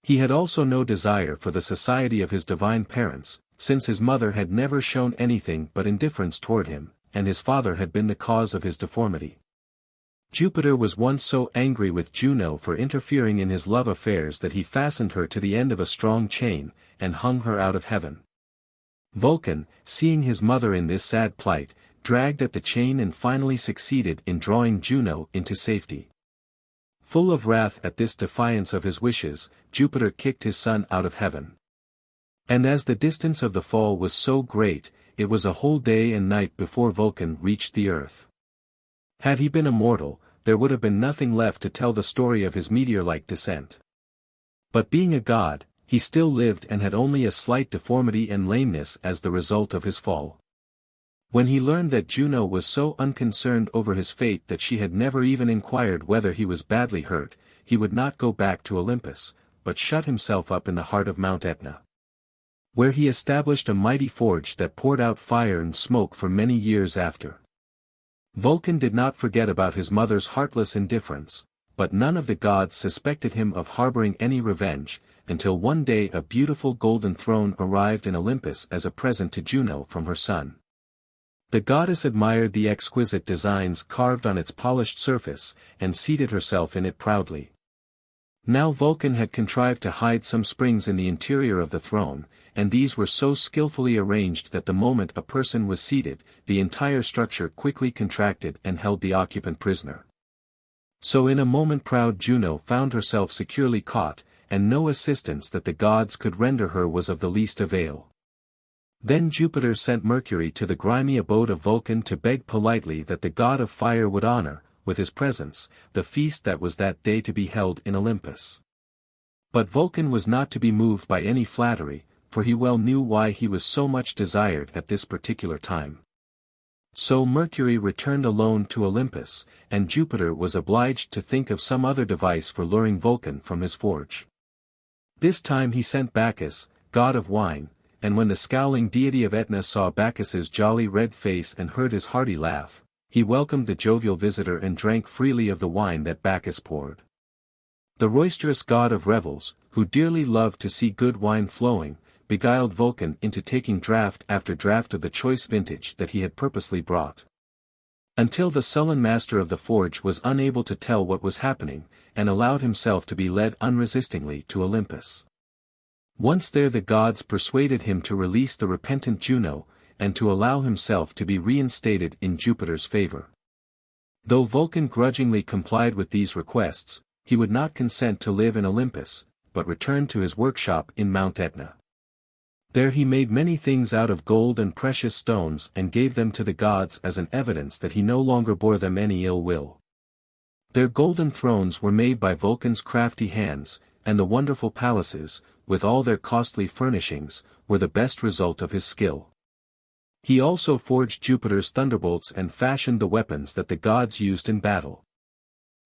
He had also no desire for the society of his divine parents, since his mother had never shown anything but indifference toward him, and his father had been the cause of his deformity. Jupiter was once so angry with Juno for interfering in his love affairs that he fastened her to the end of a strong chain, and hung her out of heaven. Vulcan, seeing his mother in this sad plight, dragged at the chain and finally succeeded in drawing Juno into safety. Full of wrath at this defiance of his wishes, Jupiter kicked his son out of heaven. And as the distance of the fall was so great, it was a whole day and night before Vulcan reached the earth. Had he been a mortal, there would have been nothing left to tell the story of his meteor-like descent. But being a god, he still lived and had only a slight deformity and lameness as the result of his fall. When he learned that Juno was so unconcerned over his fate that she had never even inquired whether he was badly hurt, he would not go back to Olympus, but shut himself up in the heart of Mount Etna, where he established a mighty forge that poured out fire and smoke for many years after. Vulcan did not forget about his mother's heartless indifference, but none of the gods suspected him of harboring any revenge, until one day a beautiful golden throne arrived in Olympus as a present to Juno from her son. The goddess admired the exquisite designs carved on its polished surface, and seated herself in it proudly. Now Vulcan had contrived to hide some springs in the interior of the throne, and these were so skillfully arranged that the moment a person was seated, the entire structure quickly contracted and held the occupant prisoner. So in a moment proud Juno found herself securely caught, and no assistance that the gods could render her was of the least avail. Then Jupiter sent Mercury to the grimy abode of Vulcan to beg politely that the god of fire would honor, with his presence, the feast that was that day to be held in Olympus. But Vulcan was not to be moved by any flattery, for he well knew why he was so much desired at this particular time. So Mercury returned alone to Olympus, and Jupiter was obliged to think of some other device for luring Vulcan from his forge. This time he sent Bacchus, god of wine, and when the scowling deity of Etna saw Bacchus's jolly red face and heard his hearty laugh, he welcomed the jovial visitor and drank freely of the wine that Bacchus poured. The roisterous god of revels, who dearly loved to see good wine flowing, beguiled Vulcan into taking draught after draught of the choice vintage that he had purposely brought. Until the sullen master of the forge was unable to tell what was happening, and allowed himself to be led unresistingly to Olympus. Once there the gods persuaded him to release the repentant Juno, and to allow himself to be reinstated in Jupiter's favor. Though Vulcan grudgingly complied with these requests, he would not consent to live in Olympus, but returned to his workshop in Mount Etna. There he made many things out of gold and precious stones and gave them to the gods as an evidence that he no longer bore them any ill will. Their golden thrones were made by Vulcan's crafty hands, and the wonderful palaces, with all their costly furnishings, were the best result of his skill. He also forged Jupiter's thunderbolts and fashioned the weapons that the gods used in battle.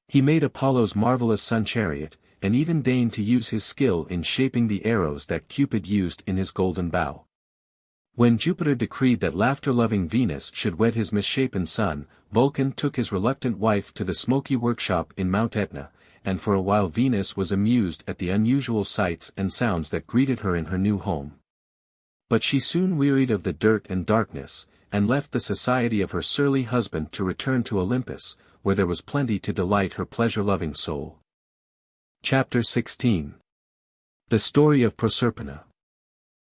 He made Apollo's marvelous sun chariot, and even deigned to use his skill in shaping the arrows that Cupid used in his golden bow. When Jupiter decreed that laughter-loving Venus should wed his misshapen son, Vulcan took his reluctant wife to the smoky workshop in Mount Etna, and for a while Venus was amused at the unusual sights and sounds that greeted her in her new home. But she soon wearied of the dirt and darkness, and left the society of her surly husband to return to Olympus, where there was plenty to delight her pleasure-loving soul. Chapter 16. The Story of Proserpina.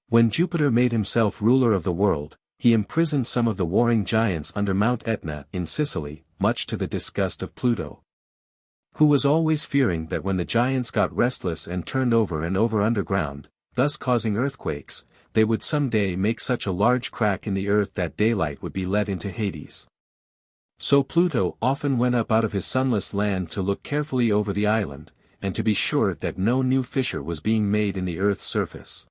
When Jupiter made himself ruler of the world, he imprisoned some of the warring giants under Mount Etna in Sicily, much to the disgust of Pluto, who was always fearing that when the giants got restless and turned over and over underground, thus causing earthquakes, they would some day make such a large crack in the earth that daylight would be let into Hades. So Pluto often went up out of his sunless land to look carefully over the island, and to be sure that no new fissure was being made in the earth's surface.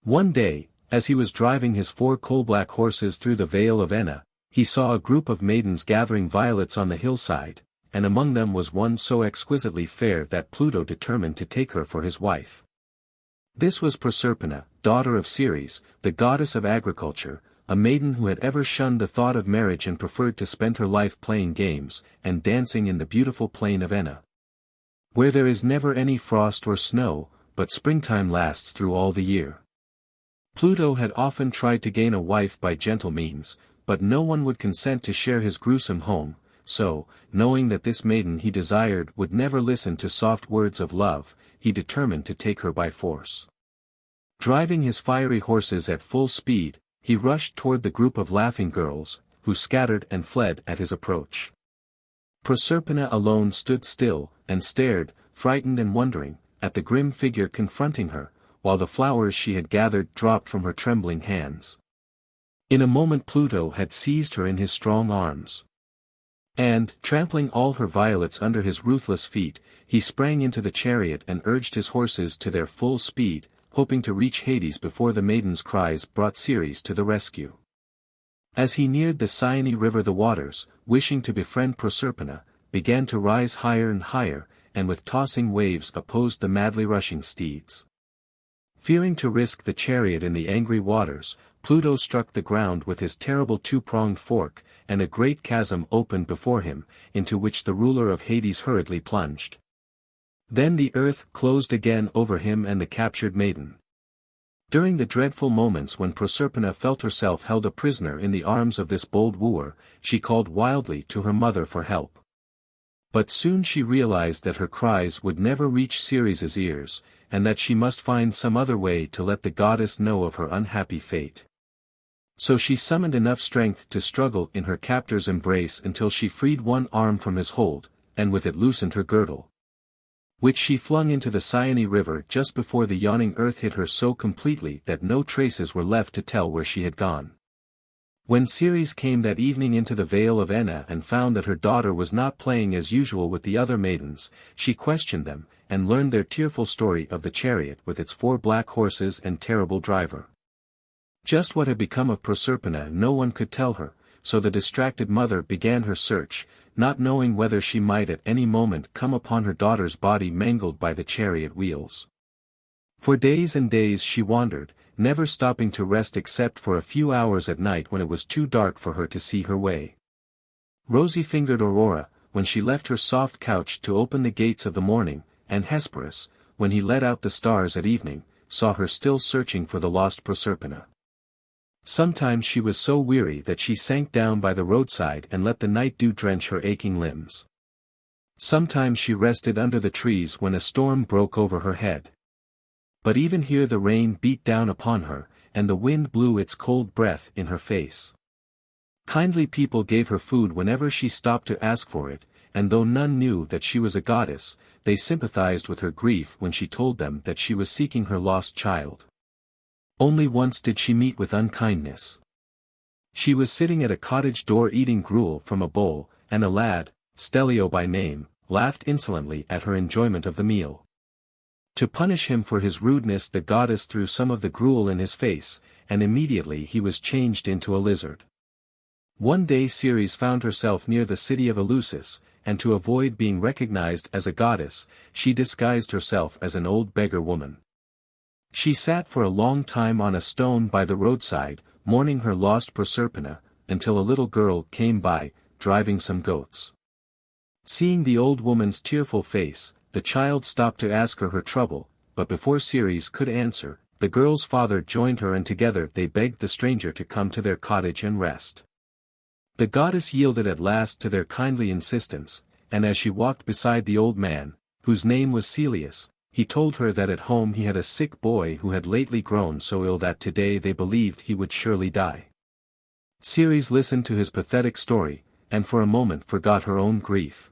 One day, as he was driving his 4 coal-black horses through the vale of Enna, he saw a group of maidens gathering violets on the hillside, and among them was one so exquisitely fair that Pluto determined to take her for his wife. This was Proserpina, daughter of Ceres, the goddess of agriculture, a maiden who had ever shunned the thought of marriage and preferred to spend her life playing games and dancing in the beautiful plain of Enna, where there is never any frost or snow, but springtime lasts through all the year. Pluto had often tried to gain a wife by gentle means, but no one would consent to share his gruesome home, so, knowing that this maiden he desired would never listen to soft words of love, he determined to take her by force. Driving his fiery horses at full speed, he rushed toward the group of laughing girls, who scattered and fled at his approach. Proserpina alone stood still, and stared, frightened and wondering, at the grim figure confronting her, while the flowers she had gathered dropped from her trembling hands. In a moment Pluto had seized her in his strong arms. And, trampling all her violets under his ruthless feet, he sprang into the chariot and urged his horses to their full speed, hoping to reach Hades before the maiden's cries brought Ceres to the rescue. As he neared the Cyane river the waters, wishing to befriend Proserpina, began to rise higher and higher, and with tossing waves opposed the madly rushing steeds. Fearing to risk the chariot in the angry waters, Pluto struck the ground with his terrible 2-pronged fork, and a great chasm opened before him, into which the ruler of Hades hurriedly plunged. Then the earth closed again over him and the captured maiden. During the dreadful moments when Proserpina felt herself held a prisoner in the arms of this bold wooer, she called wildly to her mother for help. But soon she realized that her cries would never reach Ceres's ears, and that she must find some other way to let the goddess know of her unhappy fate. So she summoned enough strength to struggle in her captor's embrace until she freed one arm from his hold, and with it loosened her girdle, which she flung into the Cyane river just before the yawning earth hit her so completely that no traces were left to tell where she had gone. When Ceres came that evening into the vale of Enna and found that her daughter was not playing as usual with the other maidens, she questioned them, and learned their tearful story of the chariot with its 4 black horses and terrible driver. Just what had become of Proserpina no one could tell her, so the distracted mother began her search, not knowing whether she might at any moment come upon her daughter's body mangled by the chariot wheels. For days and days she wandered, never stopping to rest except for a few hours at night when it was too dark for her to see her way. Rosy-fingered Aurora, when she left her soft couch to open the gates of the morning, and Hesperus, when he let out the stars at evening, saw her still searching for the lost Proserpina. Sometimes she was so weary that she sank down by the roadside and let the night dew drench her aching limbs. Sometimes she rested under the trees when a storm broke over her head. But even here the rain beat down upon her, and the wind blew its cold breath in her face. Kindly people gave her food whenever she stopped to ask for it, and though none knew that she was a goddess, they sympathized with her grief when she told them that she was seeking her lost child. Only once did she meet with unkindness. She was sitting at a cottage door eating gruel from a bowl, and a lad, Stelio by name, laughed insolently at her enjoyment of the meal. To punish him for his rudeness the goddess threw some of the gruel in his face, and immediately he was changed into a lizard. One day Ceres found herself near the city of Eleusis, and to avoid being recognized as a goddess, she disguised herself as an old beggar woman. She sat for a long time on a stone by the roadside, mourning her lost Proserpina, until a little girl came by, driving some goats. Seeing the old woman's tearful face, the child stopped to ask her trouble, but before Ceres could answer, the girl's father joined her and together they begged the stranger to come to their cottage and rest. The goddess yielded at last to their kindly insistence, and as she walked beside the old man, whose name was Celeus, he told her that at home he had a sick boy who had lately grown so ill that today they believed he would surely die. Ceres listened to his pathetic story, and for a moment forgot her own grief.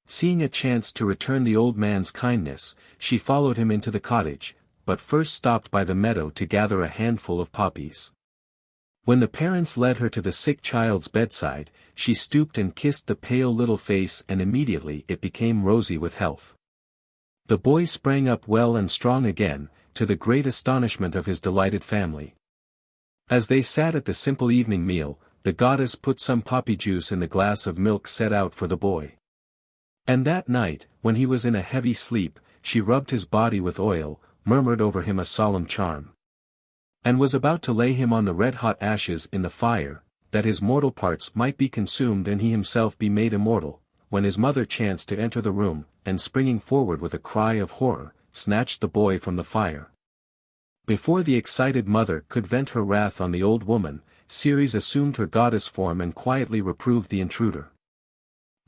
Seeing a chance to return the old man's kindness, she followed him into the cottage, but first stopped by the meadow to gather a handful of poppies. When the parents led her to the sick child's bedside, she stooped and kissed the pale little face and immediately it became rosy with health. The boy sprang up well and strong again, to the great astonishment of his delighted family. As they sat at the simple evening meal, the goddess put some poppy juice in the glass of milk set out for the boy. And that night, when he was in a heavy sleep, she rubbed his body with oil, murmured over him a solemn charm, and was about to lay him on the red-hot ashes in the fire, that his mortal parts might be consumed and he himself be made immortal, when his mother chanced to enter the room, and springing forward with a cry of horror, snatched the boy from the fire. Before the excited mother could vent her wrath on the old woman, Ceres assumed her goddess form and quietly reproved the intruder.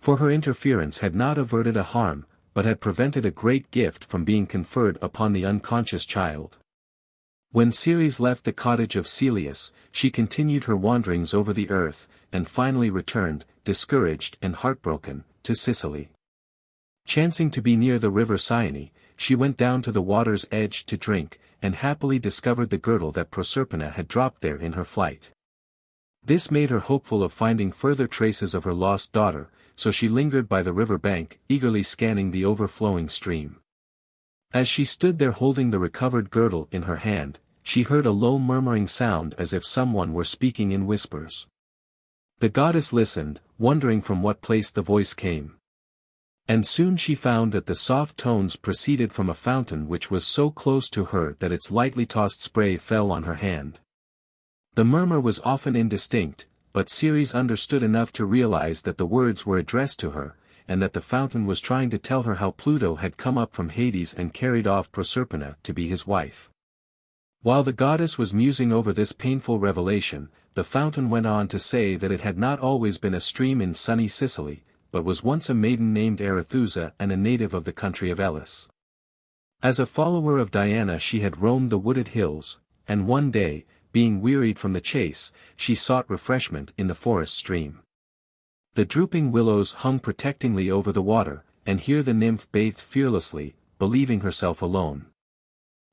For her interference had not averted a harm, but had prevented a great gift from being conferred upon the unconscious child. When Ceres left the cottage of Celeus, she continued her wanderings over the earth, and finally returned, discouraged and heartbroken, to Sicily. Chancing to be near the river Cyane, she went down to the water's edge to drink, and happily discovered the girdle that Proserpina had dropped there in her flight. This made her hopeful of finding further traces of her lost daughter, so she lingered by the river bank, eagerly scanning the overflowing stream. As she stood there holding the recovered girdle in her hand, she heard a low murmuring sound as if someone were speaking in whispers. The goddess listened, wondering from what place the voice came. And soon she found that the soft tones proceeded from a fountain which was so close to her that its lightly tossed spray fell on her hand. The murmur was often indistinct, but Ceres understood enough to realize that the words were addressed to her, and that the fountain was trying to tell her how Pluto had come up from Hades and carried off Proserpina to be his wife. While the goddess was musing over this painful revelation, the fountain went on to say that it had not always been a stream in sunny Sicily, but was once a maiden named Arethusa and a native of the country of Elis. As a follower of Diana she had roamed the wooded hills, and one day, being wearied from the chase, she sought refreshment in the forest stream. The drooping willows hung protectingly over the water, and here the nymph bathed fearlessly, believing herself alone.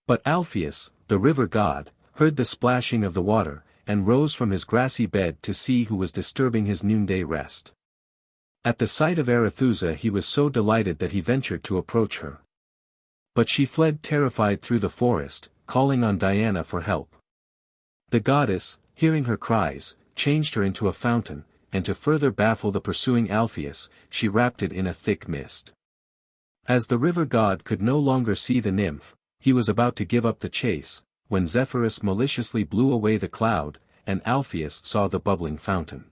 But Alpheus, the river god, heard the splashing of the water, and rose from his grassy bed to see who was disturbing his noonday rest. At the sight of Arethusa he was so delighted that he ventured to approach her. But she fled terrified through the forest, calling on Diana for help. The goddess, hearing her cries, changed her into a fountain, and to further baffle the pursuing Alpheus, she wrapped it in a thick mist. As the river god could no longer see the nymph, he was about to give up the chase, when Zephyrus maliciously blew away the cloud, and Alpheus saw the bubbling fountain.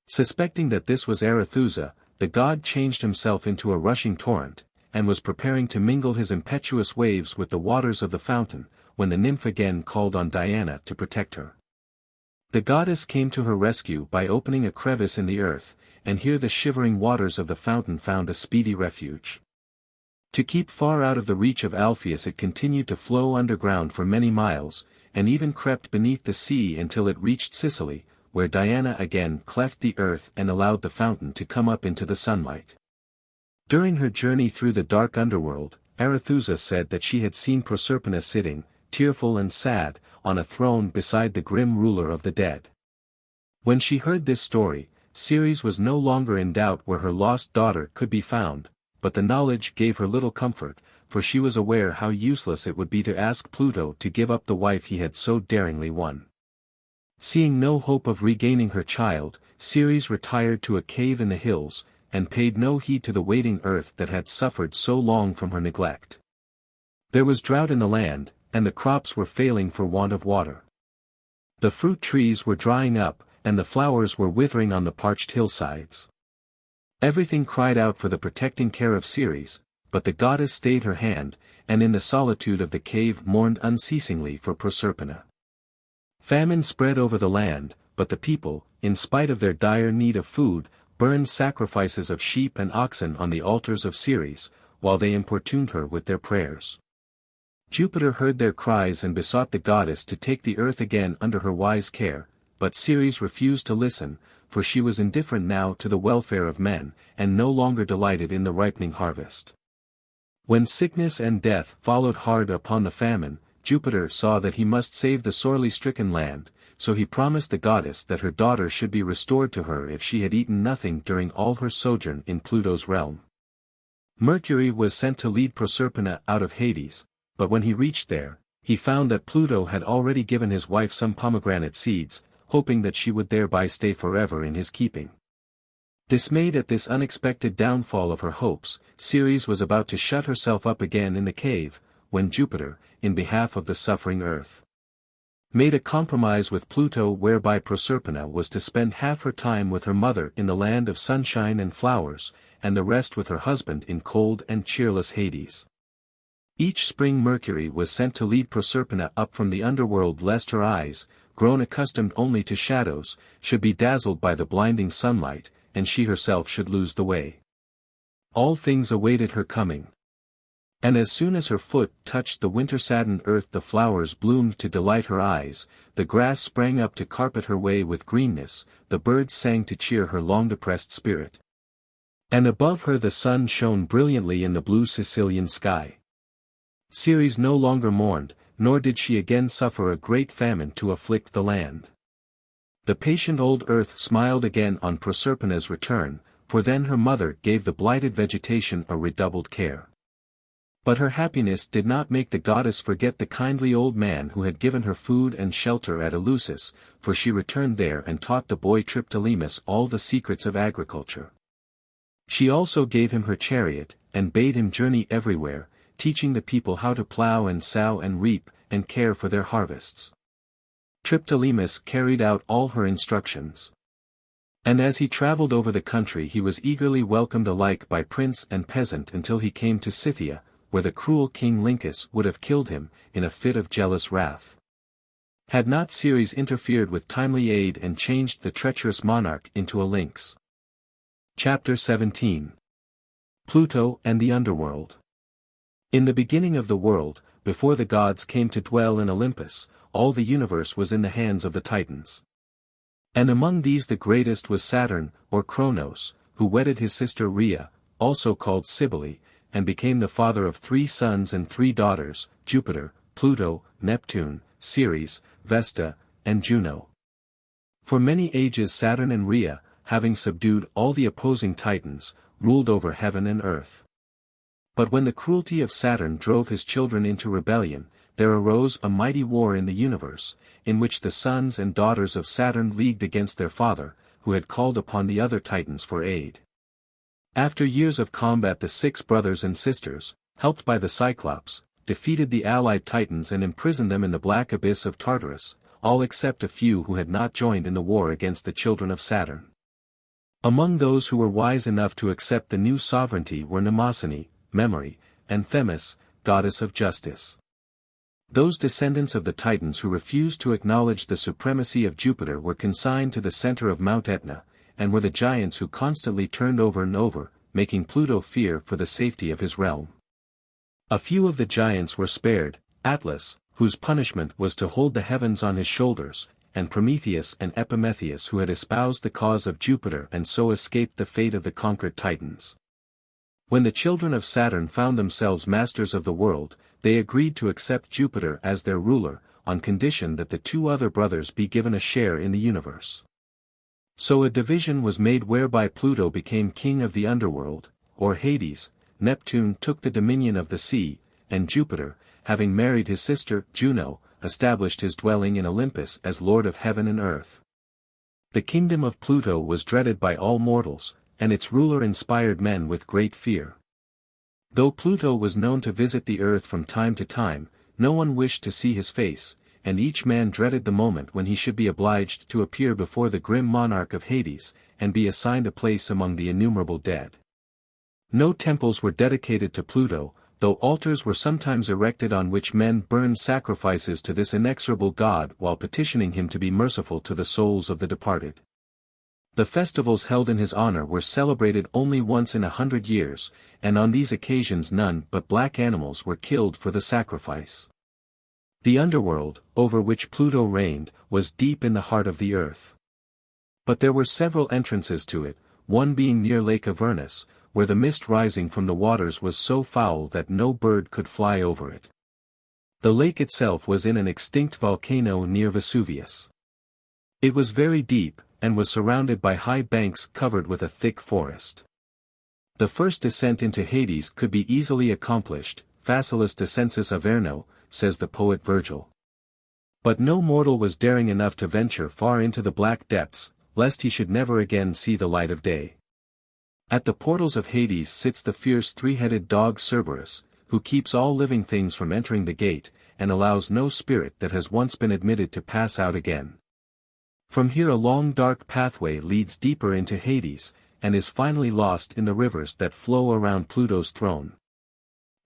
Suspecting that this was Arethusa, the god changed himself into a rushing torrent, and was preparing to mingle his impetuous waves with the waters of the fountain, when the nymph again called on Diana to protect her. The goddess came to her rescue by opening a crevice in the earth, and here the shivering waters of the fountain found a speedy refuge. To keep far out of the reach of Alpheus it continued to flow underground for many miles, and even crept beneath the sea until it reached Sicily, where Diana again cleft the earth and allowed the fountain to come up into the sunlight. During her journey through the dark underworld, Arethusa said that she had seen Proserpina sitting, tearful and sad, on a throne beside the grim ruler of the dead. When she heard this story, Ceres was no longer in doubt where her lost daughter could be found, but the knowledge gave her little comfort, for she was aware how useless it would be to ask Pluto to give up the wife he had so daringly won. Seeing no hope of regaining her child, Ceres retired to a cave in the hills, and paid no heed to the waiting earth that had suffered so long from her neglect. There was drought in the land, and the crops were failing for want of water. The fruit trees were drying up, and the flowers were withering on the parched hillsides. Everything cried out for the protecting care of Ceres, but the goddess stayed her hand, and in the solitude of the cave mourned unceasingly for Proserpina. Famine spread over the land, but the people, in spite of their dire need of food, burned sacrifices of sheep and oxen on the altars of Ceres, while they importuned her with their prayers. Jupiter heard their cries and besought the goddess to take the earth again under her wise care, but Ceres refused to listen, for she was indifferent now to the welfare of men, and no longer delighted in the ripening harvest. When sickness and death followed hard upon the famine, Jupiter saw that he must save the sorely stricken land, so he promised the goddess that her daughter should be restored to her if she had eaten nothing during all her sojourn in Pluto's realm. Mercury was sent to lead Proserpina out of Hades, but when he reached there, he found that Pluto had already given his wife some pomegranate seeds, hoping that she would thereby stay forever in his keeping. Dismayed at this unexpected downfall of her hopes, Ceres was about to shut herself up again in the cave, when Jupiter, in behalf of the suffering earth, made a compromise with Pluto whereby Proserpina was to spend half her time with her mother in the land of sunshine and flowers, and the rest with her husband in cold and cheerless Hades. Each spring Mercury was sent to lead Proserpina up from the underworld lest her eyes, grown accustomed only to shadows, should be dazzled by the blinding sunlight, and she herself should lose the way. All things awaited her coming. And as soon as her foot touched the winter-saddened earth the flowers bloomed to delight her eyes, the grass sprang up to carpet her way with greenness, the birds sang to cheer her long-depressed spirit. And above her the sun shone brilliantly in the blue Sicilian sky. Ceres no longer mourned, nor did she again suffer a great famine to afflict the land. The patient old earth smiled again on Proserpina's return, for then her mother gave the blighted vegetation a redoubled care. But her happiness did not make the goddess forget the kindly old man who had given her food and shelter at Eleusis, for she returned there and taught the boy Triptolemus all the secrets of agriculture. She also gave him her chariot, and bade him journey everywhere, teaching the people how to plow and sow and reap, and care for their harvests. Triptolemus carried out all her instructions. And as he traveled over the country he was eagerly welcomed alike by prince and peasant until he came to Scythia, where the cruel King Lyncus would have killed him, in a fit of jealous wrath. Had not Ceres interfered with timely aid and changed the treacherous monarch into a lynx. Chapter 17. Pluto and the Underworld. In the beginning of the world, before the gods came to dwell in Olympus, all the universe was in the hands of the Titans. And among these the greatest was Saturn, or Kronos, who wedded his sister Rhea, also called Cybele, and became the father of 3 sons and 3 daughters, Jupiter, Pluto, Neptune, Ceres, Vesta, and Juno. For many ages Saturn and Rhea, having subdued all the opposing Titans, ruled over heaven and earth. But when the cruelty of Saturn drove his children into rebellion, there arose a mighty war in the universe, in which the sons and daughters of Saturn leagued against their father, who had called upon the other Titans for aid. After years of combat the 6 brothers and sisters, helped by the Cyclops, defeated the allied Titans and imprisoned them in the black abyss of Tartarus, all except a few who had not joined in the war against the children of Saturn. Among those who were wise enough to accept the new sovereignty were Mnemosyne, Memory, and Themis, goddess of justice. Those descendants of the Titans who refused to acknowledge the supremacy of Jupiter were consigned to the center of Mount Etna, and were the giants who constantly turned over and over, making Pluto fear for the safety of his realm. A few of the giants were spared, Atlas, whose punishment was to hold the heavens on his shoulders, and Prometheus and Epimetheus who had espoused the cause of Jupiter and so escaped the fate of the conquered Titans. When the children of Saturn found themselves masters of the world, they agreed to accept Jupiter as their ruler, on condition that the 2 other brothers be given a share in the universe. So a division was made whereby Pluto became king of the underworld, or Hades, Neptune took the dominion of the sea, and Jupiter, having married his sister, Juno, established his dwelling in Olympus as lord of heaven and earth. The kingdom of Pluto was dreaded by all mortals, and its ruler inspired men with great fear. Though Pluto was known to visit the earth from time to time, no one wished to see his face, and each man dreaded the moment when he should be obliged to appear before the grim monarch of Hades, and be assigned a place among the innumerable dead. No temples were dedicated to Pluto, though altars were sometimes erected on which men burned sacrifices to this inexorable god while petitioning him to be merciful to the souls of the departed. The festivals held in his honor were celebrated only once in 100 years, and on these occasions none but black animals were killed for the sacrifice. The underworld, over which Pluto reigned, was deep in the heart of the earth. But there were several entrances to it, one being near Lake Avernus, where the mist rising from the waters was so foul that no bird could fly over it. The lake itself was in an extinct volcano near Vesuvius. It was very deep, and was surrounded by high banks covered with a thick forest. The first descent into Hades could be easily accomplished, facilis descensus Averno, says the poet Virgil. But no mortal was daring enough to venture far into the black depths, lest he should never again see the light of day. At the portals of Hades sits the fierce 3-headed dog Cerberus, who keeps all living things from entering the gate, and allows no spirit that has once been admitted to pass out again. From here a long dark pathway leads deeper into Hades, and is finally lost in the rivers that flow around Pluto's throne.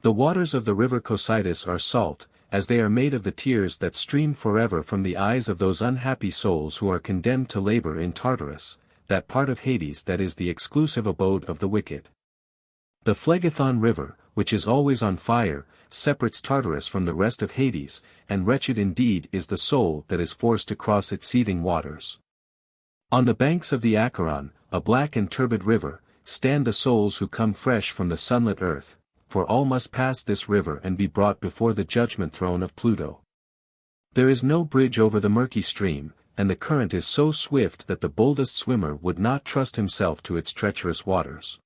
The waters of the river Cocytus are salt, as they are made of the tears that stream forever from the eyes of those unhappy souls who are condemned to labor in Tartarus, that part of Hades that is the exclusive abode of the wicked. The Phlegethon River, which is always on fire, separates Tartarus from the rest of Hades, and wretched indeed is the soul that is forced to cross its seething waters. On the banks of the Acheron, a black and turbid river, stand the souls who come fresh from the sunlit earth, for all must pass this river and be brought before the judgment throne of Pluto. There is no bridge over the murky stream, and the current is so swift that the boldest swimmer would not trust himself to its treacherous waters.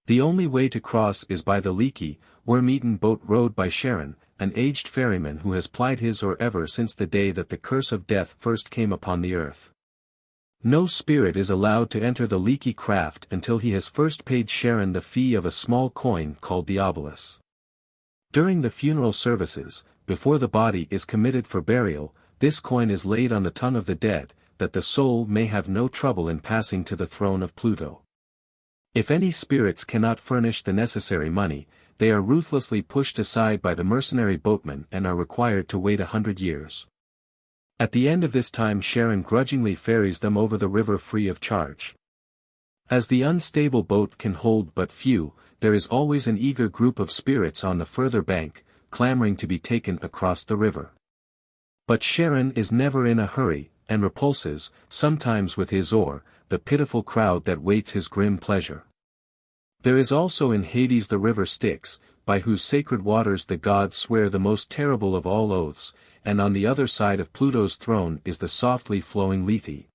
The only way to cross is by the leaky, worm-eaten boat rowed by Charon, an aged ferryman who has plied his oar ever since the day that the curse of death first came upon the earth. No spirit is allowed to enter the leaky craft until he has first paid Charon the fee of a small coin called the obulus. During the funeral services, before the body is committed for burial, this coin is laid on the tongue of the dead, that the soul may have no trouble in passing to the throne of Pluto. If any spirits cannot furnish the necessary money, they are ruthlessly pushed aside by the mercenary boatmen and are required to wait 100 years. At the end of this time Charon grudgingly ferries them over the river free of charge. As the unstable boat can hold but few, there is always an eager group of spirits on the further bank, clamoring to be taken across the river. But Charon is never in a hurry, and repulses, sometimes with his oar, the pitiful crowd that waits his grim pleasure. There is also in Hades the river Styx, by whose sacred waters the gods swear the most terrible of all oaths, and on the other side of Pluto's throne is the softly flowing Lethe,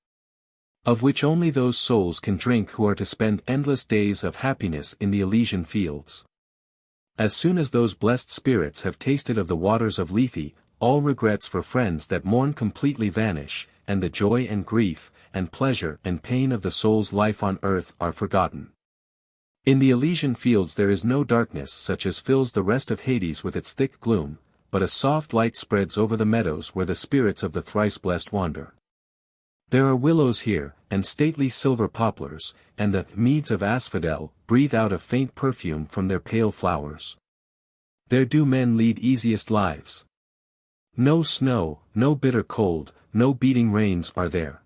of which only those souls can drink who are to spend endless days of happiness in the Elysian fields. As soon as those blessed spirits have tasted of the waters of Lethe, all regrets for friends that mourn completely vanish, and the joy and grief, and pleasure and pain of the soul's life on earth are forgotten. In the Elysian fields there is no darkness such as fills the rest of Hades with its thick gloom, but a soft light spreads over the meadows where the spirits of the thrice-blessed wander. There are willows here, and stately silver poplars, and the meads of asphodel breathe out a faint perfume from their pale flowers. There do men lead easiest lives. No snow, no bitter cold, no beating rains are there.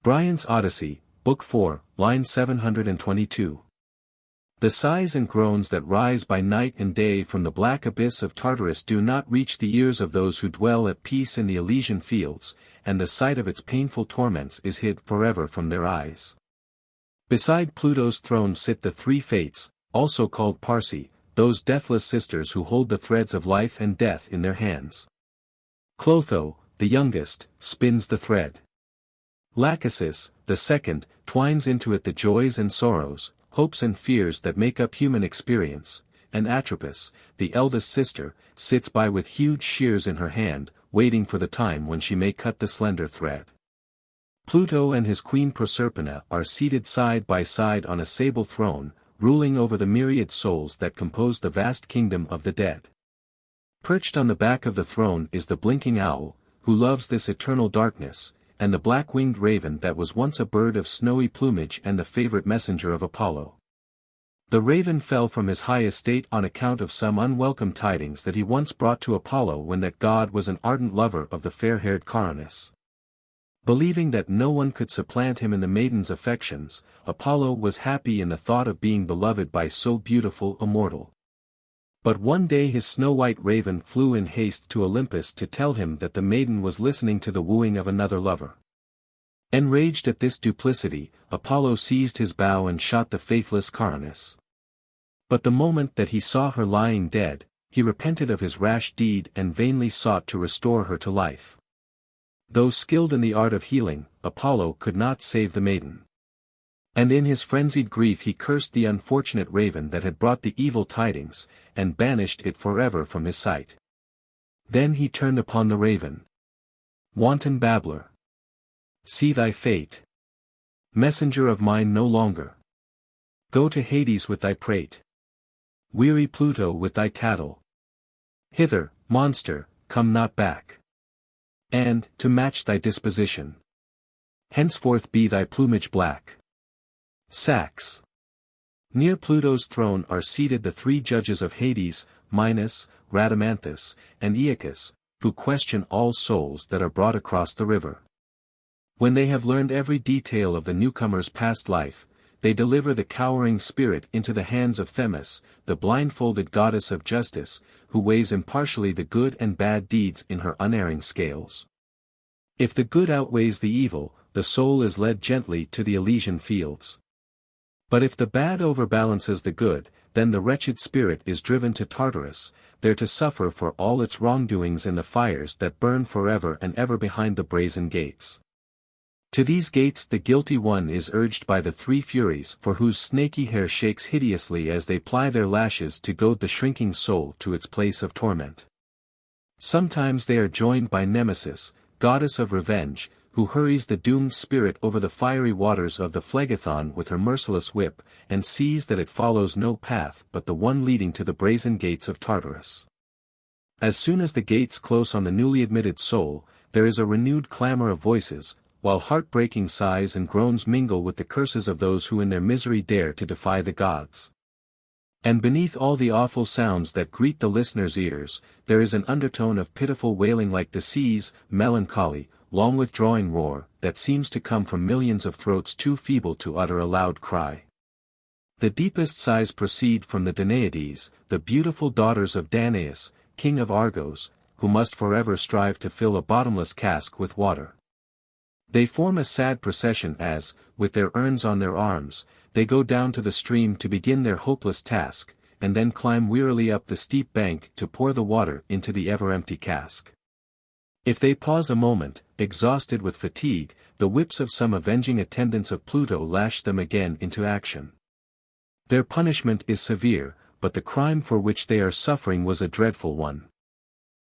Bryant's Odyssey, Book 4, line 722. The sighs and groans that rise by night and day from the black abyss of Tartarus do not reach the ears of those who dwell at peace in the Elysian fields, and the sight of its painful torments is hid forever from their eyes. Beside Pluto's throne sit the three Fates, also called Parsi, those deathless sisters who hold the threads of life and death in their hands. Clotho, the youngest, spins the thread. Lachesis, the second, twines into it the joys and sorrows, hopes and fears that make up human experience, and Atropos, the eldest sister, sits by with huge shears in her hand, waiting for the time when she may cut the slender thread. Pluto and his queen Proserpina are seated side by side on a sable throne, ruling over the myriad souls that compose the vast kingdom of the dead. Perched on the back of the throne is the blinking owl, who loves this eternal darkness, and the black-winged raven that was once a bird of snowy plumage and the favorite messenger of Apollo. The raven fell from his high estate on account of some unwelcome tidings that he once brought to Apollo when that god was an ardent lover of the fair-haired Coronis. Believing that no one could supplant him in the maiden's affections, Apollo was happy in the thought of being beloved by so beautiful a mortal. But one day his snow-white raven flew in haste to Olympus to tell him that the maiden was listening to the wooing of another lover. Enraged at this duplicity, Apollo seized his bow and shot the faithless Coronis. But the moment that he saw her lying dead, he repented of his rash deed and vainly sought to restore her to life. Though skilled in the art of healing, Apollo could not save the maiden. And in his frenzied grief he cursed the unfortunate raven that had brought the evil tidings, and banished it forever from his sight. Then he turned upon the raven. Wanton babbler! See thy fate. Messenger of mine no longer. Go to Hades with thy prate. Weary Pluto with thy tattle. Hither, monster, come not back. And, to match thy disposition, henceforth be thy plumage black. Sax. Near Pluto's throne are seated the three judges of Hades, Minos, Rhadamanthus, and Aeacus, who question all souls that are brought across the river. When they have learned every detail of the newcomer's past life, they deliver the cowering spirit into the hands of Themis, the blindfolded goddess of justice, who weighs impartially the good and bad deeds in her unerring scales. If the good outweighs the evil, the soul is led gently to the Elysian fields. But if the bad overbalances the good, then the wretched spirit is driven to Tartarus, there to suffer for all its wrongdoings in the fires that burn forever and ever behind the brazen gates. To these gates the guilty one is urged by the three Furies for whose snaky hair shakes hideously as they ply their lashes to goad the shrinking soul to its place of torment. Sometimes they are joined by Nemesis, goddess of revenge, who hurries the doomed spirit over the fiery waters of the Phlegethon with her merciless whip, and sees that it follows no path but the one leading to the brazen gates of Tartarus. As soon as the gates close on the newly admitted soul, there is a renewed clamor of voices, while heartbreaking sighs and groans mingle with the curses of those who in their misery dare to defy the gods. And beneath all the awful sounds that greet the listener's ears, there is an undertone of pitiful wailing like the sea's melancholy, long withdrawing roar, that seems to come from millions of throats too feeble to utter a loud cry. The deepest sighs proceed from the Danaïdes, the beautiful daughters of Danaus, king of Argos, who must forever strive to fill a bottomless cask with water. They form a sad procession as, with their urns on their arms, they go down to the stream to begin their hopeless task, and then climb wearily up the steep bank to pour the water into the ever-empty cask. If they pause a moment, exhausted with fatigue, the whips of some avenging attendants of Pluto lash them again into action. Their punishment is severe, but the crime for which they are suffering was a dreadful one.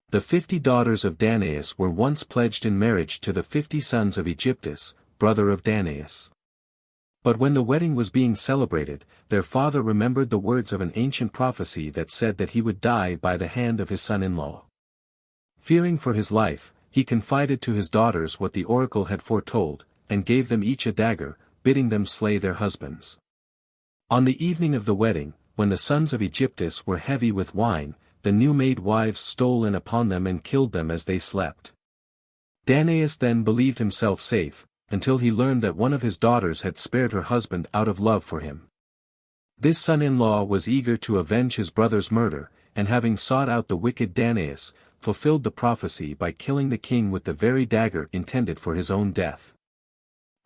The 50 daughters of Danaus were once pledged in marriage to the 50 sons of Aegyptus, brother of Danaus. But when the wedding was being celebrated, their father remembered the words of an ancient prophecy that said that he would die by the hand of his son-in-law. Fearing for his life, he confided to his daughters what the oracle had foretold, and gave them each a dagger, bidding them slay their husbands. On the evening of the wedding, when the sons of Aegyptus were heavy with wine, the new-made wives stole in upon them and killed them as they slept. Danaus then believed himself safe, until he learned that one of his daughters had spared her husband out of love for him. This son-in-law was eager to avenge his brother's murder, and having sought out the wicked Danaus, fulfilled the prophecy by killing the king with the very dagger intended for his own death.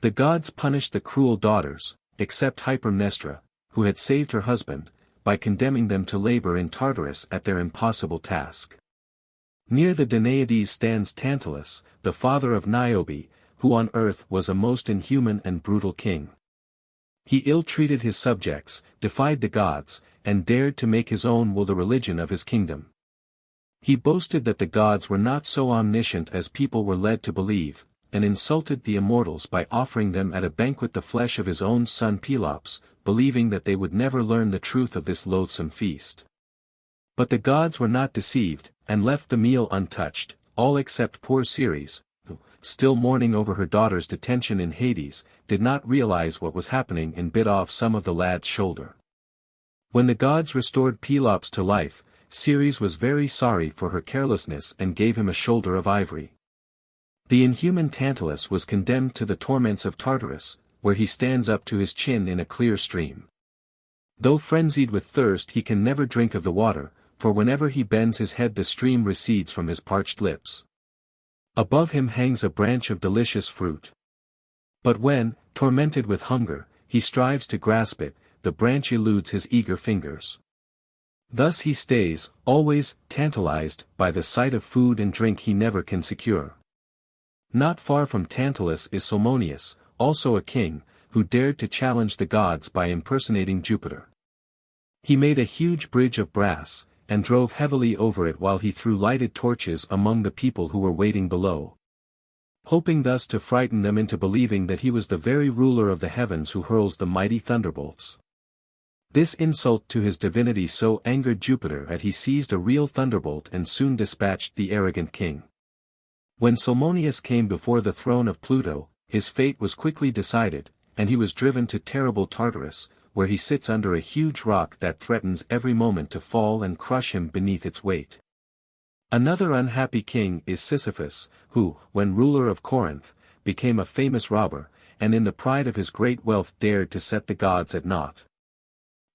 The gods punished the cruel daughters, except Hypermnestra, who had saved her husband, by condemning them to labor in Tartarus at their impossible task. Near the Danaïdes stands Tantalus, the father of Niobe, who on earth was a most inhuman and brutal king. He ill-treated his subjects, defied the gods, and dared to make his own will the religion of his kingdom. He boasted that the gods were not so omniscient as people were led to believe, and insulted the immortals by offering them at a banquet the flesh of his own son Pelops, believing that they would never learn the truth of this loathsome feast. But the gods were not deceived, and left the meal untouched, all except poor Ceres, who, still mourning over her daughter's detention in Hades, did not realize what was happening and bit off some of the lad's shoulder. When the gods restored Pelops to life, Ceres was very sorry for her carelessness and gave him a shoulder of ivory. The inhuman Tantalus was condemned to the torments of Tartarus, where he stands up to his chin in a clear stream. Though frenzied with thirst he can never drink of the water, for whenever he bends his head the stream recedes from his parched lips. Above him hangs a branch of delicious fruit. But when, tormented with hunger, he strives to grasp it, the branch eludes his eager fingers. Thus he stays, always, tantalized, by the sight of food and drink he never can secure. Not far from Tantalus is Salmoneus, also a king, who dared to challenge the gods by impersonating Jupiter. He made a huge bridge of brass, and drove heavily over it while he threw lighted torches among the people who were waiting below, hoping thus to frighten them into believing that he was the very ruler of the heavens who hurls the mighty thunderbolts. This insult to his divinity so angered Jupiter that he seized a real thunderbolt and soon dispatched the arrogant king. When Salmoneus came before the throne of Pluto, his fate was quickly decided, and he was driven to terrible Tartarus, where he sits under a huge rock that threatens every moment to fall and crush him beneath its weight. Another unhappy king is Sisyphus, who, when ruler of Corinth, became a famous robber, and in the pride of his great wealth dared to set the gods at naught.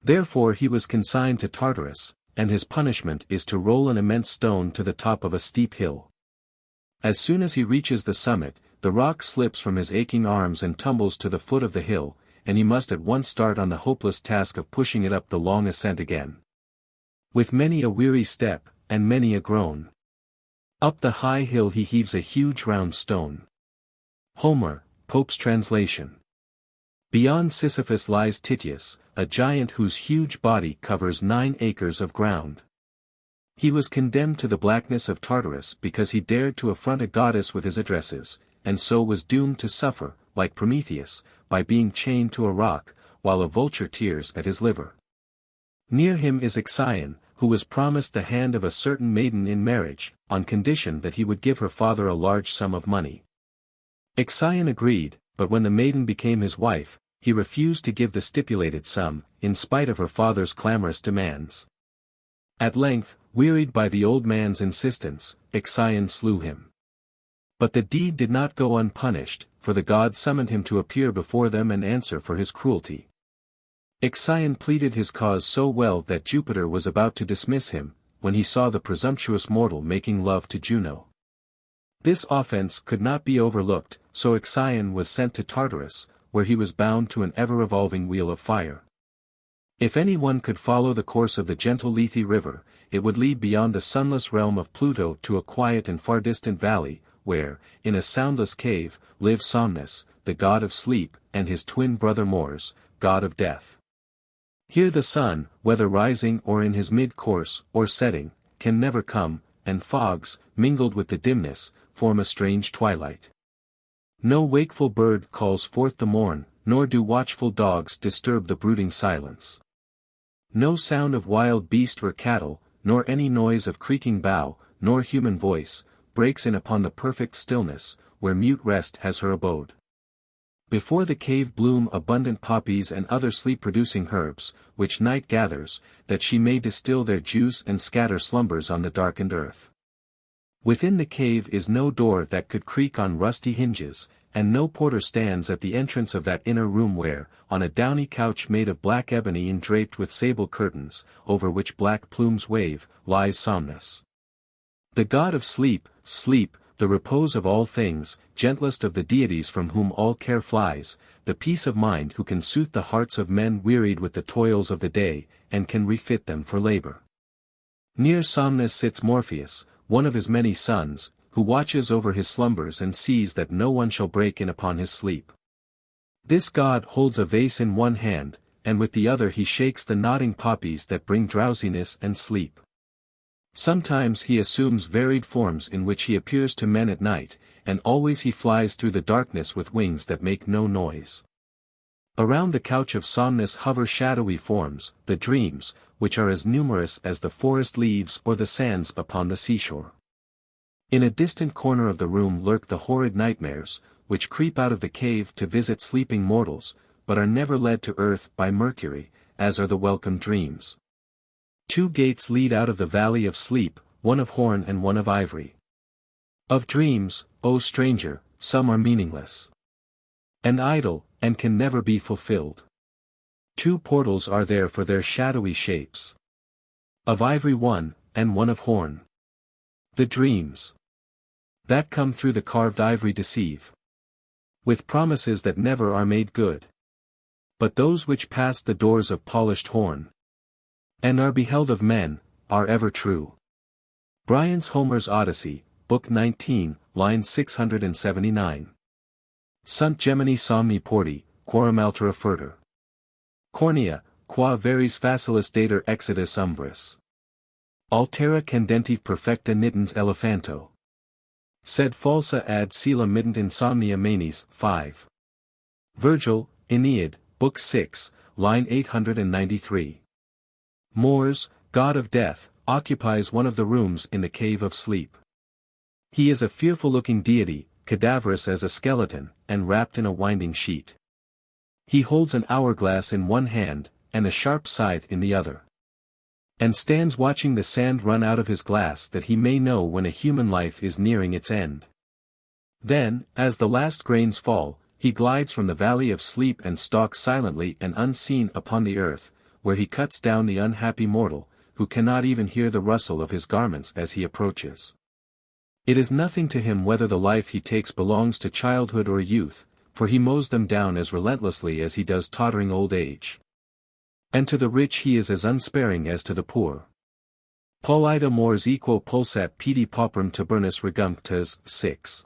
Therefore he was consigned to Tartarus, and his punishment is to roll an immense stone to the top of a steep hill. As soon as he reaches the summit, the rock slips from his aching arms and tumbles to the foot of the hill, and he must at once start on the hopeless task of pushing it up the long ascent again. With many a weary step, and many a groan, up the high hill he heaves a huge round stone. Homer, Pope's translation. Beyond Sisyphus lies Tityus, a giant whose huge body covers 9 acres of ground. He was condemned to the blackness of Tartarus because he dared to affront a goddess with his addresses, and so was doomed to suffer, like Prometheus, by being chained to a rock, while a vulture tears at his liver. Near him is Ixion, who was promised the hand of a certain maiden in marriage, on condition that he would give her father a large sum of money. Ixion agreed, but when the maiden became his wife, he refused to give the stipulated sum, in spite of her father's clamorous demands. At length, wearied by the old man's insistence, Ixion slew him. But the deed did not go unpunished, for the gods summoned him to appear before them and answer for his cruelty. Ixion pleaded his cause so well that Jupiter was about to dismiss him, when he saw the presumptuous mortal making love to Juno. This offense could not be overlooked, so Ixion was sent to Tartarus, where he was bound to an ever-revolving wheel of fire. If anyone could follow the course of the gentle Lethe river, it would lead beyond the sunless realm of Pluto to a quiet and far distant valley, where, in a soundless cave, live Somnus, the god of sleep, and his twin brother Mors, god of death. Here the sun, whether rising or in his mid-course, or setting, can never come, and fogs, mingled with the dimness, form a strange twilight. No wakeful bird calls forth the morn, nor do watchful dogs disturb the brooding silence. No sound of wild beast or cattle, nor any noise of creaking bough, nor human voice, breaks in upon the perfect stillness, where mute rest has her abode. Before the cave bloom abundant poppies and other sleep-producing herbs, which night gathers, that she may distill their juice and scatter slumbers on the darkened earth. Within the cave is no door that could creak on rusty hinges, and no porter stands at the entrance of that inner room where, on a downy couch made of black ebony and draped with sable curtains, over which black plumes wave, lies Somnus. The god of sleep, the repose of all things, gentlest of the deities from whom all care flies, the peace of mind who can soothe the hearts of men wearied with the toils of the day, and can refit them for labor. Near Somnus sits Morpheus, one of his many sons, who watches over his slumbers and sees that no one shall break in upon his sleep. This god holds a vase in one hand, and with the other he shakes the nodding poppies that bring drowsiness and sleep. Sometimes he assumes varied forms in which he appears to men at night, and always he flies through the darkness with wings that make no noise. Around the couch of Somnus hover shadowy forms, the dreams, which are as numerous as the forest leaves or the sands upon the seashore. In a distant corner of the room lurk the horrid nightmares, which creep out of the cave to visit sleeping mortals, but are never led to earth by Mercury, as are the welcome dreams. 2 gates lead out of the valley of sleep, one of horn and one of ivory. Of dreams, O stranger, some are meaningless and idle, and can never be fulfilled. 2 portals are there for their shadowy shapes. Of ivory one, and one of horn. The dreams that come through the carved ivory deceive, with promises that never are made good. But those which pass the doors of polished horn, and are beheld of men, are ever true. Bryant's Homer's Odyssey, Book 19, line 679. Sunt gemini somni porti, quorum altera furter. Cornea, qua veris facilis dater exitus umbris. Altera candenti perfecta nitens elephanto. Sed falsa ad coelum mitent insomnia manis. 5. Virgil, Aeneid, Book 6, line 893. Mors, god of death, occupies one of the rooms in the cave of sleep. He is a fearful-looking deity, cadaverous as a skeleton, and wrapped in a winding sheet. He holds an hourglass in one hand, and a sharp scythe in the other, and stands watching the sand run out of his glass that he may know when a human life is nearing its end. Then, as the last grains fall, he glides from the valley of sleep and stalks silently and unseen upon the earth, where he cuts down the unhappy mortal, who cannot even hear the rustle of his garments as he approaches. It is nothing to him whether the life he takes belongs to childhood or youth, for he mows them down as relentlessly as he does tottering old age. And to the rich he is as unsparing as to the poor. Polida mors equo pulsat pedi pauperum tabernus regunctas. 6.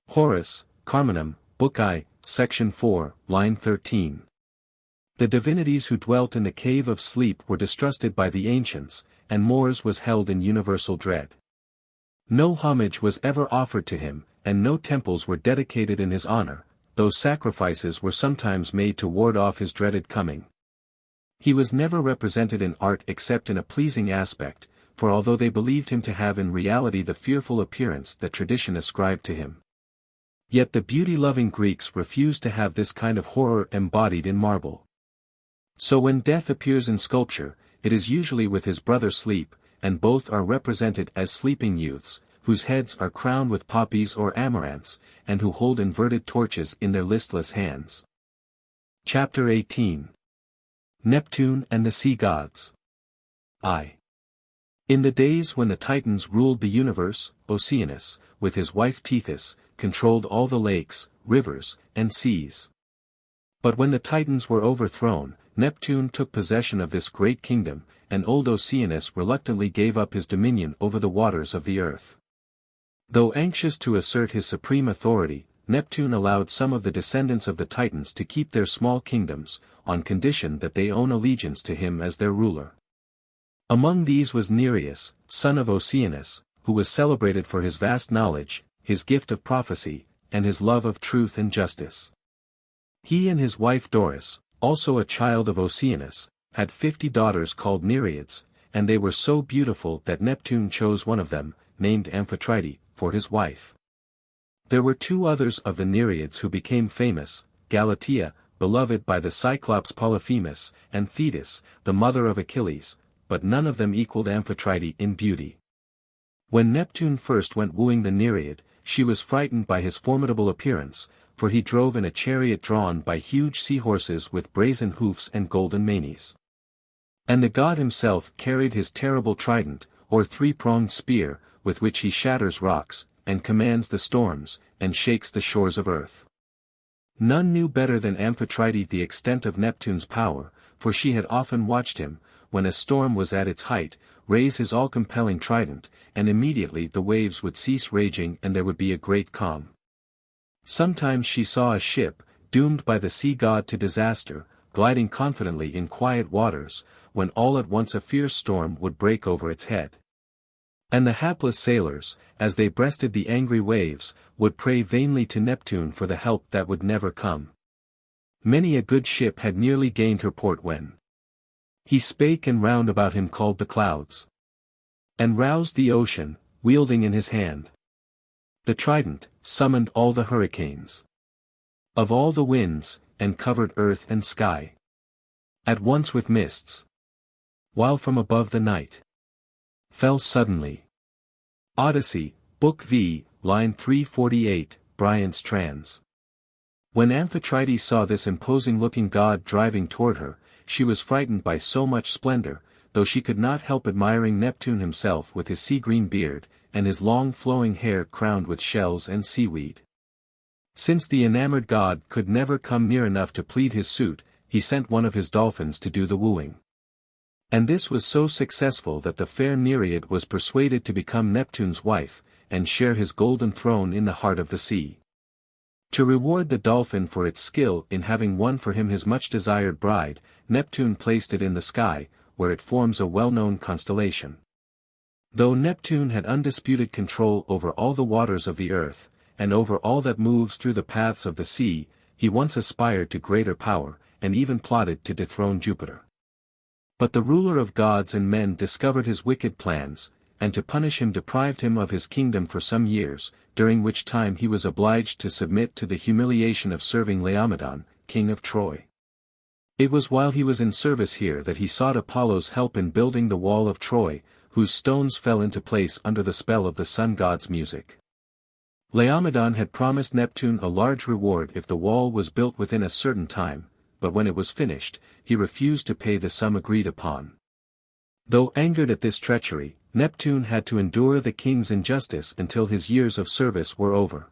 Horace, Carminum, Book I, Section 4, line 13. The divinities who dwelt in the cave of sleep were distrusted by the ancients, and Mors was held in universal dread. No homage was ever offered to him, and no temples were dedicated in his honor, though sacrifices were sometimes made to ward off his dreaded coming. He was never represented in art except in a pleasing aspect, for although they believed him to have in reality the fearful appearance that tradition ascribed to him, Yet the beauty-loving Greeks refused to have this kind of horror embodied in marble. So when death appears in sculpture, it is usually with his brother Sleep, and both are represented as sleeping youths, whose heads are crowned with poppies or amaranths, and who hold inverted torches in their listless hands. Chapter 18. Neptune and the Sea Gods. In the days when the Titans ruled the universe, Oceanus, with his wife Tethys, controlled all the lakes, rivers, and seas. But when the Titans were overthrown, Neptune took possession of this great kingdom, and old Oceanus reluctantly gave up his dominion over the waters of the earth. Though anxious to assert his supreme authority, Neptune allowed some of the descendants of the Titans to keep their small kingdoms, on condition that they own allegiance to him as their ruler. Among these was Nereus, son of Oceanus, who was celebrated for his vast knowledge, his gift of prophecy, and his love of truth and justice. He and his wife Doris, also a child of Oceanus, had 50 daughters called Nereids, and they were so beautiful that Neptune chose one of them, named Amphitrite, for his wife. There were 2 others of the Nereids who became famous, Galatea, beloved by the Cyclops Polyphemus, and Thetis, the mother of Achilles, but none of them equaled Amphitrite in beauty. When Neptune first went wooing the Nereid, she was frightened by his formidable appearance, for he drove in a chariot drawn by huge seahorses with brazen hoofs and golden manes. And the god himself carried his terrible trident, or 3-pronged spear, with which he shatters rocks, and commands the storms, and shakes the shores of earth. None knew better than Amphitrite the extent of Neptune's power, for she had often watched him, when a storm was at its height, raise his all-compelling trident, and immediately the waves would cease raging and there would be a great calm. Sometimes she saw a ship, doomed by the sea god to disaster, gliding confidently in quiet waters, when all at once a fierce storm would break over its head. And the hapless sailors, as they breasted the angry waves, would pray vainly to Neptune for the help that would never come. Many a good ship had nearly gained her port when he spake, and round about him called the clouds, and roused the ocean, wielding in his hand the trident, summoned all the hurricanes of all the winds, and covered earth and sky at once with mists, while from above the night fell suddenly. Odyssey, Book V, line 348, Bryant's trans. When Amphitrite saw this imposing-looking god driving toward her, she was frightened by so much splendor, though she could not help admiring Neptune himself with his sea-green beard, and his long flowing hair crowned with shells and seaweed. Since the enamored god could never come near enough to plead his suit, he sent one of his dolphins to do the wooing. And this was so successful that the fair Nereid was persuaded to become Neptune's wife, and share his golden throne in the heart of the sea. To reward the dolphin for its skill in having won for him his much-desired bride, Neptune placed it in the sky, where it forms a well-known constellation. Though Neptune had undisputed control over all the waters of the earth, and over all that moves through the paths of the sea, he once aspired to greater power, and even plotted to dethrone Jupiter. But the ruler of gods and men discovered his wicked plans, and to punish him deprived him of his kingdom for some years, during which time he was obliged to submit to the humiliation of serving Laomedon, king of Troy. It was while he was in service here that he sought Apollo's help in building the wall of Troy, whose stones fell into place under the spell of the sun god's music. Laomedon had promised Neptune a large reward if the wall was built within a certain time, but when it was finished, he refused to pay the sum agreed upon. Though angered at this treachery, Neptune had to endure the king's injustice until his years of service were over.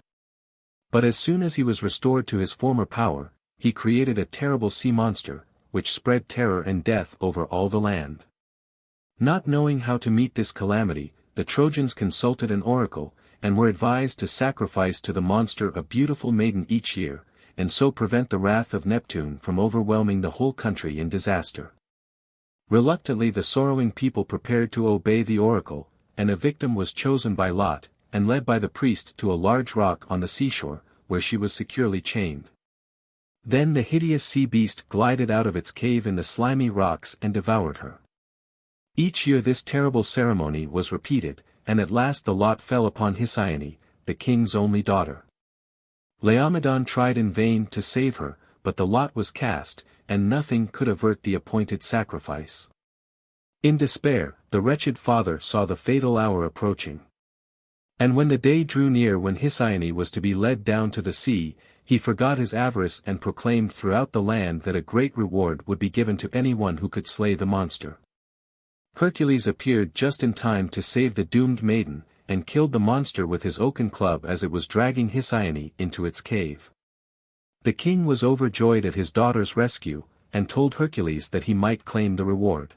But as soon as he was restored to his former power, he created a terrible sea monster, which spread terror and death over all the land. Not knowing how to meet this calamity, the Trojans consulted an oracle, and were advised to sacrifice to the monster a beautiful maiden each year, and so prevent the wrath of Neptune from overwhelming the whole country in disaster. Reluctantly the sorrowing people prepared to obey the oracle, and a victim was chosen by lot, and led by the priest to a large rock on the seashore, where she was securely chained. Then the hideous sea beast glided out of its cave in the slimy rocks and devoured her. Each year this terrible ceremony was repeated, and at last the lot fell upon Hesione, the king's only daughter. Laomedon tried in vain to save her, but the lot was cast, and nothing could avert the appointed sacrifice. In despair, the wretched father saw the fatal hour approaching. And when the day drew near when Hesione was to be led down to the sea, he forgot his avarice and proclaimed throughout the land that a great reward would be given to anyone who could slay the monster. Hercules appeared just in time to save the doomed maiden, and killed the monster with his oaken club as it was dragging Hesione into its cave. The king was overjoyed at his daughter's rescue, and told Hercules that he might claim the reward.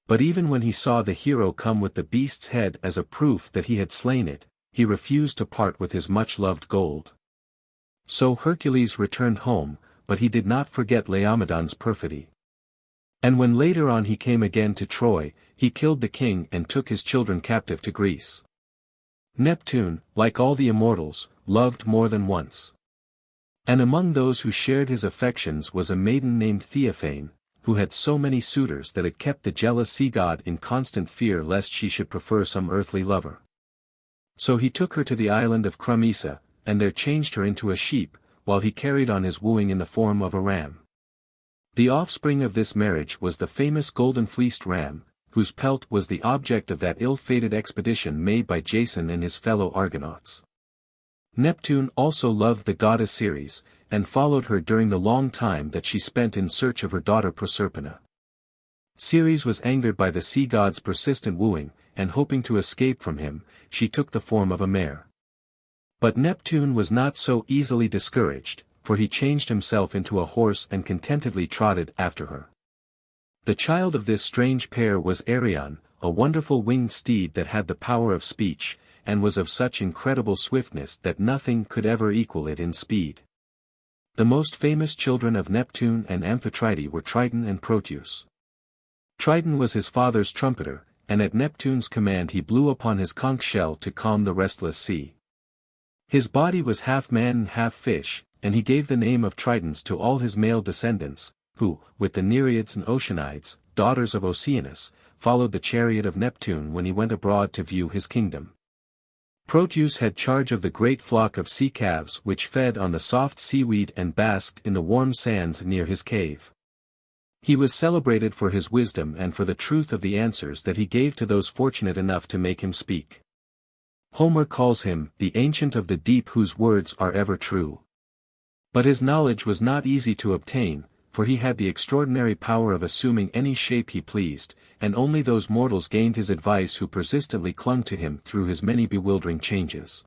But even when he saw the hero come with the beast's head as a proof that he had slain it, he refused to part with his much-loved gold. So Hercules returned home, but he did not forget Laomedon's perfidy. And when later on he came again to Troy, he killed the king and took his children captive to Greece. Neptune, like all the immortals, loved more than once. And among those who shared his affections was a maiden named Theophane, who had so many suitors that it kept the jealous sea-god in constant fear lest she should prefer some earthly lover. So he took her to the island of Crumisa, and there changed her into a sheep, while he carried on his wooing in the form of a ram. The offspring of this marriage was the famous golden-fleeced ram, whose pelt was the object of that ill-fated expedition made by Jason and his fellow Argonauts. Neptune also loved the goddess Ceres, and followed her during the long time that she spent in search of her daughter Proserpina. Ceres was angered by the sea-god's persistent wooing, and hoping to escape from him, she took the form of a mare. But Neptune was not so easily discouraged, for he changed himself into a horse and contentedly trotted after her. The child of this strange pair was Arion, a wonderful winged steed that had the power of speech, and was of such incredible swiftness that nothing could ever equal it in speed. The most famous children of Neptune and Amphitrite were Triton and Proteus. Triton was his father's trumpeter, and at Neptune's command he blew upon his conch shell to calm the restless sea. His body was half man and half fish, and he gave the name of Tritons to all his male descendants, who, with the Nereids and Oceanides, daughters of Oceanus, followed the chariot of Neptune when he went abroad to view his kingdom. Proteus had charge of the great flock of sea calves which fed on the soft seaweed and basked in the warm sands near his cave. He was celebrated for his wisdom and for the truth of the answers that he gave to those fortunate enough to make him speak. Homer calls him the ancient of the deep whose words are ever true. But his knowledge was not easy to obtain, for he had the extraordinary power of assuming any shape he pleased, and only those mortals gained his advice who persistently clung to him through his many bewildering changes.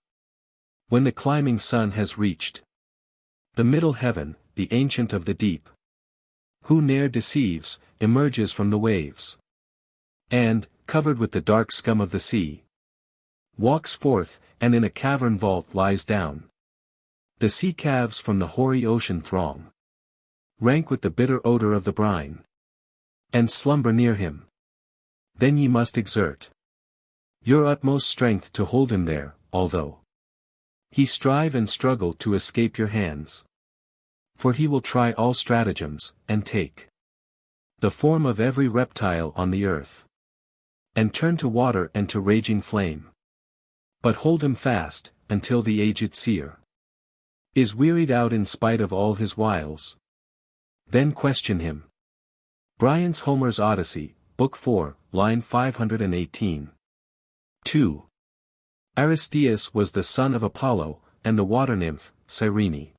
When the climbing sun has reached the middle heaven, the ancient of the deep, who ne'er deceives, emerges from the waves, and, covered with the dark scum of the sea, walks forth, and in a cavern vault lies down. The sea calves from the hoary ocean throng, rank with the bitter odor of the brine, and slumber near him. Then ye must exert your utmost strength to hold him there, although he strive and struggle to escape your hands. For he will try all stratagems, and take the form of every reptile on the earth, and turn to water and to raging flame. But hold him fast, until the aged seer is wearied out in spite of all his wiles. Then question him. Bryant's Homer's Odyssey, Book 4, line 518. 2. Aristeus was the son of Apollo, and the water nymph, Cyrene.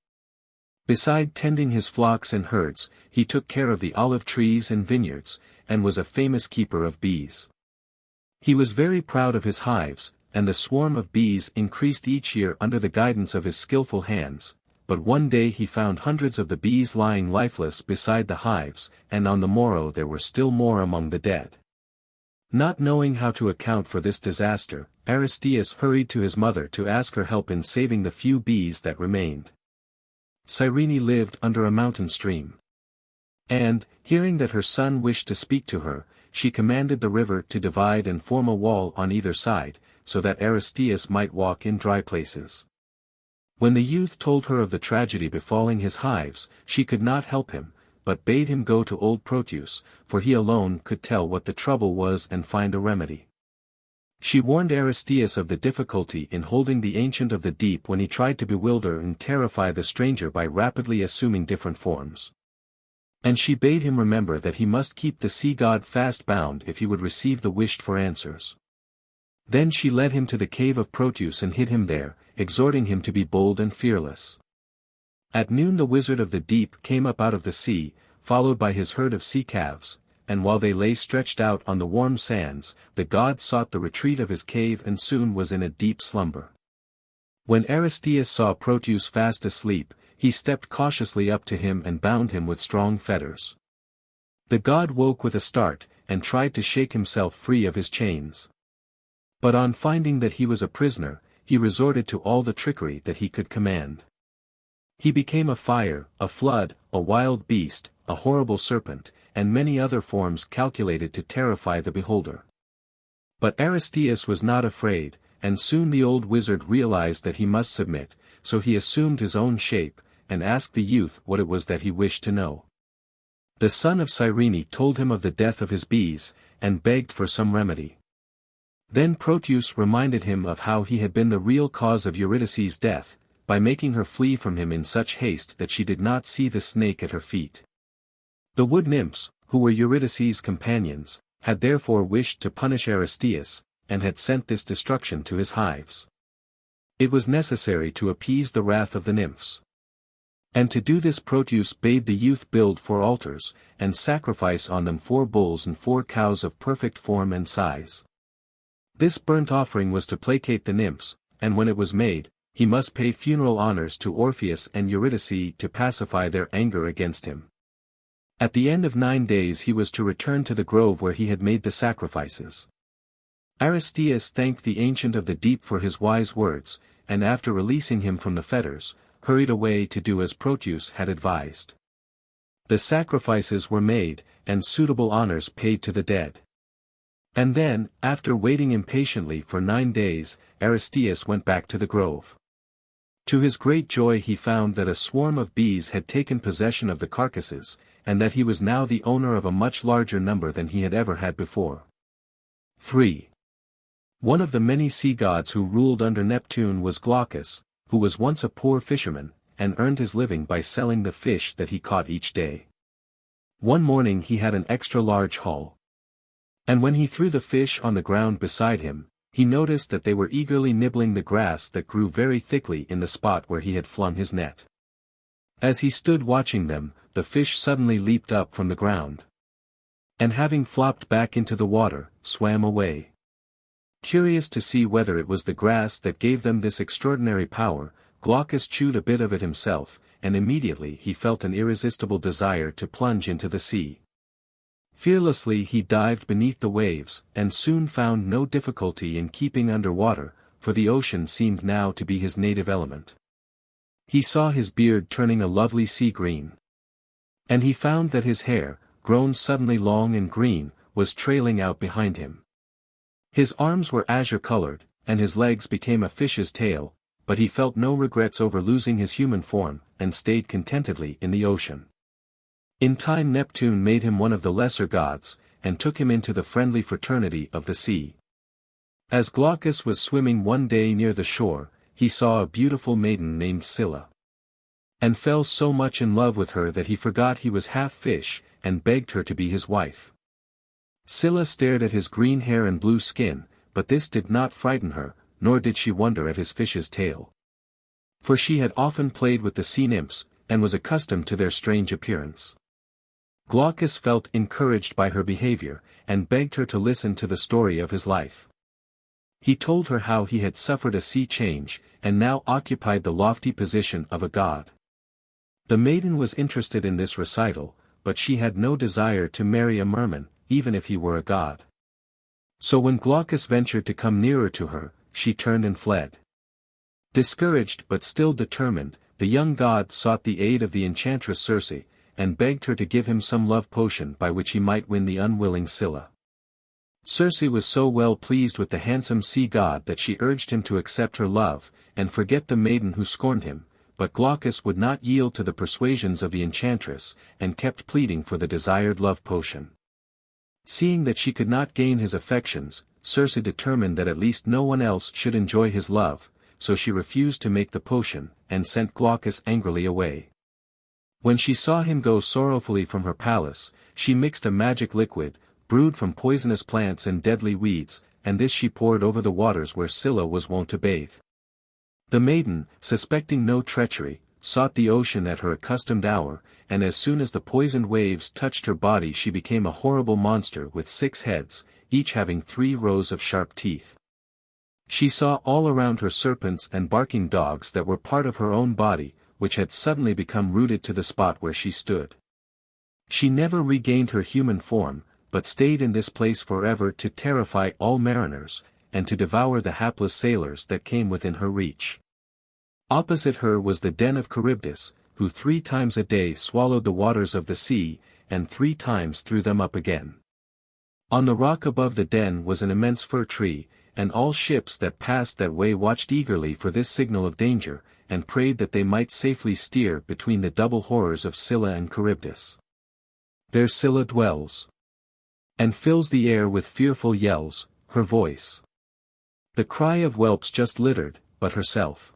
Beside tending his flocks and herds, he took care of the olive trees and vineyards, and was a famous keeper of bees. He was very proud of his hives, and the swarm of bees increased each year under the guidance of his skillful hands, but one day he found hundreds of the bees lying lifeless beside the hives, and on the morrow there were still more among the dead. Not knowing how to account for this disaster, Aristeus hurried to his mother to ask her help in saving the few bees that remained. Cyrene lived under a mountain stream. And, hearing that her son wished to speak to her, she commanded the river to divide and form a wall on either side, so that Aristeus might walk in dry places. When the youth told her of the tragedy befalling his hives, she could not help him, but bade him go to old Proteus, for he alone could tell what the trouble was and find a remedy. She warned Aristeus of the difficulty in holding the Ancient of the Deep when he tried to bewilder and terrify the stranger by rapidly assuming different forms. And she bade him remember that he must keep the sea god fast bound if he would receive the wished-for answers. Then she led him to the cave of Proteus and hid him there, exhorting him to be bold and fearless. At noon the wizard of the deep came up out of the sea, followed by his herd of sea calves, and while they lay stretched out on the warm sands, the god sought the retreat of his cave and soon was in a deep slumber. When Aristeus saw Proteus fast asleep, he stepped cautiously up to him and bound him with strong fetters. The god woke with a start, and tried to shake himself free of his chains. But on finding that he was a prisoner, he resorted to all the trickery that he could command. He became a fire, a flood, a wild beast, a horrible serpent, and many other forms calculated to terrify the beholder. But Aristeus was not afraid, and soon the old wizard realized that he must submit, so he assumed his own shape, and asked the youth what it was that he wished to know. The son of Cyrene told him of the death of his bees, and begged for some remedy. Then Proteus reminded him of how he had been the real cause of Eurydice's death, by making her flee from him in such haste that she did not see the snake at her feet. The wood nymphs, who were Eurydice's companions, had therefore wished to punish Aristeus, and had sent this destruction to his hives. It was necessary to appease the wrath of the nymphs. And to do this Proteus bade the youth build 4 altars, and sacrifice on them 4 bulls and 4 cows of perfect form and size. This burnt offering was to placate the nymphs, and when it was made, he must pay funeral honors to Orpheus and Eurydice to pacify their anger against him. At the end of 9 days he was to return to the grove where he had made the sacrifices. Aristeus thanked the Ancient of the Deep for his wise words, and after releasing him from the fetters, hurried away to do as Proteus had advised. The sacrifices were made, and suitable honors paid to the dead. And then, after waiting impatiently for 9 days, Aristeus went back to the grove. To his great joy he found that a swarm of bees had taken possession of the carcasses, and that he was now the owner of a much larger number than he had ever had before. 3. One of the many sea gods who ruled under Neptune was Glaucus, who was once a poor fisherman, and earned his living by selling the fish that he caught each day. One morning he had an extra-large haul. And when he threw the fish on the ground beside him, he noticed that they were eagerly nibbling the grass that grew very thickly in the spot where he had flung his net. As he stood watching them, the fish suddenly leaped up from the ground. And having flopped back into the water, swam away. Curious to see whether it was the grass that gave them this extraordinary power, Glaucus chewed a bit of it himself, and immediately he felt an irresistible desire to plunge into the sea. Fearlessly he dived beneath the waves, and soon found no difficulty in keeping under water, for the ocean seemed now to be his native element. He saw his beard turning a lovely sea green. And he found that his hair, grown suddenly long and green, was trailing out behind him. His arms were azure-colored, and his legs became a fish's tail, but he felt no regrets over losing his human form, and stayed contentedly in the ocean. In time Neptune made him one of the lesser gods, and took him into the friendly fraternity of the sea. As Glaucus was swimming one day near the shore, he saw a beautiful maiden named Scylla. And fell so much in love with her that he forgot he was half fish, and begged her to be his wife. Scylla stared at his green hair and blue skin, but this did not frighten her, nor did she wonder at his fish's tail. For she had often played with the sea nymphs, and was accustomed to their strange appearance. Glaucus felt encouraged by her behavior, and begged her to listen to the story of his life. He told her how he had suffered a sea change, and now occupied the lofty position of a god. The maiden was interested in this recital, but she had no desire to marry a merman, even if he were a god. So when Glaucus ventured to come nearer to her, she turned and fled. Discouraged but still determined, the young god sought the aid of the enchantress Circe, and begged her to give him some love potion by which he might win the unwilling Scylla. Circe was so well pleased with the handsome sea god that she urged him to accept her love, and forget the maiden who scorned him, but Glaucus would not yield to the persuasions of the enchantress, and kept pleading for the desired love potion. Seeing that she could not gain his affections, Circe determined that at least no one else should enjoy his love, so she refused to make the potion, and sent Glaucus angrily away. When she saw him go sorrowfully from her palace, she mixed a magic liquid, brewed from poisonous plants and deadly weeds, and this she poured over the waters where Scylla was wont to bathe. The maiden, suspecting no treachery, sought the ocean at her accustomed hour, and as soon as the poisoned waves touched her body she became a horrible monster with 6 heads, each having 3 rows of sharp teeth. She saw all around her serpents and barking dogs that were part of her own body, which had suddenly become rooted to the spot where she stood. She never regained her human form, but stayed in this place forever to terrify all mariners, and to devour the hapless sailors that came within her reach. Opposite her was the den of Charybdis, who 3 times a day swallowed the waters of the sea, and 3 times threw them up again. On the rock above the den was an immense fir tree, and all ships that passed that way watched eagerly for this signal of danger, and prayed that they might safely steer between the double horrors of Scylla and Charybdis. There Scylla dwells, and fills the air with fearful yells, her voice the cry of whelps just littered, but herself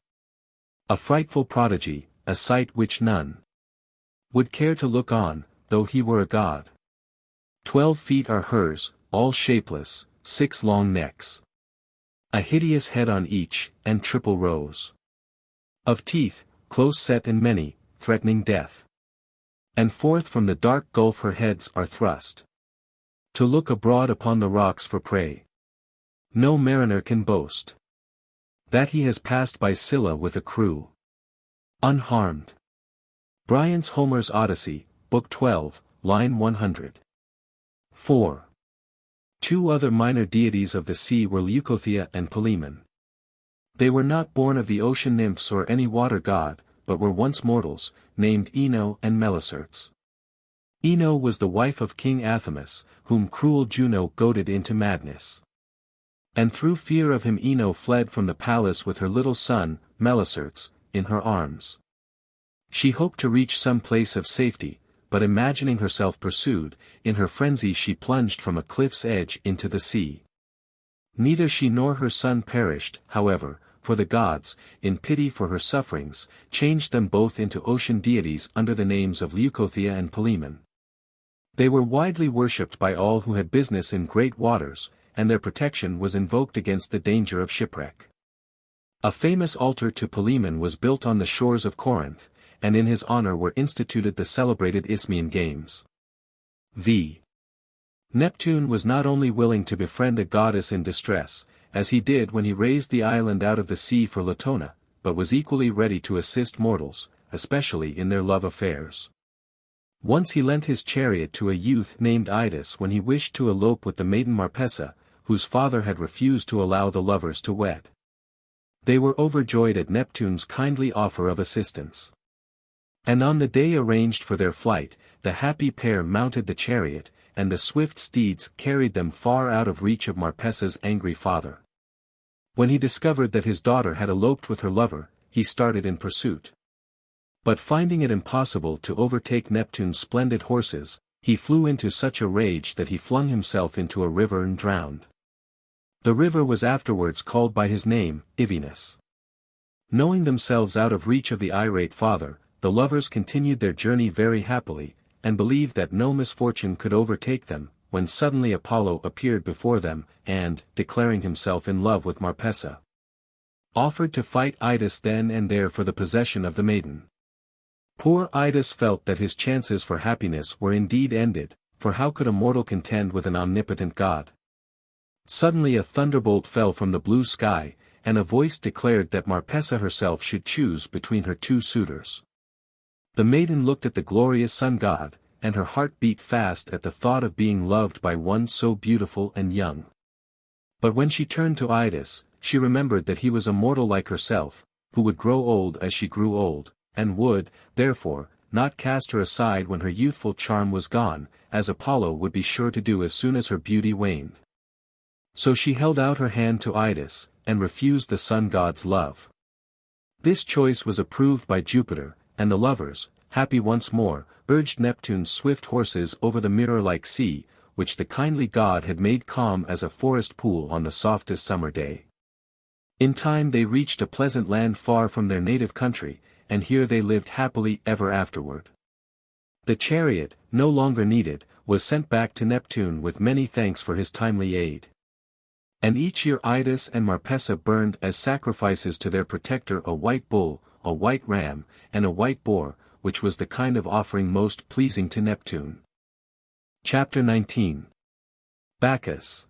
a frightful prodigy, a sight which none would care to look on, though he were a god. 12 feet are hers, all shapeless, 6 long necks, a hideous head on each, and triple rows of teeth, close set and many, threatening death. And forth from the dark gulf her heads are thrust, to look abroad upon the rocks for prey. No mariner can boast that he has passed by Scylla with a crew unharmed. Bryant's Homer's Odyssey, Book 12, line 100. 4. 2 other minor deities of the sea were Leucothea and Palemon. They were not born of the ocean nymphs or any water god, but were once mortals, named Ino and Melicertes. Ino was the wife of King Athamas, whom cruel Juno goaded into madness. And through fear of him Ino fled from the palace with her little son, Melicertes, in her arms. She hoped to reach some place of safety, but imagining herself pursued, in her frenzy she plunged from a cliff's edge into the sea. Neither she nor her son perished, however, for the gods, in pity for her sufferings, changed them both into ocean deities under the names of Leucothea and Palemon. They were widely worshipped by all who had business in great waters, and their protection was invoked against the danger of shipwreck. A famous altar to Palemon was built on the shores of Corinth, and in his honor were instituted the celebrated Isthmian Games. V. Neptune was not only willing to befriend a goddess in distress, as he did when he raised the island out of the sea for Latona, but was equally ready to assist mortals, especially in their love affairs. Once he lent his chariot to a youth named Œdipus when he wished to elope with the maiden Marpessa, whose father had refused to allow the lovers to wed. They were overjoyed at Neptune's kindly offer of assistance. And on the day arranged for their flight, the happy pair mounted the chariot, and the swift steeds carried them far out of reach of Marpessa's angry father. When he discovered that his daughter had eloped with her lover, he started in pursuit. But finding it impossible to overtake Neptune's splendid horses, he flew into such a rage that he flung himself into a river and drowned. The river was afterwards called by his name, Eurydice. Knowing themselves out of reach of the irate father, the lovers continued their journey very happily, and believed that no misfortune could overtake them, when suddenly Apollo appeared before them, and, declaring himself in love with Marpessa, offered to fight Œdipus then and there for the possession of the maiden. Poor Œdipus felt that his chances for happiness were indeed ended, for how could a mortal contend with an omnipotent god? Suddenly a thunderbolt fell from the blue sky, and a voice declared that Marpessa herself should choose between her 2 suitors. The maiden looked at the glorious sun god, and her heart beat fast at the thought of being loved by one so beautiful and young. But when she turned to Œdipus, she remembered that he was a mortal like herself, who would grow old as she grew old, and would, therefore, not cast her aside when her youthful charm was gone, as Apollo would be sure to do as soon as her beauty waned. So she held out her hand to Œdipus, and refused the sun god's love. This choice was approved by Jupiter, and the lovers, happy once more, urged Neptune's swift horses over the mirror-like sea, which the kindly god had made calm as a forest pool on the softest summer day. In time they reached a pleasant land far from their native country, and here they lived happily ever afterward. The chariot, no longer needed, was sent back to Neptune with many thanks for his timely aid. And each year Eurydice and Marpessa burned as sacrifices to their protector a white bull, a white ram, and a white boar, which was the kind of offering most pleasing to Neptune. Chapter 19. Bacchus.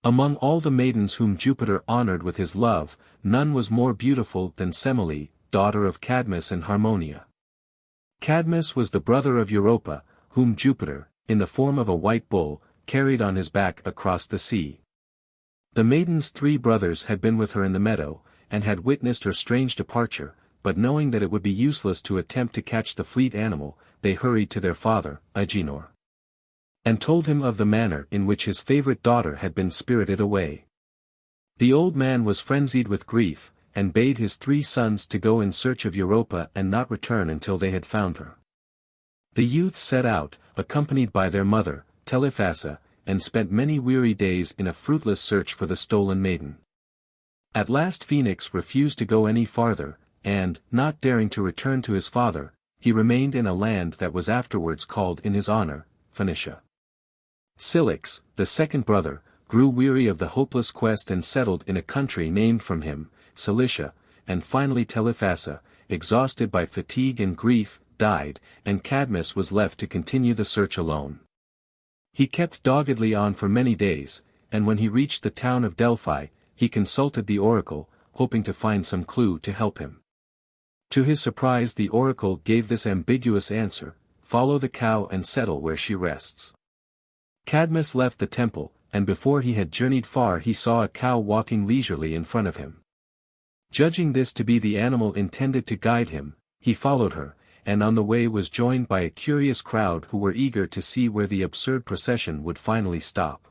Among all the maidens whom Jupiter honored with his love, none was more beautiful than Semele, daughter of Cadmus and Harmonia. Cadmus was the brother of Europa, whom Jupiter, in the form of a white bull, carried on his back across the sea. The maiden's 3 brothers had been with her in the meadow, and had witnessed her strange departure, but knowing that it would be useless to attempt to catch the fleet animal, they hurried to their father, Agenor, and told him of the manner in which his favorite daughter had been spirited away. The old man was frenzied with grief, and bade his 3 sons to go in search of Europa and not return until they had found her. The youths set out, accompanied by their mother, Telephassa, and spent many weary days in a fruitless search for the stolen maiden. At last Phoenix refused to go any farther, and, not daring to return to his father, he remained in a land that was afterwards called in his honor, Phoenicia. Cilix, the second brother, grew weary of the hopeless quest and settled in a country named from him, Cilicia, and finally Telephassa, exhausted by fatigue and grief, died, and Cadmus was left to continue the search alone. He kept doggedly on for many days, and when he reached the town of Delphi, he consulted the oracle, hoping to find some clue to help him. To his surprise the oracle gave this ambiguous answer: "Follow the cow and settle where she rests." Cadmus left the temple, and before he had journeyed far he saw a cow walking leisurely in front of him. Judging this to be the animal intended to guide him, he followed her, and on the way was joined by a curious crowd who were eager to see where the absurd procession would finally stop.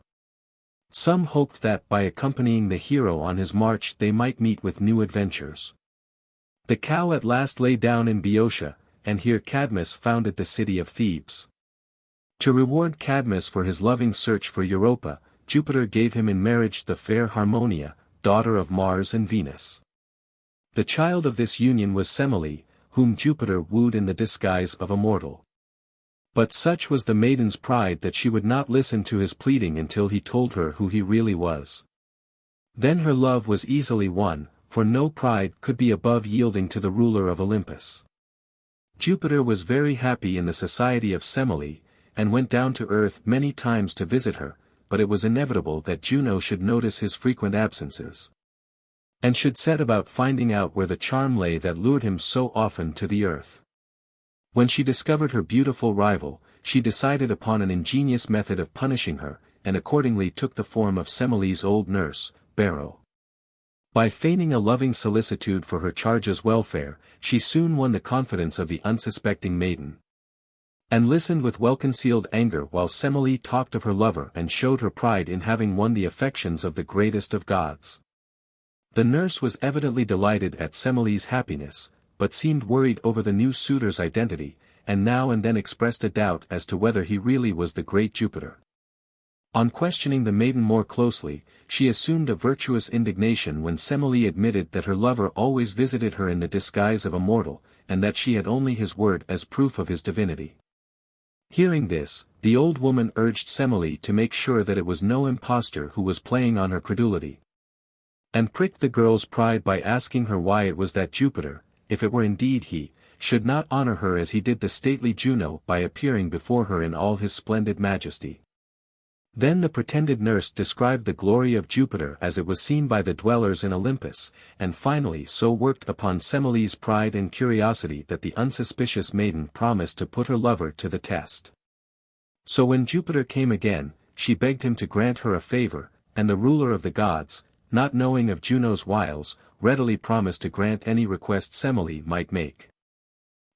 Some hoped that by accompanying the hero on his march they might meet with new adventures. The cow at last lay down in Boeotia, and here Cadmus founded the city of Thebes. To reward Cadmus for his loving search for Europa, Jupiter gave him in marriage the fair Harmonia, daughter of Mars and Venus. The child of this union was Semele, whom Jupiter wooed in the disguise of a mortal. But such was the maiden's pride that she would not listen to his pleading until he told her who he really was. Then her love was easily won, for no pride could be above yielding to the ruler of Olympus. Jupiter was very happy in the society of Semele, and went down to earth many times to visit her, but it was inevitable that Juno should notice his frequent absences, and should set about finding out where the charm lay that lured him so often to the earth. When she discovered her beautiful rival, she decided upon an ingenious method of punishing her, and accordingly took the form of Semele's old nurse, Bero. By feigning a loving solicitude for her charge's welfare, she soon won the confidence of the unsuspecting maiden, and listened with well-concealed anger while Semele talked of her lover and showed her pride in having won the affections of the greatest of gods. The nurse was evidently delighted at Semele's happiness, but seemed worried over the new suitor's identity, and now and then expressed a doubt as to whether he really was the great Jupiter. On questioning the maiden more closely, she assumed a virtuous indignation when Semele admitted that her lover always visited her in the disguise of a mortal, and that she had only his word as proof of his divinity. Hearing this, the old woman urged Semele to make sure that it was no impostor who was playing on her credulity, and pricked the girl's pride by asking her why it was that Jupiter, if it were indeed he, should not honor her as he did the stately Juno by appearing before her in all his splendid majesty. Then the pretended nurse described the glory of Jupiter as it was seen by the dwellers in Olympus, and finally so worked upon Semele's pride and curiosity that the unsuspicious maiden promised to put her lover to the test. So when Jupiter came again, she begged him to grant her a favor, and the ruler of the gods, not knowing of Juno's wiles, readily promised to grant any request Semele might make.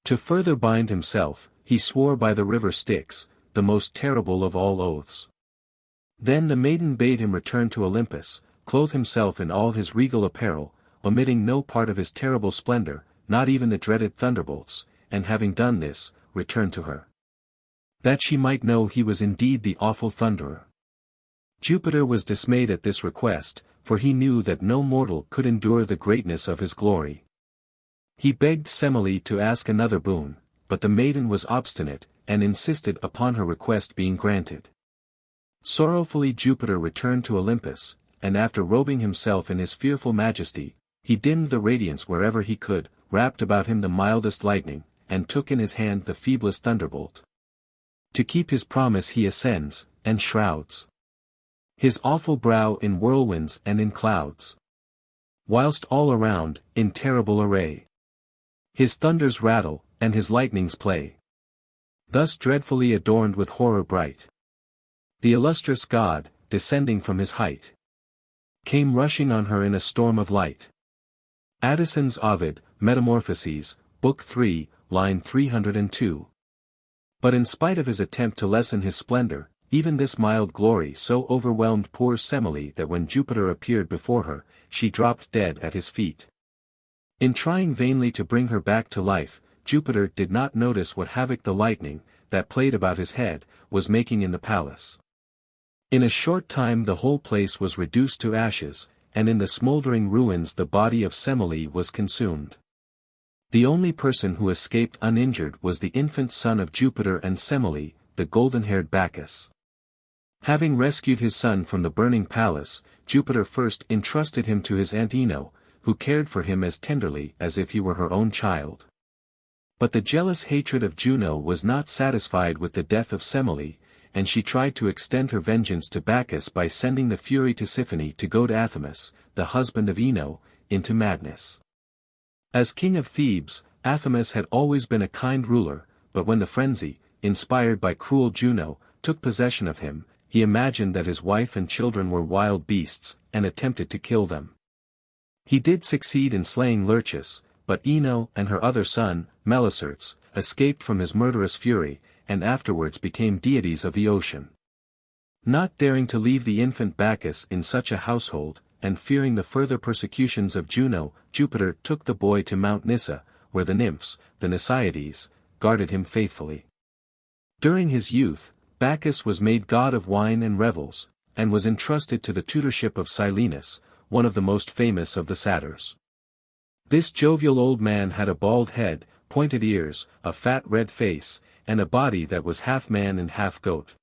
To further bind himself, he swore by the river Styx, the most terrible of all oaths. Then the maiden bade him return to Olympus, clothe himself in all his regal apparel, omitting no part of his terrible splendor, not even the dreaded thunderbolts, and having done this, return to her. that she might know he was indeed the awful thunderer. Jupiter was dismayed at this request, for he knew that no mortal could endure the greatness of his glory. He begged Semele to ask another boon, but the maiden was obstinate, and insisted upon her request being granted. Sorrowfully Jupiter returned to Olympus, and after robing himself in his fearful majesty, he dimmed the radiance wherever he could, wrapped about him the mildest lightning, and took in his hand the feeblest thunderbolt. To keep his promise he ascends, and shrouds his awful brow in whirlwinds and in clouds, whilst all around, in terrible array, his thunders rattle, and his lightnings play. Thus dreadfully adorned with horror bright, the illustrious god, descending from his height, came rushing on her in a storm of light. Addison's Ovid, Metamorphoses, Book 3, line 302. But in spite of his attempt to lessen his splendor, even this mild glory so overwhelmed poor Semele that when Jupiter appeared before her, she dropped dead at his feet. In trying vainly to bring her back to life, Jupiter did not notice what havoc the lightning, that played about his head, was making in the palace. In a short time the whole place was reduced to ashes, and in the smoldering ruins the body of Semele was consumed. The only person who escaped uninjured was the infant son of Jupiter and Semele, the golden-haired Bacchus. Having rescued his son from the burning palace, Jupiter first entrusted him to his aunt Ino, who cared for him as tenderly as if he were her own child. But the jealous hatred of Juno was not satisfied with the death of Semele, and she tried to extend her vengeance to Bacchus by sending the fury Tisiphone to goad Athamas, the husband of Ino, into madness. As king of Thebes, Athamas had always been a kind ruler, but when the frenzy, inspired by cruel Juno, took possession of him, he imagined that his wife and children were wild beasts, and attempted to kill them. He did succeed in slaying Lurchus, but Ino and her other son, Melicertes, escaped from his murderous fury, and afterwards became deities of the ocean. Not daring to leave the infant Bacchus in such a household, and fearing the further persecutions of Juno, Jupiter took the boy to Mount Nysa, where the Nymphs, the Nysiades, guarded him faithfully. During his youth, Bacchus was made god of wine and revels, and was entrusted to the tutorship of Silenus, one of the most famous of the satyrs. This jovial old man had a bald head, pointed ears, a fat red face, and a body that was half man and half goat.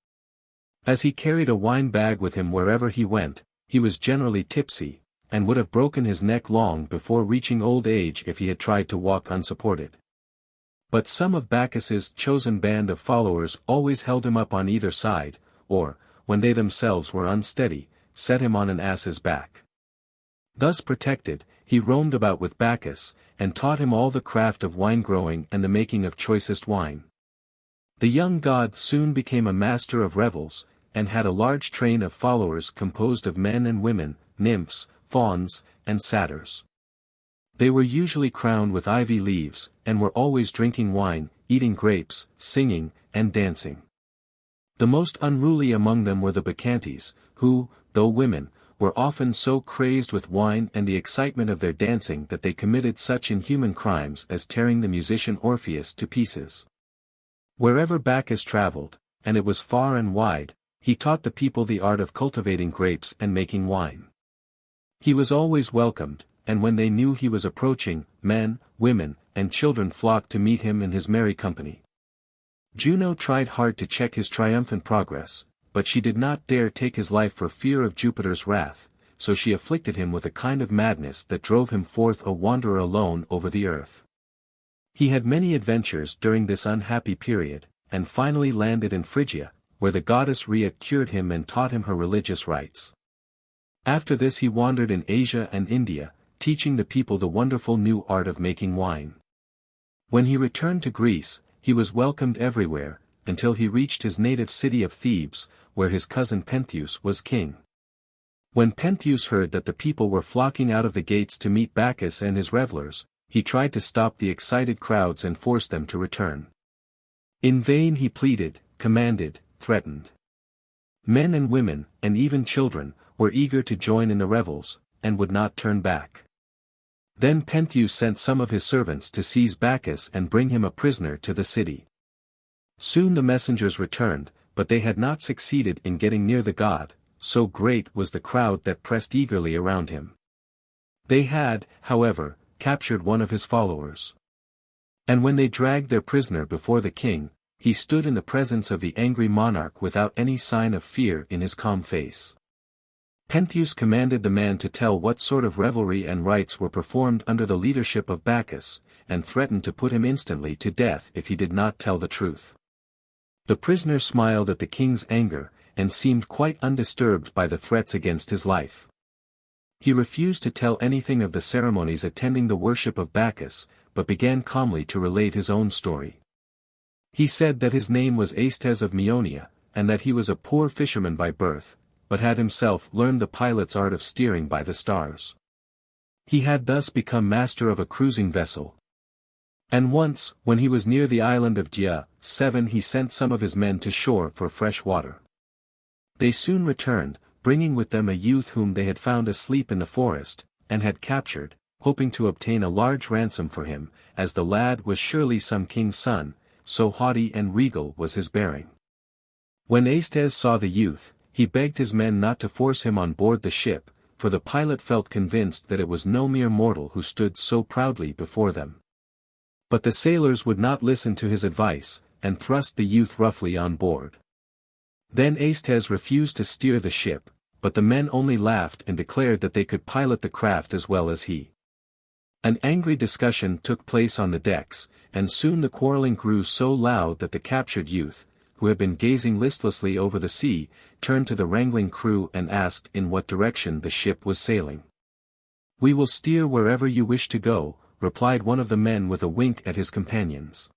As he carried a wine bag with him wherever he went, he was generally tipsy, and would have broken his neck long before reaching old age if he had tried to walk unsupported. But some of Bacchus's chosen band of followers always held him up on either side, or, when they themselves were unsteady, set him on an ass's back. Thus protected, he roamed about with Bacchus, and taught him all the craft of wine-growing and the making of choicest wine. The young god soon became a master of revels, and had a large train of followers composed of men and women, nymphs, fauns, and satyrs. They were usually crowned with ivy leaves, and were always drinking wine, eating grapes, singing, and dancing. The most unruly among them were the Bacchantes, who, though women, were often so crazed with wine and the excitement of their dancing that they committed such inhuman crimes as tearing the musician Orpheus to pieces. Wherever Bacchus traveled, and it was far and wide, he taught the people the art of cultivating grapes and making wine. He was always welcomed, and when they knew he was approaching, men, women, and children flocked to meet him in his merry company. Juno tried hard to check his triumphant progress, but she did not dare take his life for fear of Jupiter's wrath, so she afflicted him with a kind of madness that drove him forth a wanderer alone over the earth. He had many adventures during this unhappy period, and finally landed in Phrygia, where the goddess Rhea cured him and taught him her religious rites. After this he wandered in Asia and India, teaching the people the wonderful new art of making wine. When he returned to Greece, he was welcomed everywhere, until he reached his native city of Thebes, where his cousin Pentheus was king. When Pentheus heard that the people were flocking out of the gates to meet Bacchus and his revelers, he tried to stop the excited crowds and force them to return. In vain he pleaded, commanded, threatened. Men and women, and even children, were eager to join in the revels, and would not turn back. Then Pentheus sent some of his servants to seize Bacchus and bring him a prisoner to the city. Soon the messengers returned, but they had not succeeded in getting near the god, so great was the crowd that pressed eagerly around him. They had, however, captured one of his followers. And when they dragged their prisoner before the king, he stood in the presence of the angry monarch without any sign of fear in his calm face. Pentheus commanded the man to tell what sort of revelry and rites were performed under the leadership of Bacchus, and threatened to put him instantly to death if he did not tell the truth. The prisoner smiled at the king's anger, and seemed quite undisturbed by the threats against his life. He refused to tell anything of the ceremonies attending the worship of Bacchus, but began calmly to relate his own story. He said that his name was Aestes of Maeonia, and that he was a poor fisherman by birth, but had himself learned the pilot's art of steering by the stars. He had thus become master of a cruising vessel. And once, when he was near the island of Dia, he sent some of his men to shore for fresh water. They soon returned, bringing with them a youth whom they had found asleep in the forest, and had captured, hoping to obtain a large ransom for him, as the lad was surely some king's son, so haughty and regal was his bearing. When Aestes saw the youth, he begged his men not to force him on board the ship, for the pilot felt convinced that it was no mere mortal who stood so proudly before them. But the sailors would not listen to his advice, and thrust the youth roughly on board. Then Aestes refused to steer the ship, but the men only laughed and declared that they could pilot the craft as well as he. An angry discussion took place on the decks, and soon the quarreling grew so loud that the captured youth, who had been gazing listlessly over the sea, turned to the wrangling crew and asked in what direction the ship was sailing. "We will steer wherever you wish to go," replied one of the men with a wink at his companions.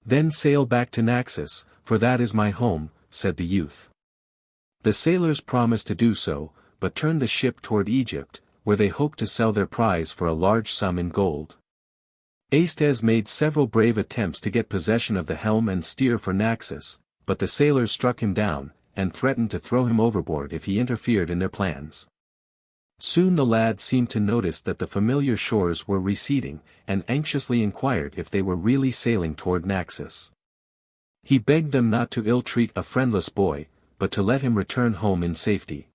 "Then sail back to Naxos, for that is my home," said the youth. The sailors promised to do so, but turned the ship toward Egypt, where they hoped to sell their prize for a large sum in gold. Aestes made several brave attempts to get possession of the helm and steer for Naxos, but the sailors struck him down, and threatened to throw him overboard if he interfered in their plans. Soon the lad seemed to notice that the familiar shores were receding, and anxiously inquired if they were really sailing toward Naxos. He begged them not to ill-treat a friendless boy, but to let him return home in safety.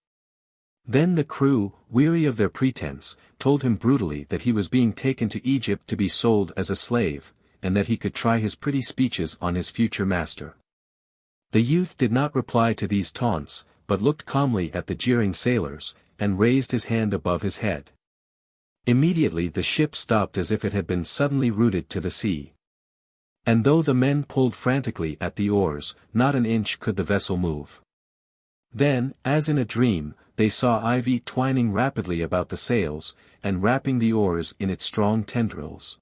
Then the crew, weary of their pretense, told him brutally that he was being taken to Egypt to be sold as a slave, and that he could try his pretty speeches on his future master. The youth did not reply to these taunts, but looked calmly at the jeering sailors, and raised his hand above his head. Immediately the ship stopped as if it had been suddenly rooted to the sea. And though the men pulled frantically at the oars, not an inch could the vessel move. Then, as in a dream, they saw ivy twining rapidly about the sails, and wrapping the oars in its strong tendrils.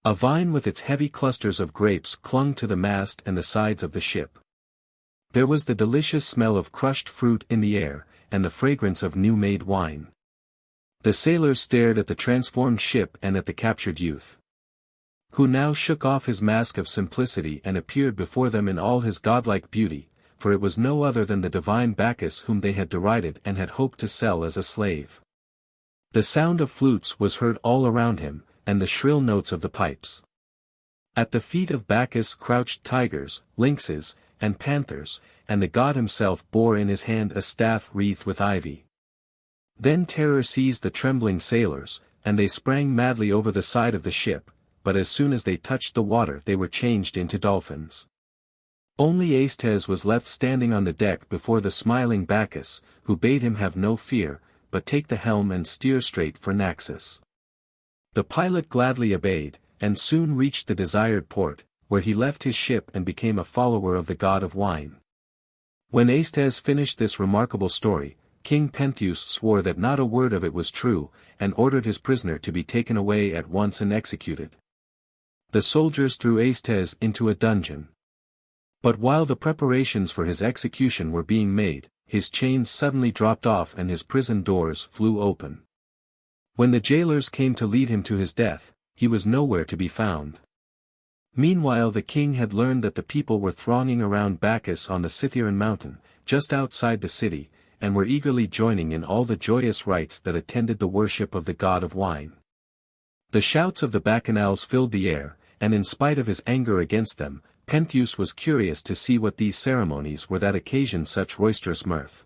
A vine with its heavy clusters of grapes clung to the mast and the sides of the ship. There was the delicious smell of crushed fruit in the air, and the fragrance of new-made wine. The sailors stared at the transformed ship and at the captured youth, who now shook off his mask of simplicity and appeared before them in all his godlike beauty, for it was no other than the divine Bacchus whom they had derided and had hoped to sell as a slave. The sound of flutes was heard all around him, and the shrill notes of the pipes. At the feet of Bacchus crouched tigers, lynxes, and panthers, and the god himself bore in his hand a staff wreathed with ivy. Then terror seized the trembling sailors, and they sprang madly over the side of the ship, but as soon as they touched the water they were changed into dolphins. Only Aestes was left standing on the deck before the smiling Bacchus, who bade him have no fear, but take the helm and steer straight for Naxos. The pilot gladly obeyed, and soon reached the desired port, where he left his ship and became a follower of the god of wine. When Aestes finished this remarkable story, King Pentheus swore that not a word of it was true, and ordered his prisoner to be taken away at once and executed. The soldiers threw Aestes into a dungeon. But while the preparations for his execution were being made, his chains suddenly dropped off and his prison doors flew open. When the jailers came to lead him to his death, he was nowhere to be found. Meanwhile the king had learned that the people were thronging around Bacchus on the Scythian mountain, just outside the city, and were eagerly joining in all the joyous rites that attended the worship of the god of wine. The shouts of the Bacchanals filled the air, and in spite of his anger against them, Pentheus was curious to see what these ceremonies were that occasioned such roisterous mirth.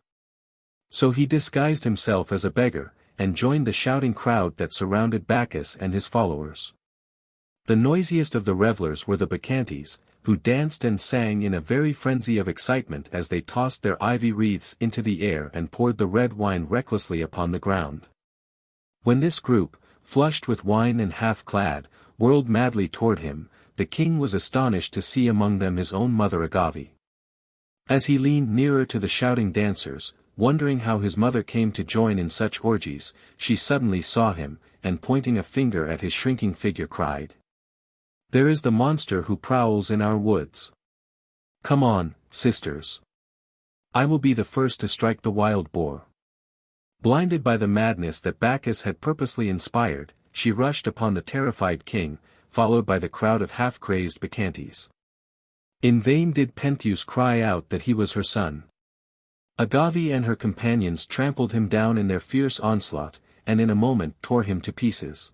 So he disguised himself as a beggar, and joined the shouting crowd that surrounded Bacchus and his followers. The noisiest of the revellers were the Bacchantes, who danced and sang in a very frenzy of excitement as they tossed their ivy wreaths into the air and poured the red wine recklessly upon the ground. When this group, flushed with wine and half-clad, whirled madly toward him, the king was astonished to see among them his own mother Agave. As he leaned nearer to the shouting dancers, wondering how his mother came to join in such orgies, she suddenly saw him, and pointing a finger at his shrinking figure cried, "There is the monster who prowls in our woods. Come on, sisters. I will be the first to strike the wild boar." Blinded by the madness that Bacchus had purposely inspired, she rushed upon the terrified king, followed by the crowd of half-crazed Bacchantes. In vain did Pentheus cry out that he was her son. Agave and her companions trampled him down in their fierce onslaught, and in a moment tore him to pieces.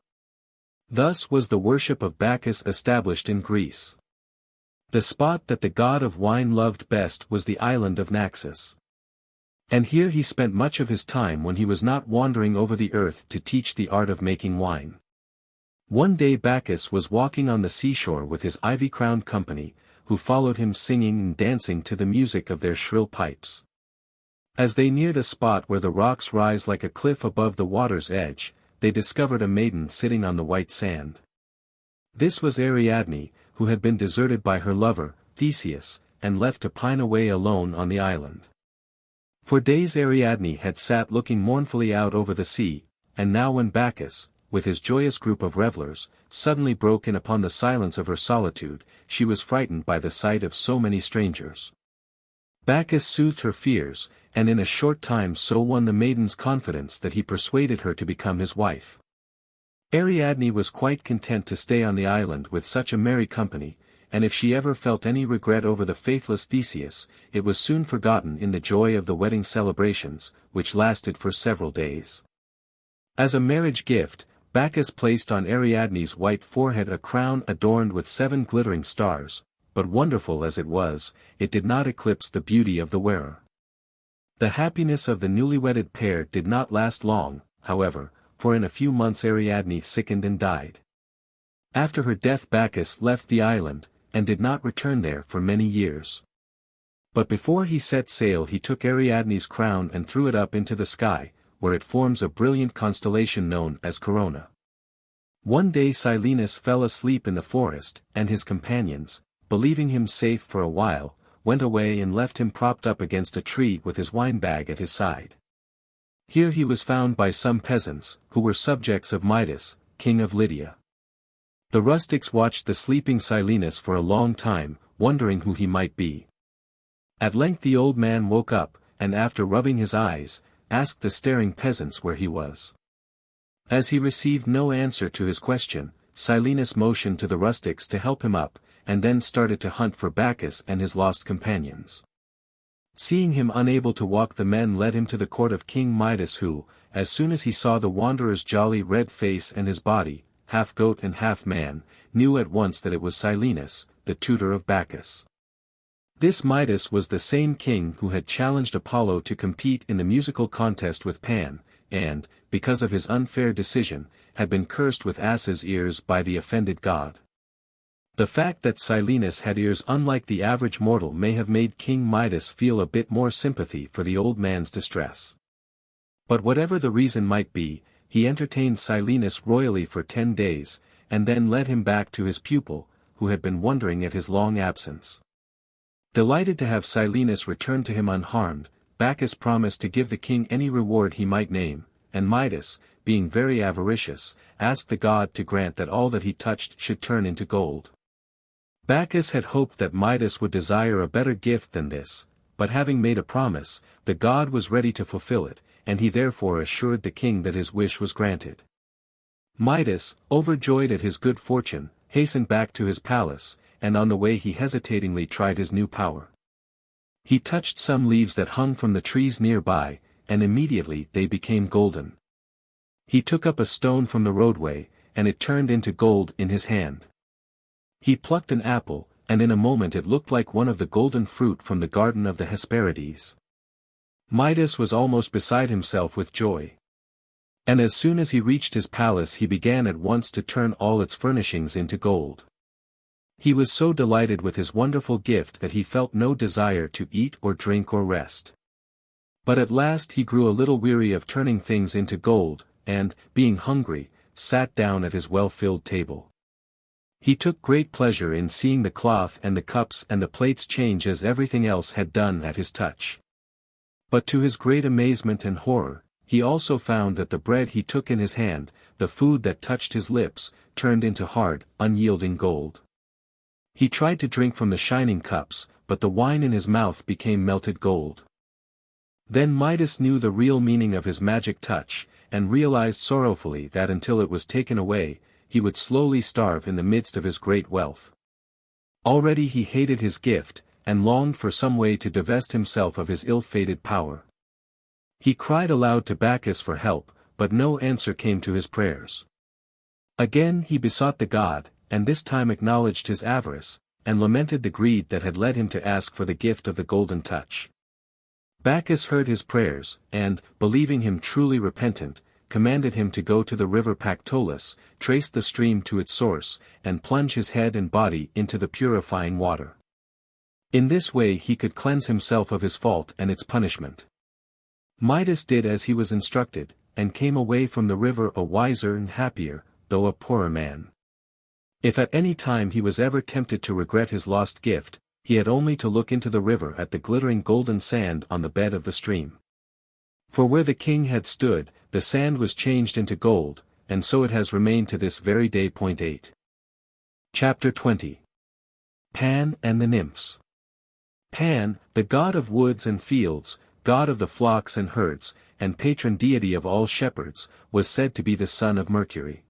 Thus was the worship of Bacchus established in Greece. The spot that the god of wine loved best was the island of Naxos. And here he spent much of his time when he was not wandering over the earth to teach the art of making wine. One day Bacchus was walking on the seashore with his ivy-crowned company, who followed him singing and dancing to the music of their shrill pipes. As they neared a spot where the rocks rise like a cliff above the water's edge, they discovered a maiden sitting on the white sand. This was Ariadne, who had been deserted by her lover, Theseus, and left to pine away alone on the island. For days Ariadne had sat looking mournfully out over the sea, and now when Bacchus, with his joyous group of revellers, suddenly broke in upon the silence of her solitude, she was frightened by the sight of so many strangers. Bacchus soothed her fears, and in a short time so won the maiden's confidence that he persuaded her to become his wife. Ariadne was quite content to stay on the island with such a merry company, and if she ever felt any regret over the faithless Theseus, it was soon forgotten in the joy of the wedding celebrations, which lasted for several days. As a marriage gift, Bacchus placed on Ariadne's white forehead a crown adorned with 7 glittering stars, but wonderful as it was, it did not eclipse the beauty of the wearer. The happiness of the newly-wedded pair did not last long, however, for in a few months Ariadne sickened and died. After her death Bacchus left the island, and did not return there for many years. But before he set sail he took Ariadne's crown and threw it up into the sky, where it forms a brilliant constellation known as Corona. One day Silenus fell asleep in the forest, and his companions, believing him safe for a while, went away and left him propped up against a tree with his wine bag at his side. Here he was found by some peasants, who were subjects of Midas, king of Lydia. The rustics watched the sleeping Silenus for a long time, wondering who he might be. At length the old man woke up, and after rubbing his eyes, asked the staring peasants where he was. As he received no answer to his question, Silenus motioned to the rustics to help him up, and then started to hunt for Bacchus and his lost companions. Seeing him unable to walk, the men led him to the court of King Midas, who, as soon as he saw the wanderer's jolly red face and his body, half goat and half man, knew at once that it was Silenus, the tutor of Bacchus. This Midas was the same king who had challenged Apollo to compete in the musical contest with Pan, and, because of his unfair decision, had been cursed with ass's ears by the offended god. The fact that Silenus had ears unlike the average mortal may have made King Midas feel a bit more sympathy for the old man's distress. But whatever the reason might be, he entertained Silenus royally for 10 days, and then led him back to his pupil, who had been wondering at his long absence. Delighted to have Silenus return to him unharmed, Bacchus promised to give the king any reward he might name, and Midas, being very avaricious, asked the god to grant that all that he touched should turn into gold. Bacchus had hoped that Midas would desire a better gift than this, but having made a promise, the god was ready to fulfill it, and he therefore assured the king that his wish was granted. Midas, overjoyed at his good fortune, hastened back to his palace, and on the way he hesitatingly tried his new power. He touched some leaves that hung from the trees nearby, and immediately they became golden. He took up a stone from the roadway, and it turned into gold in his hand. He plucked an apple, and in a moment it looked like one of the golden fruit from the garden of the Hesperides. Midas was almost beside himself with joy. And as soon as he reached his palace he began at once to turn all its furnishings into gold. He was so delighted with his wonderful gift that he felt no desire to eat or drink or rest. But at last he grew a little weary of turning things into gold, and, being hungry, sat down at his well-filled table. He took great pleasure in seeing the cloth and the cups and the plates change as everything else had done at his touch. But to his great amazement and horror, he also found that the bread he took in his hand, the food that touched his lips, turned into hard, unyielding gold. He tried to drink from the shining cups, but the wine in his mouth became melted gold. Then Midas knew the real meaning of his magic touch, and realized sorrowfully that until it was taken away, he would slowly starve in the midst of his great wealth. Already he hated his gift, and longed for some way to divest himself of his ill-fated power. He cried aloud to Bacchus for help, but no answer came to his prayers. Again he besought the god, and this time acknowledged his avarice, and lamented the greed that had led him to ask for the gift of the golden touch. Bacchus heard his prayers, and, believing him truly repentant, commanded him to go to the river Pactolus, trace the stream to its source, and plunge his head and body into the purifying water. In this way he could cleanse himself of his fault and its punishment. Midas did as he was instructed, and came away from the river a wiser and happier, though a poorer man. If at any time he was ever tempted to regret his lost gift, he had only to look into the river at the glittering golden sand on the bed of the stream. For where the king had stood, the sand was changed into gold, and so it has remained to this very day. 8. Chapter 20. Pan and the Nymphs. Pan, the god of woods and fields, god of the flocks and herds, and patron deity of all shepherds, was said to be the son of Mercury.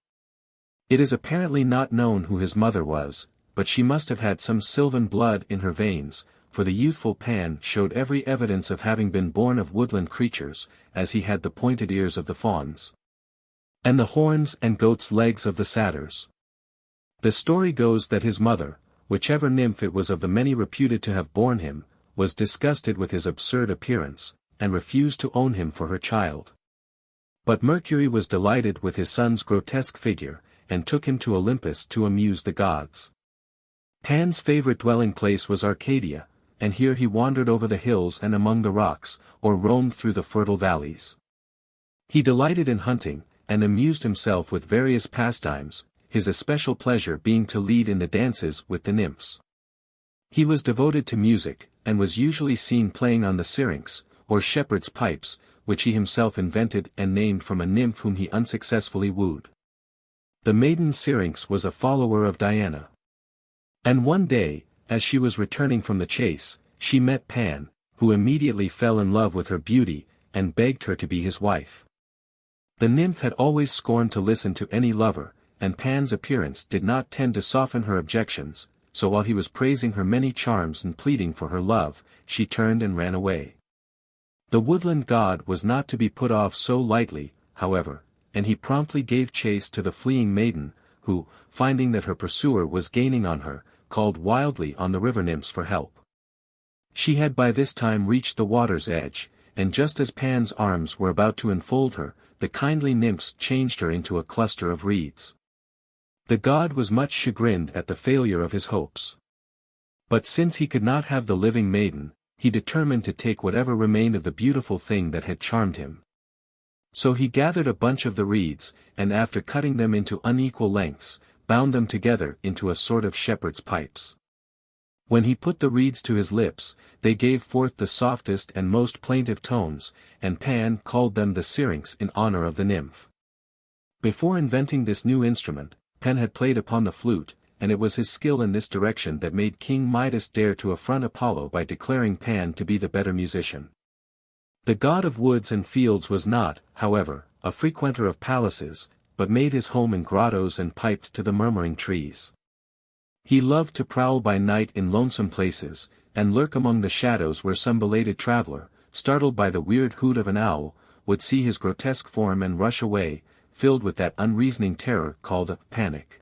It is apparently not known who his mother was, but she must have had some sylvan blood in her veins, for the youthful Pan showed every evidence of having been born of woodland creatures, as he had the pointed ears of the fawns, and the horns and goat's legs of the satyrs. The story goes that his mother, whichever nymph it was of the many reputed to have borne him, was disgusted with his absurd appearance, and refused to own him for her child. But Mercury was delighted with his son's grotesque figure, and took him to Olympus to amuse the gods. Pan's favorite dwelling place was Arcadia, and here he wandered over the hills and among the rocks, or roamed through the fertile valleys. He delighted in hunting, and amused himself with various pastimes, his especial pleasure being to lead in the dances with the nymphs. He was devoted to music, and was usually seen playing on the syrinx, or shepherd's pipes, which he himself invented and named from a nymph whom he unsuccessfully wooed. The maiden Syrinx was a follower of Diana. And one day, as she was returning from the chase, she met Pan, who immediately fell in love with her beauty, and begged her to be his wife. The nymph had always scorned to listen to any lover, and Pan's appearance did not tend to soften her objections, so while he was praising her many charms and pleading for her love, she turned and ran away. The woodland god was not to be put off so lightly, however, and he promptly gave chase to the fleeing maiden, who, finding that her pursuer was gaining on her, called wildly on the river nymphs for help. She had by this time reached the water's edge, and just as Pan's arms were about to enfold her, the kindly nymphs changed her into a cluster of reeds. The god was much chagrined at the failure of his hopes. But since he could not have the living maiden, he determined to take whatever remained of the beautiful thing that had charmed him. So he gathered a bunch of the reeds, and after cutting them into unequal lengths, bound them together into a sort of shepherd's pipes. When he put the reeds to his lips, they gave forth the softest and most plaintive tones, and Pan called them the syrinx in honor of the nymph. Before inventing this new instrument, Pan had played upon the flute, and it was his skill in this direction that made King Midas dare to affront Apollo by declaring Pan to be the better musician. The god of woods and fields was not, however, a frequenter of palaces, but made his home in grottos and piped to the murmuring trees. He loved to prowl by night in lonesome places, and lurk among the shadows where some belated traveler, startled by the weird hoot of an owl, would see his grotesque form and rush away, filled with that unreasoning terror called a panic.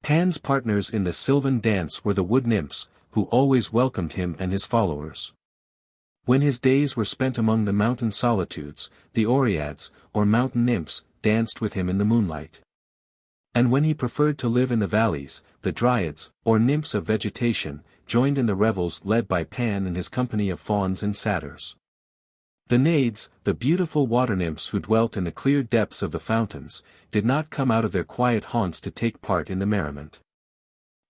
Pan's partners in the sylvan dance were the wood nymphs, who always welcomed him and his followers. When his days were spent among the mountain solitudes, the Oreads, or mountain nymphs, danced with him in the moonlight. And when he preferred to live in the valleys, the Dryads, or nymphs of vegetation, joined in the revels led by Pan and his company of fauns and satyrs. The Naiads, the beautiful water nymphs who dwelt in the clear depths of the fountains, did not come out of their quiet haunts to take part in the merriment.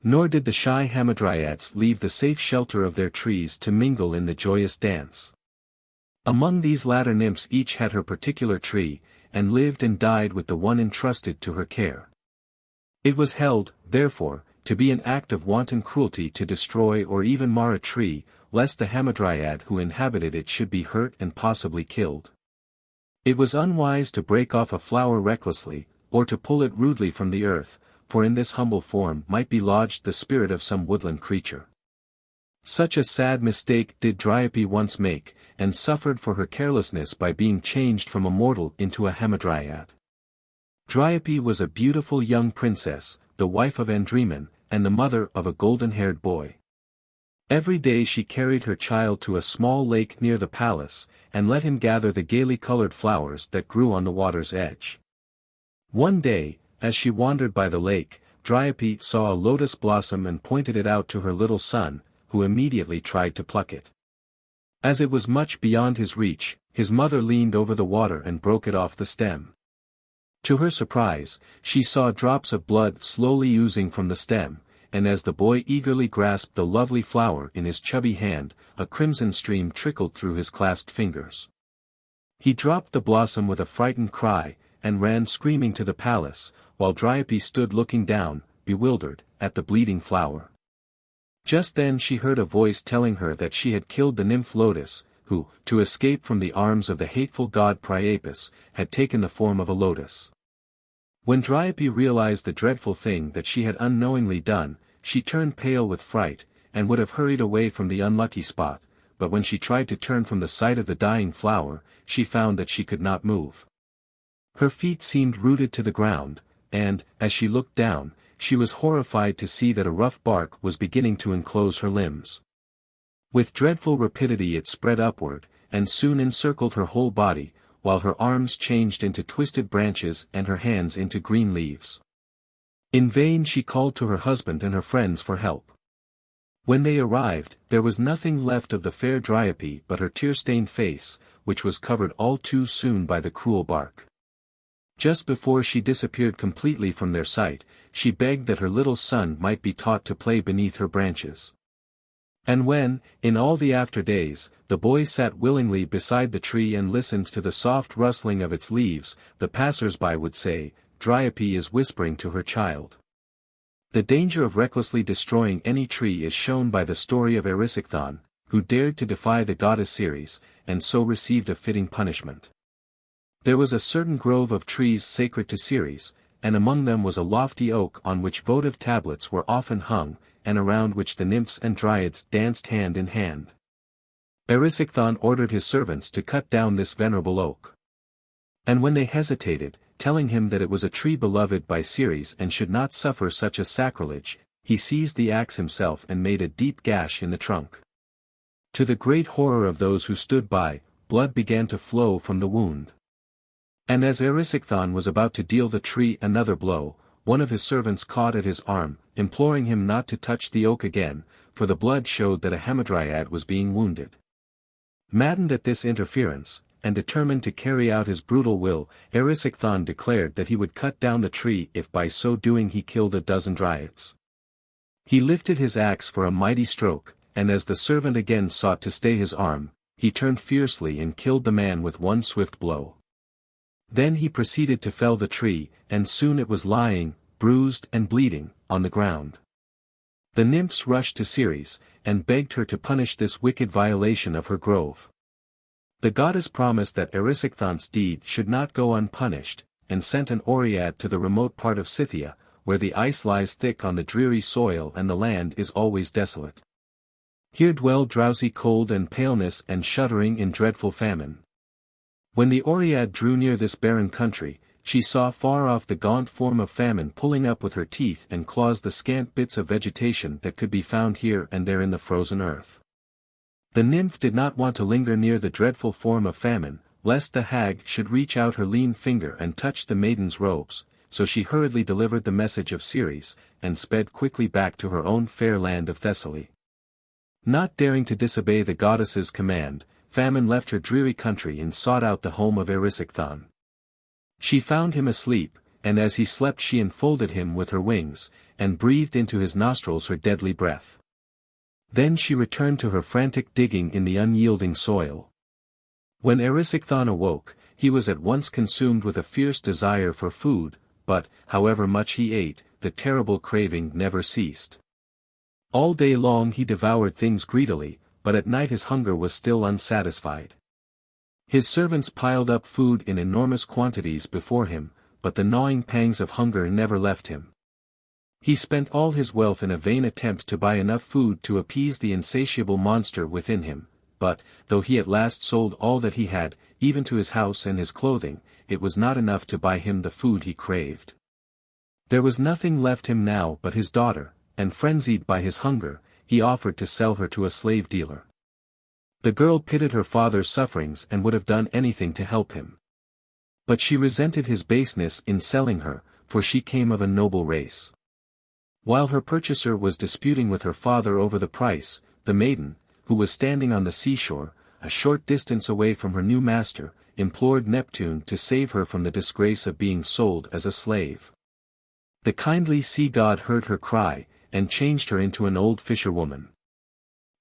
Nor did the shy Hamadryads leave the safe shelter of their trees to mingle in the joyous dance. Among these latter nymphs each had her particular tree, and lived and died with the one entrusted to her care. It was held, therefore, to be an act of wanton cruelty to destroy or even mar a tree, lest the Hamadryad who inhabited it should be hurt and possibly killed. It was unwise to break off a flower recklessly, or to pull it rudely from the earth, for in this humble form might be lodged the spirit of some woodland creature. Such a sad mistake did Dryope once make, and suffered for her carelessness by being changed from a mortal into a Hamadryad. Dryope was a beautiful young princess, the wife of Endymion, and the mother of a golden-haired boy. Every day she carried her child to a small lake near the palace, and let him gather the gaily colored flowers that grew on the water's edge. One day, as she wandered by the lake, Dryope saw a lotus blossom and pointed it out to her little son, who immediately tried to pluck it. As it was much beyond his reach, his mother leaned over the water and broke it off the stem. To her surprise, she saw drops of blood slowly oozing from the stem, and as the boy eagerly grasped the lovely flower in his chubby hand, a crimson stream trickled through his clasped fingers. He dropped the blossom with a frightened cry, and ran screaming to the palace, while Dryope stood looking down, bewildered, at the bleeding flower. Just then she heard a voice telling her that she had killed the nymph Lotus, who, to escape from the arms of the hateful god Priapus, had taken the form of a lotus. When Dryope realized the dreadful thing that she had unknowingly done, she turned pale with fright, and would have hurried away from the unlucky spot, but when she tried to turn from the sight of the dying flower, she found that she could not move. Her feet seemed rooted to the ground, and, as she looked down, she was horrified to see that a rough bark was beginning to enclose her limbs. With dreadful rapidity it spread upward, and soon encircled her whole body, while her arms changed into twisted branches and her hands into green leaves. In vain she called to her husband and her friends for help. When they arrived, there was nothing left of the fair Dryope but her tear-stained face, which was covered all too soon by the cruel bark. Just before she disappeared completely from their sight, she begged that her little son might be taught to play beneath her branches. And when, in all the after days, the boy sat willingly beside the tree and listened to the soft rustling of its leaves, the passers-by would say, "Dryope is whispering to her child." The danger of recklessly destroying any tree is shown by the story of Erysichthon, who dared to defy the goddess Ceres, and so received a fitting punishment. There was a certain grove of trees sacred to Ceres, and among them was a lofty oak on which votive tablets were often hung, and around which the nymphs and dryads danced hand in hand. Erysichthon ordered his servants to cut down this venerable oak. And when they hesitated, telling him that it was a tree beloved by Ceres and should not suffer such a sacrilege, he seized the axe himself and made a deep gash in the trunk. To the great horror of those who stood by, blood began to flow from the wound. And as Erysichthon was about to deal the tree another blow, one of his servants caught at his arm, imploring him not to touch the oak again, for the blood showed that a Hamadryad was being wounded. Maddened at this interference, and determined to carry out his brutal will, Erysichthon declared that he would cut down the tree if by so doing he killed a dozen dryads. He lifted his axe for a mighty stroke, and as the servant again sought to stay his arm, he turned fiercely and killed the man with one swift blow. Then he proceeded to fell the tree, and soon it was lying, bruised and bleeding, on the ground. The nymphs rushed to Ceres, and begged her to punish this wicked violation of her grove. The goddess promised that Erysichthon's deed should not go unpunished, and sent an Oread to the remote part of Scythia, where the ice lies thick on the dreary soil and the land is always desolate. Here dwell drowsy cold and paleness and shuddering in dreadful famine. When the Oread drew near this barren country, she saw far off the gaunt form of Famine pulling up with her teeth and claws the scant bits of vegetation that could be found here and there in the frozen earth. The nymph did not want to linger near the dreadful form of Famine, lest the hag should reach out her lean finger and touch the maiden's robes, so she hurriedly delivered the message of Ceres, and sped quickly back to her own fair land of Thessaly. Not daring to disobey the goddess's command, Famine left her dreary country and sought out the home of Erysichthon. She found him asleep, and as he slept she enfolded him with her wings, and breathed into his nostrils her deadly breath. Then she returned to her frantic digging in the unyielding soil. When Erysichthon awoke, he was at once consumed with a fierce desire for food, but, however much he ate, the terrible craving never ceased. All day long he devoured things greedily, but at night his hunger was still unsatisfied. His servants piled up food in enormous quantities before him, but the gnawing pangs of hunger never left him. He spent all his wealth in a vain attempt to buy enough food to appease the insatiable monster within him, but, though he at last sold all that he had, even to his house and his clothing, it was not enough to buy him the food he craved. There was nothing left him now but his daughter, and frenzied by his hunger, he offered to sell her to a slave dealer. The girl pitied her father's sufferings and would have done anything to help him. But she resented his baseness in selling her, for she came of a noble race. While her purchaser was disputing with her father over the price, the maiden, who was standing on the seashore, a short distance away from her new master, implored Neptune to save her from the disgrace of being sold as a slave. The kindly sea god heard her cry, and changed her into an old fisherwoman.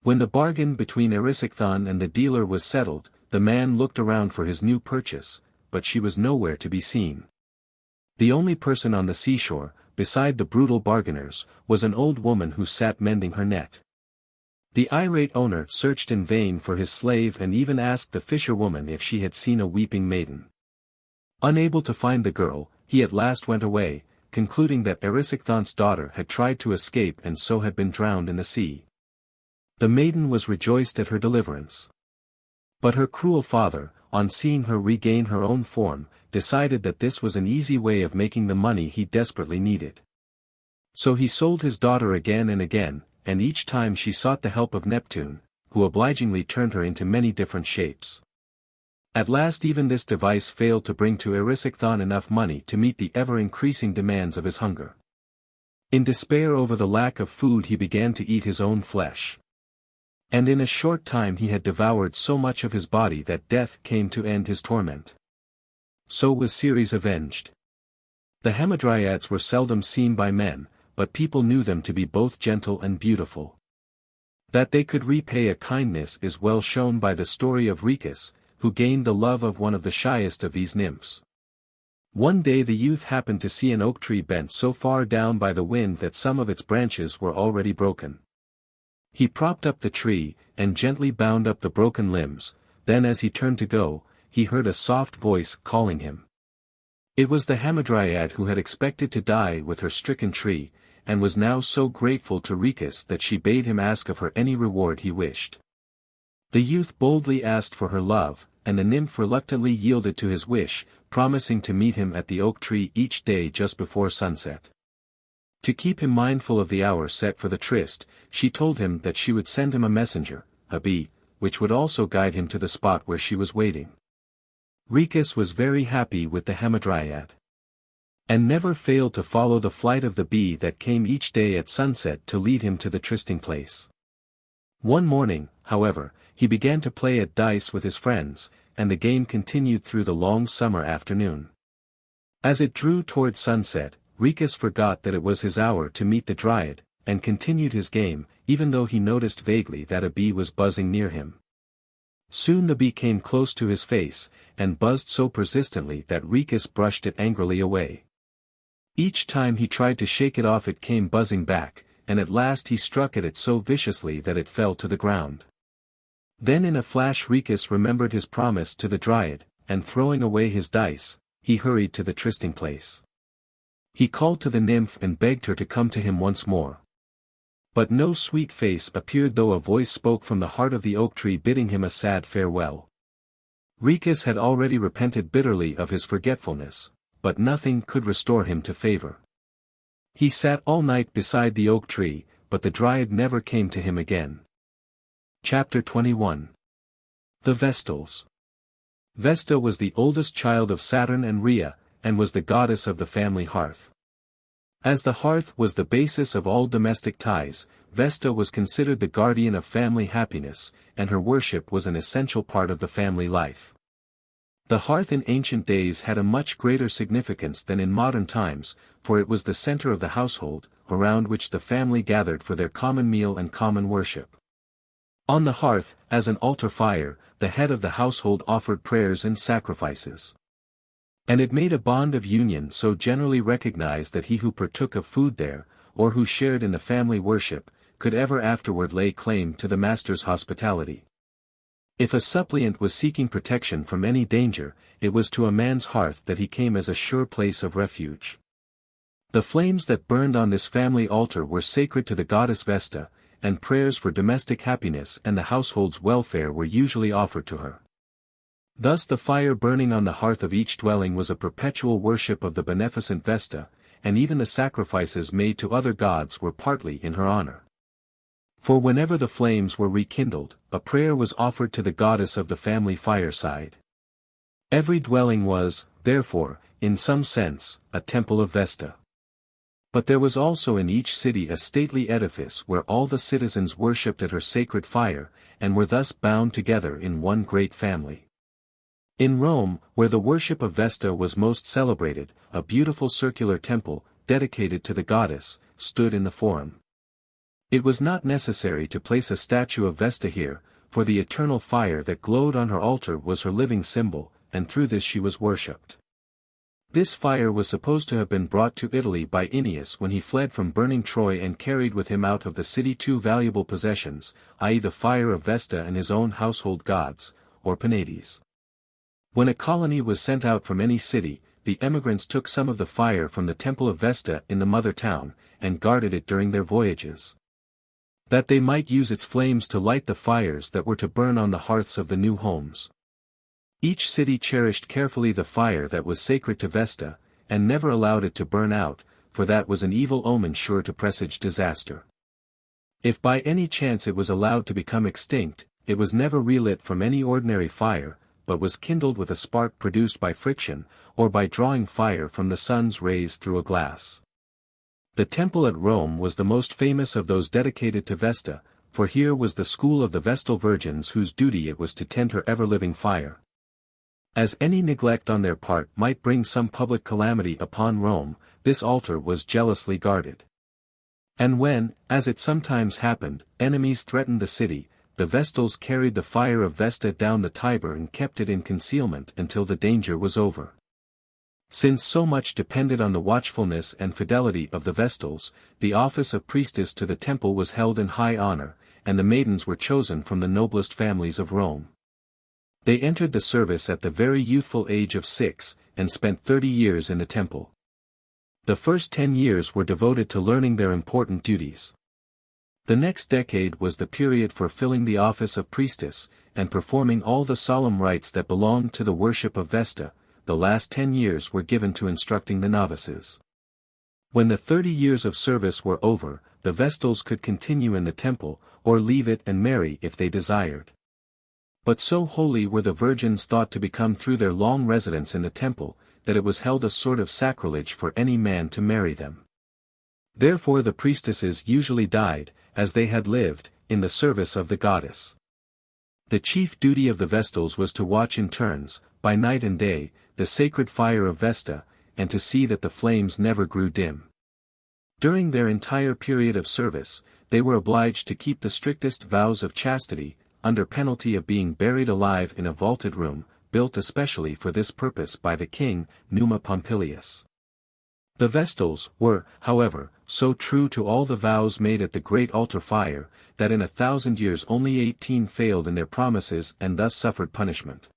When the bargain between Erysichthon and the dealer was settled, the man looked around for his new purchase, but she was nowhere to be seen. The only person on the seashore, beside the brutal bargainers, was an old woman who sat mending her net. The irate owner searched in vain for his slave and even asked the fisherwoman if she had seen a weeping maiden. Unable to find the girl, he at last went away, concluding that Erysichthon's daughter had tried to escape and so had been drowned in the sea. The maiden was rejoiced at her deliverance. But her cruel father, on seeing her regain her own form, decided that this was an easy way of making the money he desperately needed. So he sold his daughter again and again, and each time she sought the help of Neptune, who obligingly turned her into many different shapes. At last even this device failed to bring to Erysichthon enough money to meet the ever-increasing demands of his hunger. In despair over the lack of food he began to eat his own flesh. And in a short time he had devoured so much of his body that death came to end his torment. So was Ceres avenged. The Hamadryads were seldom seen by men, but people knew them to be both gentle and beautiful. That they could repay a kindness is well shown by the story of Rhecus, who gained the love of one of the shyest of these nymphs. One day the youth happened to see an oak tree bent so far down by the wind that some of its branches were already broken. He propped up the tree, and gently bound up the broken limbs, then as he turned to go, he heard a soft voice calling him. It was the Hamadryad who had expected to die with her stricken tree, and was now so grateful to Rhecus that she bade him ask of her any reward he wished. The youth boldly asked for her love, and the nymph reluctantly yielded to his wish, promising to meet him at the oak tree each day just before sunset. To keep him mindful of the hour set for the tryst, she told him that she would send him a messenger, a bee, which would also guide him to the spot where she was waiting. Rhecus was very happy with the Hamadryad, and never failed to follow the flight of the bee that came each day at sunset to lead him to the trysting place. One morning, however, he began to play at dice with his friends, and the game continued through the long summer afternoon. As it drew toward sunset, Rhecus forgot that it was his hour to meet the Dryad, and continued his game, even though he noticed vaguely that a bee was buzzing near him. Soon the bee came close to his face, and buzzed so persistently that Rhecus brushed it angrily away. Each time he tried to shake it off it came buzzing back, and at last he struck at it so viciously that it fell to the ground. Then in a flash Rhecus remembered his promise to the Dryad, and throwing away his dice, he hurried to the trysting place. He called to the nymph and begged her to come to him once more. But no sweet face appeared, though a voice spoke from the heart of the oak tree bidding him a sad farewell. Rhecus had already repented bitterly of his forgetfulness, but nothing could restore him to favor. He sat all night beside the oak tree, but the Dryad never came to him again. Chapter 21. The Vestals. Vesta was the oldest child of Saturn and Rhea, and was the goddess of the family hearth. As the hearth was the basis of all domestic ties, Vesta was considered the guardian of family happiness, and her worship was an essential part of the family life. The hearth in ancient days had a much greater significance than in modern times, for it was the center of the household, around which the family gathered for their common meal and common worship. On the hearth, as an altar fire, the head of the household offered prayers and sacrifices. And it made a bond of union so generally recognized that he who partook of food there, or who shared in the family worship, could ever afterward lay claim to the master's hospitality. If a suppliant was seeking protection from any danger, it was to a man's hearth that he came as a sure place of refuge. The flames that burned on this family altar were sacred to the goddess Vesta, and prayers for domestic happiness and the household's welfare were usually offered to her. Thus the fire burning on the hearth of each dwelling was a perpetual worship of the beneficent Vesta, and even the sacrifices made to other gods were partly in her honor. For whenever the flames were rekindled, a prayer was offered to the goddess of the family fireside. Every dwelling was, therefore, in some sense, a temple of Vesta. But there was also in each city a stately edifice where all the citizens worshipped at her sacred fire, and were thus bound together in one great family. In Rome, where the worship of Vesta was most celebrated, a beautiful circular temple, dedicated to the goddess, stood in the Forum. It was not necessary to place a statue of Vesta here, for the eternal fire that glowed on her altar was her living symbol, and through this she was worshipped. This fire was supposed to have been brought to Italy by Aeneas when he fled from burning Troy and carried with him out of the city two valuable possessions, i.e. the fire of Vesta and his own household gods, or Penates. When a colony was sent out from any city, the emigrants took some of the fire from the temple of Vesta in the mother town, and guarded it during their voyages, that they might use its flames to light the fires that were to burn on the hearths of the new homes. Each city cherished carefully the fire that was sacred to Vesta, and never allowed it to burn out, for that was an evil omen sure to presage disaster. If by any chance it was allowed to become extinct, it was never relit from any ordinary fire, but was kindled with a spark produced by friction, or by drawing fire from the sun's rays through a glass. The temple at Rome was the most famous of those dedicated to Vesta, for here was the school of the Vestal virgins whose duty it was to tend her ever-living fire. As any neglect on their part might bring some public calamity upon Rome, this altar was jealously guarded. And when, as it sometimes happened, enemies threatened the city, the Vestals carried the fire of Vesta down the Tiber and kept it in concealment until the danger was over. Since so much depended on the watchfulness and fidelity of the Vestals, the office of priestess to the temple was held in high honor, and the maidens were chosen from the noblest families of Rome. They entered the service at the very youthful age of 6, and spent 30 years in the temple. The first 10 years were devoted to learning their important duties. The next decade was the period for filling the office of priestess, and performing all the solemn rites that belonged to the worship of Vesta. The last 10 years were given to instructing the novices. When the 30 years of service were over, the Vestals could continue in the temple, or leave it and marry if they desired. But so holy were the virgins thought to become through their long residence in the temple, that it was held a sort of sacrilege for any man to marry them. Therefore the priestesses usually died, as they had lived, in the service of the goddess. The chief duty of the Vestals was to watch in turns, by night and day, the sacred fire of Vesta, and to see that the flames never grew dim. During their entire period of service, they were obliged to keep the strictest vows of chastity, under penalty of being buried alive in a vaulted room, built especially for this purpose by the king, Numa Pompilius. The Vestals were, however, so true to all the vows made at the great altar fire, that in 1,000 years only 18 failed in their promises and thus suffered punishment.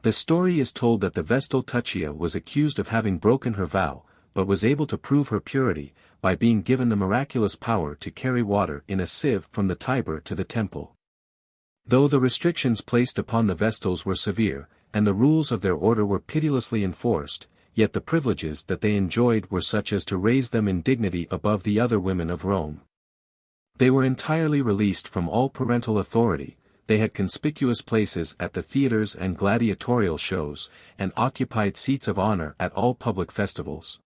The story is told that the Vestal Tuccia was accused of having broken her vow, but was able to prove her purity, by being given the miraculous power to carry water in a sieve from the Tiber to the temple. Though the restrictions placed upon the Vestals were severe, and the rules of their order were pitilessly enforced, yet the privileges that they enjoyed were such as to raise them in dignity above the other women of Rome. They were entirely released from all parental authority, they had conspicuous places at the theaters and gladiatorial shows, and occupied seats of honor at all public festivals.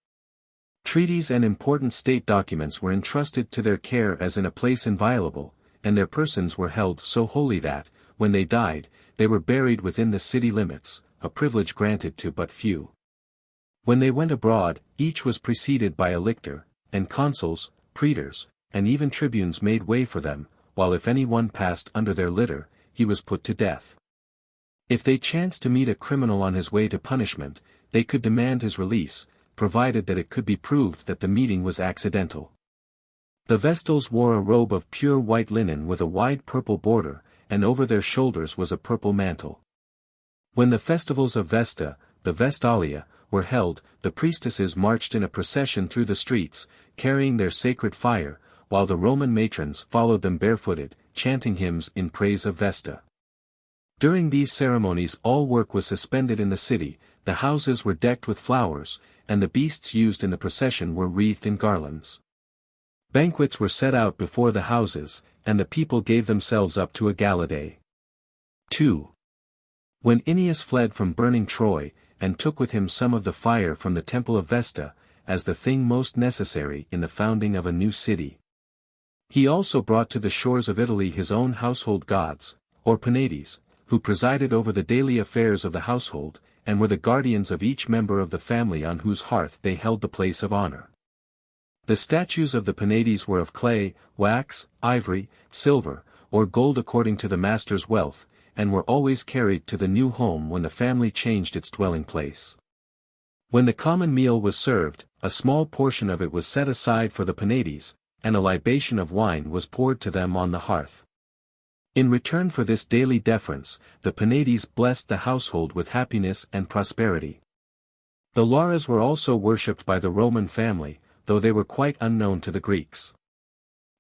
Treaties and important state documents were entrusted to their care as in a place inviolable, and their persons were held so holy that, when they died, they were buried within the city limits, a privilege granted to but few. When they went abroad, each was preceded by a lictor, and consuls, praetors, and even tribunes made way for them, while if any one passed under their litter, he was put to death. If they chanced to meet a criminal on his way to punishment, they could demand his release, provided that it could be proved that the meeting was accidental. The Vestals wore a robe of pure white linen with a wide purple border, and over their shoulders was a purple mantle. When the festivals of Vesta, the Vestalia, were held, the priestesses marched in a procession through the streets, carrying their sacred fire, while the Roman matrons followed them barefooted, chanting hymns in praise of Vesta. During these ceremonies all work was suspended in the city, the houses were decked with flowers, and the beasts used in the procession were wreathed in garlands. Banquets were set out before the houses, and the people gave themselves up to a gala day. 2. When Aeneas fled from burning Troy, and took with him some of the fire from the temple of Vesta, as the thing most necessary in the founding of a new city. He also brought to the shores of Italy his own household gods, or Penates, who presided over the daily affairs of the household, and were the guardians of each member of the family on whose hearth they held the place of honor. The statues of the Penates were of clay, wax, ivory, silver, or gold according to the master's wealth, and were always carried to the new home when the family changed its dwelling place. When the common meal was served, a small portion of it was set aside for the Penates, and a libation of wine was poured to them on the hearth. In return for this daily deference, the Penates blessed the household with happiness and prosperity. The Lauras were also worshipped by the Roman family, though they were quite unknown to the Greeks.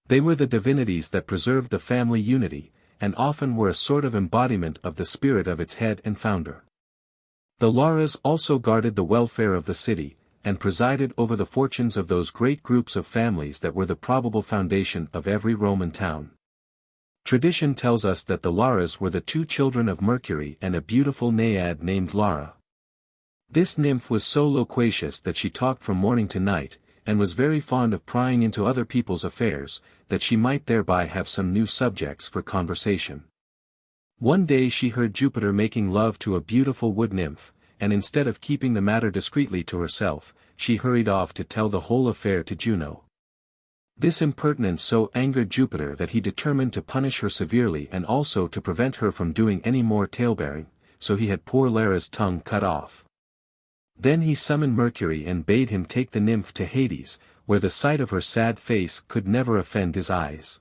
They were the divinities that preserved the family unity, and often were a sort of embodiment of the spirit of its head and founder. The Lauras also guarded the welfare of the city, and presided over the fortunes of those great groups of families that were the probable foundation of every Roman town. Tradition tells us that the Lauras were the two children of Mercury and a beautiful naiad named Lara. This nymph was so loquacious that she talked from morning to night, and was very fond of prying into other people's affairs, that she might thereby have some new subjects for conversation. One day she heard Jupiter making love to a beautiful wood nymph, and instead of keeping the matter discreetly to herself, she hurried off to tell the whole affair to Juno. This impertinence so angered Jupiter that he determined to punish her severely and also to prevent her from doing any more tale-bearing, so he had poor Lara's tongue cut off. Then he summoned Mercury and bade him take the nymph to Hades, where the sight of her sad face could never offend his eyes.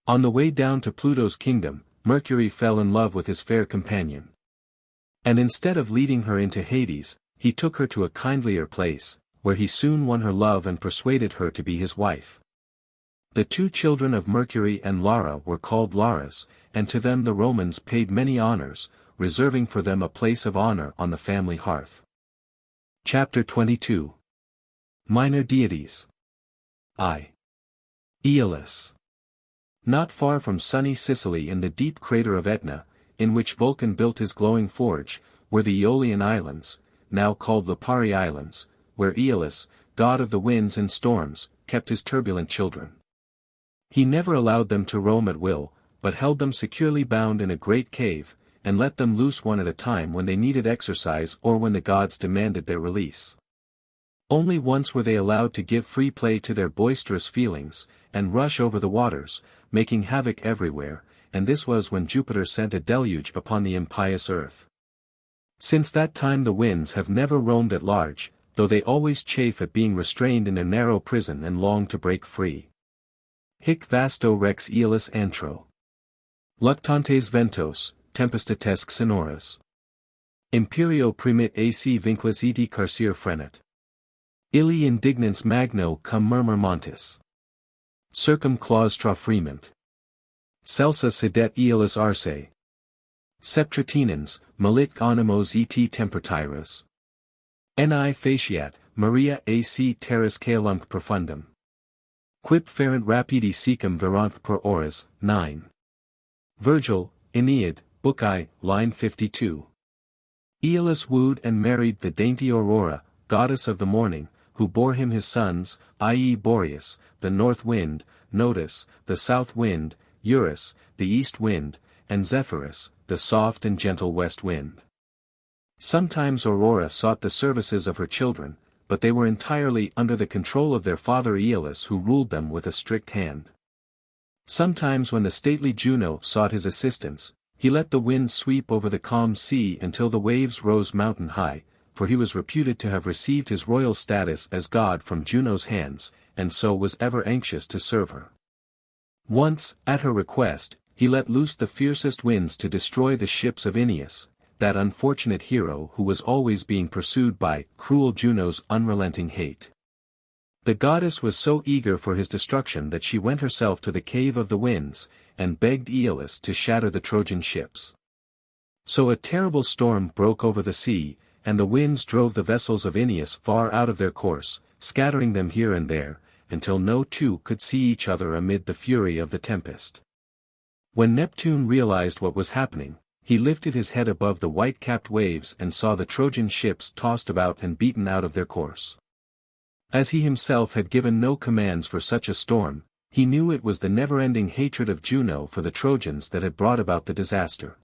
On the way down to Pluto's kingdom, Mercury fell in love with his fair companion. And instead of leading her into Hades, he took her to a kindlier place, where he soon won her love and persuaded her to be his wife. The two children of Mercury and Lara were called Lauras, and to them the Romans paid many honors, reserving for them a place of honor on the family hearth. Chapter 22. Minor Deities. I. Aeolus. Not far from sunny Sicily in the deep crater of Etna, in which Vulcan built his glowing forge, were the Aeolian Islands, now called Lipari Islands, where Aeolus, god of the winds and storms, kept his turbulent children. He never allowed them to roam at will, but held them securely bound in a great cave, and let them loose one at a time when they needed exercise or when the gods demanded their release. Only once were they allowed to give free play to their boisterous feelings, and rush over the waters, making havoc everywhere, and this was when Jupiter sent a deluge upon the impious earth. Since that time the winds have never roamed at large, though they always chafe at being restrained in their narrow prison and long to break free. Hic vasto rex Aeolus antro. Luctantes ventos, tempestates sonoras. Imperio primit ac vinclis eti carcer frenet. Illi indignans magno cum murmur montis. Circum claustra frement. Celsa sedet Aeolus arse. Septratinans, malit animos et temperatiras. Ni faciat, Maria ac terras caelum profundum. Quip ferent rapidi secum verant per horas. 9. Virgil, Aeneid, Book I, line 52. Aeolus wooed and married the dainty Aurora, goddess of the morning, who bore him his sons, i.e. Boreas, the north wind, Notus, the south wind, Eurus, the east wind, and Zephyrus, the soft and gentle west wind. Sometimes Aurora sought the services of her children, but they were entirely under the control of their father Aeolus, who ruled them with a strict hand. Sometimes when the stately Juno sought his assistance, he let the wind sweep over the calm sea until the waves rose mountain high, for he was reputed to have received his royal status as god from Juno's hands, and so was ever anxious to serve her. Once, at her request, he let loose the fiercest winds to destroy the ships of Aeneas, that unfortunate hero who was always being pursued by cruel Juno's unrelenting hate. The goddess was so eager for his destruction that she went herself to the cave of the winds, and begged Aeolus to shatter the Trojan ships. So a terrible storm broke over the sea, and the winds drove the vessels of Aeneas far out of their course, scattering them here and there, until no two could see each other amid the fury of the tempest. When Neptune realized what was happening, he lifted his head above the white-capped waves and saw the Trojan ships tossed about and beaten out of their course. As he himself had given no commands for such a storm, he knew it was the never-ending hatred of Juno for the Trojans that had brought about the disaster.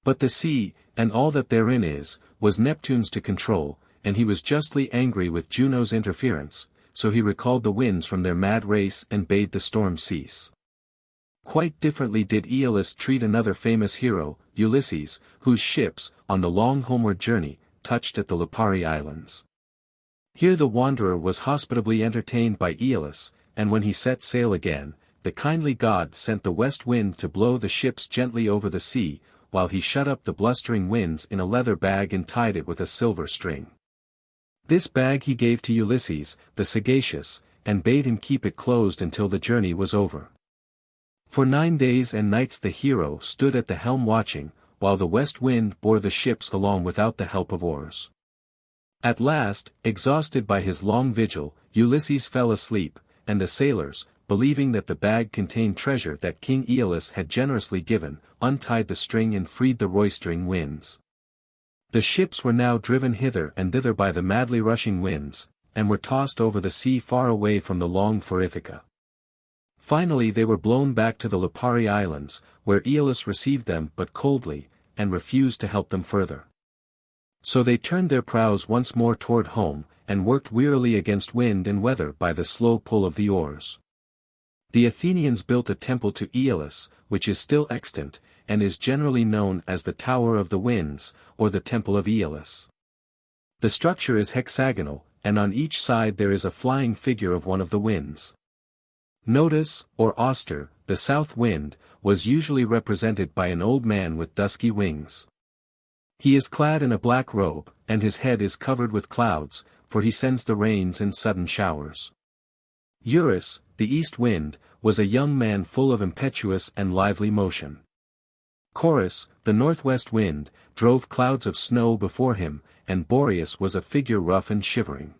But the sea, and all that therein is, was Neptune's to control, and he was justly angry with Juno's interference, so he recalled the winds from their mad race and bade the storm cease. Quite differently did Aeolus treat another famous hero, Ulysses, whose ships, on the long homeward journey, touched at the Lipari Islands. Here the wanderer was hospitably entertained by Aeolus, and when he set sail again, the kindly god sent the west wind to blow the ships gently over the sea, while he shut up the blustering winds in a leather bag and tied it with a silver string. This bag he gave to Ulysses, the sagacious, and bade him keep it closed until the journey was over. For 9 days and nights the hero stood at the helm watching, while the west wind bore the ships along without the help of oars. At last, exhausted by his long vigil, Ulysses fell asleep, and the sailors, believing that the bag contained treasure that King Aeolus had generously given, untied the string and freed the roistering winds. The ships were now driven hither and thither by the madly rushing winds, and were tossed over the sea far away from the longed-for Ithaca. Finally they were blown back to the Lipari Islands, where Aeolus received them but coldly, and refused to help them further. So they turned their prows once more toward home, and worked wearily against wind and weather by the slow pull of the oars. The Athenians built a temple to Aeolus, which is still extant, and is generally known as the Tower of the Winds, or the Temple of Aeolus. The structure is hexagonal, and on each side there is a flying figure of one of the winds. Notus, or Auster, the south wind, was usually represented by an old man with dusky wings. He is clad in a black robe, and his head is covered with clouds, for he sends the rains and sudden showers. Eurus, the east wind, was a young man full of impetuous and lively motion. Chorus, the northwest wind, drove clouds of snow before him, and Boreas was a figure rough and shivering.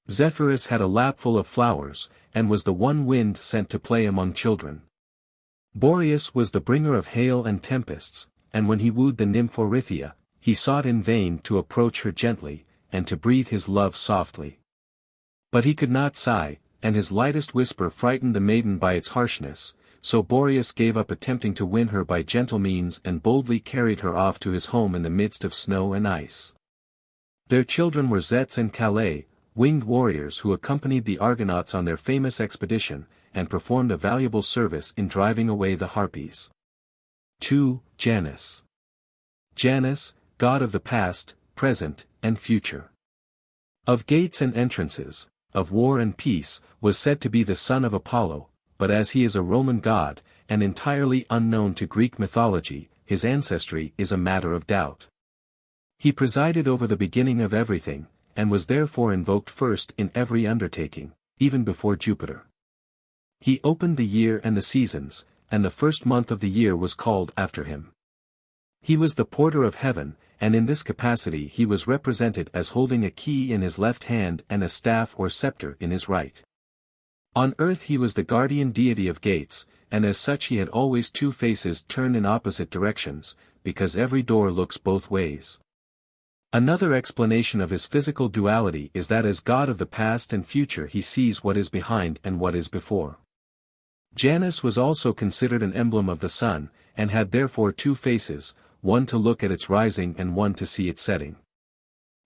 Zephyrus had a lapful of flowers, and was the one wind sent to play among children. Boreas was the bringer of hail and tempests, and when he wooed the nymph Orythia, he sought in vain to approach her gently, and to breathe his love softly. But he could not sigh, and his lightest whisper frightened the maiden by its harshness, so Boreas gave up attempting to win her by gentle means and boldly carried her off to his home in the midst of snow and ice. Their children were Zets and Calais, winged warriors who accompanied the Argonauts on their famous expedition, and performed a valuable service in driving away the Harpies. 2. Janus. Janus, god of the past, present, and future. Of gates and entrances, of war and peace, was said to be the son of Apollo, but as he is a Roman god, and entirely unknown to Greek mythology, his ancestry is a matter of doubt. He presided over the beginning of everything, and was therefore invoked first in every undertaking, even before Jupiter. He opened the year and the seasons, and the first month of the year was called after him. He was the porter of heaven, and in this capacity he was represented as holding a key in his left hand and a staff or scepter in his right. On earth he was the guardian deity of gates, and as such he had always two faces turned in opposite directions, because every door looks both ways. Another explanation of his physical duality is that as god of the past and future he sees what is behind and what is before. Janus was also considered an emblem of the sun, and had therefore two faces, one to look at its rising and one to see its setting.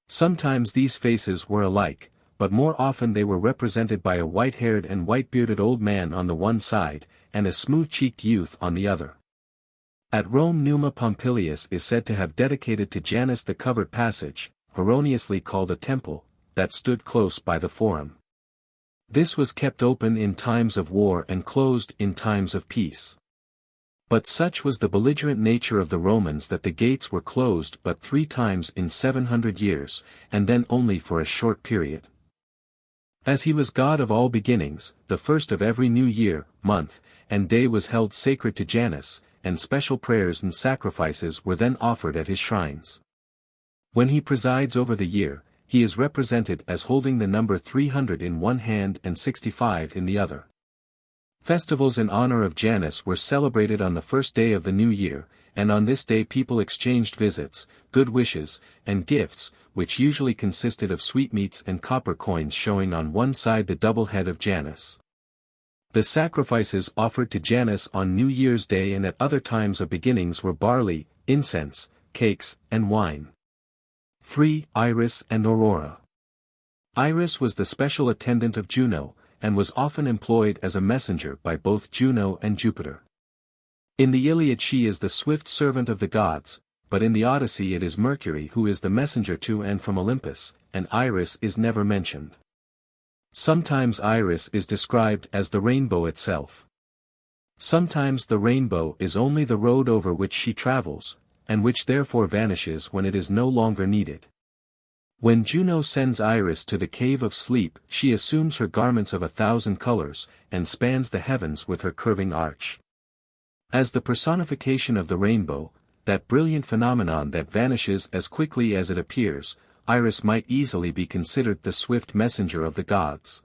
Sometimes these faces were alike, but more often they were represented by a white-haired and white-bearded old man on the one side, and a smooth-cheeked youth on the other. At Rome Numa Pompilius is said to have dedicated to Janus the covered passage, erroneously called a temple, that stood close by the Forum. This was kept open in times of war and closed in times of peace. But such was the belligerent nature of the Romans that the gates were closed but 3 times in 700 years, and then only for a short period. As he was god of all beginnings, the first of every new year, month, and day was held sacred to Janus, and special prayers and sacrifices were then offered at his shrines. When he presides over the year, he is represented as holding the number 300 in one hand and 65 in the other. Festivals in honor of Janus were celebrated on the first day of the new year, and on this day people exchanged visits, good wishes, and gifts, which usually consisted of sweetmeats and copper coins showing on one side the double head of Janus. The sacrifices offered to Janus on New Year's Day and at other times of beginnings were barley, incense, cakes, and wine. 3. Iris and Aurora. Iris was the special attendant of Juno, and was often employed as a messenger by both Juno and Jupiter. In the Iliad she is the swift servant of the gods, but in the Odyssey it is Mercury who is the messenger to and from Olympus, and Iris is never mentioned. Sometimes Iris is described as the rainbow itself. Sometimes the rainbow is only the road over which she travels, and which therefore vanishes when it is no longer needed. When Juno sends Iris to the cave of sleep, she assumes her garments of 1,000 colors, and spans the heavens with her curving arch. As the personification of the rainbow, that brilliant phenomenon that vanishes as quickly as it appears, Iris might easily be considered the swift messenger of the gods.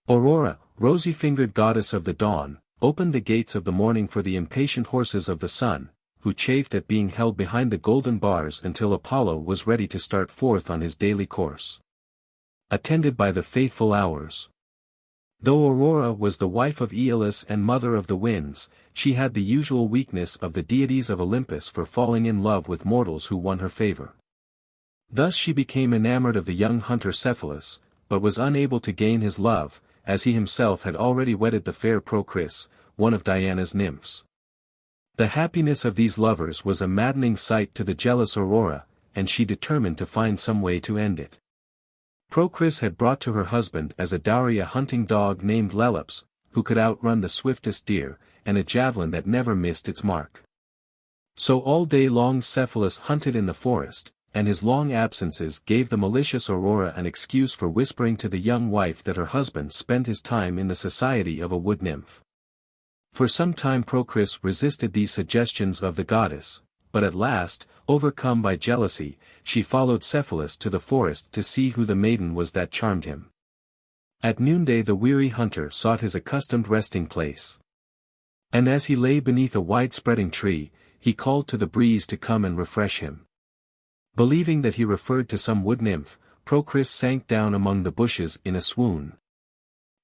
Aurora, rosy-fingered goddess of the dawn, opened the gates of the morning for the impatient horses of the sun, who chafed at being held behind the golden bars until Apollo was ready to start forth on his daily course. Attended by the faithful Hours. Though Aurora was the wife of Aeolus and mother of the winds, she had the usual weakness of the deities of Olympus for falling in love with mortals who won her favor. Thus she became enamored of the young hunter Cephalus, but was unable to gain his love, as he himself had already wedded the fair Procris, one of Diana's nymphs. The happiness of these lovers was a maddening sight to the jealous Aurora, and she determined to find some way to end it. Procris had brought to her husband as a dowry a hunting dog named Lelops, who could outrun the swiftest deer, and a javelin that never missed its mark. So all day long Cephalus hunted in the forest, and his long absences gave the malicious Aurora an excuse for whispering to the young wife that her husband spent his time in the society of a wood nymph. For some time Procris resisted these suggestions of the goddess, but at last, overcome by jealousy, she followed Cephalus to the forest to see who the maiden was that charmed him. At noonday the weary hunter sought his accustomed resting place. And as he lay beneath a wide-spreading tree, he called to the breeze to come and refresh him. Believing that he referred to some wood nymph, Procris sank down among the bushes in a swoon.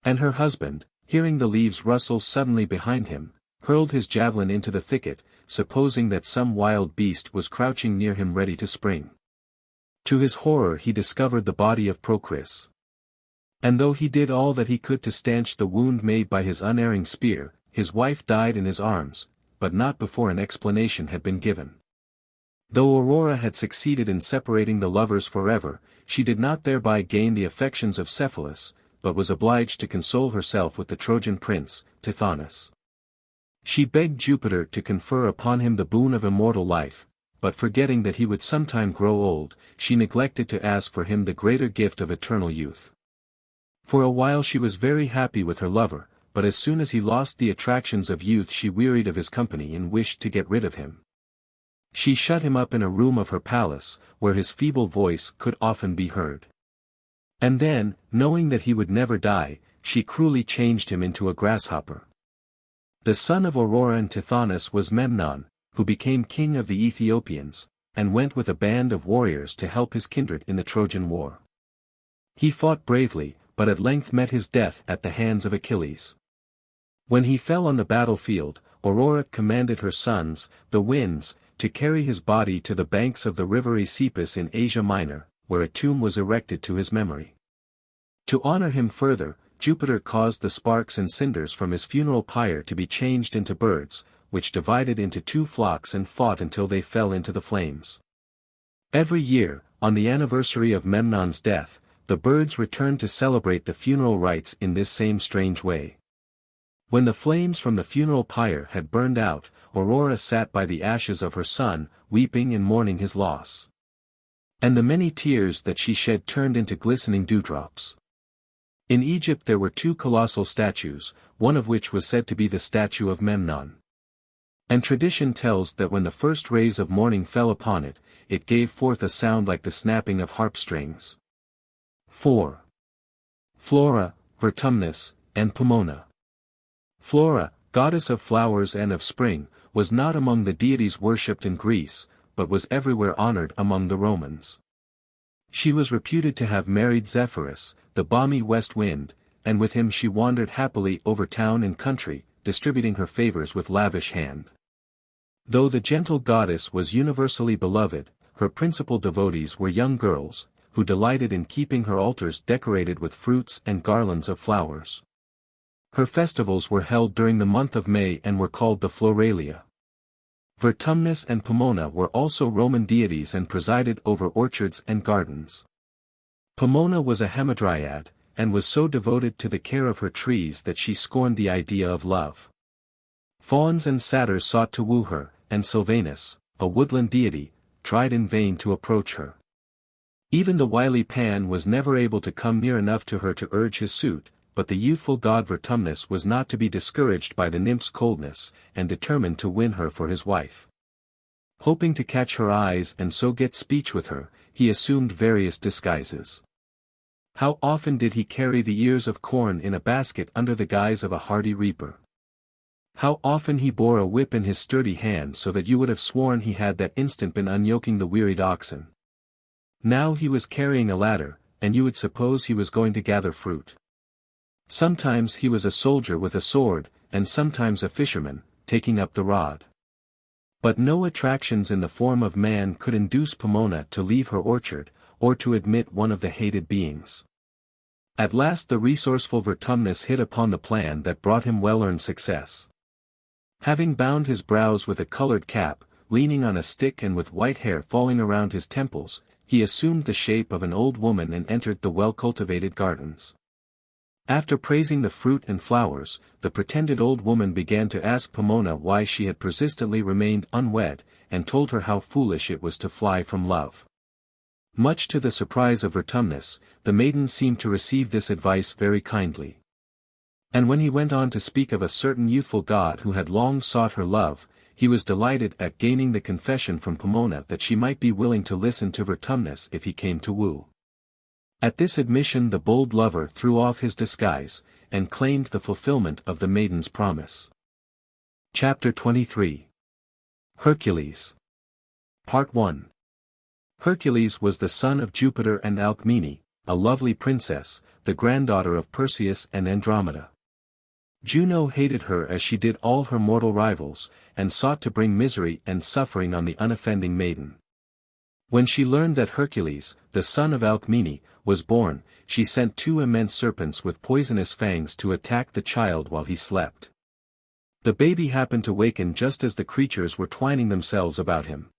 And her husband, hearing the leaves rustle suddenly behind him, hurled his javelin into the thicket, supposing that some wild beast was crouching near him ready to spring. To his horror he discovered the body of Procris. And though he did all that he could to stanch the wound made by his unerring spear, his wife died in his arms, but not before an explanation had been given. Though Aurora had succeeded in separating the lovers forever, she did not thereby gain the affections of Cephalus, but was obliged to console herself with the Trojan prince, Tithonus. She begged Jupiter to confer upon him the boon of immortal life, but forgetting that he would sometime grow old, she neglected to ask for him the greater gift of eternal youth. For a while she was very happy with her lover, but as soon as he lost the attractions of youth she wearied of his company and wished to get rid of him. She shut him up in a room of her palace, where his feeble voice could often be heard. And then, knowing that he would never die, she cruelly changed him into a grasshopper. The son of Aurora and Tithonus was Memnon, who became king of the Ethiopians, and went with a band of warriors to help his kindred in the Trojan War. He fought bravely, but at length met his death at the hands of Achilles. When he fell on the battlefield, Aurora commanded her sons, the winds, to carry his body to the banks of the river Œdipus in Asia Minor, where a tomb was erected to his memory. To honor him further, Jupiter caused the sparks and cinders from his funeral pyre to be changed into birds, which divided into 2 flocks and fought until they fell into the flames. Every year, on the anniversary of Memnon's death, the birds returned to celebrate the funeral rites in this same strange way. When the flames from the funeral pyre had burned out, Aurora sat by the ashes of her son, weeping and mourning his loss. And the many tears that she shed turned into glistening dewdrops. In Egypt there were 2 colossal statues, one of which was said to be the statue of Memnon. And tradition tells that when the first rays of morning fell upon it, it gave forth a sound like the snapping of harp strings. 4. Flora, Vertumnus, and Pomona. Flora, goddess of flowers and of spring, was not among the deities worshipped in Greece, but was everywhere honored among the Romans. She was reputed to have married Zephyrus, the balmy west wind, and with him she wandered happily over town and country, distributing her favors with lavish hand. Though the gentle goddess was universally beloved, her principal devotees were young girls, who delighted in keeping her altars decorated with fruits and garlands of flowers. Her festivals were held during the month of May and were called the Floralia. Vertumnus and Pomona were also Roman deities and presided over orchards and gardens. Pomona was a hamadryad, and was so devoted to the care of her trees that she scorned the idea of love. Fauns and satyrs sought to woo her, and Silvanus, a woodland deity, tried in vain to approach her. Even the wily Pan was never able to come near enough to her to urge his suit, but the youthful god Vertumnus was not to be discouraged by the nymph's coldness, and determined to win her for his wife. Hoping to catch her eyes and so get speech with her, he assumed various disguises. How often did he carry the ears of corn in a basket under the guise of a hardy reaper? How often he bore a whip in his sturdy hand so that you would have sworn he had that instant been unyoking the wearied oxen. Now he was carrying a ladder, and you would suppose he was going to gather fruit. Sometimes he was a soldier with a sword, and sometimes a fisherman, taking up the rod. But no attractions in the form of man could induce Pomona to leave her orchard, or to admit one of the hated beings. At last the resourceful Vertumnus hit upon the plan that brought him well-earned success. Having bound his brows with a colored cap, leaning on a stick and with white hair falling around his temples, he assumed the shape of an old woman and entered the well-cultivated gardens. After praising the fruit and flowers, the pretended old woman began to ask Pomona why she had persistently remained unwed, and told her how foolish it was to fly from love. Much to the surprise of Vertumnus, the maiden seemed to receive this advice very kindly. And when he went on to speak of a certain youthful god who had long sought her love, he was delighted at gaining the confession from Pomona that she might be willing to listen to Vertumnus if he came to woo. At this admission the bold lover threw off his disguise, and claimed the fulfillment of the maiden's promise. Chapter 23. Hercules. Part 1. Hercules was the son of Jupiter and Alcmene, a lovely princess, the granddaughter of Perseus and Andromeda. Juno hated her as she did all her mortal rivals, and sought to bring misery and suffering on the unoffending maiden. When she learned that Hercules, the son of Alcmene, was born, she sent 2 immense serpents with poisonous fangs to attack the child while he slept. The baby happened to waken just as the creatures were twining themselves about him.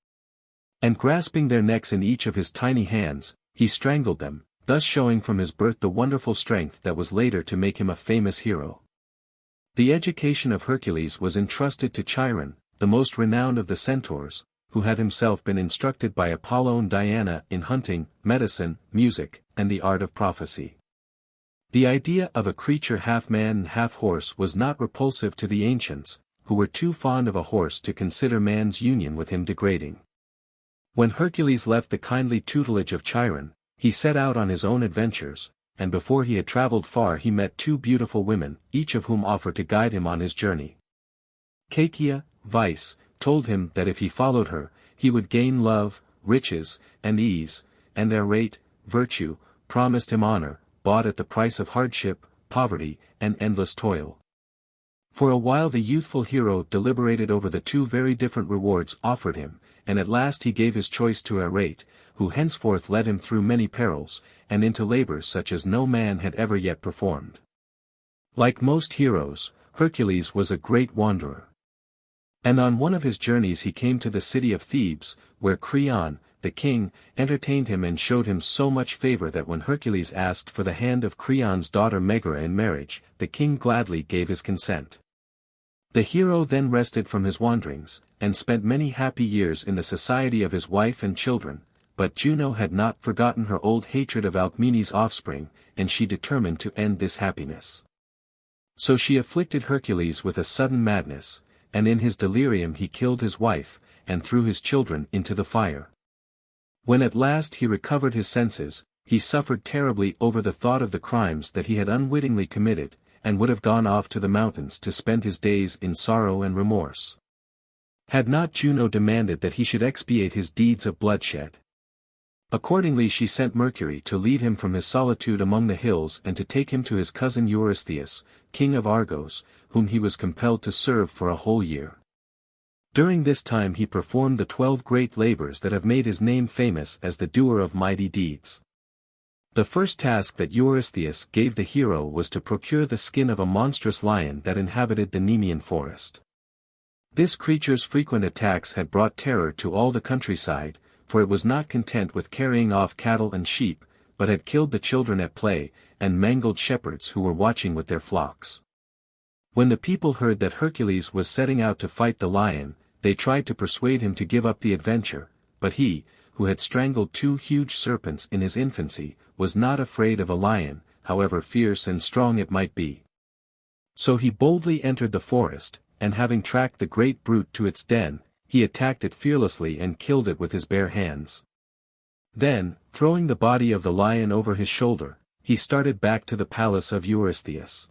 And grasping their necks in each of his tiny hands, he strangled them, thus showing from his birth the wonderful strength that was later to make him a famous hero. The education of Hercules was entrusted to Chiron, the most renowned of the centaurs, who had himself been instructed by Apollo and Diana in hunting, medicine, music, and the art of prophecy. The idea of a creature half man and half horse was not repulsive to the ancients, who were too fond of a horse to consider man's union with him degrading. When Hercules left the kindly tutelage of Chiron, he set out on his own adventures, and before he had traveled far he met two beautiful women, each of whom offered to guide him on his journey. Cacia, Vice, told him that if he followed her, he would gain love, riches, and ease, and narrate, Virtue, promised him honor, bought at the price of hardship, poverty, and endless toil. For a while the youthful hero deliberated over the two very different rewards offered him, and at last he gave his choice to Narrate, who henceforth led him through many perils, and into labors such as no man had ever yet performed. Like most heroes, Hercules was a great wanderer. And on one of his journeys he came to the city of Thebes, where Creon, the king, entertained him and showed him so much favor that when Hercules asked for the hand of Creon's daughter Megara in marriage, the king gladly gave his consent. The hero then rested from his wanderings, and spent many happy years in the society of his wife and children, but Juno had not forgotten her old hatred of Alcmene's offspring, and she determined to end this happiness. So she afflicted Hercules with a sudden madness, and in his delirium he killed his wife, and threw his children into the fire. When at last he recovered his senses, he suffered terribly over the thought of the crimes that he had unwittingly committed, and would have gone off to the mountains to spend his days in sorrow and remorse. Had not Juno demanded that he should expiate his deeds of bloodshed. Accordingly she sent Mercury to lead him from his solitude among the hills and to take him to his cousin Eurystheus, king of Argos, whom he was compelled to serve for a whole year. During this time he performed the 12 great labors that have made his name famous as the doer of mighty deeds. The first task that Eurystheus gave the hero was to procure the skin of a monstrous lion that inhabited the Endymion forest. This creature's frequent attacks had brought terror to all the countryside, for it was not content with carrying off cattle and sheep, but had killed the children at play, and mangled shepherds who were watching with their flocks. When the people heard that Hercules was setting out to fight the lion, they tried to persuade him to give up the adventure, but he, who had strangled 2 huge serpents in his infancy, was not afraid of a lion, however fierce and strong it might be. So he boldly entered the forest, and having tracked the great brute to its den, he attacked it fearlessly and killed it with his bare hands. Then, throwing the body of the lion over his shoulder, he started back to the palace of Eurystheus.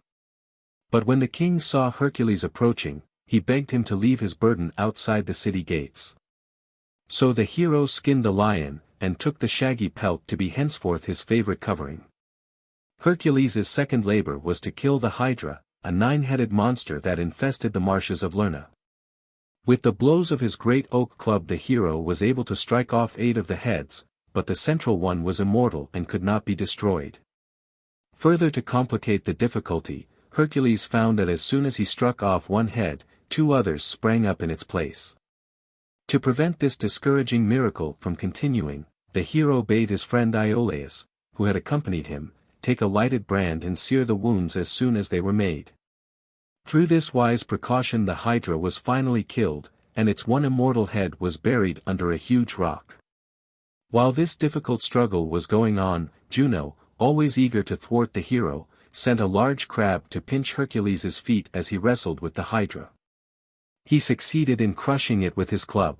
But when the king saw Hercules approaching, he begged him to leave his burden outside the city gates. So the hero skinned the lion, and took the shaggy pelt to be henceforth his favorite covering. Hercules' second labor was to kill the Hydra, a 9-headed monster that infested the marshes of Lerna. With the blows of his great oak club the hero was able to strike off 8 of the heads, but the central one was immortal and could not be destroyed. Further to complicate the difficulty, Hercules found that as soon as he struck off one head, 2 others sprang up in its place. To prevent this discouraging miracle from continuing, the hero bade his friend Iolaus, who had accompanied him, take a lighted brand and sear the wounds as soon as they were made. Through this wise precaution the Hydra was finally killed, and its one immortal head was buried under a huge rock. While this difficult struggle was going on, Juno, always eager to thwart the hero, sent a large crab to pinch Hercules' feet as he wrestled with the Hydra. He succeeded in crushing it with his club.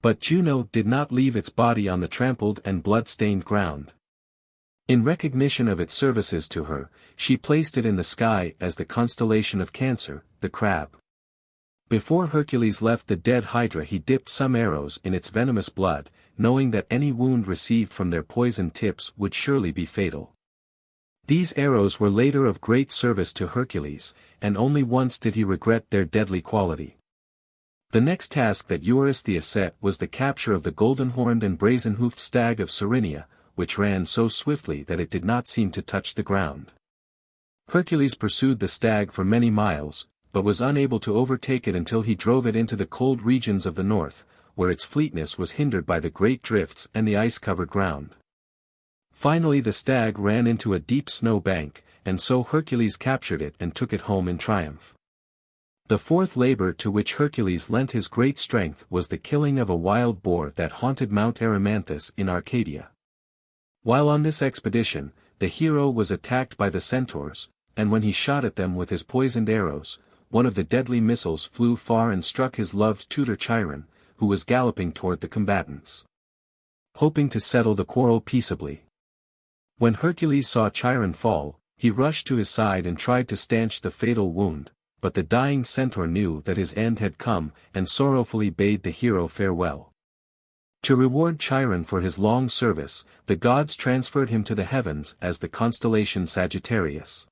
But Juno did not leave its body on the trampled and blood-stained ground. In recognition of its services to her, she placed it in the sky as the constellation of Cancer, the crab. Before Hercules left the dead Hydra he dipped some arrows in its venomous blood, knowing that any wound received from their poisoned tips would surely be fatal. These arrows were later of great service to Hercules, and only once did he regret their deadly quality. The next task that Eurystheus set was the capture of the golden-horned and brazen-hoofed stag of Cyrenaea, which ran so swiftly that it did not seem to touch the ground. Hercules pursued the stag for many miles, but was unable to overtake it until he drove it into the cold regions of the north, where its fleetness was hindered by the great drifts and the ice-covered ground. Finally the stag ran into a deep snow bank, and so Hercules captured it and took it home in triumph. The fourth labor to which Hercules lent his great strength was the killing of a wild boar that haunted Mount Erymanthus in Arcadia. While on this expedition, the hero was attacked by the centaurs, and when he shot at them with his poisoned arrows, one of the deadly missiles flew far and struck his loved tutor Chiron, who was galloping toward the combatants, hoping to settle the quarrel peaceably. When Hercules saw Chiron fall, he rushed to his side and tried to stanch the fatal wound, but the dying centaur knew that his end had come and sorrowfully bade the hero farewell. To reward Chiron for his long service, the gods transferred him to the heavens as the constellation Sagittarius.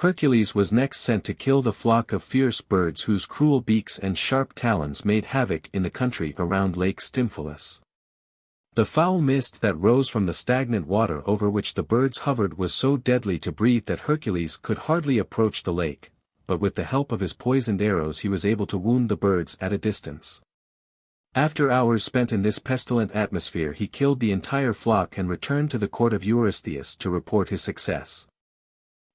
Hercules was next sent to kill the flock of fierce birds whose cruel beaks and sharp talons made havoc in the country around Lake Stymphalus. The foul mist that rose from the stagnant water over which the birds hovered was so deadly to breathe that Hercules could hardly approach the lake, but with the help of his poisoned arrows he was able to wound the birds at a distance. After hours spent in this pestilent atmosphere he killed the entire flock and returned to the court of Eurystheus to report his success.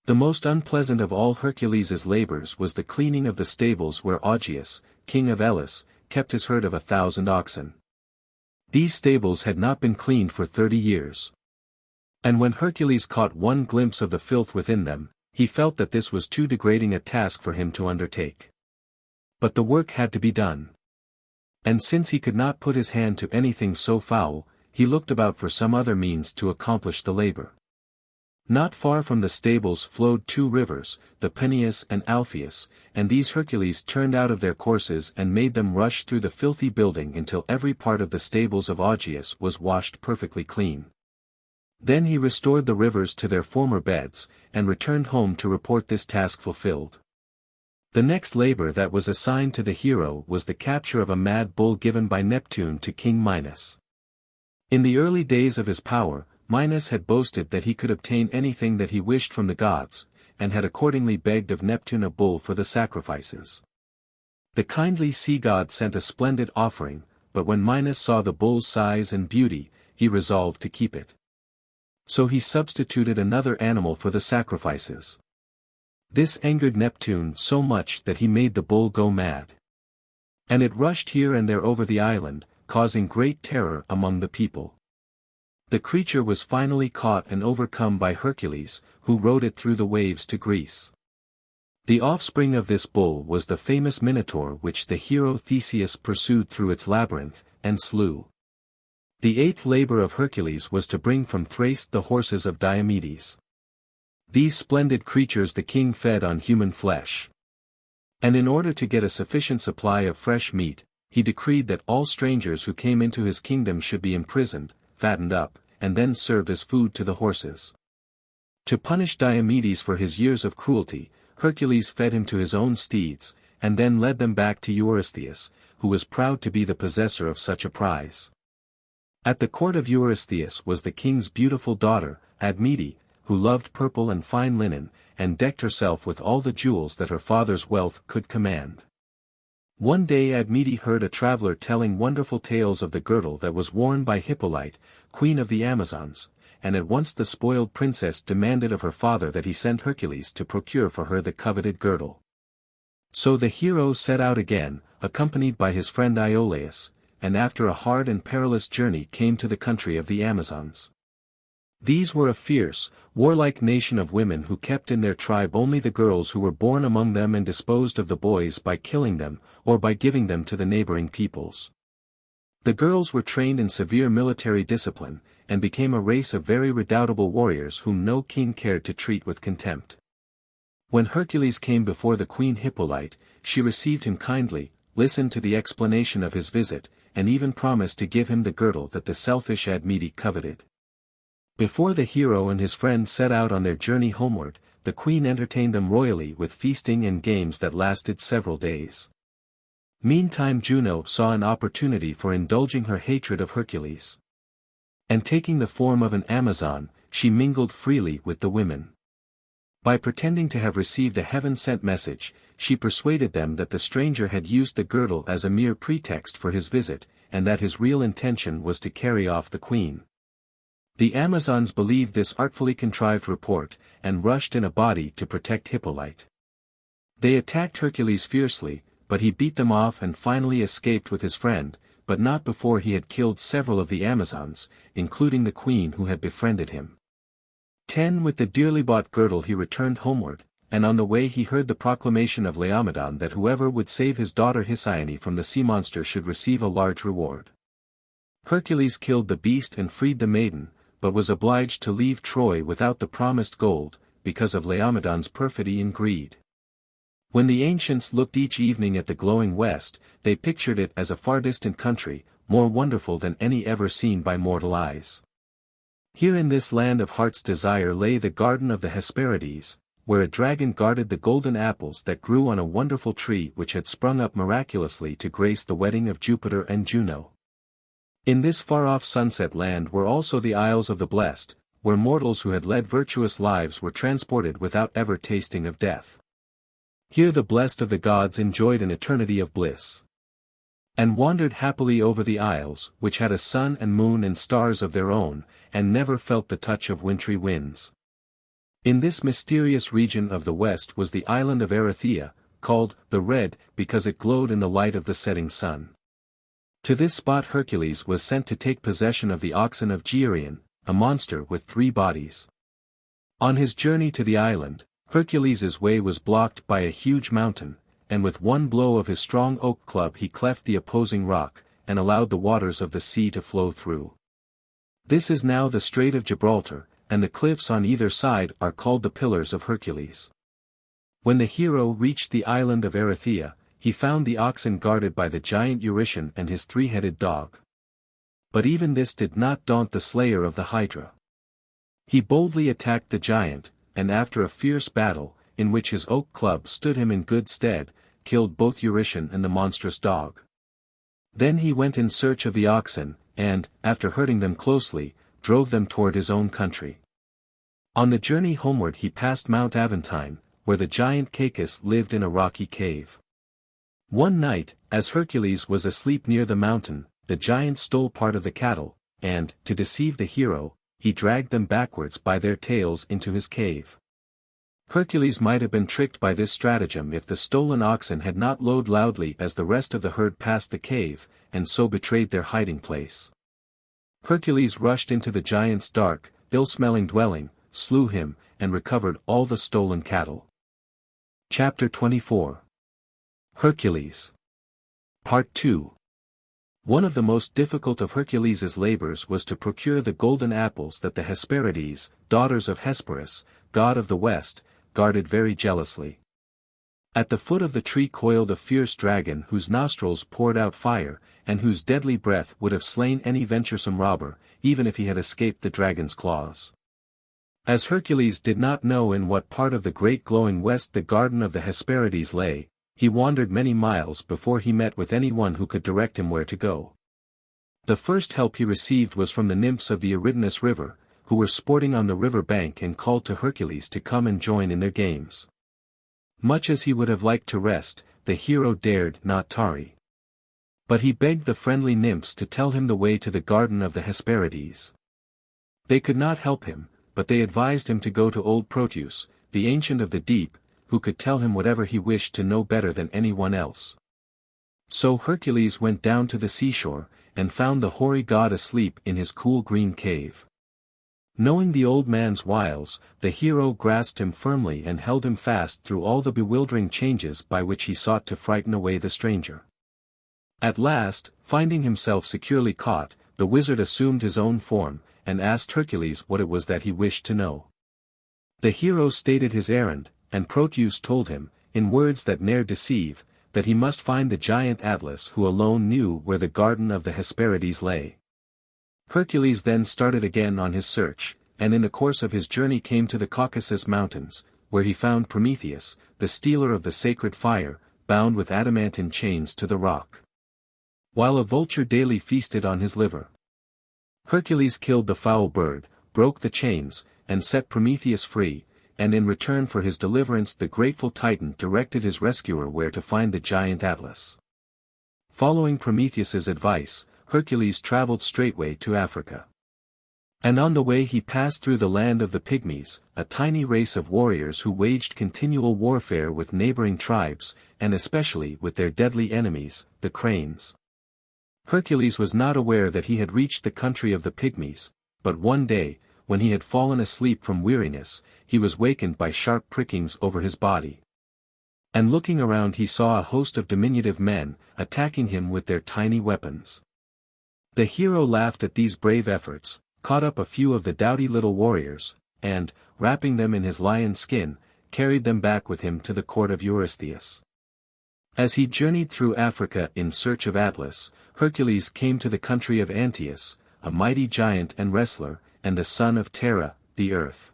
The most unpleasant of all Hercules' labors was the cleaning of the stables where Augeas, king of Elis, kept his herd of 1,000 oxen. These stables had not been cleaned for 30 years. And when Hercules caught one glimpse of the filth within them, he felt that this was too degrading a task for him to undertake. But the work had to be done. And since he could not put his hand to anything so foul, he looked about for some other means to accomplish the labor. Not far from the stables flowed two rivers, the Peneus and Alpheus, and these Hercules turned out of their courses and made them rush through the filthy building until every part of the stables of Augeas was washed perfectly clean. Then he restored the rivers to their former beds, and returned home to report this task fulfilled. The next labor that was assigned to the hero was the capture of a mad bull given by Neptune to King Minos. In the early days of his power, Minos had boasted that he could obtain anything that he wished from the gods, and had accordingly begged of Neptune a bull for the sacrifices. The kindly sea god sent a splendid offering, but when Minos saw the bull's size and beauty, he resolved to keep it. So he substituted another animal for the sacrifices. This angered Neptune so much that he made the bull go mad. And it rushed here and there over the island, causing great terror among the people. The creature was finally caught and overcome by Hercules, who rode it through the waves to Greece. The offspring of this bull was the famous Minotaur which the hero Theseus pursued through its labyrinth, and slew. The eighth labor of Hercules was to bring from Thrace the horses of Diomedes. These splendid creatures the king fed on human flesh. And in order to get a sufficient supply of fresh meat, he decreed that all strangers who came into his kingdom should be imprisoned, fattened up, and then served as food to the horses. To punish Diomedes for his years of cruelty, Hercules fed him to his own steeds, and then led them back to Eurystheus, who was proud to be the possessor of such a prize. At the court of Eurystheus was the king's beautiful daughter, Admetus, who loved purple and fine linen, and decked herself with all the jewels that her father's wealth could command. One day Admetus heard a traveler telling wonderful tales of the girdle that was worn by Hippolyte, queen of the Amazons, and at once the spoiled princess demanded of her father that he send Hercules to procure for her the coveted girdle. So the hero set out again, accompanied by his friend Iolaus, and after a hard and perilous journey came to the country of the Amazons. These were a fierce, warlike nation of women who kept in their tribe only the girls who were born among them and disposed of the boys by killing them, or by giving them to the neighboring peoples. The girls were trained in severe military discipline, and became a race of very redoubtable warriors whom no king cared to treat with contempt. When Hercules came before the queen Hippolyte, she received him kindly, listened to the explanation of his visit, and even promised to give him the girdle that the selfish Admetus coveted. Before the hero and his friend set out on their journey homeward, the queen entertained them royally with feasting and games that lasted several days. Meantime Juno saw an opportunity for indulging her hatred of Hercules. And taking the form of an Amazon, she mingled freely with the women. By pretending to have received a heaven-sent message, she persuaded them that the stranger had used the girdle as a mere pretext for his visit, and that his real intention was to carry off the queen. The Amazons believed this artfully contrived report, and rushed in a body to protect Hippolyte. They attacked Hercules fiercely, but he beat them off and finally escaped with his friend, but not before he had killed several of the Amazons, including the queen who had befriended him. With the dearly bought girdle he returned homeward, and on the way he heard the proclamation of Laomedon that whoever would save his daughter Hesione from the sea monster should receive a large reward. Hercules killed the beast and freed the maiden, but was obliged to leave Troy without the promised gold, because of Laomedon's perfidy and greed. When the ancients looked each evening at the glowing west, they pictured it as a far distant country, more wonderful than any ever seen by mortal eyes. Here in this land of heart's desire lay the garden of the Hesperides, where a dragon guarded the golden apples that grew on a wonderful tree which had sprung up miraculously to grace the wedding of Jupiter and Juno. In this far-off sunset land were also the Isles of the Blessed, where mortals who had led virtuous lives were transported without ever tasting of death. Here the blessed of the gods enjoyed an eternity of bliss, and wandered happily over the isles, which had a sun and moon and stars of their own, and never felt the touch of wintry winds. In this mysterious region of the west was the island of Erythea, called the Red, because it glowed in the light of the setting sun. To this spot Hercules was sent to take possession of the oxen of Geryon, a monster with 3 bodies. On his journey to the island, Hercules's way was blocked by a huge mountain, and with one blow of his strong oak club he cleft the opposing rock, and allowed the waters of the sea to flow through. This is now the Strait of Gibraltar, and the cliffs on either side are called the Pillars of Hercules. When the hero reached the island of Erythea, he found the oxen guarded by the giant Eurydice and his 3-headed dog. But even this did not daunt the slayer of the Hydra. He boldly attacked the giant, and after a fierce battle, in which his oak club stood him in good stead, killed both Eurydice and the monstrous dog. Then he went in search of the oxen, and, after herding them closely, drove them toward his own country. On the journey homeward he passed Mount Aventine, where the giant Cacus lived in a rocky cave. One night, as Hercules was asleep near the mountain, the giant stole part of the cattle, and, to deceive the hero, he dragged them backwards by their tails into his cave. Hercules might have been tricked by this stratagem if the stolen oxen had not lowed loudly as the rest of the herd passed the cave, and so betrayed their hiding place. Hercules rushed into the giant's dark, ill-smelling dwelling, slew him, and recovered all the stolen cattle. Chapter 24. Hercules. Part 2. One of the most difficult of Hercules's labors was to procure the golden apples that the Hesperides, daughters of Hesperus, god of the west, guarded very jealously. At the foot of the tree coiled a fierce dragon whose nostrils poured out fire, and whose deadly breath would have slain any venturesome robber, even if he had escaped the dragon's claws. As Hercules did not know in what part of the great glowing west the garden of the Hesperides lay, he wandered many miles before he met with anyone who could direct him where to go. The first help he received was from the nymphs of the Eurydice river, who were sporting on the river bank and called to Hercules to come and join in their games. Much as he would have liked to rest, the hero dared not tarry. But he begged the friendly nymphs to tell him the way to the garden of the Hesperides. They could not help him, but they advised him to go to old Proteus, the ancient of the deep, who could tell him whatever he wished to know better than anyone else. So Hercules went down to the seashore, and found the hoary god asleep in his cool green cave. Knowing the old man's wiles, the hero grasped him firmly and held him fast through all the bewildering changes by which he sought to frighten away the stranger. At last, finding himself securely caught, the wizard assumed his own form, and asked Hercules what it was that he wished to know. The hero stated his errand, and Proteus told him, in words that ne'er deceive, that he must find the giant Atlas who alone knew where the garden of the Hesperides lay. Hercules then started again on his search, and in the course of his journey came to the Caucasus Mountains, where he found Prometheus, the stealer of the sacred fire, bound with adamantine chains to the rock, while a vulture daily feasted on his liver. Hercules killed the foul bird, broke the chains, and set Prometheus free, and in return for his deliverance the grateful Titan directed his rescuer where to find the giant Atlas. Following Prometheus's advice, Hercules traveled straightway to Africa. And on the way he passed through the land of the Pygmies, a tiny race of warriors who waged continual warfare with neighboring tribes, and especially with their deadly enemies, the cranes. Hercules was not aware that he had reached the country of the Pygmies, but one day, when he had fallen asleep from weariness, he was wakened by sharp prickings over his body. And looking around he saw a host of diminutive men, attacking him with their tiny weapons. The hero laughed at these brave efforts, caught up a few of the doughty little warriors, and, wrapping them in his lion's skin, carried them back with him to the court of Eurystheus. As he journeyed through Africa in search of Atlas, Hercules came to the country of Antaeus, a mighty giant and wrestler, and the son of Terra, the earth.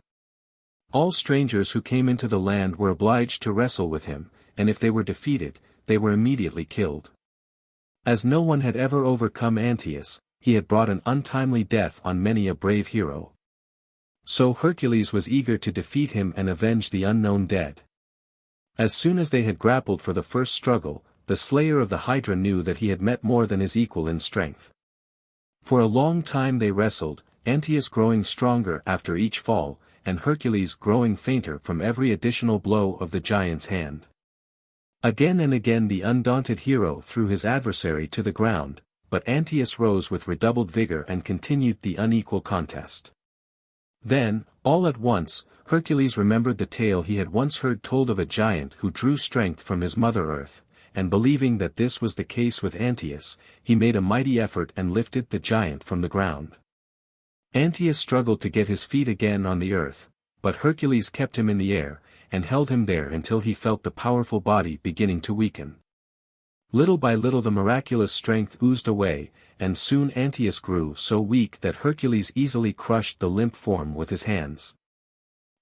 All strangers who came into the land were obliged to wrestle with him, and if they were defeated, they were immediately killed. As no one had ever overcome Antaeus, he had brought an untimely death on many a brave hero. So Hercules was eager to defeat him and avenge the unknown dead. As soon as they had grappled for the first struggle, the slayer of the Hydra knew that he had met more than his equal in strength. For a long time they wrestled, Antaeus growing stronger after each fall, and Hercules growing fainter from every additional blow of the giant's hand. Again and again the undaunted hero threw his adversary to the ground, but Antaeus rose with redoubled vigor and continued the unequal contest. Then, all at once, Hercules remembered the tale he had once heard told of a giant who drew strength from his mother earth, and believing that this was the case with Antaeus, he made a mighty effort and lifted the giant from the ground. Antaeus struggled to get his feet again on the earth, but Hercules kept him in the air, and held him there until he felt the powerful body beginning to weaken. Little by little the miraculous strength oozed away, and soon Antaeus grew so weak that Hercules easily crushed the limp form with his hands.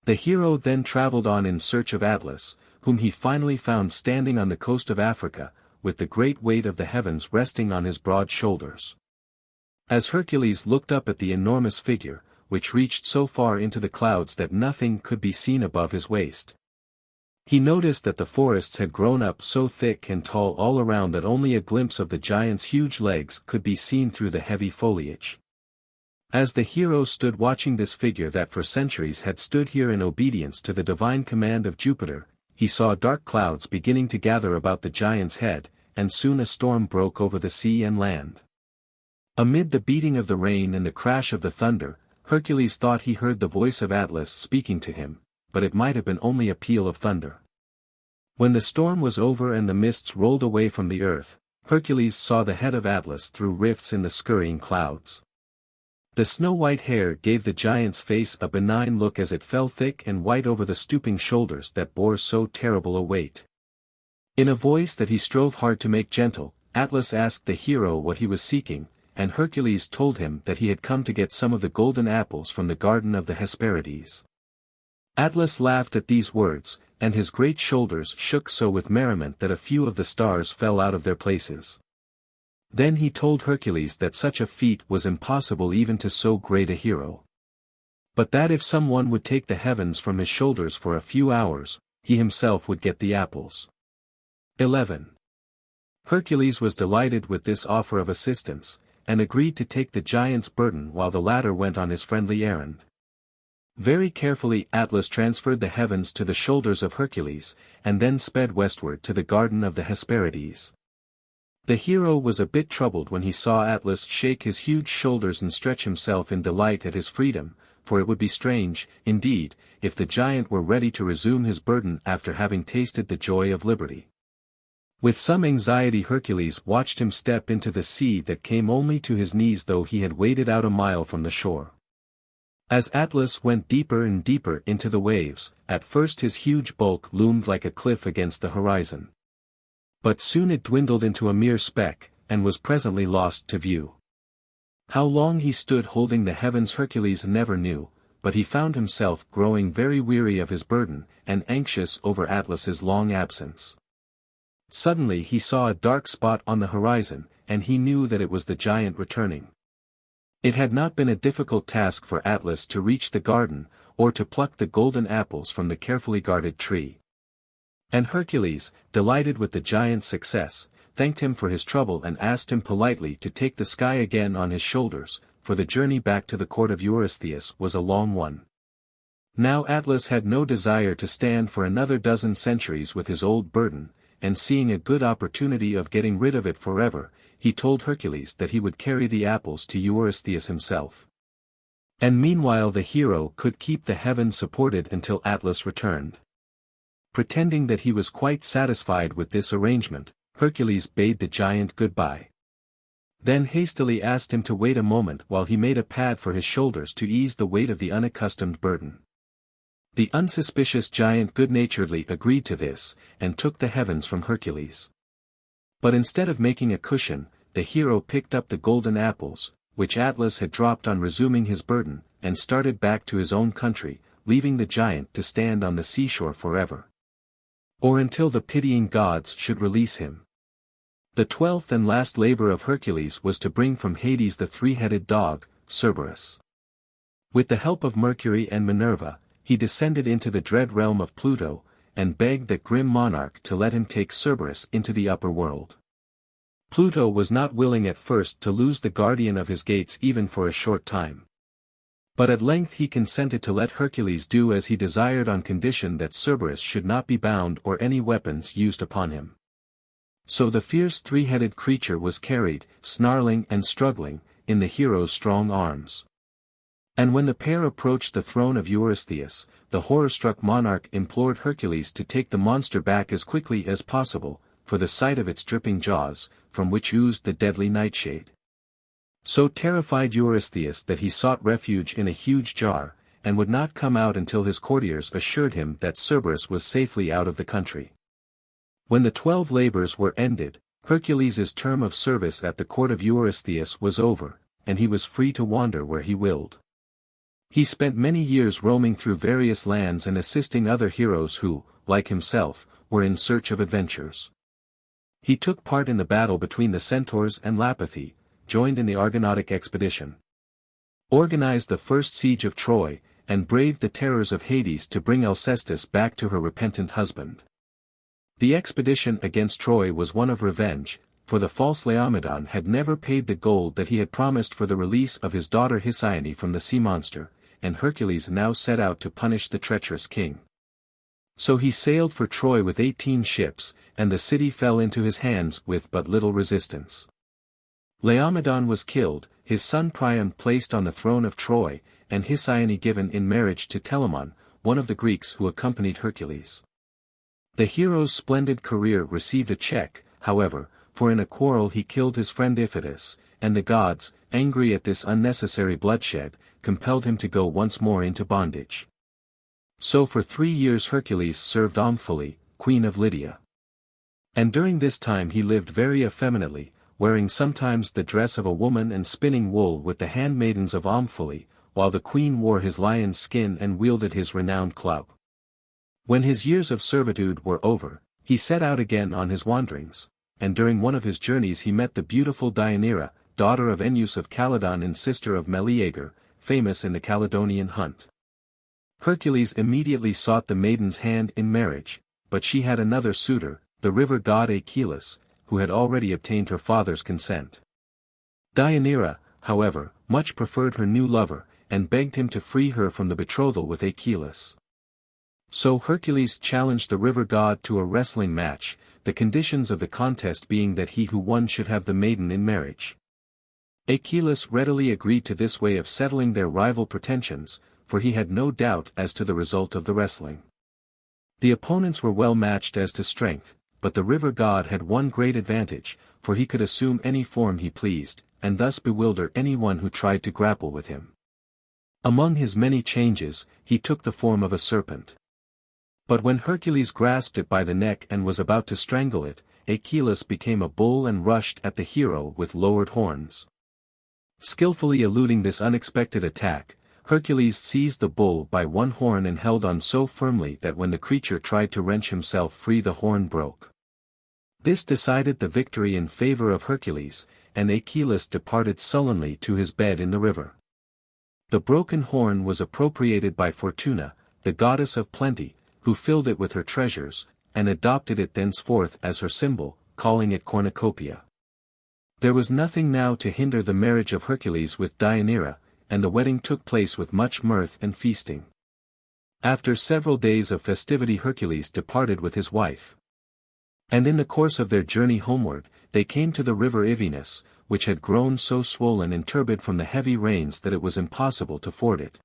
The hero then traveled on in search of Atlas, whom he finally found standing on the coast of Africa, with the great weight of the heavens resting on his broad shoulders. As Hercules looked up at the enormous figure, which reached so far into the clouds that nothing could be seen above his waist, he noticed that the forests had grown up so thick and tall all around that only a glimpse of the giant's huge legs could be seen through the heavy foliage. As the hero stood watching this figure that for centuries had stood here in obedience to the divine command of Jupiter, he saw dark clouds beginning to gather about the giant's head, and soon a storm broke over the sea and land. Amid the beating of the rain and the crash of the thunder, Hercules thought he heard the voice of Atlas speaking to him, but it might have been only a peal of thunder. When the storm was over and the mists rolled away from the earth, Hercules saw the head of Atlas through rifts in the scurrying clouds. The snow-white hair gave the giant's face a benign look as it fell thick and white over the stooping shoulders that bore so terrible a weight. In a voice that he strove hard to make gentle, Atlas asked the hero what he was seeking, and Hercules told him that he had come to get some of the golden apples from the garden of the Hesperides. Atlas laughed at these words, and his great shoulders shook so with merriment that a few of the stars fell out of their places. Then he told Hercules that such a feat was impossible even to so great a hero. But that if someone would take the heavens from his shoulders for a few hours, he himself would get the apples. 11. Hercules was delighted with this offer of assistance, and agreed to take the giant's burden while the latter went on his friendly errand. Very carefully Atlas transferred the heavens to the shoulders of Hercules, and then sped westward to the garden of the Hesperides. The hero was a bit troubled when he saw Atlas shake his huge shoulders and stretch himself in delight at his freedom, for it would be strange, indeed, if the giant were ready to resume his burden after having tasted the joy of liberty. With some anxiety Hercules watched him step into the sea that came only to his knees though he had waded out a mile from the shore. As Atlas went deeper and deeper into the waves, at first his huge bulk loomed like a cliff against the horizon. But soon it dwindled into a mere speck, and was presently lost to view. How long he stood holding the heavens Hercules never knew, but he found himself growing very weary of his burden, and anxious over Atlas's long absence. Suddenly he saw a dark spot on the horizon, and he knew that it was the giant returning. It had not been a difficult task for Atlas to reach the garden, or to pluck the golden apples from the carefully guarded tree. And Hercules, delighted with the giant's success, thanked him for his trouble and asked him politely to take the sky again on his shoulders, for the journey back to the court of Eurystheus was a long one. Now Atlas had no desire to stand for another dozen centuries with his old burden, and seeing a good opportunity of getting rid of it forever, he told Hercules that he would carry the apples to Eurystheus himself. And meanwhile the hero could keep the heavens supported until Atlas returned. Pretending that he was quite satisfied with this arrangement, Hercules bade the giant goodbye. Then hastily asked him to wait a moment while he made a pad for his shoulders to ease the weight of the unaccustomed burden. The unsuspicious giant good-naturedly agreed to this, and took the heavens from Hercules. But instead of making a cushion, the hero picked up the golden apples, which Atlas had dropped on resuming his burden, and started back to his own country, leaving the giant to stand on the seashore forever. Or until the pitying gods should release him. The 12th and last labor of Hercules was to bring from Hades the three-headed dog, Cerberus. With the help of Mercury and Minerva, he descended into the dread realm of Pluto, and begged that grim monarch to let him take Cerberus into the upper world. Pluto was not willing at first to lose the guardian of his gates even for a short time. But at length he consented to let Hercules do as he desired on condition that Cerberus should not be bound or any weapons used upon him. So the fierce three-headed creature was carried, snarling and struggling, in the hero's strong arms. And when the pair approached the throne of Eurystheus, the horror-struck monarch implored Hercules to take the monster back as quickly as possible, for the sight of its dripping jaws, from which oozed the deadly nightshade. So terrified Eurystheus that he sought refuge in a huge jar, and would not come out until his courtiers assured him that Cerberus was safely out of the country. When the 12 labors were ended, Hercules's term of service at the court of Eurystheus was over, and he was free to wander where he willed. He spent many years roaming through various lands and assisting other heroes who, like himself, were in search of adventures. He took part in the battle between the Centaurs and Lapithae, joined in the Argonautic expedition, organized the first siege of Troy, and braved the terrors of Hades to bring Alcestis back to her repentant husband. The expedition against Troy was one of revenge, for the false Laomedon had never paid the gold that he had promised for the release of his daughter Hesione from the sea monster, and Hercules now set out to punish the treacherous king. So he sailed for Troy with 18 ships, and the city fell into his hands with but little resistance. Laomedon was killed, his son Priam placed on the throne of Troy, and Hesione given in marriage to Telamon, one of the Greeks who accompanied Hercules. The hero's splendid career received a check, however, for in a quarrel he killed his friend Iphitus, and the gods, angry at this unnecessary bloodshed, compelled him to go once more into bondage. So for 3 years Hercules served Omphale, queen of Lydia. And during this time he lived very effeminately, wearing sometimes the dress of a woman and spinning wool with the handmaidens of Omphale, while the queen wore his lion's skin and wielded his renowned club. When his years of servitude were over, he set out again on his wanderings, and during one of his journeys he met the beautiful Deianira, daughter of Ennius of Calydon and sister of Meleager, famous in the Calydonian hunt. Hercules immediately sought the maiden's hand in marriage, but she had another suitor, the river god Achilles, who had already obtained her father's consent. Deianira, however, much preferred her new lover, and begged him to free her from the betrothal with Achilles. So Hercules challenged the river god to a wrestling match, the conditions of the contest being that he who won should have the maiden in marriage. Achilles readily agreed to this way of settling their rival pretensions, for he had no doubt as to the result of the wrestling. The opponents were well matched as to strength, but the river god had one great advantage, for he could assume any form he pleased, and thus bewilder anyone who tried to grapple with him. Among his many changes, he took the form of a serpent. But when Hercules grasped it by the neck and was about to strangle it, Achilles became a bull and rushed at the hero with lowered horns. Skillfully eluding this unexpected attack, Hercules seized the bull by one horn and held on so firmly that when the creature tried to wrench himself free the horn broke. This decided the victory in favor of Hercules, and Achilles departed sullenly to his bed in the river. The broken horn was appropriated by Fortuna, the goddess of plenty, who filled it with her treasures, and adopted it thenceforth as her symbol, calling it cornucopia. There was nothing now to hinder the marriage of Hercules with Deianira, and the wedding took place with much mirth and feasting. After several days of festivity Hercules departed with his wife. And in the course of their journey homeward, they came to the river Œdipus, which had grown so swollen and turbid from the heavy rains that it was impossible to ford it.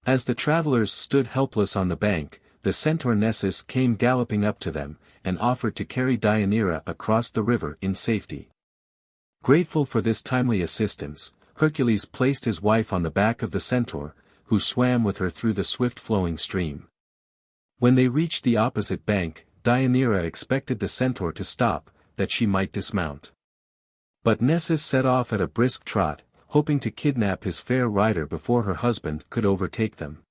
As the travelers stood helpless on the bank, the centaur Nessus came galloping up to them, and offered to carry Deianira across the river in safety. Grateful for this timely assistance, Hercules placed his wife on the back of the centaur, who swam with her through the swift-flowing stream. When they reached the opposite bank, Deianira expected the centaur to stop, that she might dismount. But Nessus set off at a brisk trot, hoping to kidnap his fair rider before her husband could overtake them.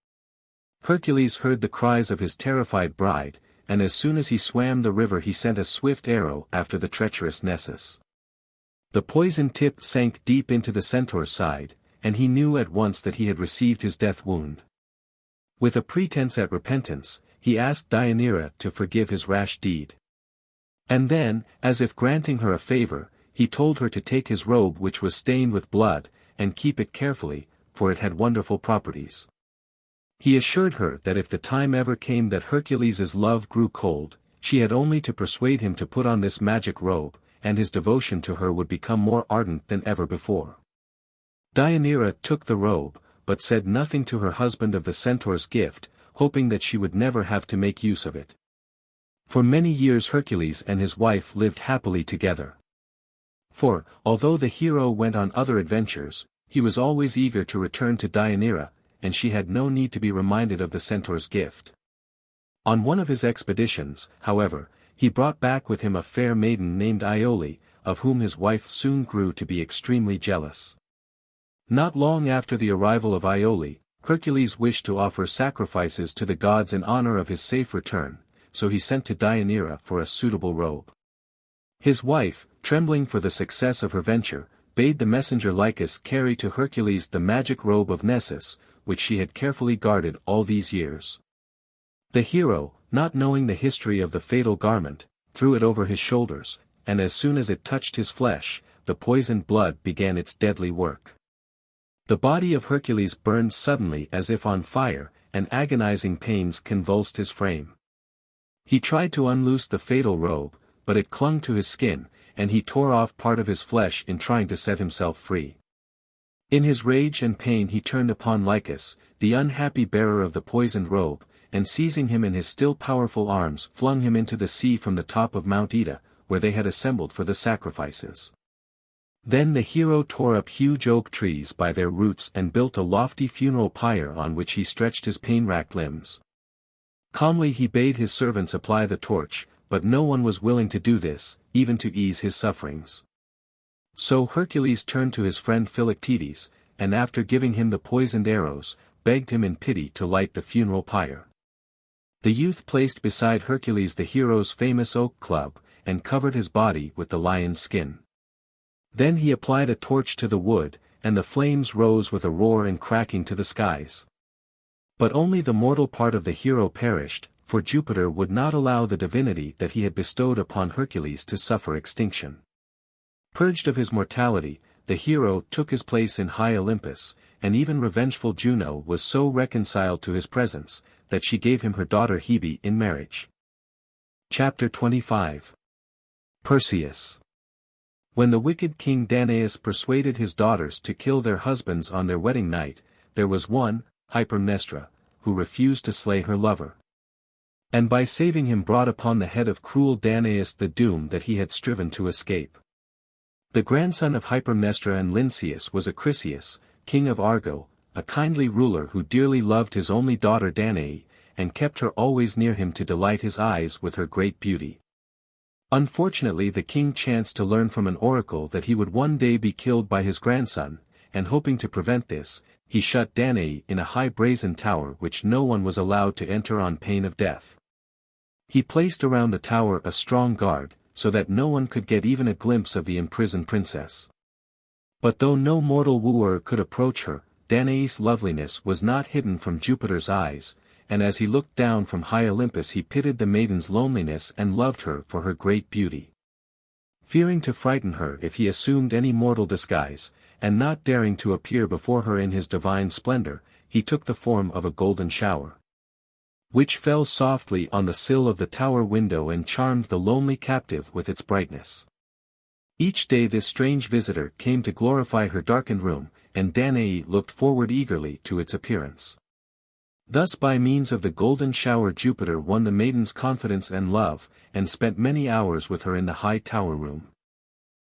Hercules heard the cries of his terrified bride, and as soon as he swam the river he sent a swift arrow after the treacherous Nessus. The poisoned tip sank deep into the centaur's side, and he knew at once that he had received his death wound. With a pretense at repentance, he asked Deianira to forgive his rash deed. And then, as if granting her a favor, he told her to take his robe which was stained with blood, and keep it carefully, for it had wonderful properties. He assured her that if the time ever came that Hercules's love grew cold, she had only to persuade him to put on this magic robe, and his devotion to her would become more ardent than ever before. Deianira took the robe, but said nothing to her husband of the centaur's gift, hoping that she would never have to make use of it. For many years Hercules and his wife lived happily together. For, although the hero went on other adventures, he was always eager to return to Deianira, and she had no need to be reminded of the centaur's gift. On one of his expeditions, however, he brought back with him a fair maiden named Iole, of whom his wife soon grew to be extremely jealous. Not long after the arrival of Iole, Hercules wished to offer sacrifices to the gods in honor of his safe return, so he sent to Deianira for a suitable robe. His wife, trembling for the success of her venture, bade the messenger Lycus carry to Hercules the magic robe of Nessus, which she had carefully guarded all these years. The hero, not knowing the history of the fatal garment, threw it over his shoulders, and as soon as it touched his flesh, the poisoned blood began its deadly work. The body of Hercules burned suddenly as if on fire, and agonizing pains convulsed his frame. He tried to unloose the fatal robe, but it clung to his skin, and he tore off part of his flesh in trying to set himself free. In his rage and pain he turned upon Lycus, the unhappy bearer of the poisoned robe, and seizing him in his still powerful arms flung him into the sea from the top of Mount Olympus, where they had assembled for the sacrifices. Then the hero tore up huge oak trees by their roots and built a lofty funeral pyre on which he stretched his pain-racked limbs. Calmly he bade his servants apply the torch, but no one was willing to do this, even to ease his sufferings. So Hercules turned to his friend Philoctetes, and after giving him the poisoned arrows, begged him in pity to light the funeral pyre. The youth placed beside Hercules the hero's famous oak club, and covered his body with the lion's skin. Then he applied a torch to the wood, and the flames rose with a roar and cracking to the skies. But only the mortal part of the hero perished, for Jupiter would not allow the divinity that he had bestowed upon Hercules to suffer extinction. Purged of his mortality, the hero took his place in high Olympus, and even revengeful Juno was so reconciled to his presence, that she gave him her daughter Hebe in marriage. Chapter 25. Perseus. When the wicked king Danaus persuaded his daughters to kill their husbands on their wedding night, there was one, Hypermnestra, who refused to slay her lover. And by saving him brought upon the head of cruel Danaus the doom that he had striven to escape. The grandson of Hypermnestra and Lynceus was Acrisius, king of Argo, a kindly ruler who dearly loved his only daughter Danae, and kept her always near him to delight his eyes with her great beauty. Unfortunately the king chanced to learn from an oracle that he would one day be killed by his grandson, and hoping to prevent this, he shut Danae in a high brazen tower which no one was allowed to enter on pain of death. He placed around the tower a strong guard, so that no one could get even a glimpse of the imprisoned princess. But though no mortal wooer could approach her, Danae's loveliness was not hidden from Jupiter's eyes, and as he looked down from high Olympus he pitied the maiden's loneliness and loved her for her great beauty. Fearing to frighten her if he assumed any mortal disguise, and not daring to appear before her in his divine splendor, he took the form of a golden shower, which fell softly on the sill of the tower window and charmed the lonely captive with its brightness. Each day this strange visitor came to glorify her darkened room, and Danae looked forward eagerly to its appearance. Thus by means of the golden shower Jupiter won the maiden's confidence and love, and spent many hours with her in the high tower room.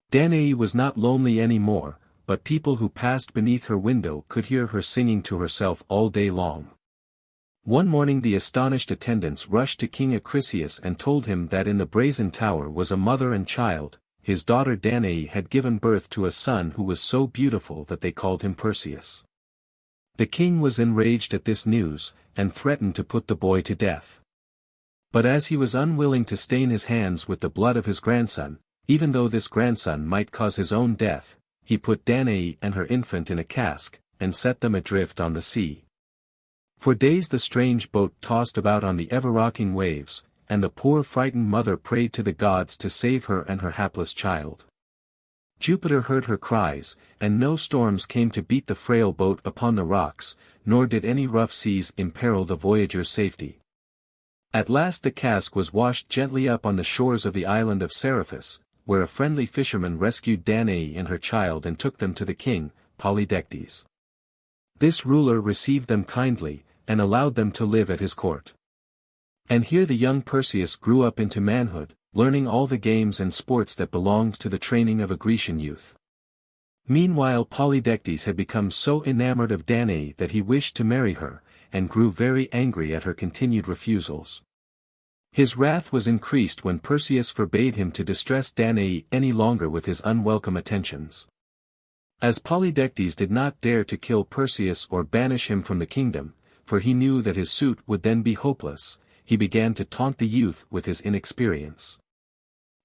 Danae was not lonely any more, but people who passed beneath her window could hear her singing to herself all day long. One morning the astonished attendants rushed to King Acrisius and told him that in the brazen tower was a mother and child. His daughter Danae had given birth to a son who was so beautiful that they called him Perseus. The king was enraged at this news, and threatened to put the boy to death. But as he was unwilling to stain his hands with the blood of his grandson, even though this grandson might cause his own death, he put Danae and her infant in a cask, and set them adrift on the sea. For days the strange boat tossed about on the ever-rocking waves, and the poor frightened mother prayed to the gods to save her and her hapless child. Jupiter heard her cries, and no storms came to beat the frail boat upon the rocks, nor did any rough seas imperil the voyager's safety. At last the cask was washed gently up on the shores of the island of Seriphus, where a friendly fisherman rescued Danae and her child and took them to the king, Polydectes. This ruler received them kindly, and allowed them to live at his court. And here the young Perseus grew up into manhood, learning all the games and sports that belonged to the training of a Grecian youth. Meanwhile Polydectes had become so enamored of Danae that he wished to marry her, and grew very angry at her continued refusals. His wrath was increased when Perseus forbade him to distress Danae any longer with his unwelcome attentions. As Polydectes did not dare to kill Perseus or banish him from the kingdom, for he knew that his suit would then be hopeless, he began to taunt the youth with his inexperience,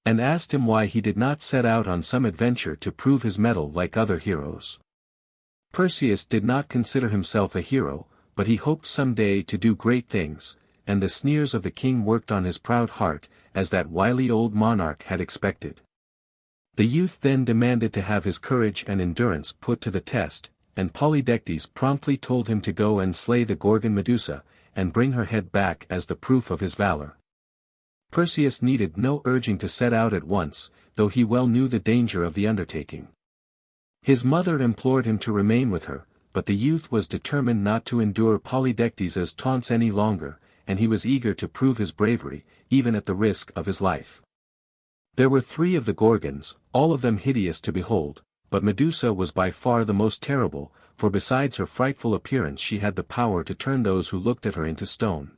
and asked him why he did not set out on some adventure to prove his mettle like other heroes. Perseus did not consider himself a hero, but he hoped someday to do great things, and the sneers of the king worked on his proud heart, as that wily old monarch had expected. The youth then demanded to have his courage and endurance put to the test, and Polydectes promptly told him to go and slay the Gorgon Medusa, and bring her head back as the proof of his valor. Perseus needed no urging to set out at once, though he well knew the danger of the undertaking. His mother implored him to remain with her, but the youth was determined not to endure Polydectes' taunts any longer, and he was eager to prove his bravery, even at the risk of his life. There were 3 of the Gorgons, all of them hideous to behold, but Medusa was by far the most terrible, for besides her frightful appearance she had the power to turn those who looked at her into stone.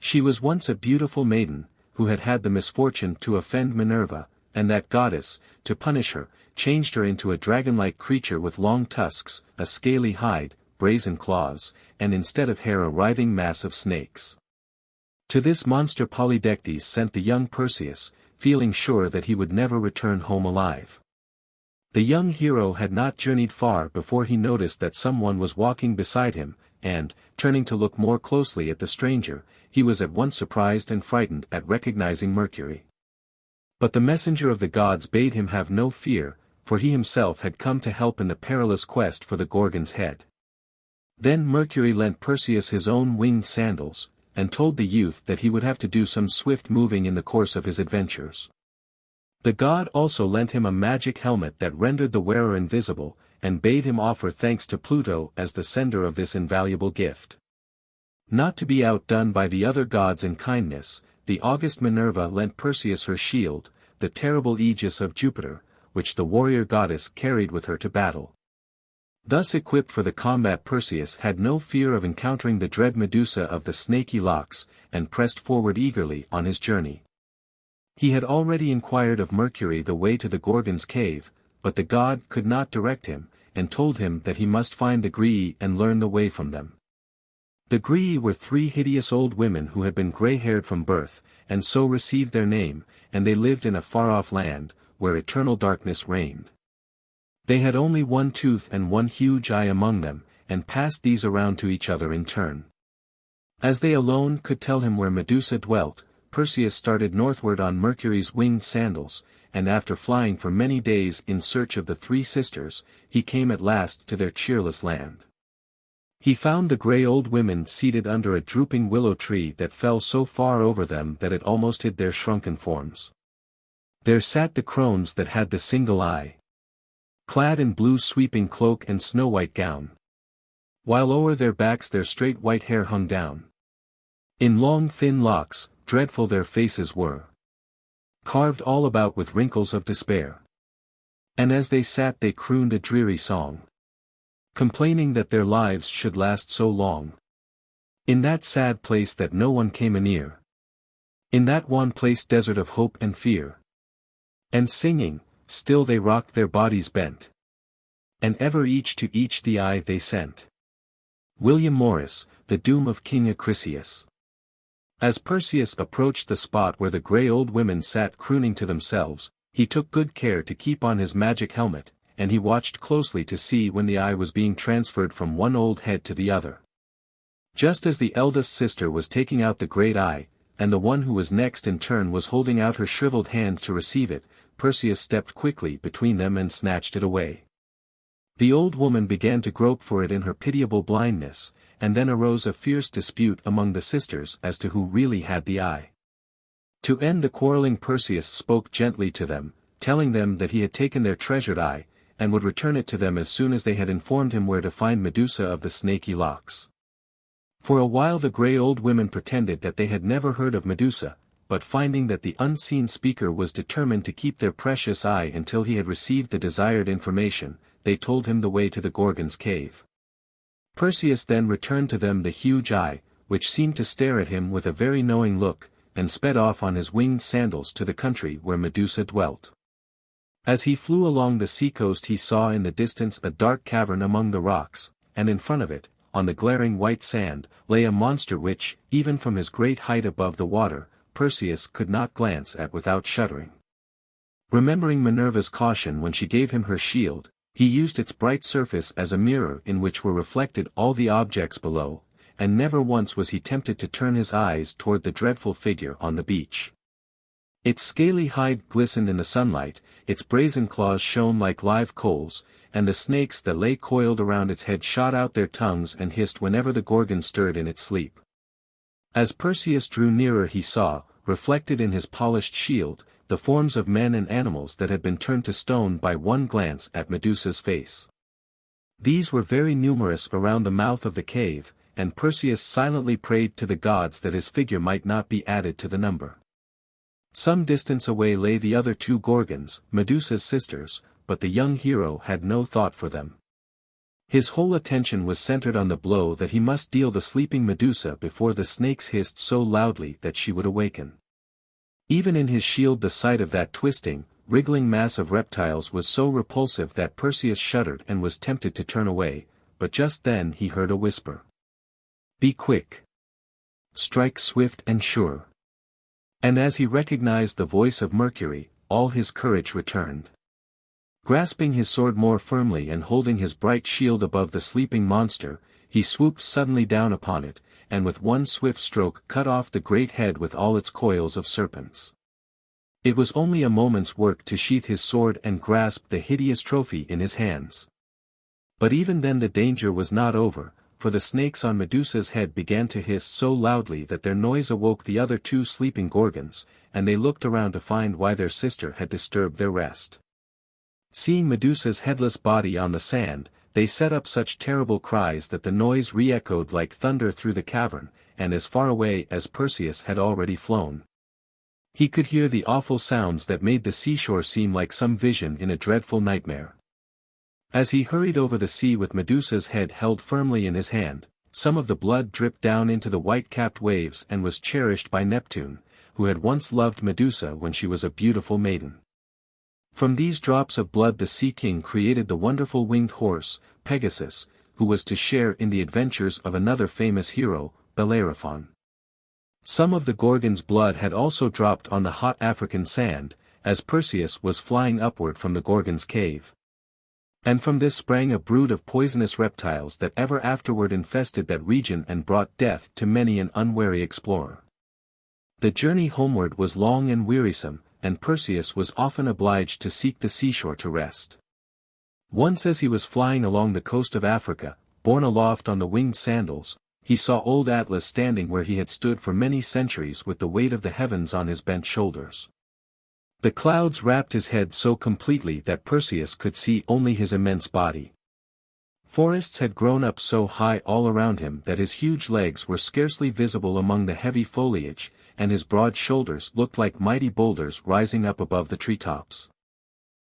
She was once a beautiful maiden, who had had the misfortune to offend Minerva, and that goddess, to punish her, changed her into a dragon-like creature with long tusks, a scaly hide, brazen claws, and instead of hair a writhing mass of snakes. To this monster Polydectes sent the young Perseus, feeling sure that he would never return home alive. The young hero had not journeyed far before he noticed that someone was walking beside him, and, turning to look more closely at the stranger, he was at once surprised and frightened at recognizing Mercury. But the messenger of the gods bade him have no fear, for he himself had come to help in the perilous quest for the Gorgon's head. Then Mercury lent Perseus his own winged sandals, and told the youth that he would have to do some swift moving in the course of his adventures. The god also lent him a magic helmet that rendered the wearer invisible, and bade him offer thanks to Pluto as the sender of this invaluable gift. Not to be outdone by the other gods in kindness, the august Minerva lent Perseus her shield, the terrible aegis of Jupiter, which the warrior goddess carried with her to battle. Thus equipped for the combat, Perseus had no fear of encountering the dread Medusa of the snaky locks, and pressed forward eagerly on his journey. He had already inquired of Mercury the way to the Gorgon's cave, but the god could not direct him, and told him that he must find the Graeae and learn the way from them. The Graeae were 3 hideous old women who had been grey-haired from birth, and so received their name, and they lived in a far-off land, where eternal darkness reigned. They had only 1 tooth and 1 huge eye among them, and passed these around to each other in turn. As they alone could tell him where Medusa dwelt, Perseus started northward on Mercury's winged sandals, and after flying for many days in search of the 3 sisters, he came at last to their cheerless land. He found the grey old women seated under a drooping willow tree that fell so far over them that it almost hid their shrunken forms. There sat the crones that had the single eye, clad in blue sweeping cloak and snow-white gown, while o'er their backs their straight white hair hung down. In long thin locks, dreadful their faces were, carved all about with wrinkles of despair. And as they sat they crooned a dreary song, complaining that their lives should last so long. In that sad place that no one came anear, in that wan place desert of hope and fear. And singing, still they rocked their bodies bent, and ever each to each the eye they sent. William Morris, The Doom of King Acrisius. As Perseus approached the spot where the grey old women sat crooning to themselves, he took good care to keep on his magic helmet, and he watched closely to see when the eye was being transferred from one old head to the other. Just as the eldest sister was taking out the great eye, and the one who was next in turn was holding out her shriveled hand to receive it, Perseus stepped quickly between them and snatched it away. The old woman began to grope for it in her pitiable blindness, and then arose a fierce dispute among the sisters as to who really had the eye. To end the quarreling, Perseus spoke gently to them, telling them that he had taken their treasured eye, and would return it to them as soon as they had informed him where to find Medusa of the snaky locks. For a while the grey old women pretended that they had never heard of Medusa, but finding that the unseen speaker was determined to keep their precious eye until he had received the desired information, they told him the way to the Gorgon's cave. Perseus then returned to them the huge eye, which seemed to stare at him with a very knowing look, and sped off on his winged sandals to the country where Medusa dwelt. As he flew along the seacoast he saw in the distance a dark cavern among the rocks, and in front of it, on the glaring white sand, lay a monster which, even from his great height above the water, Perseus could not glance at without shuddering. Remembering Minerva's caution when she gave him her shield, he used its bright surface as a mirror in which were reflected all the objects below, and never once was he tempted to turn his eyes toward the dreadful figure on the beach. Its scaly hide glistened in the sunlight, its brazen claws shone like live coals, and the snakes that lay coiled around its head shot out their tongues and hissed whenever the Gorgon stirred in its sleep. As Perseus drew nearer he saw, reflected in his polished shield, the forms of men and animals that had been turned to stone by one glance at Medusa's face. These were very numerous around the mouth of the cave, and Perseus silently prayed to the gods that his figure might not be added to the number. Some distance away lay the other two Gorgons, Medusa's sisters, but the young hero had no thought for them. His whole attention was centered on the blow that he must deal the sleeping Medusa before the snakes hissed so loudly that she would awaken. Even in his shield the sight of that twisting, wriggling mass of reptiles was so repulsive that Perseus shuddered and was tempted to turn away, but just then he heard a whisper. "Be quick. Strike swift and sure." And as he recognized the voice of Mercury, all his courage returned. Grasping his sword more firmly and holding his bright shield above the sleeping monster, he swooped suddenly down upon it, and with one swift stroke cut off the great head with all its coils of serpents. It was only a moment's work to sheath his sword and grasp the hideous trophy in his hands. But even then the danger was not over, for the snakes on Medusa's head began to hiss so loudly that their noise awoke the other two sleeping Gorgons, and they looked around to find why their sister had disturbed their rest. Seeing Medusa's headless body on the sand, they set up such terrible cries that the noise re-echoed like thunder through the cavern, and as far away as Perseus had already flown. He could hear the awful sounds that made the seashore seem like some vision in a dreadful nightmare. As he hurried over the sea with Medusa's head held firmly in his hand, some of the blood dripped down into the white-capped waves and was cherished by Neptune, who had once loved Medusa when she was a beautiful maiden. From these drops of blood the Sea King created the wonderful winged horse, Pegasus, who was to share in the adventures of another famous hero, Bellerophon. Some of the Gorgon's blood had also dropped on the hot African sand, as Perseus was flying upward from the Gorgon's cave. And from this sprang a brood of poisonous reptiles that ever afterward infested that region and brought death to many an unwary explorer. The journey homeward was long and wearisome, and Perseus was often obliged to seek the seashore to rest. Once as he was flying along the coast of Africa, borne aloft on the winged sandals, he saw old Atlas standing where he had stood for many centuries with the weight of the heavens on his bent shoulders. The clouds wrapped his head so completely that Perseus could see only his immense body. Forests had grown up so high all around him that his huge legs were scarcely visible among the heavy foliage, and his broad shoulders looked like mighty boulders rising up above the treetops.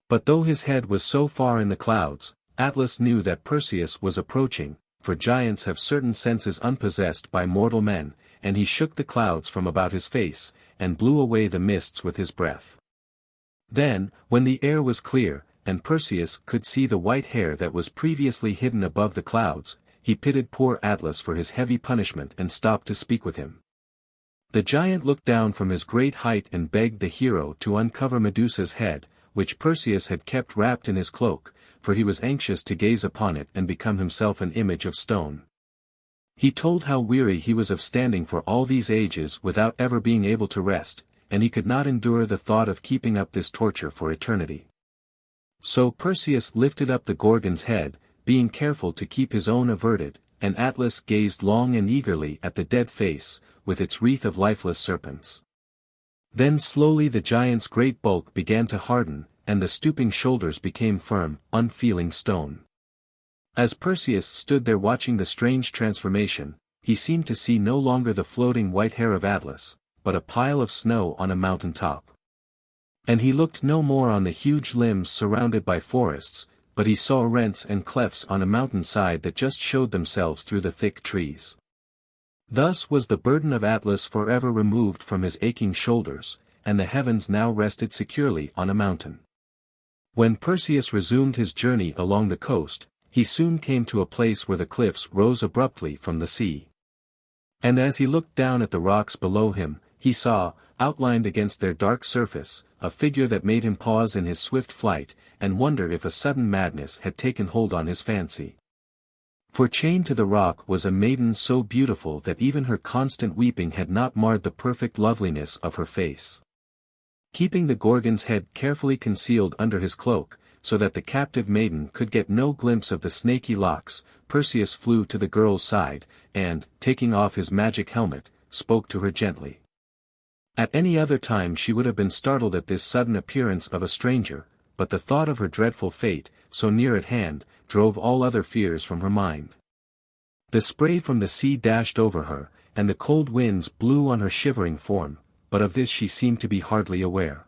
But though his head was so far in the clouds, Atlas knew that Perseus was approaching, for giants have certain senses unpossessed by mortal men, and he shook the clouds from about his face, and blew away the mists with his breath. Then, when the air was clear, and Perseus could see the white hair that was previously hidden above the clouds, he pitied poor Atlas for his heavy punishment and stopped to speak with him. The giant looked down from his great height and begged the hero to uncover Medusa's head, which Perseus had kept wrapped in his cloak, for he was anxious to gaze upon it and become himself an image of stone. He told how weary he was of standing for all these ages without ever being able to rest, and he could not endure the thought of keeping up this torture for eternity. So Perseus lifted up the Gorgon's head, being careful to keep his own averted, and Atlas gazed long and eagerly at the dead face, with its wreath of lifeless serpents. Then slowly the giant's great bulk began to harden, and the stooping shoulders became firm, unfeeling stone. As Perseus stood there watching the strange transformation, he seemed to see no longer the floating white hair of Atlas, but a pile of snow on a mountain top. And he looked no more on the huge limbs surrounded by forests, but he saw rents and clefts on a mountain side that just showed themselves through the thick trees. Thus was the burden of Atlas forever removed from his aching shoulders, and the heavens now rested securely on a mountain. When Perseus resumed his journey along the coast, he soon came to a place where the cliffs rose abruptly from the sea. And as he looked down at the rocks below him, he saw, outlined against their dark surface, a figure that made him pause in his swift flight, and wonder if a sudden madness had taken hold on his fancy. For chained to the rock was a maiden so beautiful that even her constant weeping had not marred the perfect loveliness of her face. Keeping the Gorgon's head carefully concealed under his cloak, so that the captive maiden could get no glimpse of the snaky locks, Perseus flew to the girl's side, and, taking off his magic helmet, spoke to her gently. At any other time she would have been startled at this sudden appearance of a stranger, but the thought of her dreadful fate, so near at hand, drove all other fears from her mind. The spray from the sea dashed over her, and the cold winds blew on her shivering form, but of this she seemed to be hardly aware.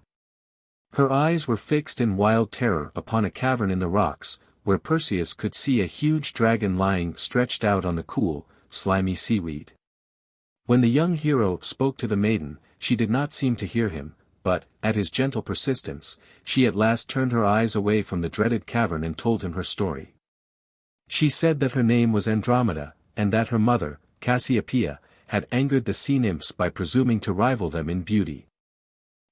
Her eyes were fixed in wild terror upon a cavern in the rocks, where Perseus could see a huge dragon lying stretched out on the cool, slimy seaweed. When the young hero spoke to the maiden, she did not seem to hear him, but, at his gentle persistence, she at last turned her eyes away from the dreaded cavern and told him her story. She said that her name was Andromeda, and that her mother, Cassiopeia, had angered the sea nymphs by presuming to rival them in beauty.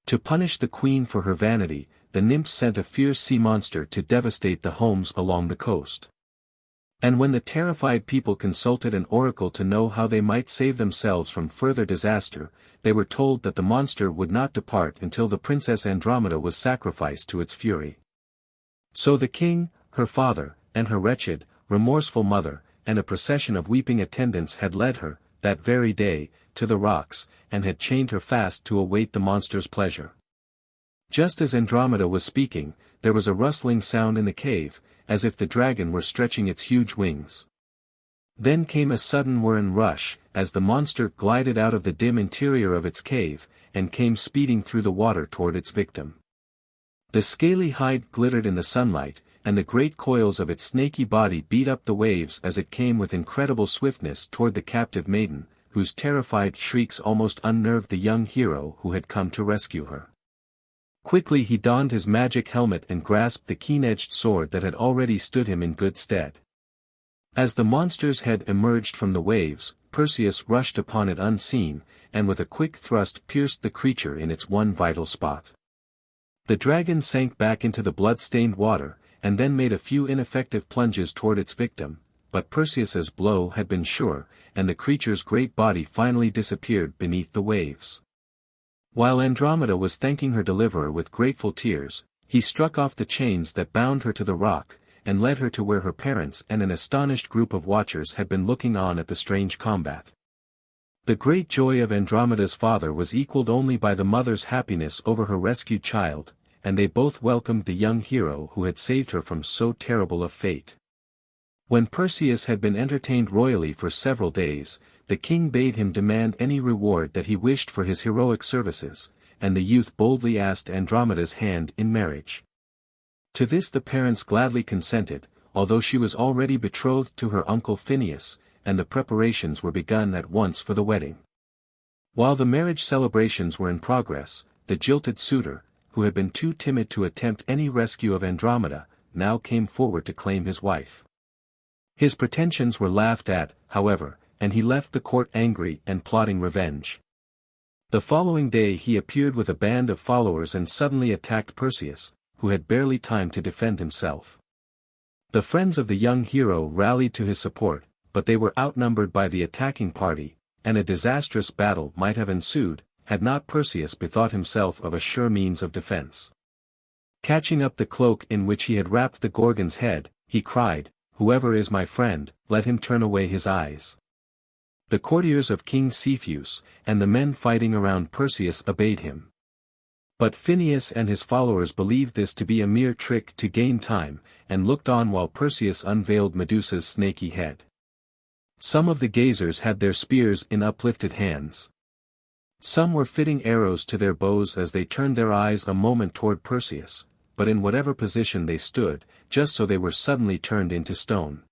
To punish the queen for her vanity, the nymphs sent a fierce sea monster to devastate the homes along the coast. And when the terrified people consulted an oracle to know how they might save themselves from further disaster, they were told that the monster would not depart until the princess Andromeda was sacrificed to its fury. So the king, her father, and her wretched, remorseful mother, and a procession of weeping attendants had led her, that very day, to the rocks, and had chained her fast to await the monster's pleasure. Just as Andromeda was speaking, there was a rustling sound in the cave, as if the dragon were stretching its huge wings. Then came a sudden whir and rush, as the monster glided out of the dim interior of its cave, and came speeding through the water toward its victim. The scaly hide glittered in the sunlight, and the great coils of its snaky body beat up the waves as it came with incredible swiftness toward the captive maiden, whose terrified shrieks almost unnerved the young hero who had come to rescue her. Quickly he donned his magic helmet and grasped the keen-edged sword that had already stood him in good stead. As the monster's head emerged from the waves, Perseus rushed upon it unseen, and with a quick thrust pierced the creature in its one vital spot. The dragon sank back into the blood-stained water, and then made a few ineffective plunges toward its victim, but Perseus's blow had been sure, and the creature's great body finally disappeared beneath the waves. While Andromeda was thanking her deliverer with grateful tears, he struck off the chains that bound her to the rock, and led her to where her parents and an astonished group of watchers had been looking on at the strange combat. The great joy of Andromeda's father was equaled only by the mother's happiness over her rescued child, and they both welcomed the young hero who had saved her from so terrible a fate. When Perseus had been entertained royally for several days, the king bade him demand any reward that he wished for his heroic services, and the youth boldly asked Andromeda's hand in marriage. To this the parents gladly consented, although she was already betrothed to her uncle Phineus, and the preparations were begun at once for the wedding. While the marriage celebrations were in progress, the jilted suitor, who had been too timid to attempt any rescue of Andromeda, now came forward to claim his wife. His pretensions were laughed at, however, and he left the court angry and plotting revenge. The following day he appeared with a band of followers and suddenly attacked Perseus, who had barely time to defend himself. The friends of the young hero rallied to his support, but they were outnumbered by the attacking party, and a disastrous battle might have ensued, had not Perseus bethought himself of a sure means of defense. Catching up the cloak in which he had wrapped the Gorgon's head, he cried, "Whoever is my friend, let him turn away his eyes." The courtiers of King Cepheus, and the men fighting around Perseus obeyed him. But Phineus and his followers believed this to be a mere trick to gain time, and looked on while Perseus unveiled Medusa's snaky head. Some of the gazers had their spears in uplifted hands. Some were fitting arrows to their bows as they turned their eyes a moment toward Perseus, but in whatever position they stood, just so they were suddenly turned into stone.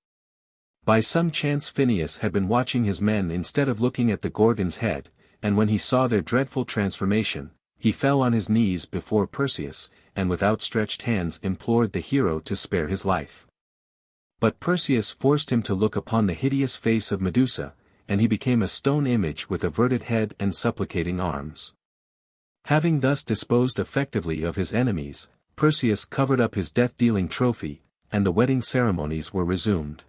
By some chance Phineus had been watching his men instead of looking at the Gorgon's head, and when he saw their dreadful transformation, he fell on his knees before Perseus, and with outstretched hands implored the hero to spare his life. But Perseus forced him to look upon the hideous face of Medusa, and he became a stone image with averted head and supplicating arms. Having thus disposed effectively of his enemies, Perseus covered up his death-dealing trophy, and the wedding ceremonies were resumed.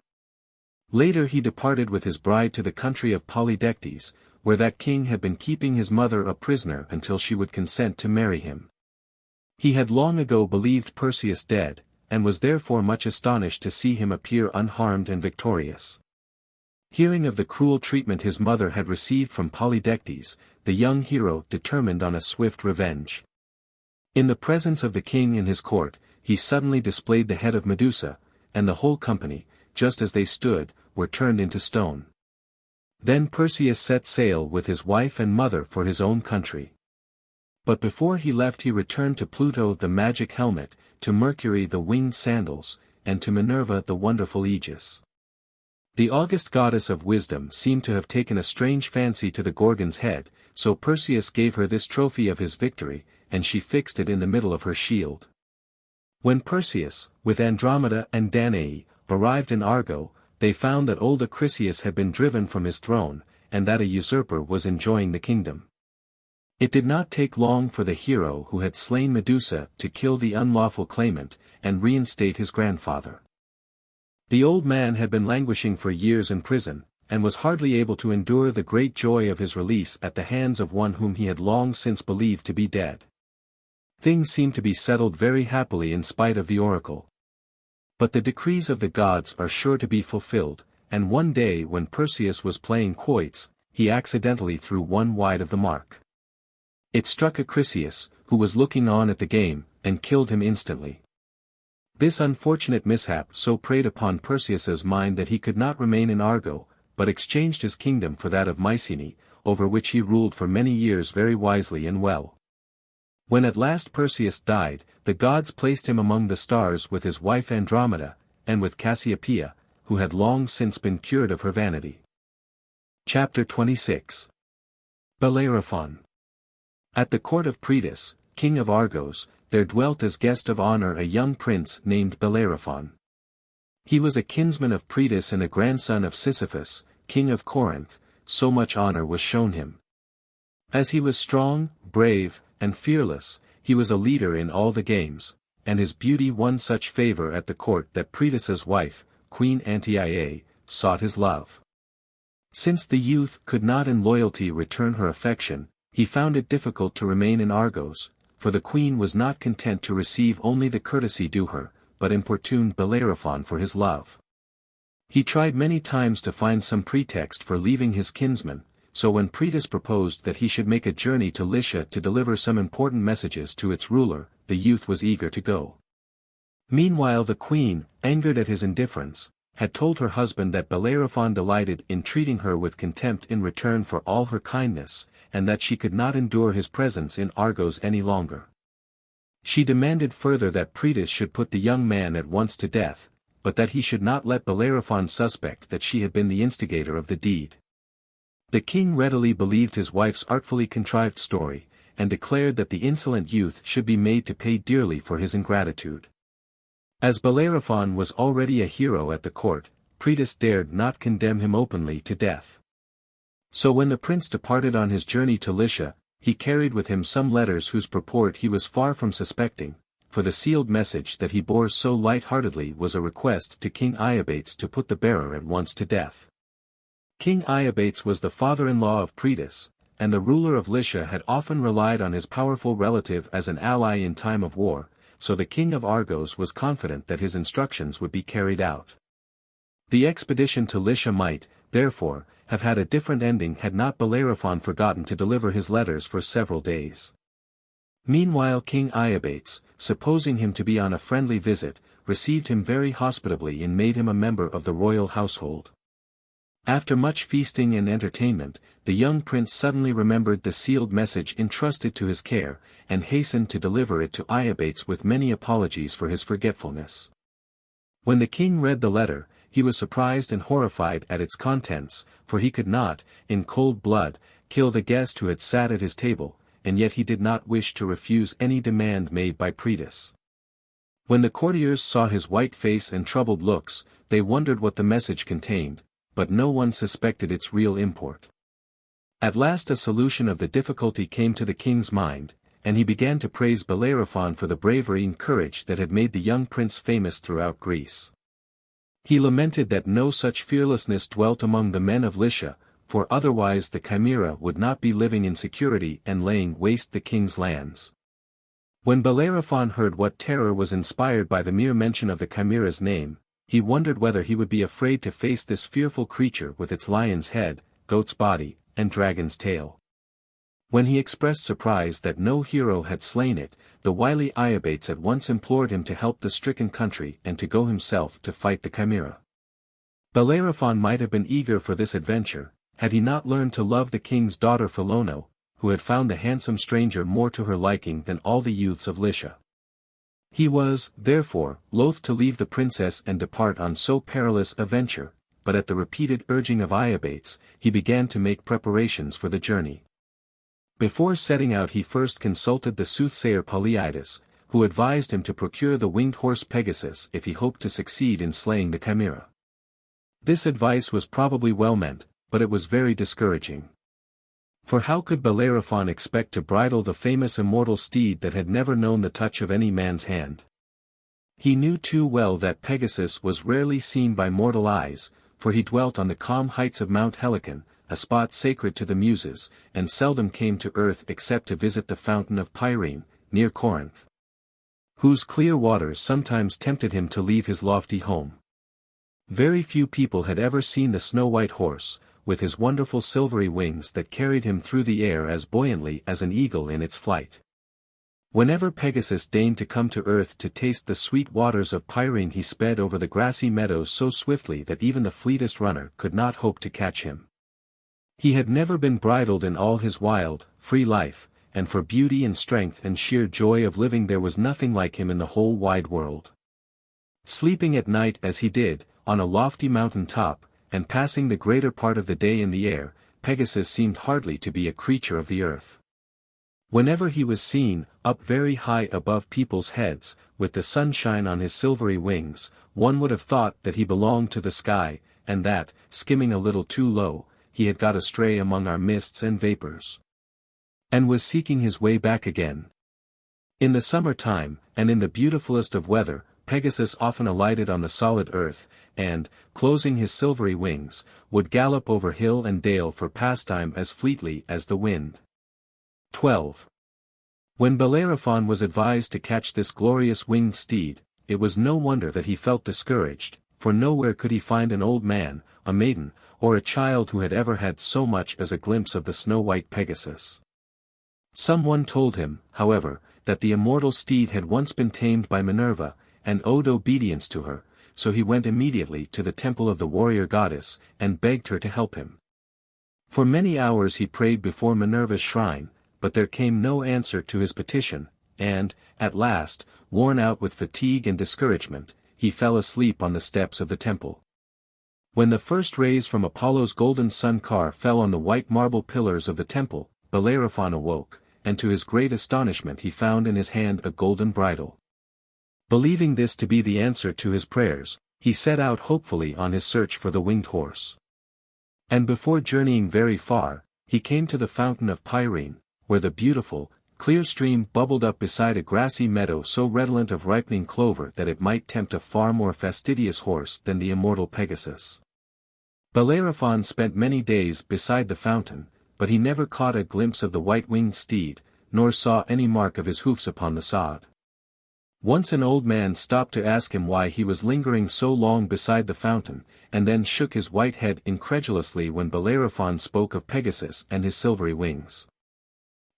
Later he departed with his bride to the country of Polydectes, where that king had been keeping his mother a prisoner until she would consent to marry him. He had long ago believed Perseus dead, and was therefore much astonished to see him appear unharmed and victorious. Hearing of the cruel treatment his mother had received from Polydectes, the young hero determined on a swift revenge. In the presence of the king and his court, he suddenly displayed the head of Medusa, and the whole company, just as they stood, were turned into stone. Then Perseus set sail with his wife and mother for his own country. But before he left he returned to Pluto the magic helmet, to Mercury the winged sandals, and to Minerva the wonderful aegis. The august goddess of wisdom seemed to have taken a strange fancy to the Gorgon's head, so Perseus gave her this trophy of his victory, and she fixed it in the middle of her shield. When Perseus, with Andromeda and Danae, arrived in Argo, they found that old Acrisius had been driven from his throne, and that a usurper was enjoying the kingdom. It did not take long for the hero who had slain Medusa to kill the unlawful claimant, and reinstate his grandfather. The old man had been languishing for years in prison, and was hardly able to endure the great joy of his release at the hands of one whom he had long since believed to be dead. Things seemed to be settled very happily in spite of the oracle. But the decrees of the gods are sure to be fulfilled, and one day when Perseus was playing quoits, he accidentally threw one wide of the mark. It struck Acrisius, who was looking on at the game, and killed him instantly. This unfortunate mishap so preyed upon Perseus's mind that he could not remain in Argo, but exchanged his kingdom for that of Mycenae, over which he ruled for many years very wisely and well. When at last Perseus died, the gods placed him among the stars with his wife Andromeda, and with Cassiopeia, who had long since been cured of her vanity. Chapter 26. Bellerophon. At the court of Proetus, king of Argos, there dwelt as guest of honor a young prince named Bellerophon. He was a kinsman of Proetus and a grandson of Sisyphus, king of Corinth, so much honor was shown him. As he was strong, brave, and fearless, he was a leader in all the games, and his beauty won such favor at the court that Proetus's wife, Queen Antiaea, sought his love. Since the youth could not in loyalty return her affection, he found it difficult to remain in Argos, for the queen was not content to receive only the courtesy due her, but importuned Bellerophon for his love. He tried many times to find some pretext for leaving his kinsman, so when Proetus proposed that he should make a journey to Lycia to deliver some important messages to its ruler, the youth was eager to go. Meanwhile the queen, angered at his indifference, had told her husband that Bellerophon delighted in treating her with contempt in return for all her kindness, and that she could not endure his presence in Argos any longer. She demanded further that Proetus should put the young man at once to death, but that he should not let Bellerophon suspect that she had been the instigator of the deed. The king readily believed his wife's artfully contrived story, and declared that the insolent youth should be made to pay dearly for his ingratitude. As Bellerophon was already a hero at the court, Proetus dared not condemn him openly to death. So when the prince departed on his journey to Lycia, he carried with him some letters whose purport he was far from suspecting, for the sealed message that he bore so light-heartedly was a request to King Œdipus to put the bearer at once to death. King Œdipus was the father-in-law of Proetus, and the ruler of Lycia had often relied on his powerful relative as an ally in time of war, so the king of Argos was confident that his instructions would be carried out. The expedition to Lycia might, therefore, have had a different ending had not Bellerophon forgotten to deliver his letters for several days. Meanwhile King Œdipus, supposing him to be on a friendly visit, received him very hospitably and made him a member of the royal household. After much feasting and entertainment, the young prince suddenly remembered the sealed message entrusted to his care, and hastened to deliver it to Œdipus with many apologies for his forgetfulness. When the king read the letter, he was surprised and horrified at its contents, for he could not, in cold blood, kill the guest who had sat at his table, and yet he did not wish to refuse any demand made by Proetus. When the courtiers saw his white face and troubled looks, they wondered what the message contained, but no one suspected its real import. At last a solution of the difficulty came to the king's mind, and he began to praise Bellerophon for the bravery and courage that had made the young prince famous throughout Greece. He lamented that no such fearlessness dwelt among the men of Lycia, for otherwise the Chimera would not be living in security and laying waste the king's lands. When Bellerophon heard what terror was inspired by the mere mention of the Chimera's name, he wondered whether he would be afraid to face this fearful creature with its lion's head, goat's body, and dragon's tail. When he expressed surprise that no hero had slain it, the wily Œdipus at once implored him to help the stricken country and to go himself to fight the Chimera. Bellerophon might have been eager for this adventure, had he not learned to love the king's daughter Philono, who had found the handsome stranger more to her liking than all the youths of Lycia. He was, therefore, loath to leave the princess and depart on so perilous a venture, but at the repeated urging of Œdipus, he began to make preparations for the journey. Before setting out he first consulted the soothsayer Polyidus, who advised him to procure the winged horse Pegasus if he hoped to succeed in slaying the Chimera. This advice was probably well meant, but it was very discouraging. For how could Bellerophon expect to bridle the famous immortal steed that had never known the touch of any man's hand? He knew too well that Pegasus was rarely seen by mortal eyes, for he dwelt on the calm heights of Mount Helicon, a spot sacred to the Muses, and seldom came to earth except to visit the fountain of Pyrene, near Corinth, whose clear waters sometimes tempted him to leave his lofty home. Very few people had ever seen the snow-white horse, with his wonderful silvery wings that carried him through the air as buoyantly as an eagle in its flight. Whenever Pegasus deigned to come to earth to taste the sweet waters of Pyrene, he sped over the grassy meadows so swiftly that even the fleetest runner could not hope to catch him. He had never been bridled in all his wild, free life, and for beauty and strength and sheer joy of living there was nothing like him in the whole wide world. Sleeping at night as he did, on a lofty mountain top, and passing the greater part of the day in the air, Pegasus seemed hardly to be a creature of the earth. Whenever he was seen, up very high above people's heads, with the sunshine on his silvery wings, one would have thought that he belonged to the sky, and that, skimming a little too low, he had got astray among our mists and vapors, and was seeking his way back again. In the summer time, and in the beautifulest of weather, Pegasus often alighted on the solid earth, and, closing his silvery wings, would gallop over hill and dale for pastime as fleetly as the wind. 12. When Bellerophon was advised to catch this glorious winged steed, it was no wonder that he felt discouraged, for nowhere could he find an old man, a maiden, or a child who had ever had so much as a glimpse of the snow-white Pegasus. Someone told him, however, that the immortal steed had once been tamed by Minerva, and owed obedience to her, so he went immediately to the temple of the warrior goddess, and begged her to help him. For many hours he prayed before Minerva's shrine, but there came no answer to his petition, and, at last, worn out with fatigue and discouragement, he fell asleep on the steps of the temple. When the first rays from Apollo's golden sun car fell on the white marble pillars of the temple, Bellerophon awoke, and to his great astonishment he found in his hand a golden bridle. Believing this to be the answer to his prayers, he set out hopefully on his search for the winged horse. And before journeying very far, he came to the fountain of Pyrene, where the beautiful, clear stream bubbled up beside a grassy meadow so redolent of ripening clover that it might tempt a far more fastidious horse than the immortal Pegasus. Bellerophon spent many days beside the fountain, but he never caught a glimpse of the white-winged steed, nor saw any mark of his hoofs upon the sod. Once an old man stopped to ask him why he was lingering so long beside the fountain, and then shook his white head incredulously when Bellerophon spoke of Pegasus and his silvery wings.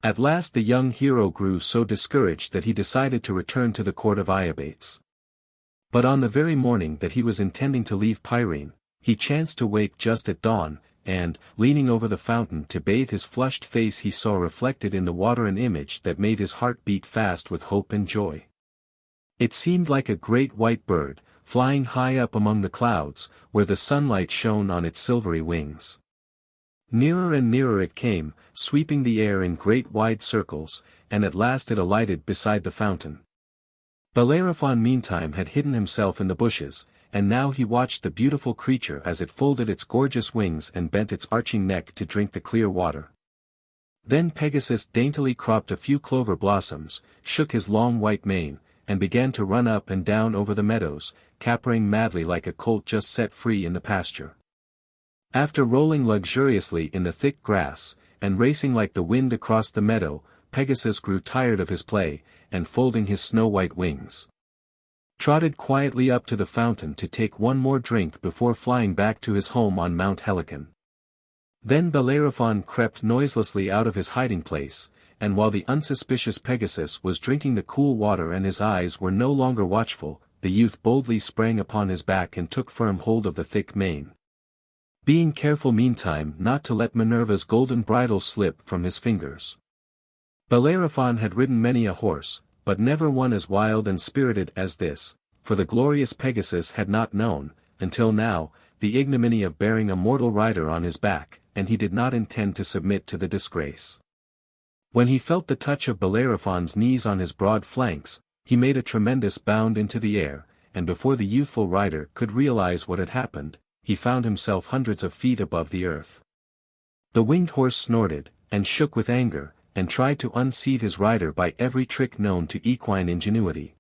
At last the young hero grew so discouraged that he decided to return to the court of Œdipus. But on the very morning that he was intending to leave Pyrene, he chanced to wake just at dawn, and, leaning over the fountain to bathe his flushed face, he saw reflected in the water an image that made his heart beat fast with hope and joy. It seemed like a great white bird, flying high up among the clouds, where the sunlight shone on its silvery wings. Nearer and nearer it came, sweeping the air in great wide circles, and at last it alighted beside the fountain. Bellerophon meantime had hidden himself in the bushes, and now he watched the beautiful creature as it folded its gorgeous wings and bent its arching neck to drink the clear water. Then Pegasus daintily cropped a few clover blossoms, shook his long white mane, and began to run up and down over the meadows, capering madly like a colt just set free in the pasture. After rolling luxuriously in the thick grass, and racing like the wind across the meadow, Pegasus grew tired of his play, and folding his snow-white wings, trotted quietly up to the fountain to take one more drink before flying back to his home on Mount Helicon. Then Bellerophon crept noiselessly out of his hiding place, and while the unsuspicious Pegasus was drinking the cool water and his eyes were no longer watchful, the youth boldly sprang upon his back and took firm hold of the thick mane, being careful meantime not to let Minerva's golden bridle slip from his fingers. Bellerophon had ridden many a horse, but never one as wild and spirited as this, for the glorious Pegasus had not known, until now, the ignominy of bearing a mortal rider on his back, and he did not intend to submit to the disgrace. When he felt the touch of Bellerophon's knees on his broad flanks, he made a tremendous bound into the air, and before the youthful rider could realize what had happened, he found himself hundreds of feet above the earth. The winged horse snorted, and shook with anger, and tried to unseat his rider by every trick known to equine ingenuity.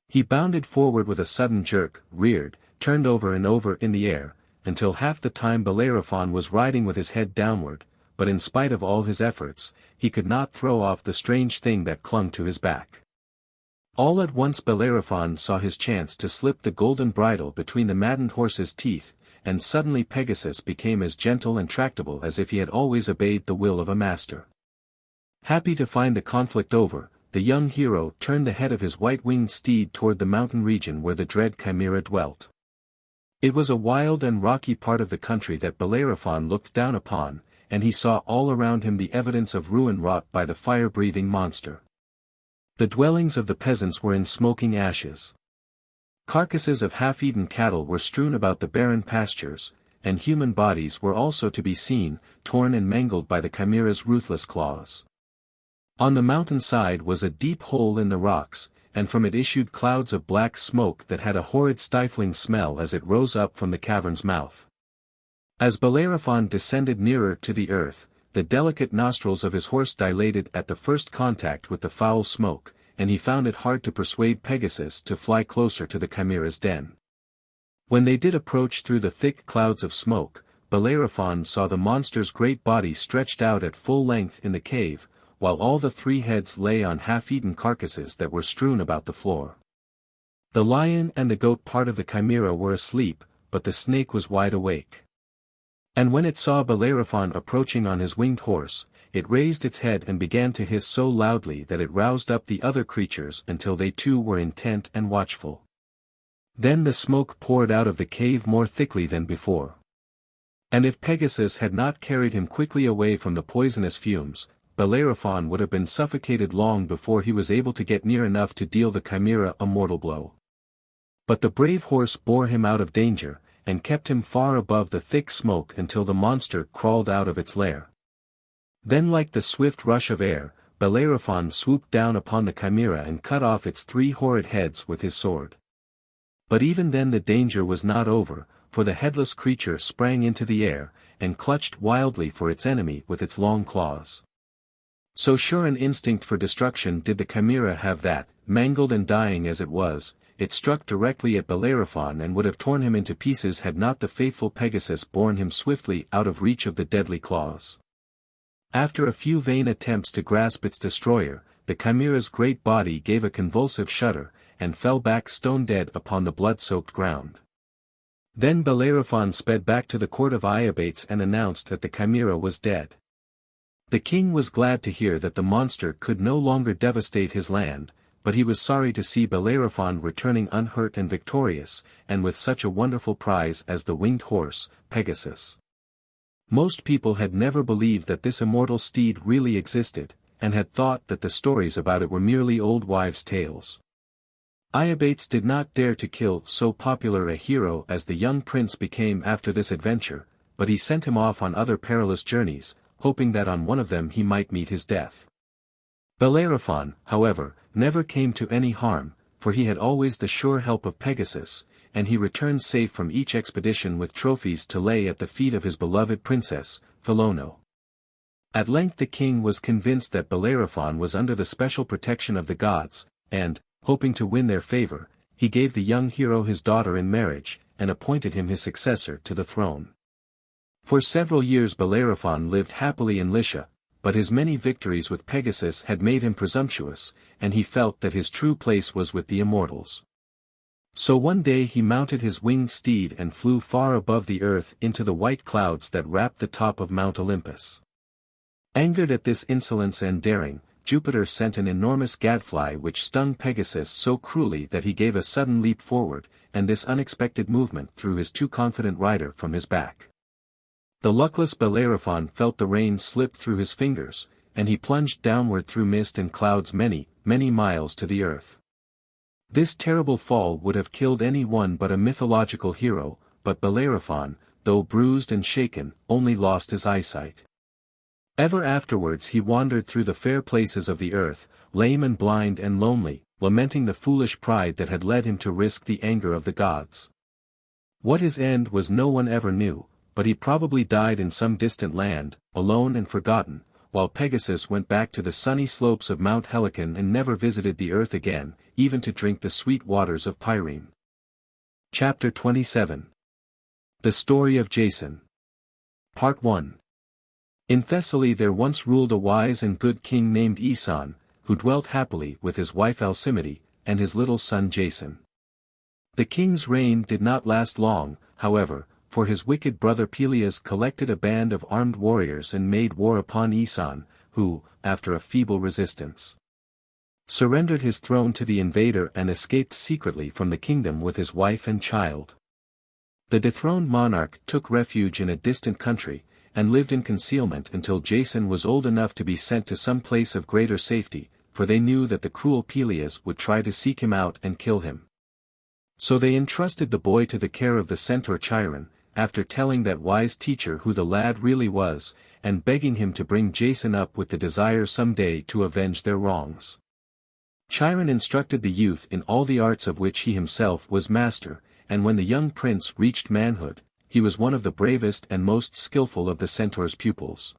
He bounded forward with a sudden jerk, reared, turned over and over in the air, until half the time Bellerophon was riding with his head downward, but in spite of all his efforts, he could not throw off the strange thing that clung to his back. All at once Bellerophon saw his chance to slip the golden bridle between the maddened horse's teeth, and suddenly Pegasus became as gentle and tractable as if he had always obeyed the will of a master. Happy to find the conflict over, the young hero turned the head of his white-winged steed toward the mountain region where the dread Chimera dwelt. It was a wild and rocky part of the country that Bellerophon looked down upon, and he saw all around him the evidence of ruin wrought by the fire-breathing monster. The dwellings of the peasants were in smoking ashes. Carcasses of half-eaten cattle were strewn about the barren pastures, and human bodies were also to be seen, torn and mangled by the Chimera's ruthless claws. On the mountain side was a deep hole in the rocks, and from it issued clouds of black smoke that had a horrid stifling smell as it rose up from the cavern's mouth. As Bellerophon descended nearer to the earth, the delicate nostrils of his horse dilated at the first contact with the foul smoke, and he found it hard to persuade Pegasus to fly closer to the Chimera's den. When they did approach through the thick clouds of smoke, Bellerophon saw the monster's great body stretched out at full length in the cave, while all the three heads lay on half-eaten carcasses that were strewn about the floor. The lion and the goat part of the chimera were asleep, but the snake was wide awake. And when it saw Bellerophon approaching on his winged horse, it raised its head and began to hiss so loudly that it roused up the other creatures until they too were intent and watchful. Then the smoke poured out of the cave more thickly than before. And if Pegasus had not carried him quickly away from the poisonous fumes, Bellerophon would have been suffocated long before he was able to get near enough to deal the chimera a mortal blow. But the brave horse bore him out of danger, and kept him far above the thick smoke until the monster crawled out of its lair. Then like the swift rush of air, Bellerophon swooped down upon the chimera and cut off its 3 horrid heads with his sword. But even then the danger was not over, for the headless creature sprang into the air, and clutched wildly for its enemy with its long claws. So sure an instinct for destruction did the chimera have that, mangled and dying as it was, it struck directly at Bellerophon and would have torn him into pieces had not the faithful Pegasus borne him swiftly out of reach of the deadly claws. After a few vain attempts to grasp its destroyer, the chimera's great body gave a convulsive shudder, and fell back stone-dead upon the blood-soaked ground. Then Bellerophon sped back to the court of Œdipus and announced that the chimera was dead. The king was glad to hear that the monster could no longer devastate his land, but he was sorry to see Bellerophon returning unhurt and victorious, and with such a wonderful prize as the winged horse, Pegasus. Most people had never believed that this immortal steed really existed, and had thought that the stories about it were merely old wives' tales. Œdipus did not dare to kill so popular a hero as the young prince became after this adventure, but he sent him off on other perilous journeys, hoping that on one of them he might meet his death. Bellerophon, however, never came to any harm, for he had always the sure help of Pegasus, and he returned safe from each expedition with trophies to lay at the feet of his beloved princess, Philono. At length the king was convinced that Bellerophon was under the special protection of the gods, and, hoping to win their favor, he gave the young hero his daughter in marriage, and appointed him his successor to the throne. For several years Bellerophon lived happily in Lycia, but his many victories with Pegasus had made him presumptuous, and he felt that his true place was with the immortals. So one day he mounted his winged steed and flew far above the earth into the white clouds that wrapped the top of Mount Olympus. Angered at this insolence and daring, Jupiter sent an enormous gadfly which stung Pegasus so cruelly that he gave a sudden leap forward, and this unexpected movement threw his too confident rider from his back. The luckless Bellerophon felt the reins slip through his fingers, and he plunged downward through mist and clouds many, many miles to the earth. This terrible fall would have killed any one but a mythological hero, but Bellerophon, though bruised and shaken, only lost his eyesight. Ever afterwards he wandered through the fair places of the earth, lame and blind and lonely, lamenting the foolish pride that had led him to risk the anger of the gods. What his end was no one ever knew, but he probably died in some distant land, alone and forgotten, while Pegasus went back to the sunny slopes of Mount Helicon and never visited the earth again, even to drink the sweet waters of Pyrene. Chapter 27. The Story of Jason. Part 1. In Thessaly there once ruled a wise and good king named Aeson, who dwelt happily with his wife Alcimede, and his little son Jason. The king's reign did not last long, however, for his wicked brother Peleus collected a band of armed warriors and made war upon Aeson, who, after a feeble resistance, surrendered his throne to the invader and escaped secretly from the kingdom with his wife and child. The dethroned monarch took refuge in a distant country, and lived in concealment until Jason was old enough to be sent to some place of greater safety, for they knew that the cruel Peleus would try to seek him out and kill him. So they entrusted the boy to the care of the centaur Chiron, after telling that wise teacher who the lad really was, and begging him to bring Jason up with the desire some day to avenge their wrongs. Chiron instructed the youth in all the arts of which he himself was master, and when the young prince reached manhood, he was one of the bravest and most skillful of the centaur's pupils.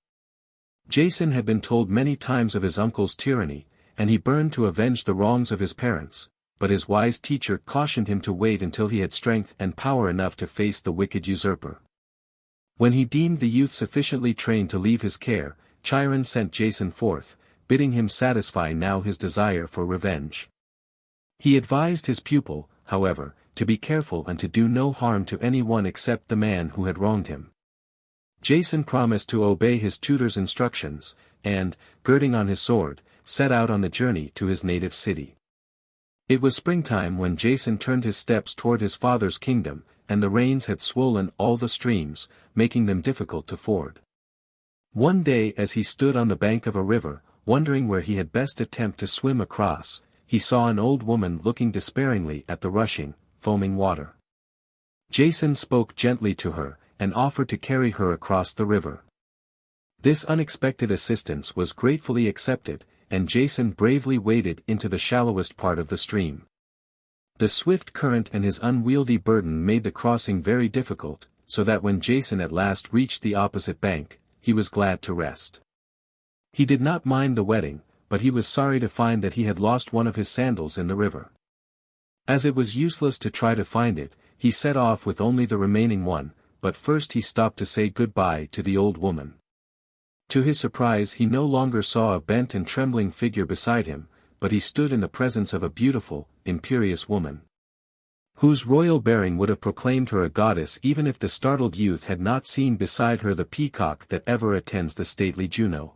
Jason had been told many times of his uncle's tyranny, and he burned to avenge the wrongs of his parents, but his wise teacher cautioned him to wait until he had strength and power enough to face the wicked usurper. When he deemed the youth sufficiently trained to leave his care, Chiron sent Jason forth, bidding him satisfy now his desire for revenge. He advised his pupil, however, to be careful and to do no harm to anyone except the man who had wronged him. Jason promised to obey his tutor's instructions, and, girding on his sword, set out on the journey to his native city. It was springtime when Jason turned his steps toward his father's kingdom, and the rains had swollen all the streams, making them difficult to ford. One day as he stood on the bank of a river, wondering where he had best attempt to swim across, he saw an old woman looking despairingly at the rushing, foaming water. Jason spoke gently to her, and offered to carry her across the river. This unexpected assistance was gratefully accepted, and Jason bravely waded into the shallowest part of the stream. The swift current and his unwieldy burden made the crossing very difficult, so that when Jason at last reached the opposite bank, he was glad to rest. He did not mind the wetting, but he was sorry to find that he had lost one of his sandals in the river. As it was useless to try to find it, he set off with only the remaining one, but first he stopped to say goodbye to the old woman. To his surprise he no longer saw a bent and trembling figure beside him, but he stood in the presence of a beautiful, imperious woman, whose royal bearing would have proclaimed her a goddess even if the startled youth had not seen beside her the peacock that ever attends the stately Juno.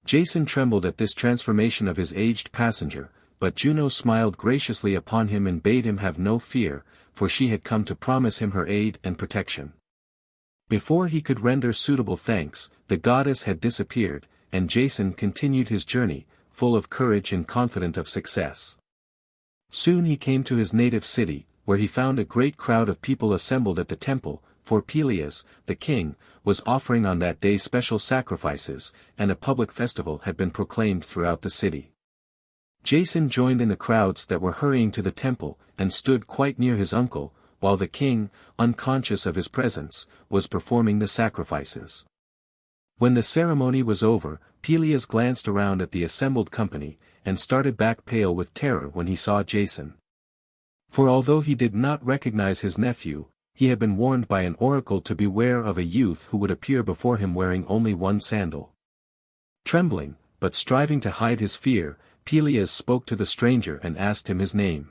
Jason trembled at this transformation of his aged passenger, but Juno smiled graciously upon him and bade him have no fear, for she had come to promise him her aid and protection. Before he could render suitable thanks, the goddess had disappeared, and Jason continued his journey, full of courage and confident of success. Soon he came to his native city, where he found a great crowd of people assembled at the temple, for Peleus, the king, was offering on that day special sacrifices, and a public festival had been proclaimed throughout the city. Jason joined in the crowds that were hurrying to the temple, and stood quite near his uncle, while the king, unconscious of his presence, was performing the sacrifices. When the ceremony was over, Peleus glanced around at the assembled company, and started back pale with terror when he saw Jason. For although he did not recognize his nephew, he had been warned by an oracle to beware of a youth who would appear before him wearing only one sandal. Trembling, but striving to hide his fear, Peleus spoke to the stranger and asked him his name.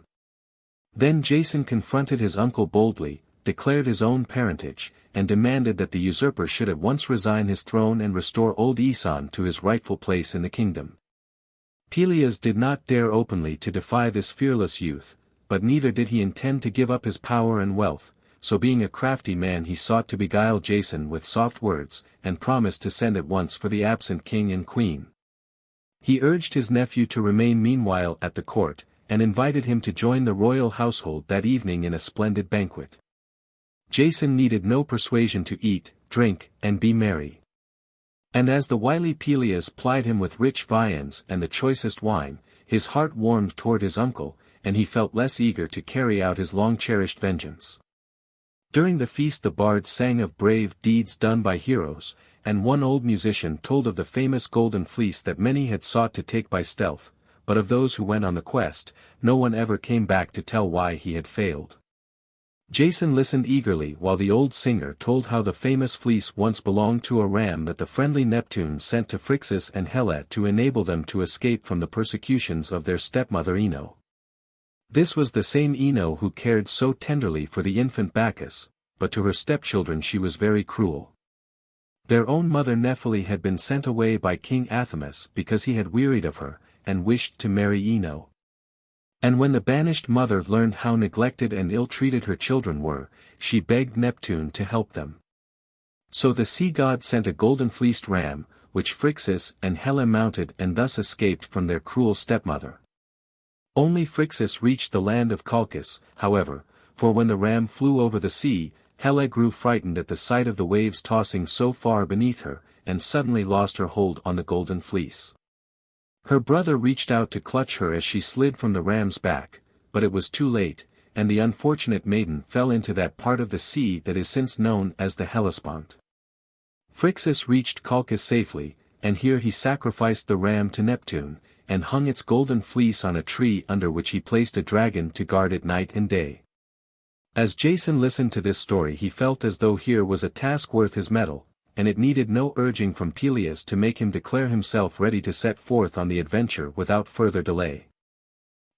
Then Jason confronted his uncle boldly, declared his own parentage, and demanded that the usurper should at once resign his throne and restore old Aeson to his rightful place in the kingdom. Peleus did not dare openly to defy this fearless youth, but neither did he intend to give up his power and wealth, so being a crafty man he sought to beguile Jason with soft words, and promised to send at once for the absent king and queen. He urged his nephew to remain meanwhile at the court, and invited him to join the royal household that evening in a splendid banquet. Jason needed no persuasion to eat, drink, and be merry. And as the wily Peleus plied him with rich viands and the choicest wine, his heart warmed toward his uncle, and he felt less eager to carry out his long-cherished vengeance. During the feast the bards sang of brave deeds done by heroes, and one old musician told of the famous golden fleece that many had sought to take by stealth, but of those who went on the quest, no one ever came back to tell why he had failed. Jason listened eagerly while the old singer told how the famous fleece once belonged to a ram that the friendly Neptune sent to Phrixus and Helle to enable them to escape from the persecutions of their stepmother Ino. This was the same Ino who cared so tenderly for the infant Bacchus, but to her stepchildren she was very cruel. Their own mother Nephilie had been sent away by King Athamas because he had wearied of her, and wished to marry Ino. And when the banished mother learned how neglected and ill-treated her children were, she begged Neptune to help them. So the sea god sent a golden-fleeced ram, which Phrixus and Helle mounted and thus escaped from their cruel stepmother. Only Phrixus reached the land of Colchis, however, for when the ram flew over the sea, Helle grew frightened at the sight of the waves tossing so far beneath her, and suddenly lost her hold on the golden fleece. Her brother reached out to clutch her as she slid from the ram's back, but it was too late, and the unfortunate maiden fell into that part of the sea that is since known as the Hellespont. Phrixus reached Colchis safely, and here he sacrificed the ram to Neptune, and hung its golden fleece on a tree under which he placed a dragon to guard it night and day. As Jason listened to this story he felt as though here was a task worth his mettle, and it needed no urging from Peleus to make him declare himself ready to set forth on the adventure without further delay.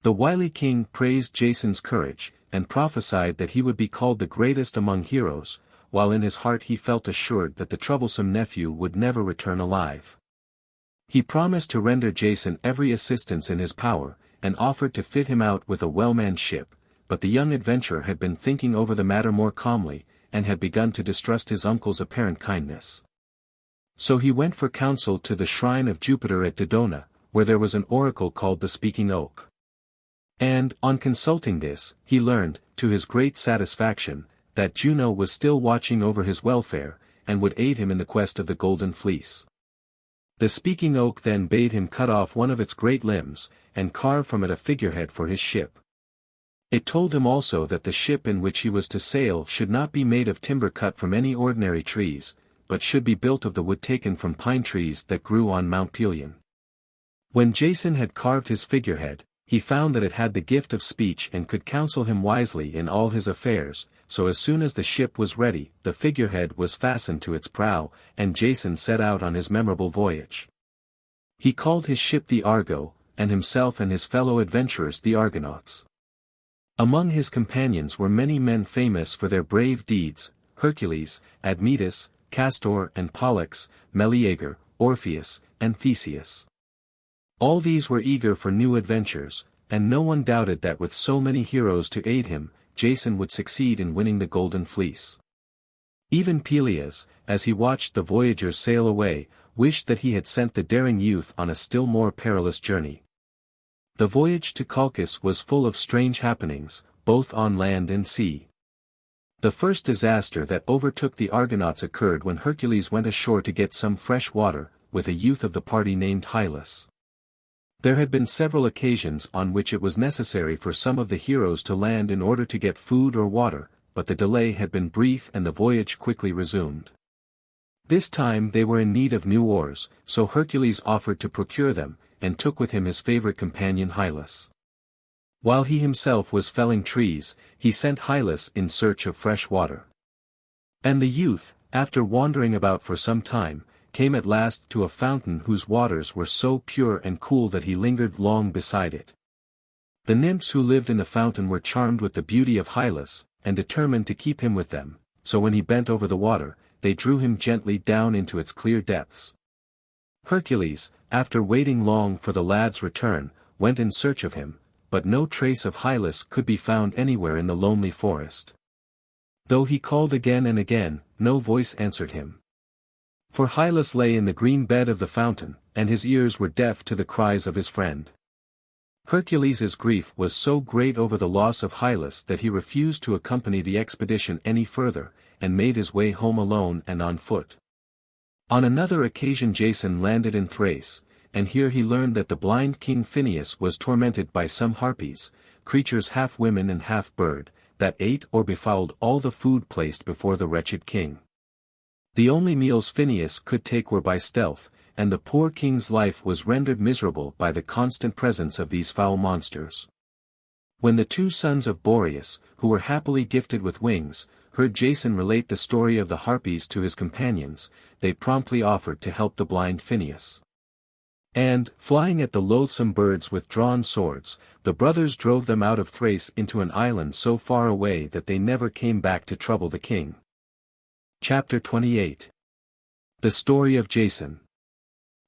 The wily king praised Jason's courage, and prophesied that he would be called the greatest among heroes, while in his heart he felt assured that the troublesome nephew would never return alive. He promised to render Jason every assistance in his power, and offered to fit him out with a well-manned ship, but the young adventurer had been thinking over the matter more calmly, and had begun to distrust his uncle's apparent kindness. So he went for counsel to the shrine of Jupiter at Dodona, where there was an oracle called the Speaking Oak. And, on consulting this, he learned, to his great satisfaction, that Juno was still watching over his welfare, and would aid him in the quest of the Golden Fleece. The Speaking Oak then bade him cut off one of its great limbs, and carve from it a figurehead for his ship. It told him also that the ship in which he was to sail should not be made of timber cut from any ordinary trees, but should be built of the wood taken from pine trees that grew on Mount Pelion. When Jason had carved his figurehead, he found that it had the gift of speech and could counsel him wisely in all his affairs, so as soon as the ship was ready, the figurehead was fastened to its prow, and Jason set out on his memorable voyage. He called his ship the Argo, and himself and his fellow adventurers the Argonauts. Among his companions were many men famous for their brave deeds: Hercules, Admetus, Castor and Pollux, Meleager, Orpheus, and Theseus. All these were eager for new adventures, and no one doubted that with so many heroes to aid him, Jason would succeed in winning the Golden Fleece. Even Peleus, as he watched the voyagers sail away, wished that he had sent the daring youth on a still more perilous journey. The voyage to Colchis was full of strange happenings, both on land and sea. The first disaster that overtook the Argonauts occurred when Hercules went ashore to get some fresh water, with a youth of the party named Hylas. There had been several occasions on which it was necessary for some of the heroes to land in order to get food or water, but the delay had been brief and the voyage quickly resumed. This time they were in need of new oars, so Hercules offered to procure them, and took with him his favorite companion Hylas. While he himself was felling trees, he sent Hylas in search of fresh water. And the youth, after wandering about for some time, came at last to a fountain whose waters were so pure and cool that he lingered long beside it. The nymphs who lived in the fountain were charmed with the beauty of Hylas, and determined to keep him with them, so when he bent over the water, they drew him gently down into its clear depths. Hercules, after waiting long for the lad's return, went in search of him, but no trace of Hylas could be found anywhere in the lonely forest. Though he called again and again, no voice answered him. For Hylas lay in the green bed of the fountain, and his ears were deaf to the cries of his friend. Hercules's grief was so great over the loss of Hylas that he refused to accompany the expedition any further, and made his way home alone and on foot. On another occasion Jason landed in Thrace, and here he learned that the blind king Phineus was tormented by some harpies, creatures half women and half bird, that ate or befouled all the food placed before the wretched king. The only meals Phineus could take were by stealth, and the poor king's life was rendered miserable by the constant presence of these foul monsters. When the two sons of Boreas, who were happily gifted with wings, heard Jason relate the story of the harpies to his companions, they promptly offered to help the blind Phineus. And, flying at the loathsome birds with drawn swords, the brothers drove them out of Thrace into an island so far away that they never came back to trouble the king. Chapter 28. The Story of Jason.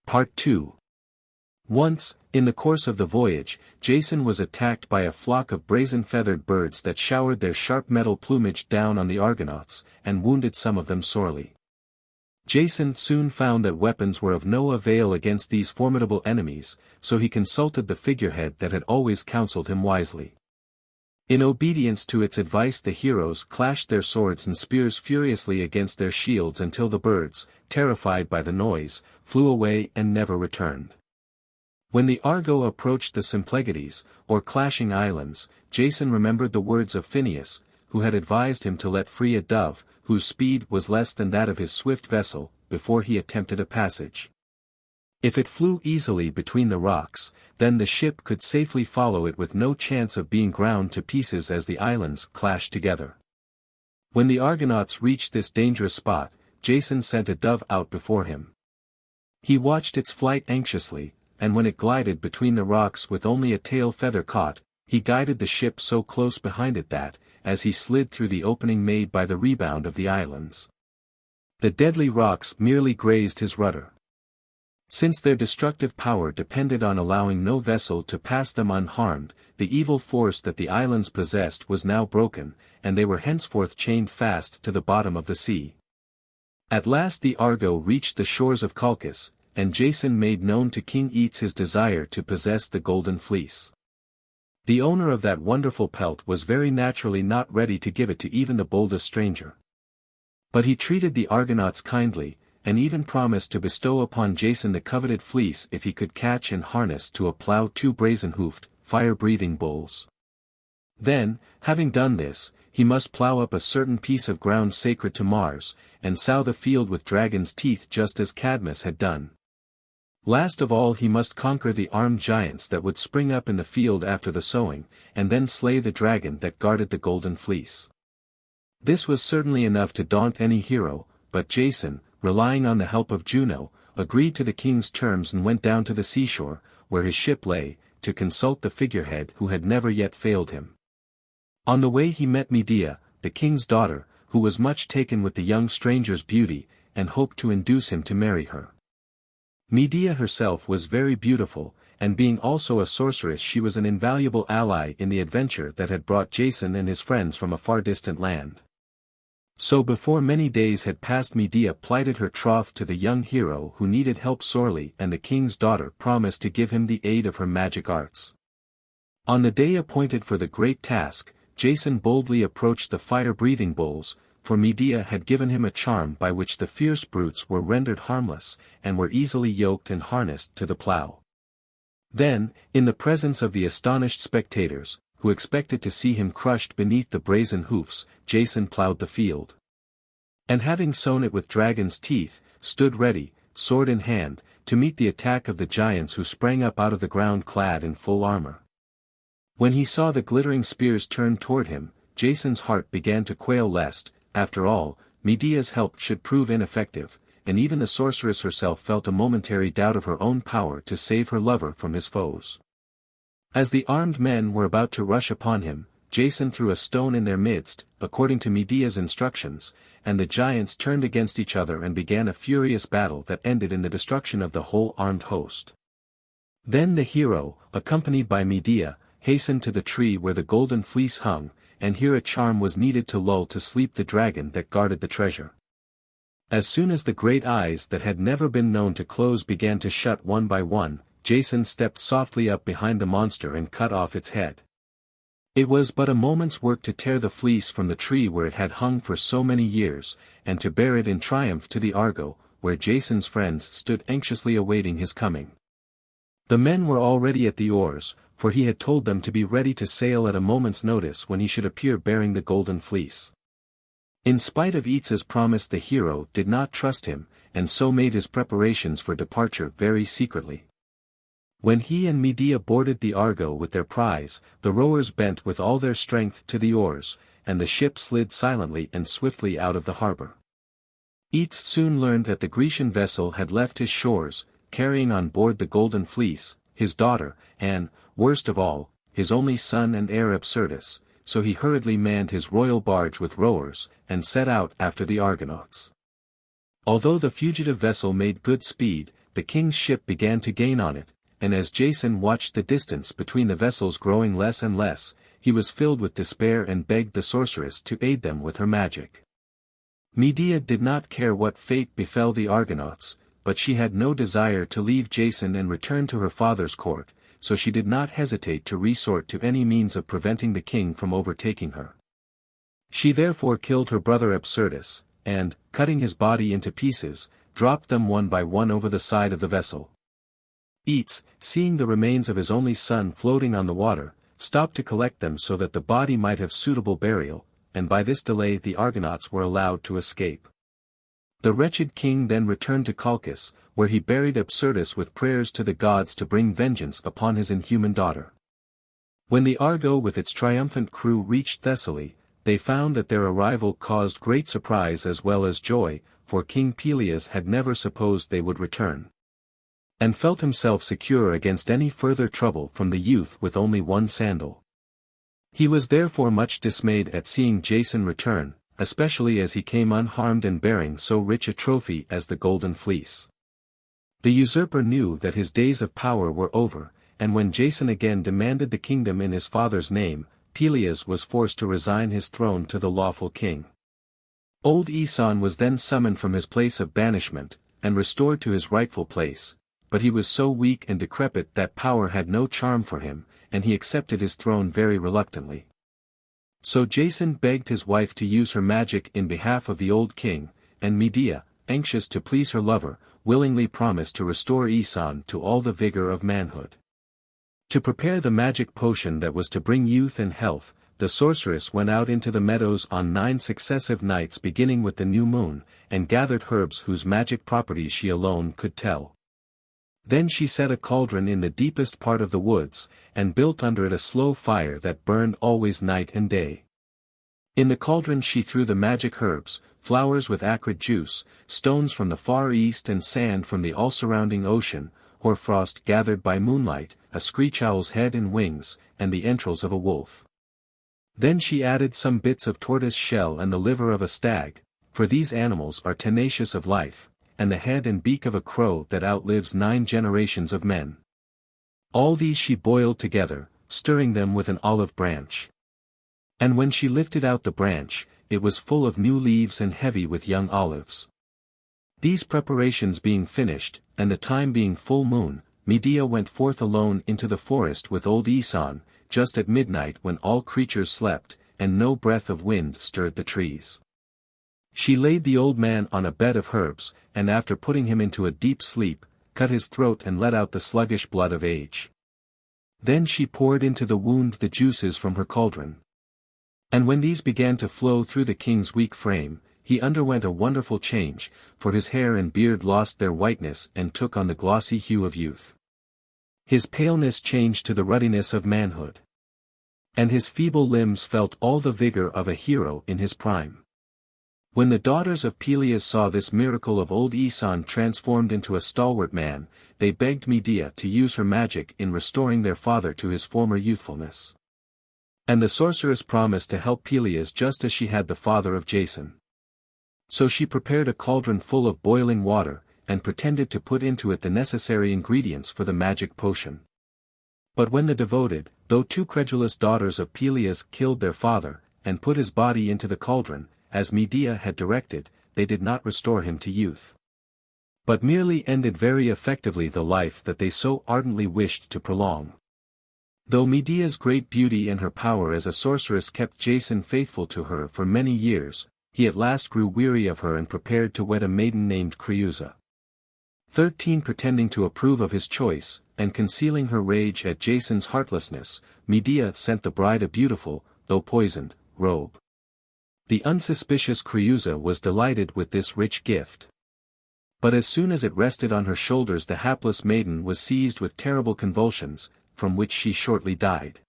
Part 2. Once, in the course of the voyage, Jason was attacked by a flock of brazen-feathered birds that showered their sharp metal plumage down on the Argonauts, and wounded some of them sorely. Jason soon found that weapons were of no avail against these formidable enemies, so he consulted the figurehead that had always counseled him wisely. In obedience to its advice the heroes clashed their swords and spears furiously against their shields until the birds, terrified by the noise, flew away and never returned. When the Argo approached the Symplegades, or clashing islands, Jason remembered the words of Phineus, who had advised him to let free a dove, whose speed was less than that of his swift vessel, before he attempted a passage. If it flew easily between the rocks, then the ship could safely follow it with no chance of being ground to pieces as the islands clashed together. When the Argonauts reached this dangerous spot, Jason sent a dove out before him. He watched its flight anxiously, and when it glided between the rocks with only a tail feather caught, he guided the ship so close behind it that, as he slid through the opening made by the rebound of the islands, the deadly rocks merely grazed his rudder. Since their destructive power depended on allowing no vessel to pass them unharmed, the evil force that the islands possessed was now broken, and they were henceforth chained fast to the bottom of the sea. At last the Argo reached the shores of Colchis, and Jason made known to King Aetes his desire to possess the golden fleece. The owner of that wonderful pelt was very naturally not ready to give it to even the boldest stranger. But he treated the Argonauts kindly, and even promised to bestow upon Jason the coveted fleece if he could catch and harness to a plough 2 brazen-hoofed, fire-breathing bulls. Then, having done this, he must plough up a certain piece of ground sacred to Mars, and sow the field with dragon's teeth just as Cadmus had done. Last of all he must conquer the armed giants that would spring up in the field after the sowing, and then slay the dragon that guarded the golden fleece. This was certainly enough to daunt any hero, but Jason, relying on the help of Juno, agreed to the king's terms and went down to the seashore, where his ship lay, to consult the figurehead who had never yet failed him. On the way he met Medea, the king's daughter, who was much taken with the young stranger's beauty, and hoped to induce him to marry her. Medea herself was very beautiful, and being also a sorceress she was an invaluable ally in the adventure that had brought Jason and his friends from a far distant land. So before many days had passed Medea plighted her troth to the young hero who needed help sorely, and the king's daughter promised to give him the aid of her magic arts. On the day appointed for the great task, Jason boldly approached the fire-breathing bulls, for Medea had given him a charm by which the fierce brutes were rendered harmless, and were easily yoked and harnessed to the plough. Then, in the presence of the astonished spectators, who expected to see him crushed beneath the brazen hoofs, Jason ploughed the field. And having sown it with dragon's teeth, stood ready, sword in hand, to meet the attack of the giants who sprang up out of the ground clad in full armor. When he saw the glittering spears turned toward him, Jason's heart began to quail lest, after all, Medea's help should prove ineffective, and even the sorceress herself felt a momentary doubt of her own power to save her lover from his foes. As the armed men were about to rush upon him, Jason threw a stone in their midst, according to Medea's instructions, and the giants turned against each other and began a furious battle that ended in the destruction of the whole armed host. Then the hero, accompanied by Medea, hastened to the tree where the golden fleece hung, and here a charm was needed to lull to sleep the dragon that guarded the treasure. As soon as the great eyes that had never been known to close began to shut one by one, Jason stepped softly up behind the monster and cut off its head. It was but a moment's work to tear the fleece from the tree where it had hung for so many years, and to bear it in triumph to the Argo, where Jason's friends stood anxiously awaiting his coming. The men were already at the oars, for he had told them to be ready to sail at a moment's notice when he should appear bearing the golden fleece. In spite of Aetes's promise the hero did not trust him, and so made his preparations for departure very secretly. When he and Medea boarded the Argo with their prize, the rowers bent with all their strength to the oars, and the ship slid silently and swiftly out of the harbor. Aetes soon learned that the Grecian vessel had left his shores, carrying on board the golden fleece, his daughter, and, worst of all, his only son and heir Absyrtus, so he hurriedly manned his royal barge with rowers, and set out after the Argonauts. Although the fugitive vessel made good speed, the king's ship began to gain on it, and as Jason watched the distance between the vessels growing less and less, he was filled with despair and begged the sorceress to aid them with her magic. Medea did not care what fate befell the Argonauts, but she had no desire to leave Jason and return to her father's court, so she did not hesitate to resort to any means of preventing the king from overtaking her. She therefore killed her brother Absyrtus, and, cutting his body into pieces, dropped them one by one over the side of the vessel. Aetes, seeing the remains of his only son floating on the water, stopped to collect them so that the body might have suitable burial, and by this delay the Argonauts were allowed to escape. The wretched king then returned to Colchis, where he buried Absyrtus with prayers to the gods to bring vengeance upon his inhuman daughter. When the Argo with its triumphant crew reached Thessaly, they found that their arrival caused great surprise as well as joy, for King Peleus had never supposed they would return, and felt himself secure against any further trouble from the youth with only one sandal. He was therefore much dismayed at seeing Jason return, especially as he came unharmed and bearing so rich a trophy as the golden fleece. The usurper knew that his days of power were over, and when Jason again demanded the kingdom in his father's name, Peleus was forced to resign his throne to the lawful king. Old Aeson was then summoned from his place of banishment, and restored to his rightful place, but he was so weak and decrepit that power had no charm for him, and he accepted his throne very reluctantly. So Jason begged his wife to use her magic in behalf of the old king, and Medea, anxious to please her lover, willingly promised to restore Aeson to all the vigor of manhood. To prepare the magic potion that was to bring youth and health, the sorceress went out into the meadows on 9 successive nights beginning with the new moon, and gathered herbs whose magic properties she alone could tell. Then she set a cauldron in the deepest part of the woods, and built under it a slow fire that burned always night and day. In the cauldron she threw the magic herbs, flowers with acrid juice, stones from the far east and sand from the all-surrounding ocean, hoarfrost gathered by moonlight, a screech owl's head and wings, and the entrails of a wolf. Then she added some bits of tortoise shell and the liver of a stag, for these animals are tenacious of life, and the head and beak of a crow that outlives 9 generations of men. All these she boiled together, stirring them with an olive branch. And when she lifted out the branch, it was full of new leaves and heavy with young olives. These preparations being finished, and the time being full moon, Medea went forth alone into the forest with old Aeson, just at midnight when all creatures slept, and no breath of wind stirred the trees. She laid the old man on a bed of herbs, and after putting him into a deep sleep, cut his throat and let out the sluggish blood of age. Then she poured into the wound the juices from her cauldron. And when these began to flow through the king's weak frame, he underwent a wonderful change, for his hair and beard lost their whiteness and took on the glossy hue of youth. His paleness changed to the ruddiness of manhood. And his feeble limbs felt all the vigor of a hero in his prime. When the daughters of Peleus saw this miracle of old Aeson transformed into a stalwart man, they begged Medea to use her magic in restoring their father to his former youthfulness. And the sorceress promised to help Peleus just as she had the father of Jason. So she prepared a cauldron full of boiling water, and pretended to put into it the necessary ingredients for the magic potion. But when the devoted, though too credulous daughters of Peleus killed their father, and put his body into the cauldron, as Medea had directed, they did not restore him to youth, but merely ended very effectively the life that they so ardently wished to prolong. Though Medea's great beauty and her power as a sorceress kept Jason faithful to her for many years, he at last grew weary of her and prepared to wed a maiden named Creusa. 13 Pretending to approve of his choice, and concealing her rage at Jason's heartlessness, Medea sent the bride a beautiful, though poisoned, robe. The unsuspicious Creusa was delighted with this rich gift. But as soon as it rested on her shoulders the hapless maiden was seized with terrible convulsions, from which she shortly died.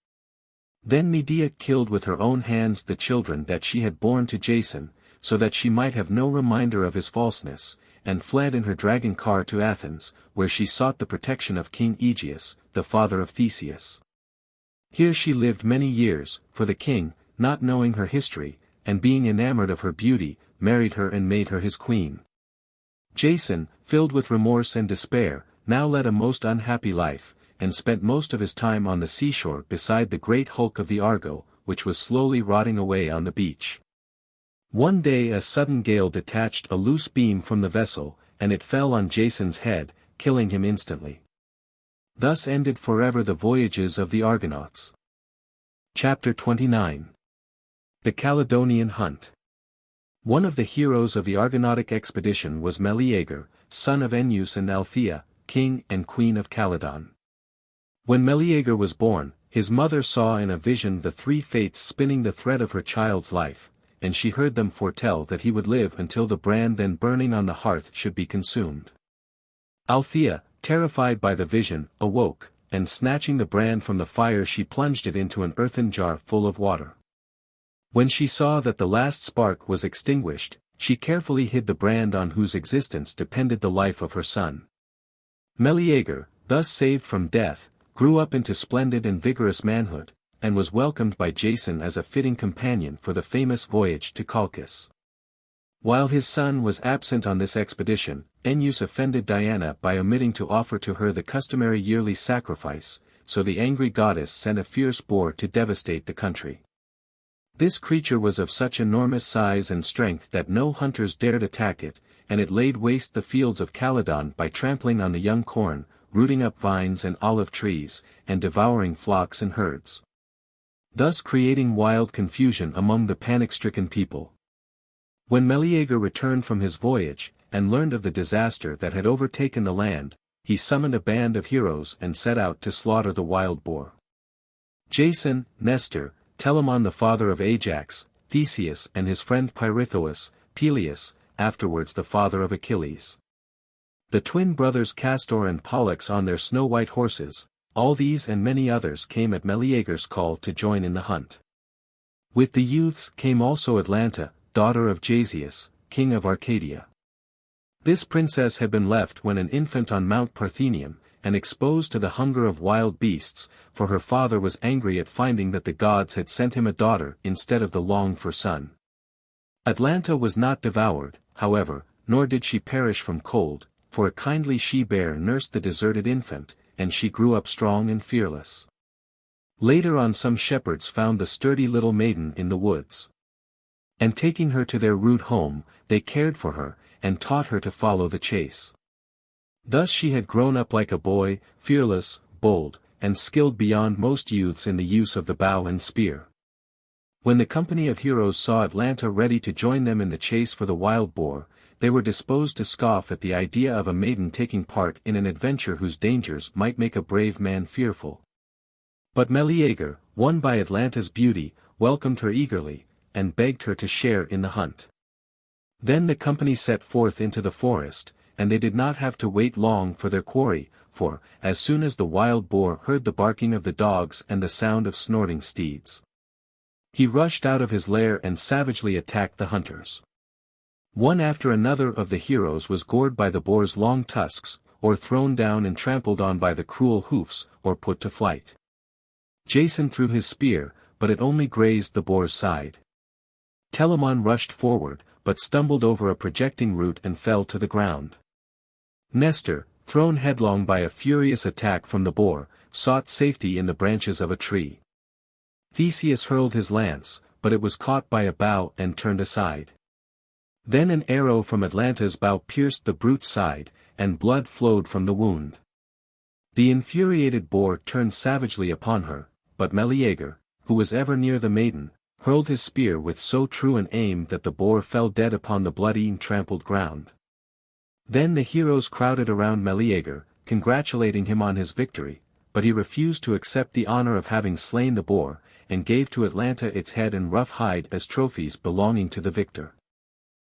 Then Medea killed with her own hands the children that she had borne to Jason, so that she might have no reminder of his falseness, and fled in her dragon car to Athens, where she sought the protection of King Aegeus, the father of Theseus. Here she lived many years, for the king, not knowing her history, and being enamored of her beauty, married her and made her his queen. Jason, filled with remorse and despair, now led a most unhappy life, and spent most of his time on the seashore beside the great hulk of the Argo, which was slowly rotting away on the beach. One day a sudden gale detached a loose beam from the vessel, and it fell on Jason's head, killing him instantly. Thus ended forever the voyages of the Argonauts. Chapter 29. The Calydonian Hunt. One of the heroes of the Argonautic expedition was Meleager, son of Enus and Althea, king and queen of Calydon. When Meleager was born, his mother saw in a vision the 3 fates spinning the thread of her child's life, and she heard them foretell that he would live until the brand then burning on the hearth should be consumed. Althea, terrified by the vision, awoke, and snatching the brand from the fire she plunged it into an earthen jar full of water. When she saw that the last spark was extinguished, she carefully hid the brand on whose existence depended the life of her son. Meleager, thus saved from death, grew up into splendid and vigorous manhood, and was welcomed by Jason as a fitting companion for the famous voyage to Colchis. While his son was absent on this expedition, Endymion offended Diana by omitting to offer to her the customary yearly sacrifice, so the angry goddess sent a fierce boar to devastate the country. This creature was of such enormous size and strength that no hunters dared attack it, and it laid waste the fields of Calydon by trampling on the young corn, rooting up vines and olive trees, and devouring flocks and herds, thus creating wild confusion among the panic-stricken people. When Meleager returned from his voyage, and learned of the disaster that had overtaken the land, he summoned a band of heroes and set out to slaughter the wild boar. Jason, Nestor, Telamon the father of Ajax, Theseus and his friend Pirithous, Peleus, afterwards the father of Achilles, the twin brothers Castor and Pollux on their snow-white horses, all these and many others came at Meleager's call to join in the hunt. With the youths came also Atalanta, daughter of Jaeus, king of Arcadia. This princess had been left when an infant on Mount Parthenium, and exposed to the hunger of wild beasts, for her father was angry at finding that the gods had sent him a daughter instead of the longed-for son. Atalanta was not devoured, however, nor did she perish from cold, for a kindly she-bear nursed the deserted infant, and she grew up strong and fearless. Later on some shepherds found the sturdy little maiden in the woods, and taking her to their rude home, they cared for her, and taught her to follow the chase. Thus she had grown up like a boy, fearless, bold, and skilled beyond most youths in the use of the bow and spear. When the company of heroes saw Atalanta ready to join them in the chase for the wild boar, they were disposed to scoff at the idea of a maiden taking part in an adventure whose dangers might make a brave man fearful. But Meleager, won by Atalanta's beauty, welcomed her eagerly, and begged her to share in the hunt. Then the company set forth into the forest, and they did not have to wait long for their quarry, for, as soon as the wild boar heard the barking of the dogs and the sound of snorting steeds, he rushed out of his lair and savagely attacked the hunters. One after another of the heroes was gored by the boar's long tusks, or thrown down and trampled on by the cruel hoofs, or put to flight. Jason threw his spear, but it only grazed the boar's side. Telamon rushed forward, but stumbled over a projecting root and fell to the ground. Nestor, thrown headlong by a furious attack from the boar, sought safety in the branches of a tree. Theseus hurled his lance, but it was caught by a bough and turned aside. Then an arrow from Atalanta's bow pierced the brute's side, and blood flowed from the wound. The infuriated boar turned savagely upon her, but Meleager, who was ever near the maiden, hurled his spear with so true an aim that the boar fell dead upon the bloody and trampled ground. Then the heroes crowded around Meleager, congratulating him on his victory, but he refused to accept the honor of having slain the boar, and gave to Atalanta its head and rough hide as trophies belonging to the victor.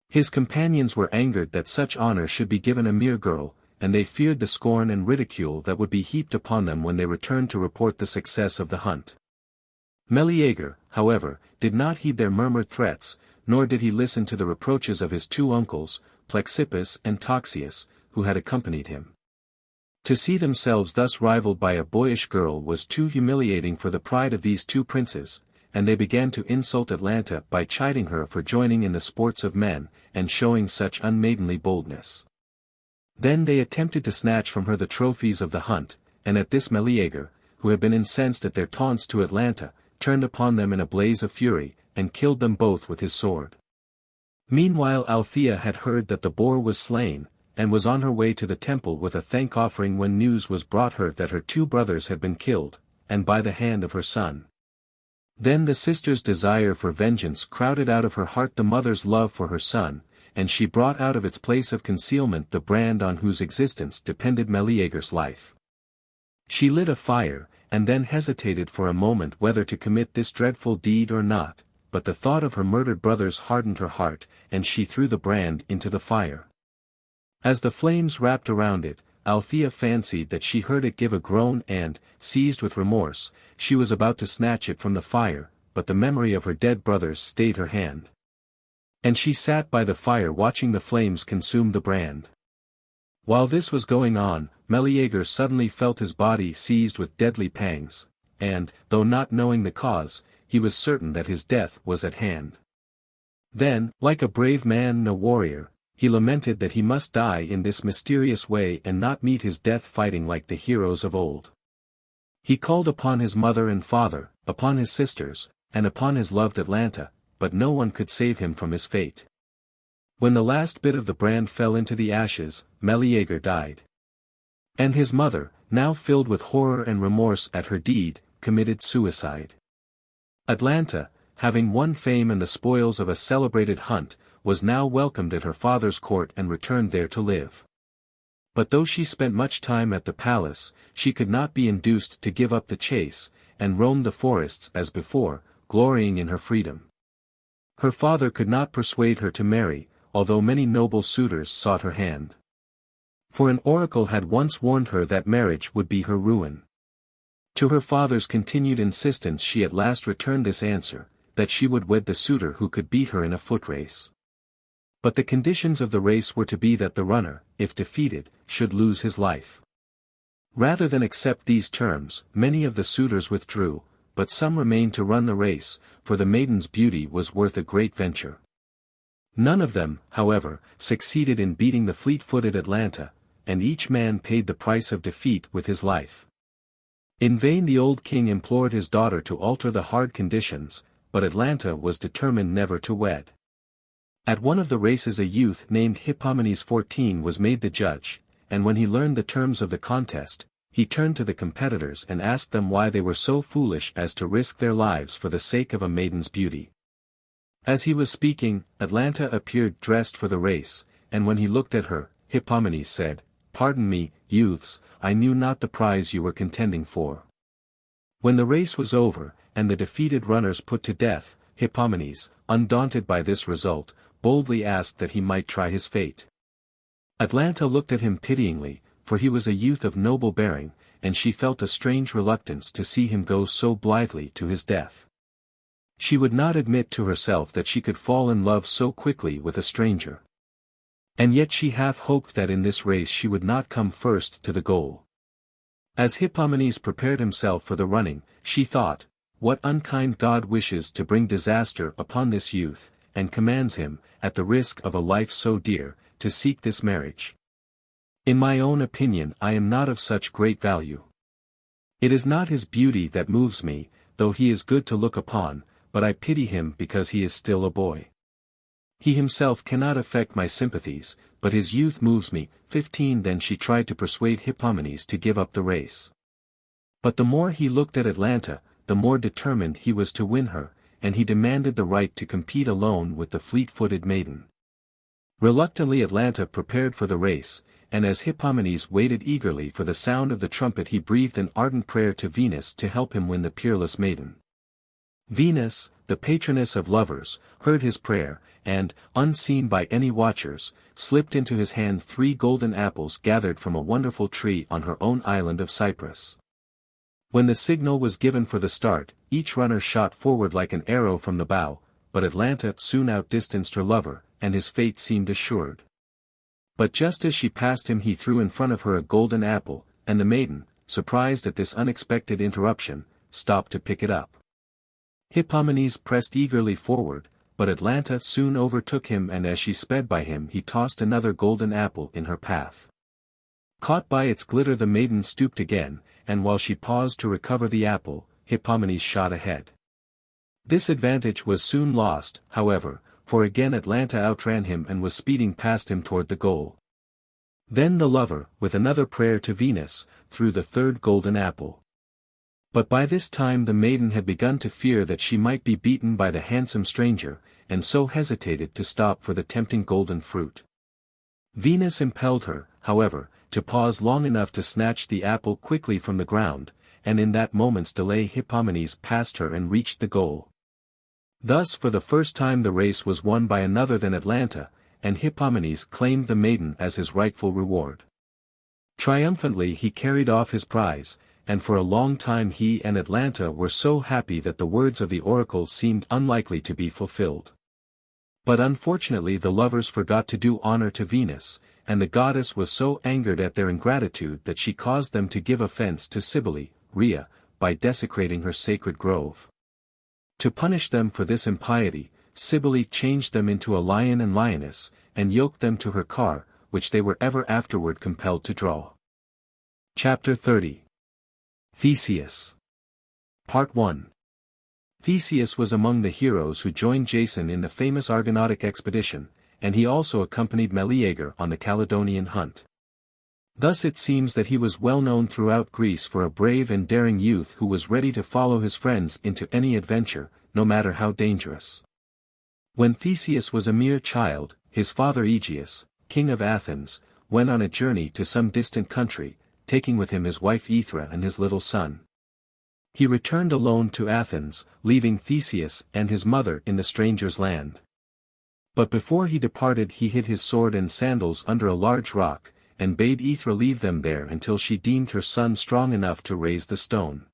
His companions were angered that such honor should be given a mere girl, and they feared the scorn and ridicule that would be heaped upon them when they returned to report the success of the hunt. Meleager, however, did not heed their murmured threats, nor did he listen to the reproaches of his two uncles, Plexippus and Toxeus, who had accompanied him. To see themselves thus rivaled by a boyish girl was too humiliating for the pride of these two princes, and they began to insult Atalanta by chiding her for joining in the sports of men, and showing such unmaidenly boldness. Then they attempted to snatch from her the trophies of the hunt, and at this Meleager, who had been incensed at their taunts to Atalanta, turned upon them in a blaze of fury, and killed them both with his sword. Meanwhile Althea had heard that the boar was slain, and was on her way to the temple with a thank-offering when news was brought her that her two brothers had been killed, and by the hand of her son. Then the sister's desire for vengeance crowded out of her heart the mother's love for her son, and she brought out of its place of concealment the brand on whose existence depended Meleager's life. She lit a fire, and then hesitated for a moment whether to commit this dreadful deed or not, but the thought of her murdered brothers hardened her heart, and she threw the brand into the fire. As the flames wrapped around it, Althea fancied that she heard it give a groan and, seized with remorse, she was about to snatch it from the fire, but the memory of her dead brothers stayed her hand. And she sat by the fire watching the flames consume the brand. While this was going on, Meleager suddenly felt his body seized with deadly pangs, and, though not knowing the cause, he was certain that his death was at hand. Then, like a brave man and a warrior, he lamented that he must die in this mysterious way and not meet his death fighting like the heroes of old. He called upon his mother and father, upon his sisters, and upon his loved Atalanta, but no one could save him from his fate. When the last bit of the brand fell into the ashes, Meleager died. And his mother, now filled with horror and remorse at her deed, committed suicide. Atalanta, having won fame and the spoils of a celebrated hunt, was now welcomed at her father's court and returned there to live. But though she spent much time at the palace, she could not be induced to give up the chase, and roamed the forests as before, glorying in her freedom. Her father could not persuade her to marry, although many noble suitors sought her hand. For an oracle had once warned her that marriage would be her ruin. To her father's continued insistence she at last returned this answer, that she would wed the suitor who could beat her in a foot race. But the conditions of the race were to be that the runner, if defeated, should lose his life. Rather than accept these terms, many of the suitors withdrew, but some remained to run the race, for the maiden's beauty was worth a great venture. None of them, however, succeeded in beating the fleet-footed Atalanta, and each man paid the price of defeat with his life. In vain the old king implored his daughter to alter the hard conditions, but Atalanta was determined never to wed. At one of the races a youth named Hippomenes 14 was made the judge, and when he learned the terms of the contest, he turned to the competitors and asked them why they were so foolish as to risk their lives for the sake of a maiden's beauty. As he was speaking, Atalanta appeared dressed for the race, and when he looked at her, Hippomenes said, "Pardon me, youths, I knew not the prize you were contending for." When the race was over, and the defeated runners put to death, Hippomenes, undaunted by this result, boldly asked that he might try his fate. Atalanta looked at him pityingly, for he was a youth of noble bearing, and she felt a strange reluctance to see him go so blithely to his death. She would not admit to herself that she could fall in love so quickly with a stranger. And yet she half hoped that in this race she would not come first to the goal. As Hippomenes prepared himself for the running, she thought, "What unkind God wishes to bring disaster upon this youth, and commands him, at the risk of a life so dear, to seek this marriage. In my own opinion I am not of such great value. It is not his beauty that moves me, though he is good to look upon, but I pity him because he is still a boy. He himself cannot affect my sympathies, but his youth moves me." 15 Then she tried to persuade Hippomenes to give up the race. But the more he looked at Atalanta, the more determined he was to win her, and he demanded the right to compete alone with the fleet-footed maiden. Reluctantly Atalanta prepared for the race, and as Hippomenes waited eagerly for the sound of the trumpet he breathed an ardent prayer to Venus to help him win the peerless maiden. Venus, the patroness of lovers, heard his prayer, and, unseen by any watchers, slipped into his hand 3 golden apples gathered from a wonderful tree on her own island of Cyprus. When the signal was given for the start, each runner shot forward like an arrow from the bow, but Atalanta soon outdistanced her lover, and his fate seemed assured. But just as she passed him he threw in front of her a golden apple, and the maiden, surprised at this unexpected interruption, stopped to pick it up. Hippomenes pressed eagerly forward, but Atalanta soon overtook him, and as she sped by him he tossed another golden apple in her path. Caught by its glitter the maiden stooped again, and while she paused to recover the apple, Hippomenes shot ahead. This advantage was soon lost, however, for again Atalanta outran him and was speeding past him toward the goal. Then the lover, with another prayer to Venus, threw the 3rd golden apple. But by this time the maiden had begun to fear that she might be beaten by the handsome stranger, and so hesitated to stop for the tempting golden fruit. Venus impelled her, however, to pause long enough to snatch the apple quickly from the ground, and in that moment's delay Hippomenes passed her and reached the goal. Thus for the first time the race was won by another than Atalanta, and Hippomenes claimed the maiden as his rightful reward. Triumphantly he carried off his prize, and for a long time he and Atalanta were so happy that the words of the oracle seemed unlikely to be fulfilled. But unfortunately the lovers forgot to do honor to Venus, and the goddess was so angered at their ingratitude that she caused them to give offense to Cybele, Rhea, by desecrating her sacred grove. To punish them for this impiety, Cybele changed them into a lion and lioness, and yoked them to her car, which they were ever afterward compelled to draw. Chapter 30. Theseus. Part 1. Theseus was among the heroes who joined Jason in the famous Argonautic expedition, and he also accompanied Meleager on the Calydonian hunt. Thus it seems that he was well known throughout Greece for a brave and daring youth who was ready to follow his friends into any adventure, no matter how dangerous. When Theseus was a mere child, his father Aegeus, king of Athens, went on a journey to some distant country, taking with him his wife Aethra and his little son. He returned alone to Athens, leaving Theseus and his mother in the stranger's land. But before he departed he hid his sword and sandals under a large rock, and bade Aethra leave them there until she deemed her son strong enough to raise the stone.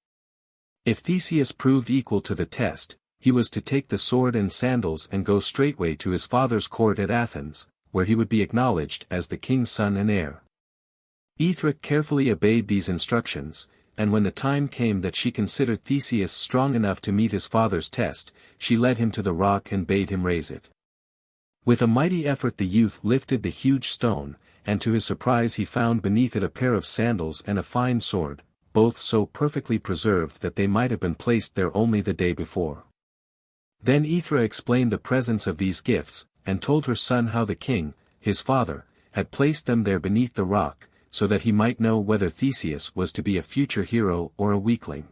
If Theseus proved equal to the test, he was to take the sword and sandals and go straightway to his father's court at Athens, where he would be acknowledged as the king's son and heir. Aethra carefully obeyed these instructions, and when the time came that she considered Theseus strong enough to meet his father's test, she led him to the rock and bade him raise it. With a mighty effort the youth lifted the huge stone, and to his surprise he found beneath it a pair of sandals and a fine sword, both so perfectly preserved that they might have been placed there only the day before. Then Aethra explained the presence of these gifts, and told her son how the king, his father, had placed them there beneath the rock, so that he might know whether Theseus was to be a future hero or a weakling.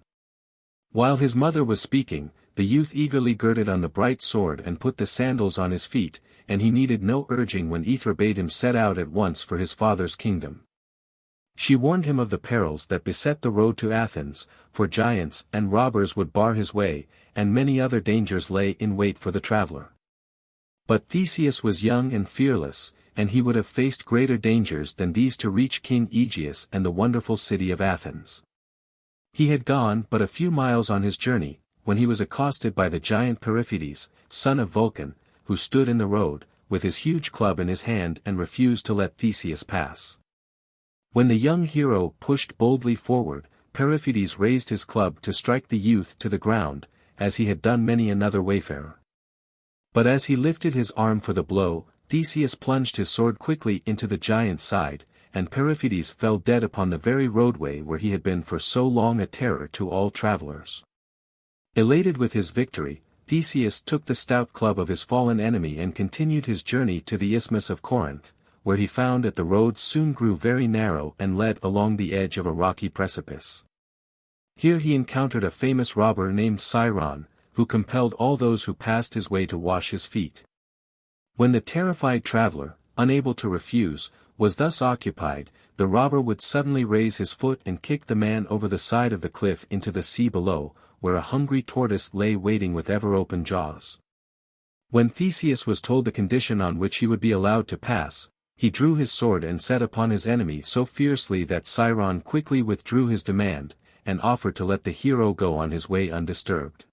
While his mother was speaking, the youth eagerly girded on the bright sword and put the sandals on his feet, and he needed no urging when Aethra bade him set out at once for his father's kingdom. She warned him of the perils that beset the road to Athens, for giants and robbers would bar his way, and many other dangers lay in wait for the traveler. But Theseus was young and fearless, and he would have faced greater dangers than these to reach King Aegeus and the wonderful city of Athens. He had gone but a few miles on his journey, when he was accosted by the giant Perseus, son of Vulcan, who stood in the road, with his huge club in his hand and refused to let Theseus pass. When the young hero pushed boldly forward, Perseus raised his club to strike the youth to the ground, as he had done many another wayfarer. But as he lifted his arm for the blow, Theseus plunged his sword quickly into the giant's side, and Perseus fell dead upon the very roadway where he had been for so long a terror to all travelers. Elated with his victory, Theseus took the stout club of his fallen enemy and continued his journey to the Isthmus of Corinth, where he found that the road soon grew very narrow and led along the edge of a rocky precipice. Here he encountered a famous robber named Sciron, who compelled all those who passed his way to wash his feet. When the terrified traveler, unable to refuse, was thus occupied, the robber would suddenly raise his foot and kick the man over the side of the cliff into the sea below, where a hungry tortoise lay waiting with ever-open jaws. When Theseus was told the condition on which he would be allowed to pass, he drew his sword and set upon his enemy so fiercely that Sciron quickly withdrew his demand, and offered to let the hero go on his way undisturbed.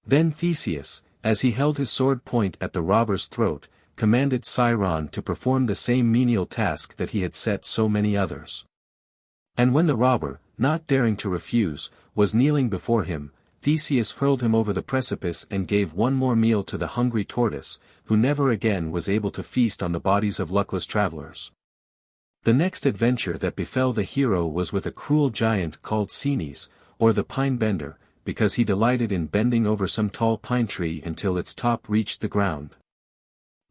Then Theseus, as he held his sword point at the robber's throat, commanded Sciron to perform the same menial task that he had set so many others. And when the robber, not daring to refuse, was kneeling before him, Theseus hurled him over the precipice and gave one more meal to the hungry tortoise, who never again was able to feast on the bodies of luckless travelers. The next adventure that befell the hero was with a cruel giant called Cenes, or the pine bender, because he delighted in bending over some tall pine tree until its top reached the ground.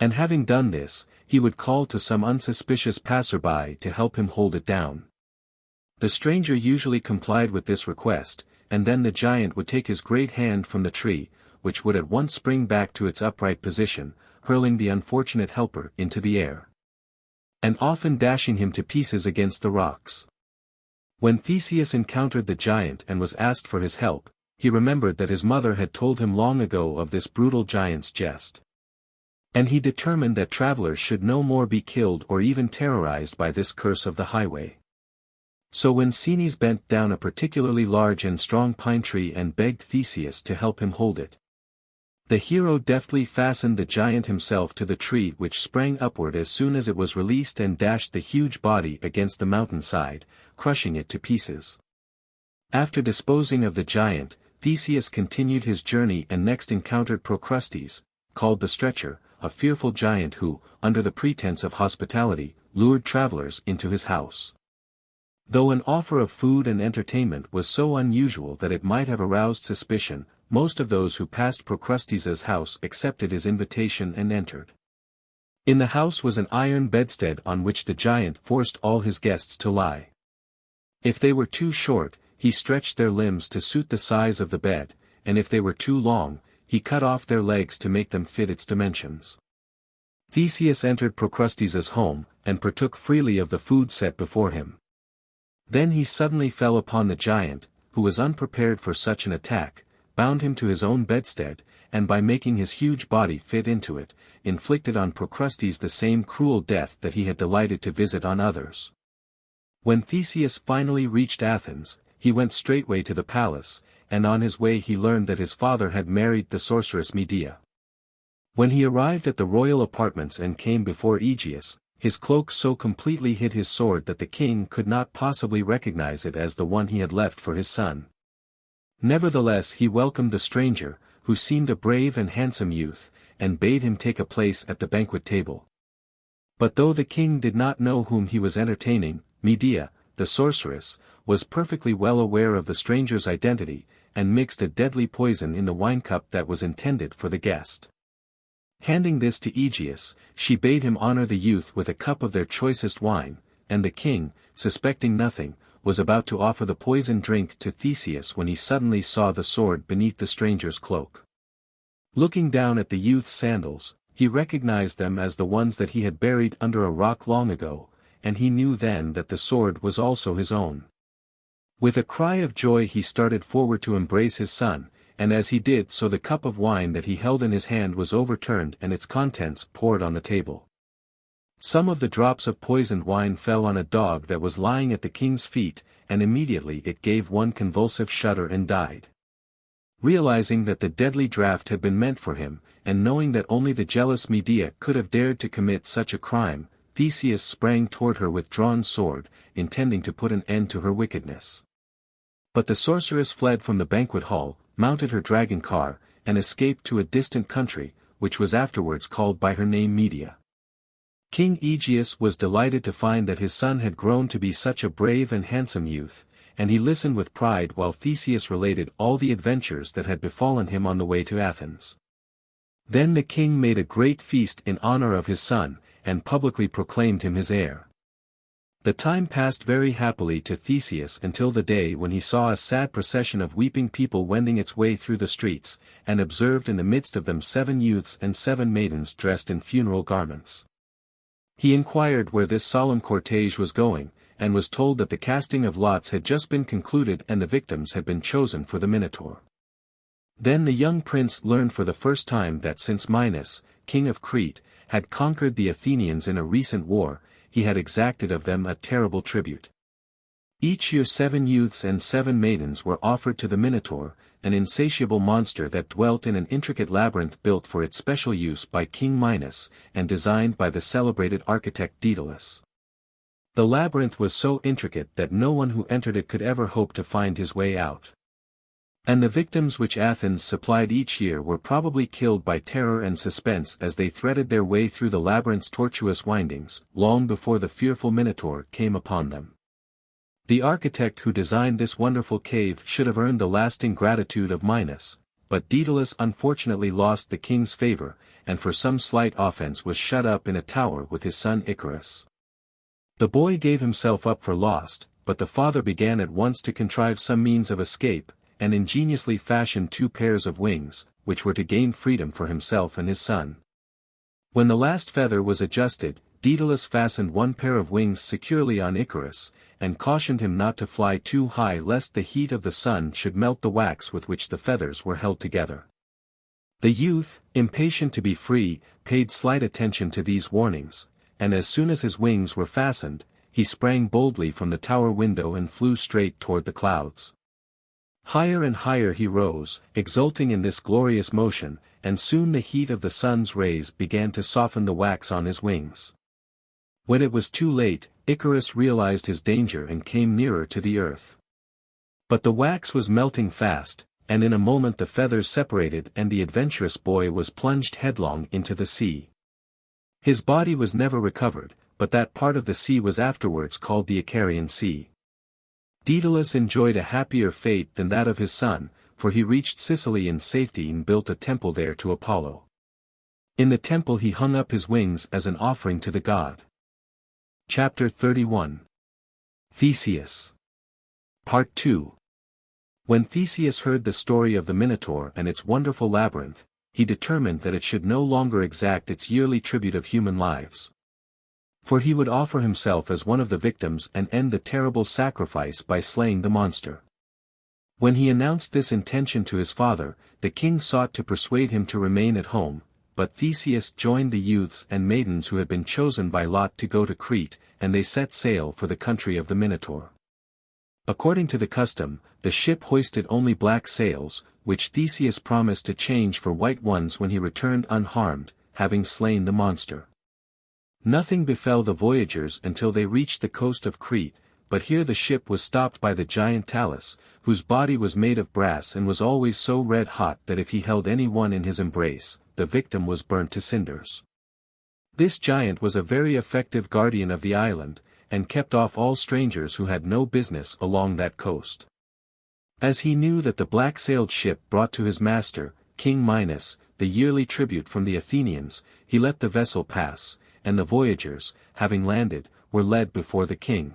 And having done this, he would call to some unsuspicious passerby to help him hold it down. The stranger usually complied with this request, and then the giant would take his great hand from the tree, which would at once spring back to its upright position, hurling the unfortunate helper into the air, and often dashing him to pieces against the rocks. When Theseus encountered the giant and was asked for his help, he remembered that his mother had told him long ago of this brutal giant's jest. And he determined that travelers should no more be killed or even terrorized by this curse of the highway. So when Cenes bent down a particularly large and strong pine tree and begged Theseus to help him hold it, the hero deftly fastened the giant himself to the tree, which sprang upward as soon as it was released and dashed the huge body against the mountainside, crushing it to pieces. After disposing of the giant, Theseus continued his journey and next encountered Procrustes, called the Stretcher, a fearful giant who, under the pretense of hospitality, lured travelers into his house. Though an offer of food and entertainment was so unusual that it might have aroused suspicion, most of those who passed Procrustes's house accepted his invitation and entered. In the house was an iron bedstead on which the giant forced all his guests to lie. If they were too short, he stretched their limbs to suit the size of the bed, and if they were too long, he cut off their legs to make them fit its dimensions. Theseus entered Procrustes's home, and partook freely of the food set before him. Then he suddenly fell upon the giant, who was unprepared for such an attack, bound him to his own bedstead, and by making his huge body fit into it, inflicted on Procrustes the same cruel death that he had delighted to visit on others. When Theseus finally reached Athens, he went straightway to the palace, and on his way he learned that his father had married the sorceress Medea. When he arrived at the royal apartments and came before Aegeus, his cloak so completely hid his sword that the king could not possibly recognize it as the one he had left for his son. Nevertheless he welcomed the stranger, who seemed a brave and handsome youth, and bade him take a place at the banquet table. But though the king did not know whom he was entertaining, Medea, the sorceress, was perfectly well aware of the stranger's identity, and mixed a deadly poison in the wine cup that was intended for the guest. Handing this to Aegeus, she bade him honor the youth with a cup of their choicest wine, and the king, suspecting nothing, was about to offer the poisoned drink to Theseus when he suddenly saw the sword beneath the stranger's cloak. Looking down at the youth's sandals, he recognized them as the ones that he had buried under a rock long ago, and he knew then that the sword was also his own. With a cry of joy he started forward to embrace his son, and as he did so the cup of wine that he held in his hand was overturned and its contents poured on the table. Some of the drops of poisoned wine fell on a dog that was lying at the king's feet, and immediately it gave one convulsive shudder and died. Realizing that the deadly draught had been meant for him, and knowing that only the jealous Medea could have dared to commit such a crime, Theseus sprang toward her with drawn sword, intending to put an end to her wickedness. But the sorceress fled from the banquet hall, mounted her dragon car, and escaped to a distant country, which was afterwards called by her name Media. King Aegeus was delighted to find that his son had grown to be such a brave and handsome youth, and he listened with pride while Theseus related all the adventures that had befallen him on the way to Athens. Then the king made a great feast in honor of his son, and publicly proclaimed him his heir. The time passed very happily to Theseus until the day when he saw a sad procession of weeping people wending its way through the streets, and observed in the midst of them 7 youths and 7 maidens dressed in funeral garments. He inquired where this solemn cortege was going, and was told that the casting of lots had just been concluded and the victims had been chosen for the Minotaur. Then the young prince learned for the first time that since Minos, king of Crete, had conquered the Athenians in a recent war, he had exacted of them a terrible tribute. Each year 7 youths and 7 maidens were offered to the Minotaur, an insatiable monster that dwelt in an intricate labyrinth built for its special use by King Minos, and designed by the celebrated architect Daedalus. The labyrinth was so intricate that no one who entered it could ever hope to find his way out. And the victims which Athens supplied each year were probably killed by terror and suspense as they threaded their way through the labyrinth's tortuous windings, long before the fearful Minotaur came upon them. The architect who designed this wonderful cave should have earned the lasting gratitude of Minos, but Daedalus unfortunately lost the king's favor, and for some slight offense was shut up in a tower with his son Icarus. The boy gave himself up for lost, but the father began at once to contrive some means of escape, and ingeniously fashioned 2 pairs of wings, which were to gain freedom for himself and his son. When the last feather was adjusted, Daedalus fastened 1 pair of wings securely on Icarus, and cautioned him not to fly too high lest the heat of the sun should melt the wax with which the feathers were held together. The youth, impatient to be free, paid slight attention to these warnings, and as soon as his wings were fastened, he sprang boldly from the tower window and flew straight toward the clouds. Higher and higher he rose, exulting in this glorious motion, and soon the heat of the sun's rays began to soften the wax on his wings. When it was too late, Icarus realized his danger and came nearer to the earth. But the wax was melting fast, and in a moment the feathers separated and the adventurous boy was plunged headlong into the sea. His body was never recovered, but that part of the sea was afterwards called the Icarian Sea. Daedalus enjoyed a happier fate than that of his son, for he reached Sicily in safety and built a temple there to Apollo. In the temple he hung up his wings as an offering to the god. Chapter 31. Theseus. Part 2. When Theseus heard the story of the Minotaur and its wonderful labyrinth, he determined that it should no longer exact its yearly tribute of human lives. For he would offer himself as one of the victims and end the terrible sacrifice by slaying the monster. When he announced this intention to his father, the king sought to persuade him to remain at home, but Theseus joined the youths and maidens who had been chosen by lot to go to Crete, and they set sail for the country of the Minotaur. According to the custom, the ship hoisted only black sails, which Theseus promised to change for white ones when he returned unharmed, having slain the monster. Nothing befell the voyagers until they reached the coast of Crete, but here the ship was stopped by the giant Talus, whose body was made of brass and was always so red-hot that if he held any one in his embrace, the victim was burnt to cinders. This giant was a very effective guardian of the island, and kept off all strangers who had no business along that coast. As he knew that the black-sailed ship brought to his master, King Minos, the yearly tribute from the Athenians, he let the vessel pass, and the voyagers, having landed, were led before the king.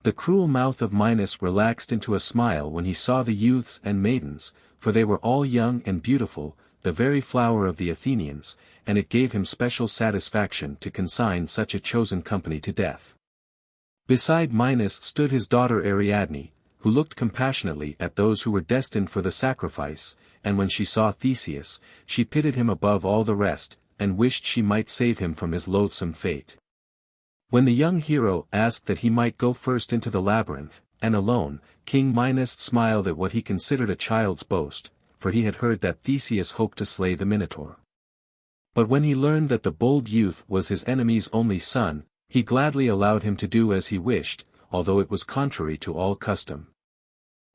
The cruel mouth of Minos relaxed into a smile when he saw the youths and maidens, for they were all young and beautiful, the very flower of the Athenians, and it gave him special satisfaction to consign such a chosen company to death. Beside Minos stood his daughter Ariadne, who looked compassionately at those who were destined for the sacrifice, and when she saw Theseus, she pitied him above all the rest, and wished she might save him from his loathsome fate. When the young hero asked that he might go first into the labyrinth, and alone, King Minos smiled at what he considered a child's boast, for he had heard that Theseus hoped to slay the Minotaur. But when he learned that the bold youth was his enemy's only son, he gladly allowed him to do as he wished, although it was contrary to all custom.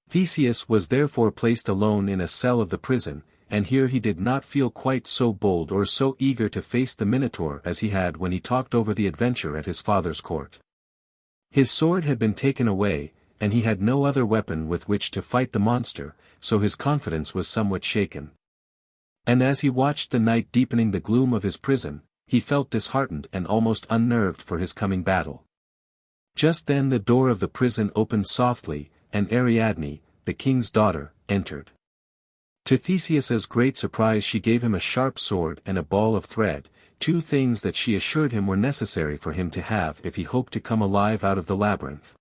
Theseus was therefore placed alone in a cell of the prison, and here he did not feel quite so bold or so eager to face the Minotaur as he had when he talked over the adventure at his father's court. His sword had been taken away, and he had no other weapon with which to fight the monster, so his confidence was somewhat shaken. And as he watched the night deepening the gloom of his prison, he felt disheartened and almost unnerved for his coming battle. Just then the door of the prison opened softly, and Ariadne, the king's daughter, entered. To Theseus's great surprise she gave him a sharp sword and a ball of thread, two things that she assured him were necessary for him to have if he hoped to come alive out of the labyrinth.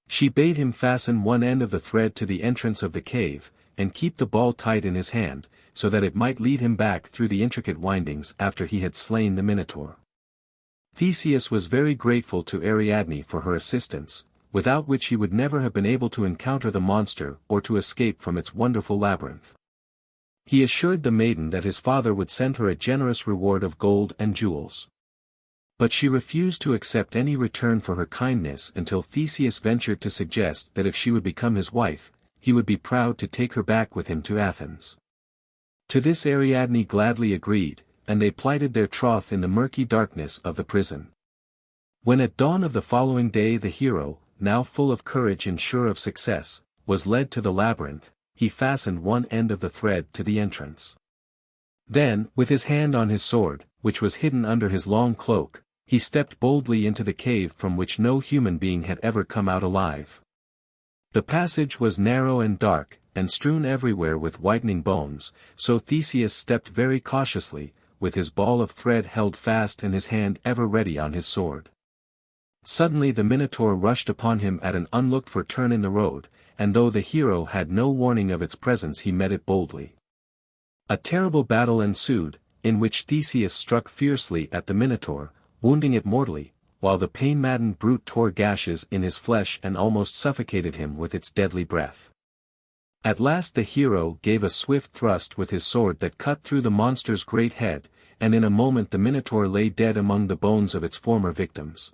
She bade him fasten one end of the thread to the entrance of the cave, and keep the ball tight in his hand, so that it might lead him back through the intricate windings after he had slain the Minotaur. Theseus was very grateful to Ariadne for her assistance, without which he would never have been able to encounter the monster or to escape from its wonderful labyrinth. He assured the maiden that his father would send her a generous reward of gold and jewels. But she refused to accept any return for her kindness until Theseus ventured to suggest that if she would become his wife, he would be proud to take her back with him to Athens. To this Ariadne gladly agreed, and they plighted their troth in the murky darkness of the prison. When at dawn of the following day the hero, now full of courage and sure of success, was led to the labyrinth, he fastened one end of the thread to the entrance. Then, with his hand on his sword, which was hidden under his long cloak, he stepped boldly into the cave from which no human being had ever come out alive. The passage was narrow and dark, and strewn everywhere with whitening bones, so Theseus stepped very cautiously, with his ball of thread held fast and his hand ever ready on his sword. Suddenly the Minotaur rushed upon him at an unlooked-for turn in the road, and though the hero had no warning of its presence he met it boldly. A terrible battle ensued, in which Theseus struck fiercely at the Minotaur, wounding it mortally, while the pain-maddened brute tore gashes in his flesh and almost suffocated him with its deadly breath. At last the hero gave a swift thrust with his sword that cut through the monster's great head, and in a moment the Minotaur lay dead among the bones of its former victims.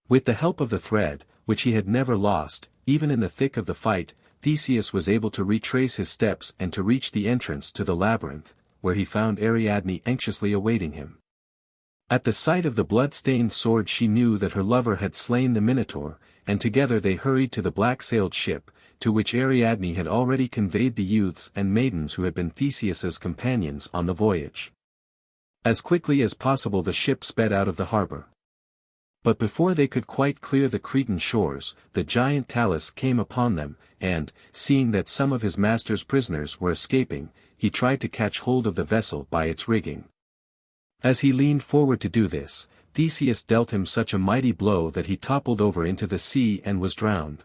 With the help of the thread, which he had never lost, even in the thick of the fight, Theseus was able to retrace his steps and to reach the entrance to the labyrinth, where he found Ariadne anxiously awaiting him. At the sight of the blood-stained sword she knew that her lover had slain the Minotaur, and together they hurried to the black-sailed ship, to which Ariadne had already conveyed the youths and maidens who had been Theseus's companions on the voyage. As quickly as possible the ship sped out of the harbor. But before they could quite clear the Cretan shores, the giant Talus came upon them, and, seeing that some of his master's prisoners were escaping, he tried to catch hold of the vessel by its rigging. As he leaned forward to do this, Theseus dealt him such a mighty blow that he toppled over into the sea and was drowned.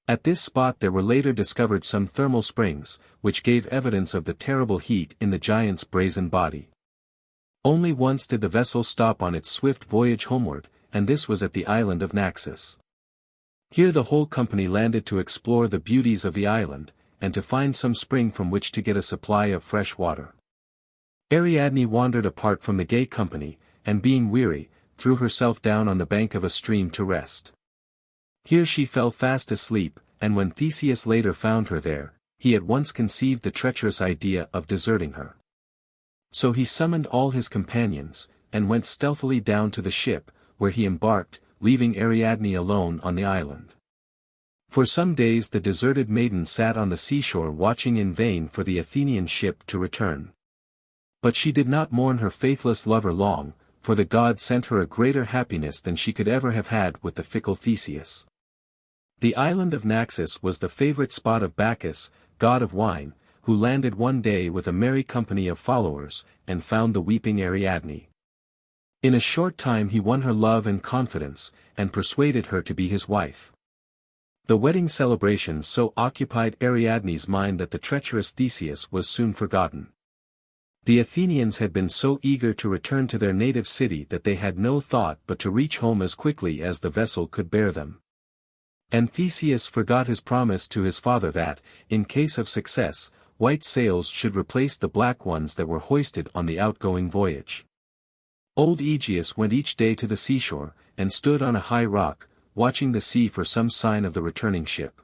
At this spot there were later discovered some thermal springs, which gave evidence of the terrible heat in the giant's brazen body. Only once did the vessel stop on its swift voyage homeward, and this was at the island of Naxos. Here the whole company landed to explore the beauties of the island, and to find some spring from which to get a supply of fresh water. Ariadne wandered apart from the gay company, and being weary, threw herself down on the bank of a stream to rest. Here she fell fast asleep, and when Theseus later found her there, he at once conceived the treacherous idea of deserting her. So he summoned all his companions, and went stealthily down to the ship, where he embarked, leaving Ariadne alone on the island. For some days the deserted maiden sat on the seashore watching in vain for the Athenian ship to return. But she did not mourn her faithless lover long, for the god sent her a greater happiness than she could ever have had with the fickle Theseus. The island of Naxos was the favorite spot of Bacchus, god of wine, who landed one day with a merry company of followers, and found the weeping Ariadne. In a short time he won her love and confidence, and persuaded her to be his wife. The wedding celebrations so occupied Ariadne's mind that the treacherous Theseus was soon forgotten. The Athenians had been so eager to return to their native city that they had no thought but to reach home as quickly as the vessel could bear them. And Theseus forgot his promise to his father that, in case of success, white sails should replace the black ones that were hoisted on the outgoing voyage. Old Aegeus went each day to the seashore, and stood on a high rock, watching the sea for some sign of the returning ship.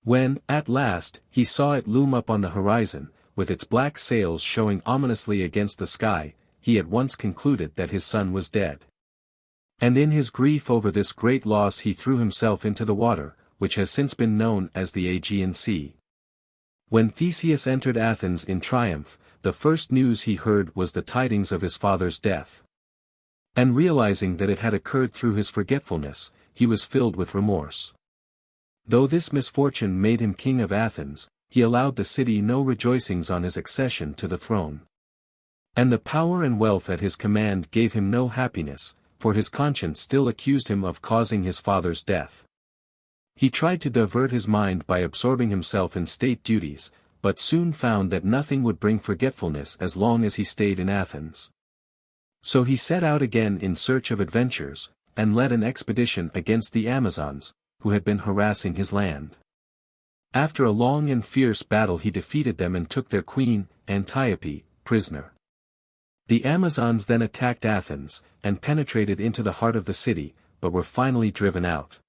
When, at last, he saw it loom up on the horizon, with its black sails showing ominously against the sky, he at once concluded that his son was dead. And in his grief over this great loss he threw himself into the water, which has since been known as the Aegean Sea. When Theseus entered Athens in triumph, the first news he heard was the tidings of his father's death. And realizing that it had occurred through his forgetfulness, he was filled with remorse. Though this misfortune made him king of Athens, he allowed the city no rejoicings on his accession to the throne. And the power and wealth at his command gave him no happiness, for his conscience still accused him of causing his father's death. He tried to divert his mind by absorbing himself in state duties, but soon found that nothing would bring forgetfulness as long as he stayed in Athens. So he set out again in search of adventures, and led an expedition against the Amazons, who had been harassing his land. After a long and fierce battle he defeated them and took their queen, Antiope, prisoner. The Amazons then attacked Athens, and penetrated into the heart of the city, but were finally driven out.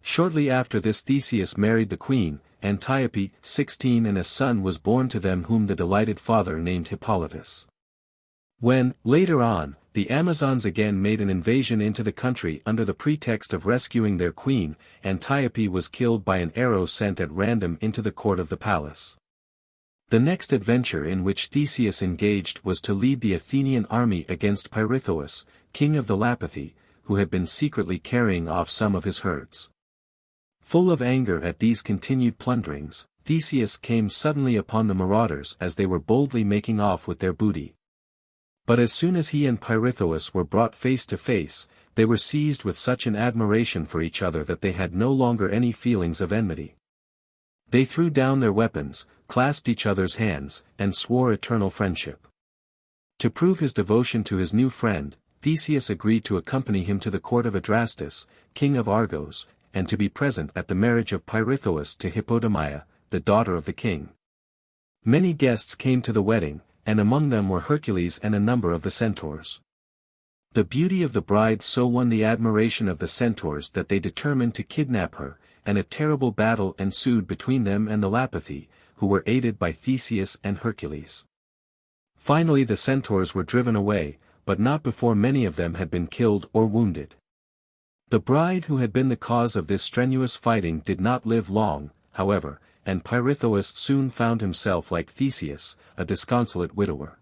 Shortly after this Theseus married the queen, Antiope, 16, and a son was born to them whom the delighted father named Hippolytus. When, later on, the Amazons again made an invasion into the country under the pretext of rescuing their queen, Antiope was killed by an arrow sent at random into the court of the palace. The next adventure in which Theseus engaged was to lead the Athenian army against Pirithous, king of the Lapithae, who had been secretly carrying off some of his herds. Full of anger at these continued plunderings, Theseus came suddenly upon the marauders as they were boldly making off with their booty. But as soon as he and Pirithous were brought face to face, they were seized with such an admiration for each other that they had no longer any feelings of enmity. They threw down their weapons, clasped each other's hands, and swore eternal friendship. To prove his devotion to his new friend, Theseus agreed to accompany him to the court of Adrastus, king of Argos, and to be present at the marriage of Pirithous to Hippodamia, the daughter of the king. Many guests came to the wedding, and among them were Hercules and a number of the centaurs. The beauty of the bride so won the admiration of the centaurs that they determined to kidnap her, and a terrible battle ensued between them and the Lapithae, who were aided by Theseus and Hercules. Finally the centaurs were driven away, but not before many of them had been killed or wounded. The bride who had been the cause of this strenuous fighting did not live long, however, and Pirithous soon found himself like Theseus, a disconsolate widower.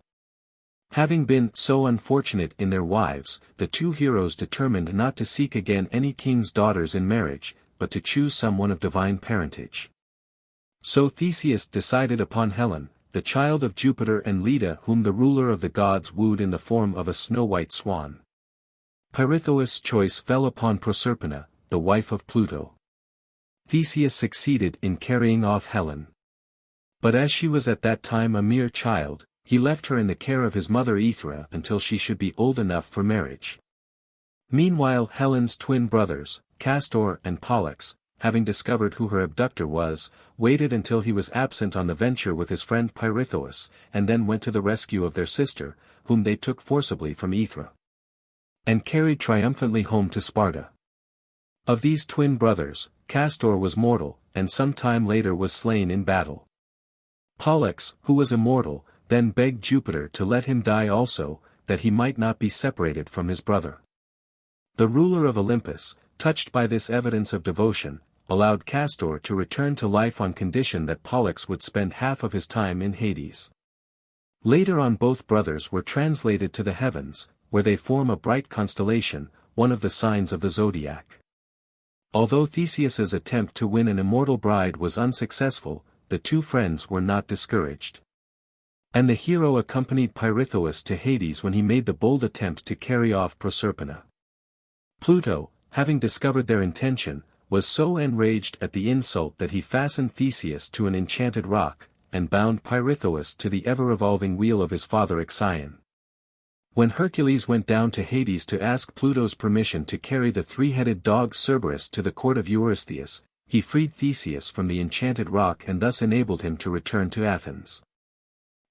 Having been so unfortunate in their wives, the two heroes determined not to seek again any king's daughters in marriage, but to choose someone of divine parentage. So Theseus decided upon Helen, the child of Jupiter and Leda, whom the ruler of the gods wooed in the form of a snow-white swan. Pirithous' choice fell upon Proserpina, the wife of Pluto. Theseus succeeded in carrying off Helen. But as she was at that time a mere child, he left her in the care of his mother Aethra until she should be old enough for marriage. Meanwhile Helen's twin brothers, Castor and Pollux, having discovered who her abductor was, waited until he was absent on the venture with his friend Pirithous, and then went to the rescue of their sister, whom they took forcibly from Aethra, and carried triumphantly home to Sparta. Of these twin brothers, Castor was mortal, and some time later was slain in battle. Pollux, who was immortal, then begged Jupiter to let him die also, that he might not be separated from his brother. The ruler of Olympus, touched by this evidence of devotion, allowed Castor to return to life on condition that Pollux would spend half of his time in Hades. Later on both brothers were translated to the heavens, where they form a bright constellation, one of the signs of the zodiac. Although Theseus's attempt to win an immortal bride was unsuccessful, the two friends were not discouraged. And the hero accompanied Pirithous to Hades when he made the bold attempt to carry off Proserpina. Pluto, having discovered their intention, was so enraged at the insult that he fastened Theseus to an enchanted rock, and bound Pirithous to the ever-revolving wheel of his father Ixion. When Hercules went down to Hades to ask Pluto's permission to carry the three-headed dog Cerberus to the court of Eurystheus, he freed Theseus from the enchanted rock and thus enabled him to return to Athens.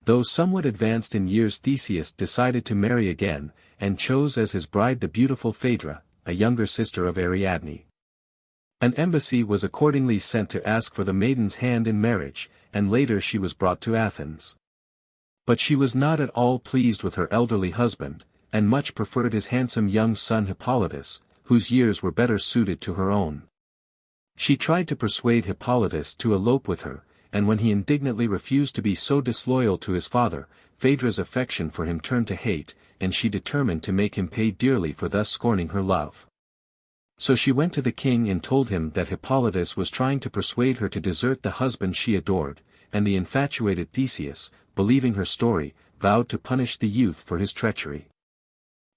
Though somewhat advanced in years, Theseus decided to marry again, and chose as his bride the beautiful Phaedra, a younger sister of Ariadne. An embassy was accordingly sent to ask for the maiden's hand in marriage, and later she was brought to Athens. But she was not at all pleased with her elderly husband, and much preferred his handsome young son Hippolytus, whose years were better suited to her own. She tried to persuade Hippolytus to elope with her, and when he indignantly refused to be so disloyal to his father, Phaedra's affection for him turned to hate, and she determined to make him pay dearly for thus scorning her love. So she went to the king and told him that Hippolytus was trying to persuade her to desert the husband she adored, and the infatuated Theseus, believing her story, vowed to punish the youth for his treachery.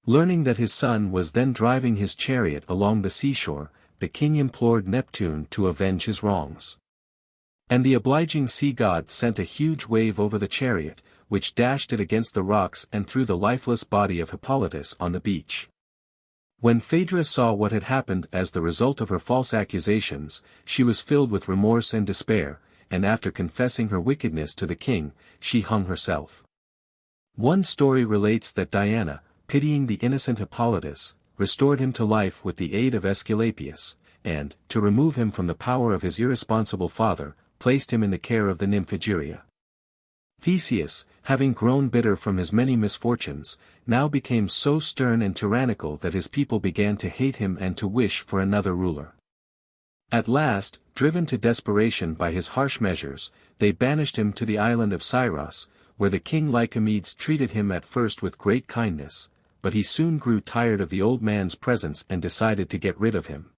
Learning that his son was then driving his chariot along the seashore, the king implored Neptune to avenge his wrongs. And the obliging sea god sent a huge wave over the chariot, which dashed it against the rocks and threw the lifeless body of Hippolytus on the beach. When Phaedra saw what had happened as the result of her false accusations, she was filled with remorse and despair, and after confessing her wickedness to the king, she hung herself. One story relates that Diana, pitying the innocent Hippolytus, restored him to life with the aid of Aesculapius, and, to remove him from the power of his irresponsible father, placed him in the care of the nymph Egeria. Theseus, having grown bitter from his many misfortunes, now became so stern and tyrannical that his people began to hate him and to wish for another ruler. At last, driven to desperation by his harsh measures, they banished him to the island of Scyros, where the king Lycomedes treated him at first with great kindness, but he soon grew tired of the old man's presence and decided to get rid of him.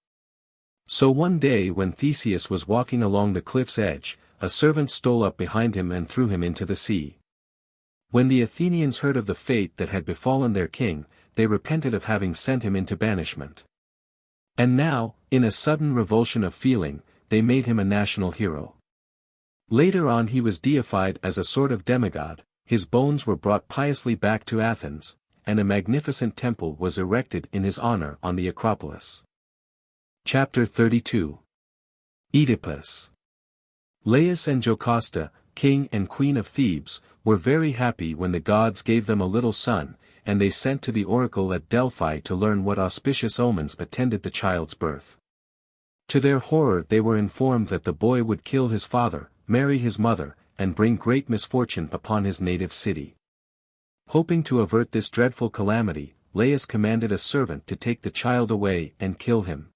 So one day when Theseus was walking along the cliff's edge, a servant stole up behind him and threw him into the sea. When the Athenians heard of the fate that had befallen their king, they repented of having sent him into banishment. And now, in a sudden revulsion of feeling, they made him a national hero. Later on he was deified as a sort of demigod, his bones were brought piously back to Athens, and a magnificent temple was erected in his honor on the Acropolis. Chapter 32. Œdipus. Laius and Jocasta, king and queen of Thebes, were very happy when the gods gave them a little son, and they sent to the oracle at Delphi to learn what auspicious omens attended the child's birth. To their horror they were informed that the boy would kill his father, marry his mother, and bring great misfortune upon his native city. Hoping to avert this dreadful calamity, Laius commanded a servant to take the child away and kill him.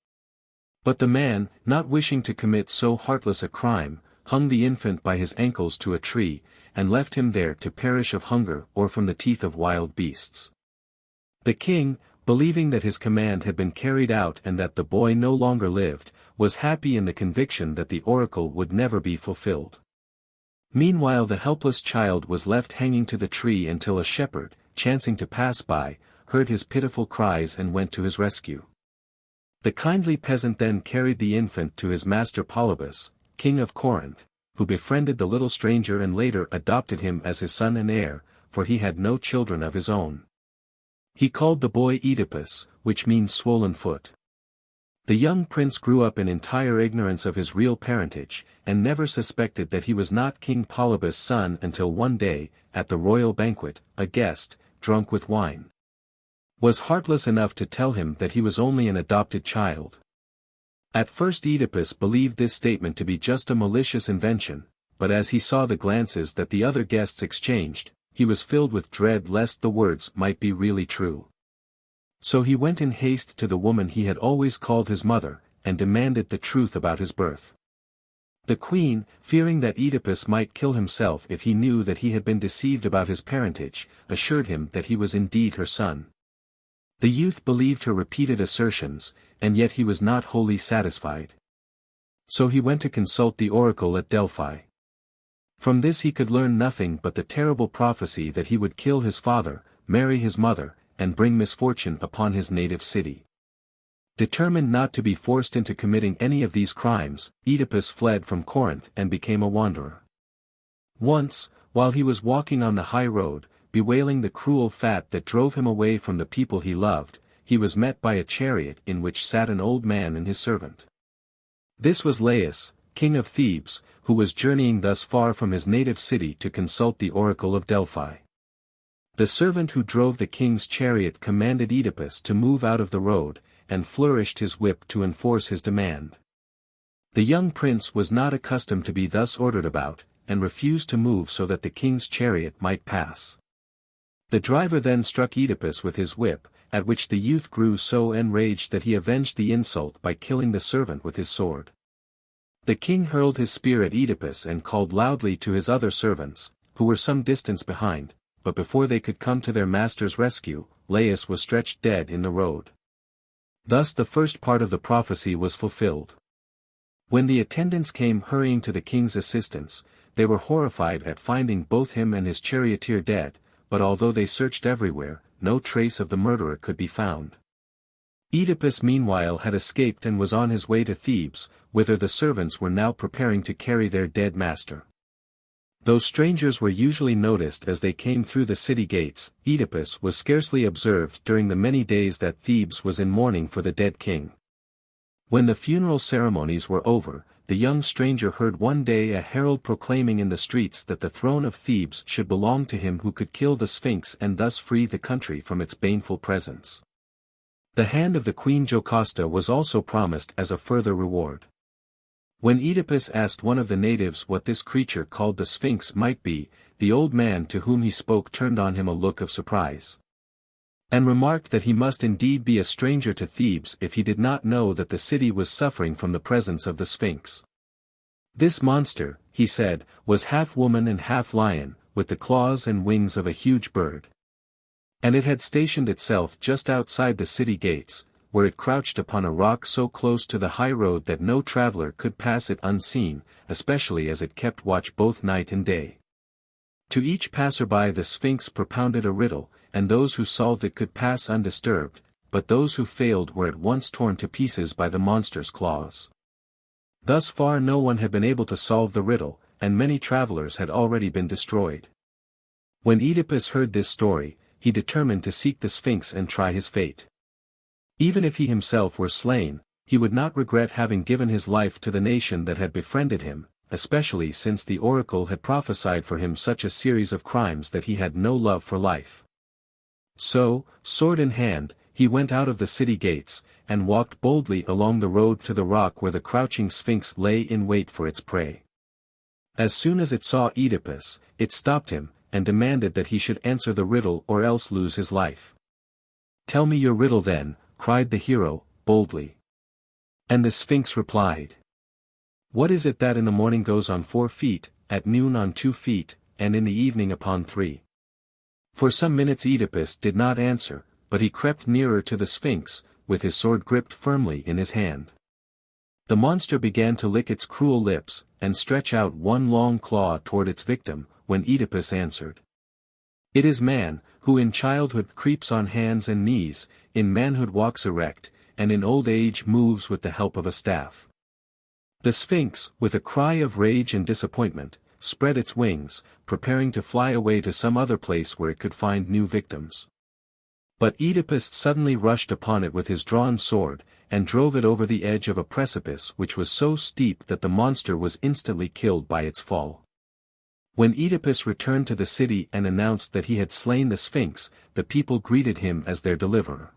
But the man, not wishing to commit so heartless a crime, hung the infant by his ankles to a tree, and left him there to perish of hunger or from the teeth of wild beasts. The king, believing that his command had been carried out and that the boy no longer lived, was happy in the conviction that the oracle would never be fulfilled. Meanwhile the helpless child was left hanging to the tree until a shepherd, chancing to pass by, heard his pitiful cries and went to his rescue. The kindly peasant then carried the infant to his master Polybus, king of Corinth, who befriended the little stranger and later adopted him as his son and heir, for he had no children of his own. He called the boy Œdipus, which means swollen foot. The young prince grew up in entire ignorance of his real parentage, and never suspected that he was not King Polybus' son until one day, at the royal banquet, a guest, drunk with wine, was heartless enough to tell him that he was only an adopted child. At first Œdipus believed this statement to be just a malicious invention, but as he saw the glances that the other guests exchanged, he was filled with dread lest the words might be really true. So he went in haste to the woman he had always called his mother, and demanded the truth about his birth. The queen, fearing that Œdipus might kill himself if he knew that he had been deceived about his parentage, assured him that he was indeed her son. The youth believed her repeated assertions, and yet he was not wholly satisfied. So he went to consult the oracle at Delphi. From this he could learn nothing but the terrible prophecy that he would kill his father, marry his mother, and bring misfortune upon his native city. Determined not to be forced into committing any of these crimes, Œdipus fled from Corinth and became a wanderer. Once, while he was walking on the high road, bewailing the cruel fate that drove him away from the people he loved, he was met by a chariot in which sat an old man and his servant. This was Laius, king of Thebes, who was journeying thus far from his native city to consult the oracle of Delphi. The servant who drove the king's chariot commanded Œdipus to move out of the road, and flourished his whip to enforce his demand. The young prince was not accustomed to be thus ordered about, and refused to move so that the king's chariot might pass. The driver then struck Œdipus with his whip, at which the youth grew so enraged that he avenged the insult by killing the servant with his sword. The king hurled his spear at Œdipus and called loudly to his other servants, who were some distance behind, but before they could come to their master's rescue, Laius was stretched dead in the road. Thus the first part of the prophecy was fulfilled. When the attendants came hurrying to the king's assistance, they were horrified at finding both him and his charioteer dead, but although they searched everywhere, no trace of the murderer could be found. Œdipus meanwhile had escaped and was on his way to Thebes, whither the servants were now preparing to carry their dead master. Though strangers were usually noticed as they came through the city gates, Œdipus was scarcely observed during the many days that Thebes was in mourning for the dead king. When the funeral ceremonies were over, the young stranger heard one day a herald proclaiming in the streets that the throne of Thebes should belong to him who could kill the Sphinx and thus free the country from its baneful presence. The hand of the queen Jocasta was also promised as a further reward. When Œdipus asked one of the natives what this creature called the Sphinx might be, the old man to whom he spoke turned on him a look of surprise, and remarked that he must indeed be a stranger to Thebes if he did not know that the city was suffering from the presence of the Sphinx. This monster, he said, was half woman and half lion, with the claws and wings of a huge bird. And it had stationed itself just outside the city gates, where it crouched upon a rock so close to the high road that no traveler could pass it unseen, especially as it kept watch both night and day. To each passerby the Sphinx propounded a riddle, and those who solved it could pass undisturbed, but those who failed were at once torn to pieces by the monster's claws. Thus far no one had been able to solve the riddle, and many travelers had already been destroyed. When Œdipus heard this story, he determined to seek the Sphinx and try his fate. Even if he himself were slain, he would not regret having given his life to the nation that had befriended him, especially since the oracle had prophesied for him such a series of crimes that he had no love for life. So, sword in hand, he went out of the city gates, and walked boldly along the road to the rock where the crouching Sphinx lay in wait for its prey. As soon as it saw Œdipus, it stopped him, and demanded that he should answer the riddle or else lose his life. "Tell me your riddle then," cried the hero, boldly. And the Sphinx replied, "What is it that in the morning goes on 4 feet, at noon on 2 feet, and in the evening upon 3? For some minutes Œdipus did not answer, but he crept nearer to the Sphinx, with his sword gripped firmly in his hand. The monster began to lick its cruel lips, and stretch out one long claw toward its victim, when Œdipus answered. "It is man, who in childhood creeps on hands and knees, in manhood walks erect, and in old age moves with the help of a staff." The Sphinx, with a cry of rage and disappointment, spread its wings, preparing to fly away to some other place where it could find new victims. But Œdipus suddenly rushed upon it with his drawn sword, and drove it over the edge of a precipice which was so steep that the monster was instantly killed by its fall. When Œdipus returned to the city and announced that he had slain the Sphinx, the people greeted him as their deliverer.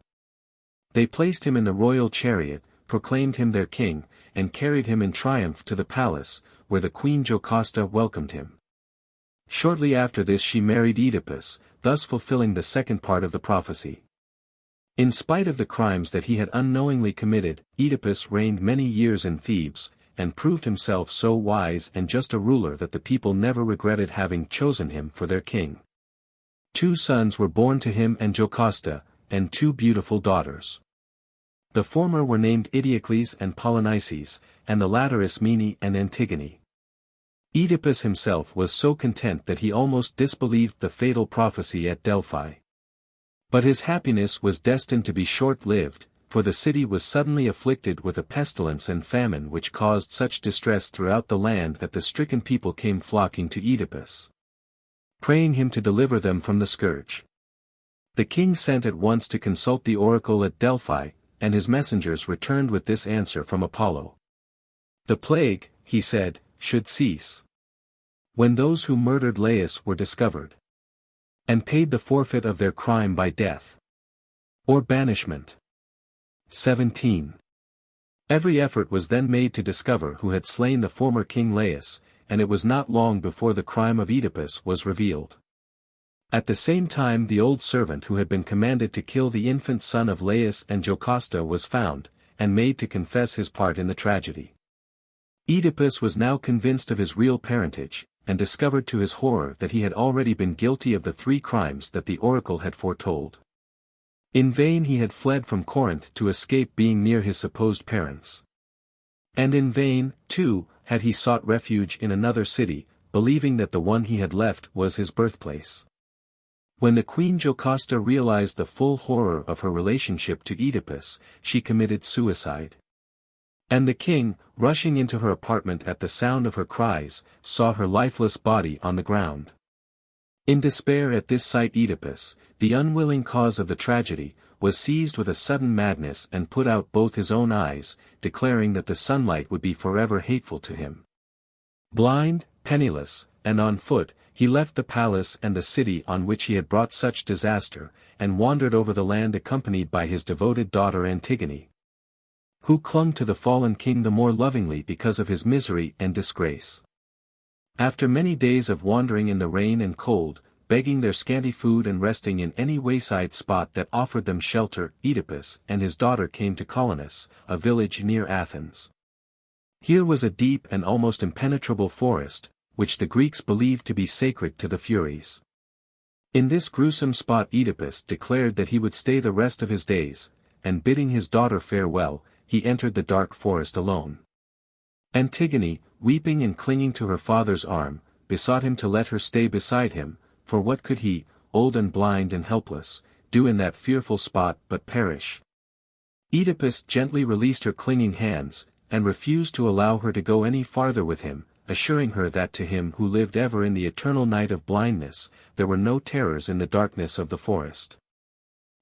They placed him in the royal chariot, proclaimed him their king, and carried him in triumph to the palace, where the Queen Jocasta welcomed him. Shortly after this she married Œdipus, thus fulfilling the second part of the prophecy. In spite of the crimes that he had unknowingly committed, Œdipus reigned many years in Thebes, and proved himself so wise and just a ruler that the people never regretted having chosen him for their king. 2 sons were born to him and Jocasta, and 2 beautiful daughters. The former were named Eteocles and Polynices, and the latter Ismene and Antigone. Œdipus himself was so content that he almost disbelieved the fatal prophecy at Delphi. But his happiness was destined to be short-lived, for the city was suddenly afflicted with a pestilence and famine which caused such distress throughout the land that the stricken people came flocking to Œdipus, praying him to deliver them from the scourge. The king sent at once to consult the oracle at Delphi, and his messengers returned with this answer from Apollo. "The plague," he said, "should cease when those who murdered Laius were discovered, and paid the forfeit of their crime by death or banishment." 17. Every effort was then made to discover who had slain the former king Laius, and it was not long before the crime of Œdipus was revealed. At the same time the old servant who had been commanded to kill the infant son of Laius and Jocasta was found, and made to confess his part in the tragedy. Œdipus was now convinced of his real parentage, and discovered to his horror that he had already been guilty of the 3 crimes that the oracle had foretold. In vain he had fled from Corinth to escape being near his supposed parents. And in vain, too, had he sought refuge in another city, believing that the one he had left was his birthplace. When the Queen Jocasta realized the full horror of her relationship to Œdipus, she committed suicide. And the king, rushing into her apartment at the sound of her cries, saw her lifeless body on the ground. In despair at this sight Œdipus, the unwilling cause of the tragedy, was seized with a sudden madness and put out both his own eyes, declaring that the sunlight would be forever hateful to him. Blind, penniless, and on foot, he left the palace and the city on which he had brought such disaster, and wandered over the land accompanied by his devoted daughter Antigone, who clung to the fallen king the more lovingly because of his misery and disgrace. After many days of wandering in the rain and cold, begging their scanty food and resting in any wayside spot that offered them shelter, Œdipus and his daughter came to Colonus, a village near Athens. Here was a deep and almost impenetrable forest, which the Greeks believed to be sacred to the Furies. In this gruesome spot Œdipus declared that he would stay the rest of his days, and bidding his daughter farewell, he entered the dark forest alone. Antigone, weeping and clinging to her father's arm, besought him to let her stay beside him, for what could he, old and blind and helpless, do in that fearful spot but perish? Œdipus gently released her clinging hands, and refused to allow her to go any farther with him, assuring her that to him who lived ever in the eternal night of blindness, there were no terrors in the darkness of the forest.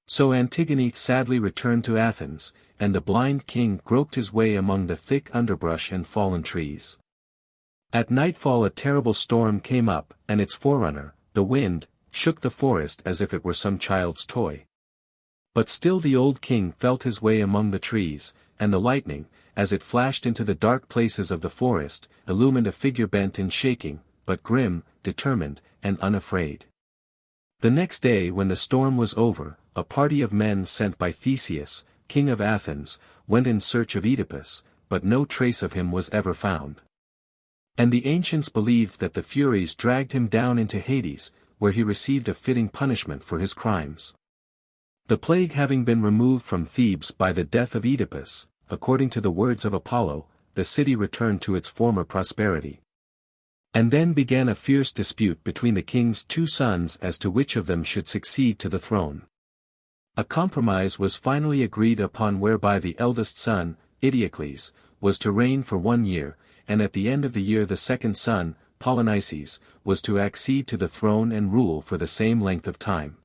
So Antigone sadly returned to Athens, and the blind king groped his way among the thick underbrush and fallen trees. At nightfall a terrible storm came up, and its forerunner, the wind, shook the forest as if it were some child's toy. But still the old king felt his way among the trees, and the lightning, as it flashed into the dark places of the forest, illumined a figure bent and shaking, but grim, determined, and unafraid. The next day when the storm was over, a party of men sent by Theseus, king of Athens, went in search of Œdipus, but no trace of him was ever found. And the ancients believed that the Furies dragged him down into Hades, where he received a fitting punishment for his crimes. The plague having been removed from Thebes by the death of Œdipus, according to the words of Apollo, the city returned to its former prosperity. And then began a fierce dispute between the king's two sons as to which of them should succeed to the throne. A compromise was finally agreed upon whereby the eldest son, Eteocles, was to reign for 1 year, and at the end of the year the second son, Polynices, was to accede to the throne and rule for the same length of time.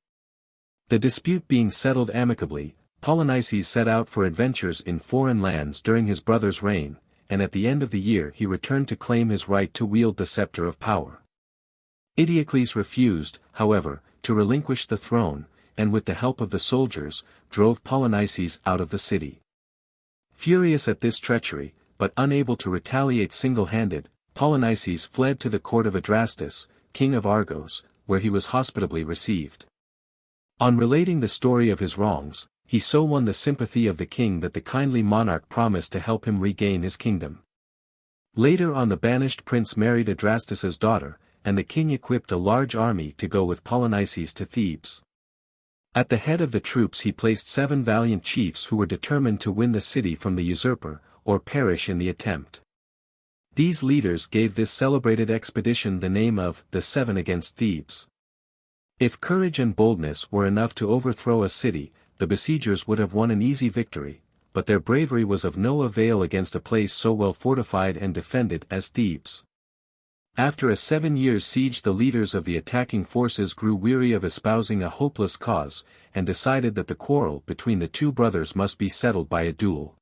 The dispute being settled amicably, Polynices set out for adventures in foreign lands during his brother's reign, and at the end of the year he returned to claim his right to wield the scepter of power. Eteocles refused, however, to relinquish the throne, and with the help of the soldiers, drove Polynices out of the city. Furious at this treachery, but unable to retaliate single-handed, Polynices fled to the court of Adrastus, king of Argos, where he was hospitably received. On relating the story of his wrongs, he so won the sympathy of the king that the kindly monarch promised to help him regain his kingdom. Later on the banished prince married Adrastus's daughter, and the king equipped a large army to go with Polynices to Thebes. At the head of the troops he placed 7 valiant chiefs who were determined to win the city from the usurper, or perish in the attempt. These leaders gave this celebrated expedition the name of the 7 against Thebes. If courage and boldness were enough to overthrow a city, the besiegers would have won an easy victory, but their bravery was of no avail against a place so well fortified and defended as Thebes. After a 7 years' siege the leaders of the attacking forces grew weary of espousing a hopeless cause, and decided that the quarrel between the two brothers must be settled by a duel.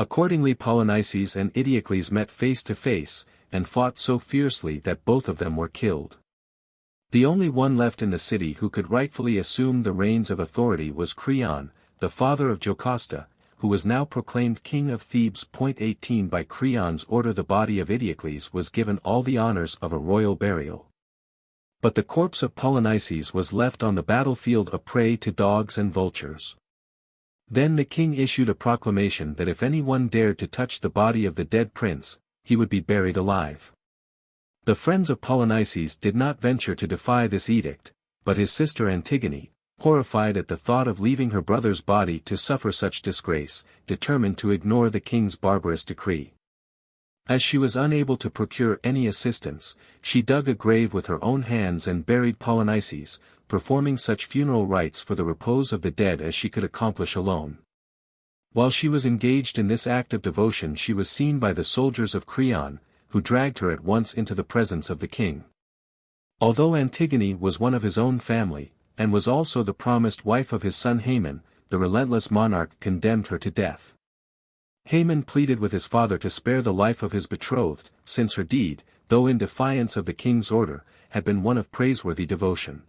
Accordingly Polynices and Eteocles met face to face, and fought so fiercely that both of them were killed. The only one left in the city who could rightfully assume the reins of authority was Creon, the father of Jocasta, who was now proclaimed king of Thebes. 18 By Creon's order the body of Eteocles was given all the honors of a royal burial. But the corpse of Polynices was left on the battlefield a prey to dogs and vultures. Then the king issued a proclamation that if anyone dared to touch the body of the dead prince, he would be buried alive. The friends of Polynices did not venture to defy this edict, but his sister Antigone, horrified at the thought of leaving her brother's body to suffer such disgrace, determined to ignore the king's barbarous decree. As she was unable to procure any assistance, she dug a grave with her own hands and buried Polynices, performing such funeral rites for the repose of the dead as she could accomplish alone. While she was engaged in this act of devotion she was seen by the soldiers of Creon, who dragged her at once into the presence of the king. Although Antigone was one of his own family, and was also the promised wife of his son Haman, the relentless monarch condemned her to death. Haman pleaded with his father to spare the life of his betrothed, since her deed, though in defiance of the king's order, had been one of praiseworthy devotion.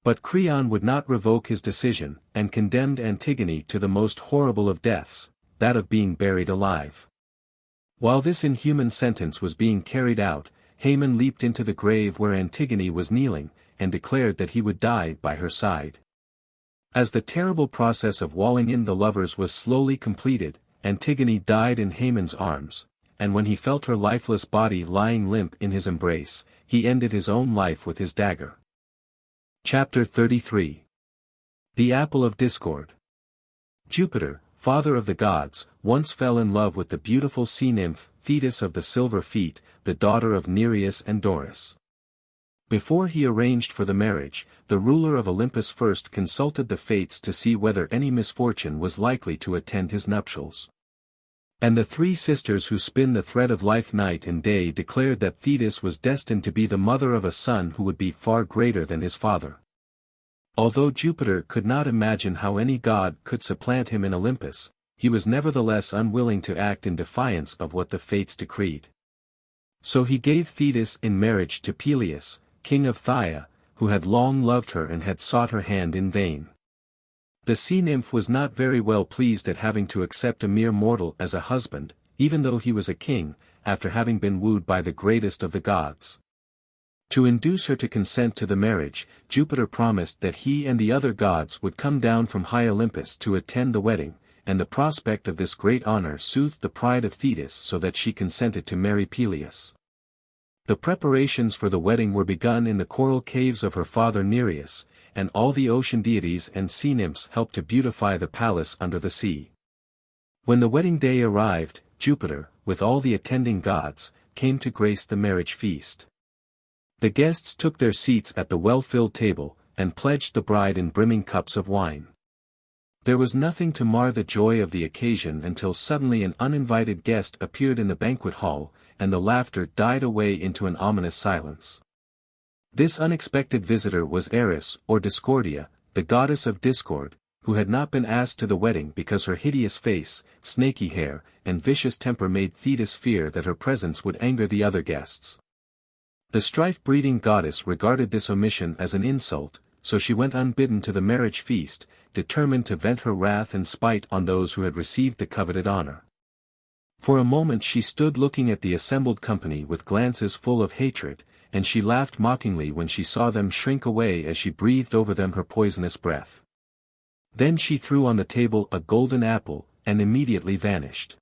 But Creon would not revoke his decision, and condemned Antigone to the most horrible of deaths, that of being buried alive. While this inhuman sentence was being carried out, Haman leaped into the grave where Antigone was kneeling, and declared that he would die by her side. As the terrible process of walling in the lovers was slowly completed, Antigone died in Haman's arms, and when he felt her lifeless body lying limp in his embrace, he ended his own life with his dagger. Chapter 33. The Apple of Discord. Jupiter, father of the gods, once fell in love with the beautiful sea nymph, Thetis of the silver feet, the daughter of Nereus and Doris. Before he arranged for the marriage, the ruler of Olympus first consulted the fates to see whether any misfortune was likely to attend his nuptials. And the 3 sisters who spin the thread of life night and day declared that Thetis was destined to be the mother of a son who would be far greater than his father. Although Jupiter could not imagine how any god could supplant him in Olympus, he was nevertheless unwilling to act in defiance of what the fates decreed. So he gave Thetis in marriage to Peleus, king of Phthia, who had long loved her and had sought her hand in vain. The sea nymph was not very well pleased at having to accept a mere mortal as a husband, even though he was a king, after having been wooed by the greatest of the gods. To induce her to consent to the marriage, Jupiter promised that he and the other gods would come down from high Olympus to attend the wedding, and the prospect of this great honor soothed the pride of Thetis so that she consented to marry Peleus. The preparations for the wedding were begun in the coral caves of her father Nereus, and all the ocean deities and sea nymphs helped to beautify the palace under the sea. When the wedding day arrived, Jupiter, with all the attending gods, came to grace the marriage feast. The guests took their seats at the well-filled table, and pledged the bride in brimming cups of wine. There was nothing to mar the joy of the occasion until suddenly an uninvited guest appeared in the banquet hall, and the laughter died away into an ominous silence. This unexpected visitor was Eris, or Discordia, the goddess of discord, who had not been asked to the wedding because her hideous face, snaky hair, and vicious temper made Thetis fear that her presence would anger the other guests. The strife-breeding goddess regarded this omission as an insult, so she went unbidden to the marriage feast, determined to vent her wrath and spite on those who had received the coveted honor. For a moment she stood looking at the assembled company with glances full of hatred, and she laughed mockingly when she saw them shrink away as she breathed over them her poisonous breath. Then she threw on the table a golden apple, and immediately vanished.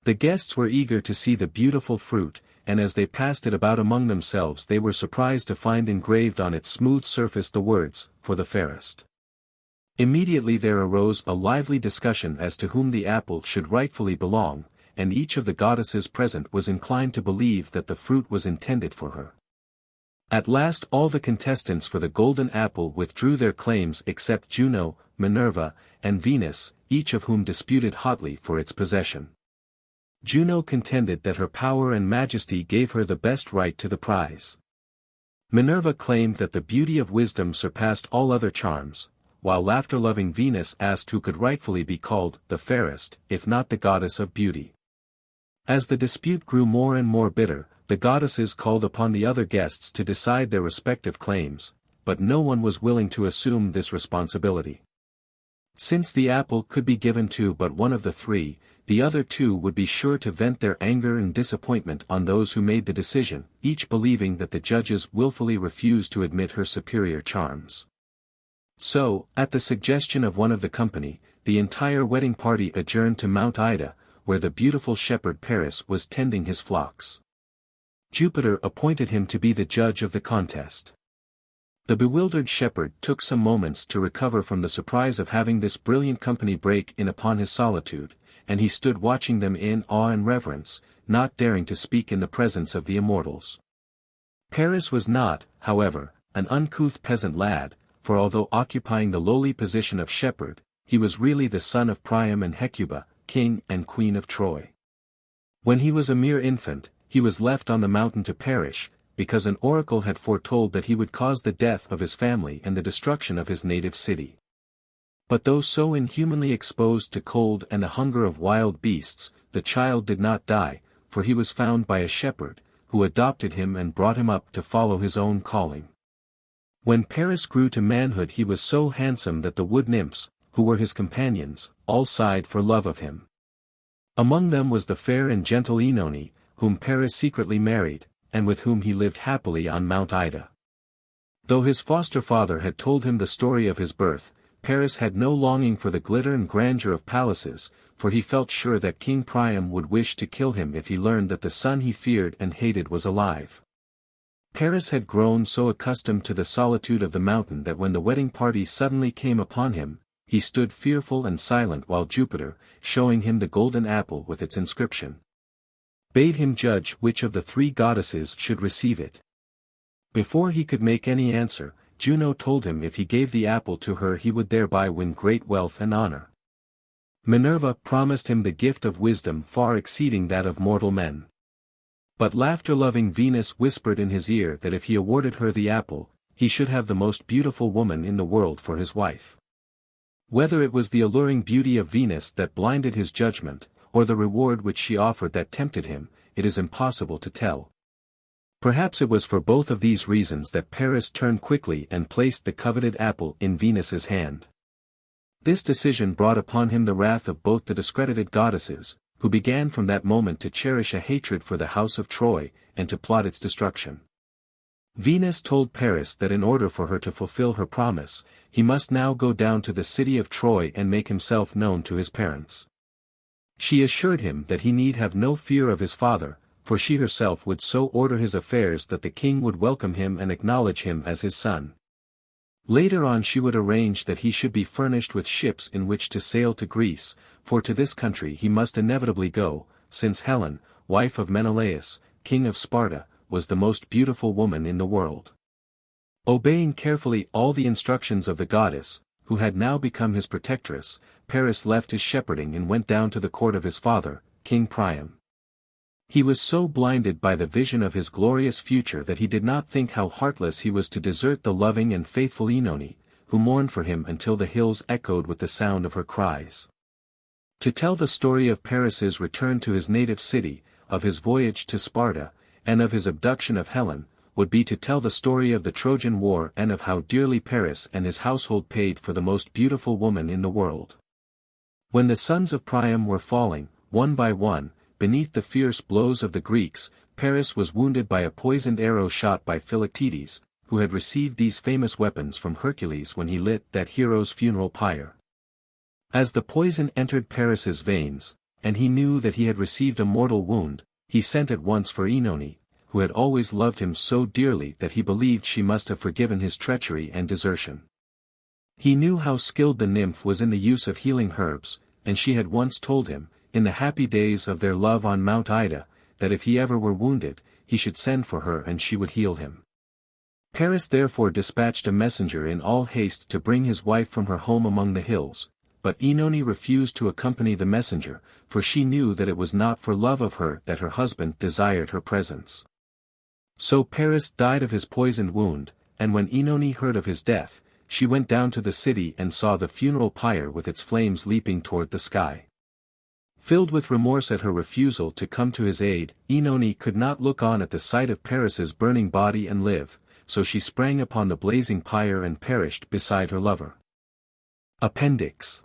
The guests were eager to see the beautiful fruit, and as they passed it about among themselves they were surprised to find engraved on its smooth surface the words, "For the fairest." Immediately there arose a lively discussion as to whom the apple should rightfully belong, and each of the goddesses present was inclined to believe that the fruit was intended for her. At last all the contestants for the golden apple withdrew their claims except Juno, Minerva, and Venus, each of whom disputed hotly for its possession. Juno contended that her power and majesty gave her the best right to the prize. Minerva claimed that the beauty of wisdom surpassed all other charms, while laughter-loving Venus asked who could rightfully be called the fairest, if not the goddess of beauty. As the dispute grew more and more bitter, the goddesses called upon the other guests to decide their respective claims, but no one was willing to assume this responsibility. Since the apple could be given to but one of the three, the other two would be sure to vent their anger and disappointment on those who made the decision, each believing that the judges willfully refused to admit her superior charms. So, at the suggestion of one of the company, the entire wedding party adjourned to Mount Ida, where the beautiful shepherd Paris was tending his flocks. Jupiter appointed him to be the judge of the contest. The bewildered shepherd took some moments to recover from the surprise of having this brilliant company break in upon his solitude, and he stood watching them in awe and reverence, not daring to speak in the presence of the immortals. Paris was not, however, an uncouth peasant lad, for although occupying the lowly position of shepherd, he was really the son of Priam and Hecuba, king and queen of Troy. When he was a mere infant, he was left on the mountain to perish, because an oracle had foretold that he would cause the death of his family and the destruction of his native city. But though so inhumanly exposed to cold and the hunger of wild beasts, the child did not die, for he was found by a shepherd, who adopted him and brought him up to follow his own calling. When Paris grew to manhood he was so handsome that the wood nymphs, who were his companions, all sighed for love of him. Among them was the fair and gentle Oenone, whom Paris secretly married, and with whom he lived happily on Mount Ida. Though his foster father had told him the story of his birth, Paris had no longing for the glitter and grandeur of palaces, for he felt sure that King Priam would wish to kill him if he learned that the son he feared and hated was alive. Paris had grown so accustomed to the solitude of the mountain that when the wedding party suddenly came upon him, he stood fearful and silent while Jupiter, showing him the golden apple with its inscription, bade him judge which of the three goddesses should receive it. Before he could make any answer, Juno told him if he gave the apple to her he would thereby win great wealth and honor. Minerva promised him the gift of wisdom far exceeding that of mortal men. But laughter-loving Venus whispered in his ear that if he awarded her the apple, he should have the most beautiful woman in the world for his wife. Whether it was the alluring beauty of Venus that blinded his judgment, or the reward which she offered that tempted him, it is impossible to tell. Perhaps it was for both of these reasons that Paris turned quickly and placed the coveted apple in Venus's hand. This decision brought upon him the wrath of both the discredited goddesses, who began from that moment to cherish a hatred for the house of Troy, and to plot its destruction. Venus told Paris that in order for her to fulfill her promise, he must now go down to the city of Troy and make himself known to his parents. She assured him that he need have no fear of his father, for she herself would so order his affairs that the king would welcome him and acknowledge him as his son. Later on she would arrange that he should be furnished with ships in which to sail to Greece, for to this country he must inevitably go, since Helen, wife of Menelaus, king of Sparta, was the most beautiful woman in the world. Obeying carefully all the instructions of the goddess, who had now become his protectress, Paris left his shepherding and went down to the court of his father, King Priam. He was so blinded by the vision of his glorious future that he did not think how heartless he was to desert the loving and faithful Oenone, who mourned for him until the hills echoed with the sound of her cries. To tell the story of Paris's return to his native city, of his voyage to Sparta, and of his abduction of Helen, would be to tell the story of the Trojan War and of how dearly Paris and his household paid for the most beautiful woman in the world. When the sons of Priam were falling, one by one, beneath the fierce blows of the Greeks, Paris was wounded by a poisoned arrow shot by Philoctetes, who had received these famous weapons from Hercules when he lit that hero's funeral pyre. As the poison entered Paris's veins, and he knew that he had received a mortal wound, he sent at once for Oenone, who had always loved him so dearly that he believed she must have forgiven his treachery and desertion. He knew how skilled the nymph was in the use of healing herbs, and she had once told him, in the happy days of their love on Mount Ida, that if he ever were wounded, he should send for her and she would heal him. Paris therefore dispatched a messenger in all haste to bring his wife from her home among the hills, but Oenone refused to accompany the messenger, for she knew that it was not for love of her that her husband desired her presence. So Paris died of his poisoned wound, and when Oenone heard of his death, she went down to the city and saw the funeral pyre with its flames leaping toward the sky. Filled with remorse at her refusal to come to his aid, Oenone could not look on at the sight of Paris's burning body and live, so she sprang upon the blazing pyre and perished beside her lover. Appendix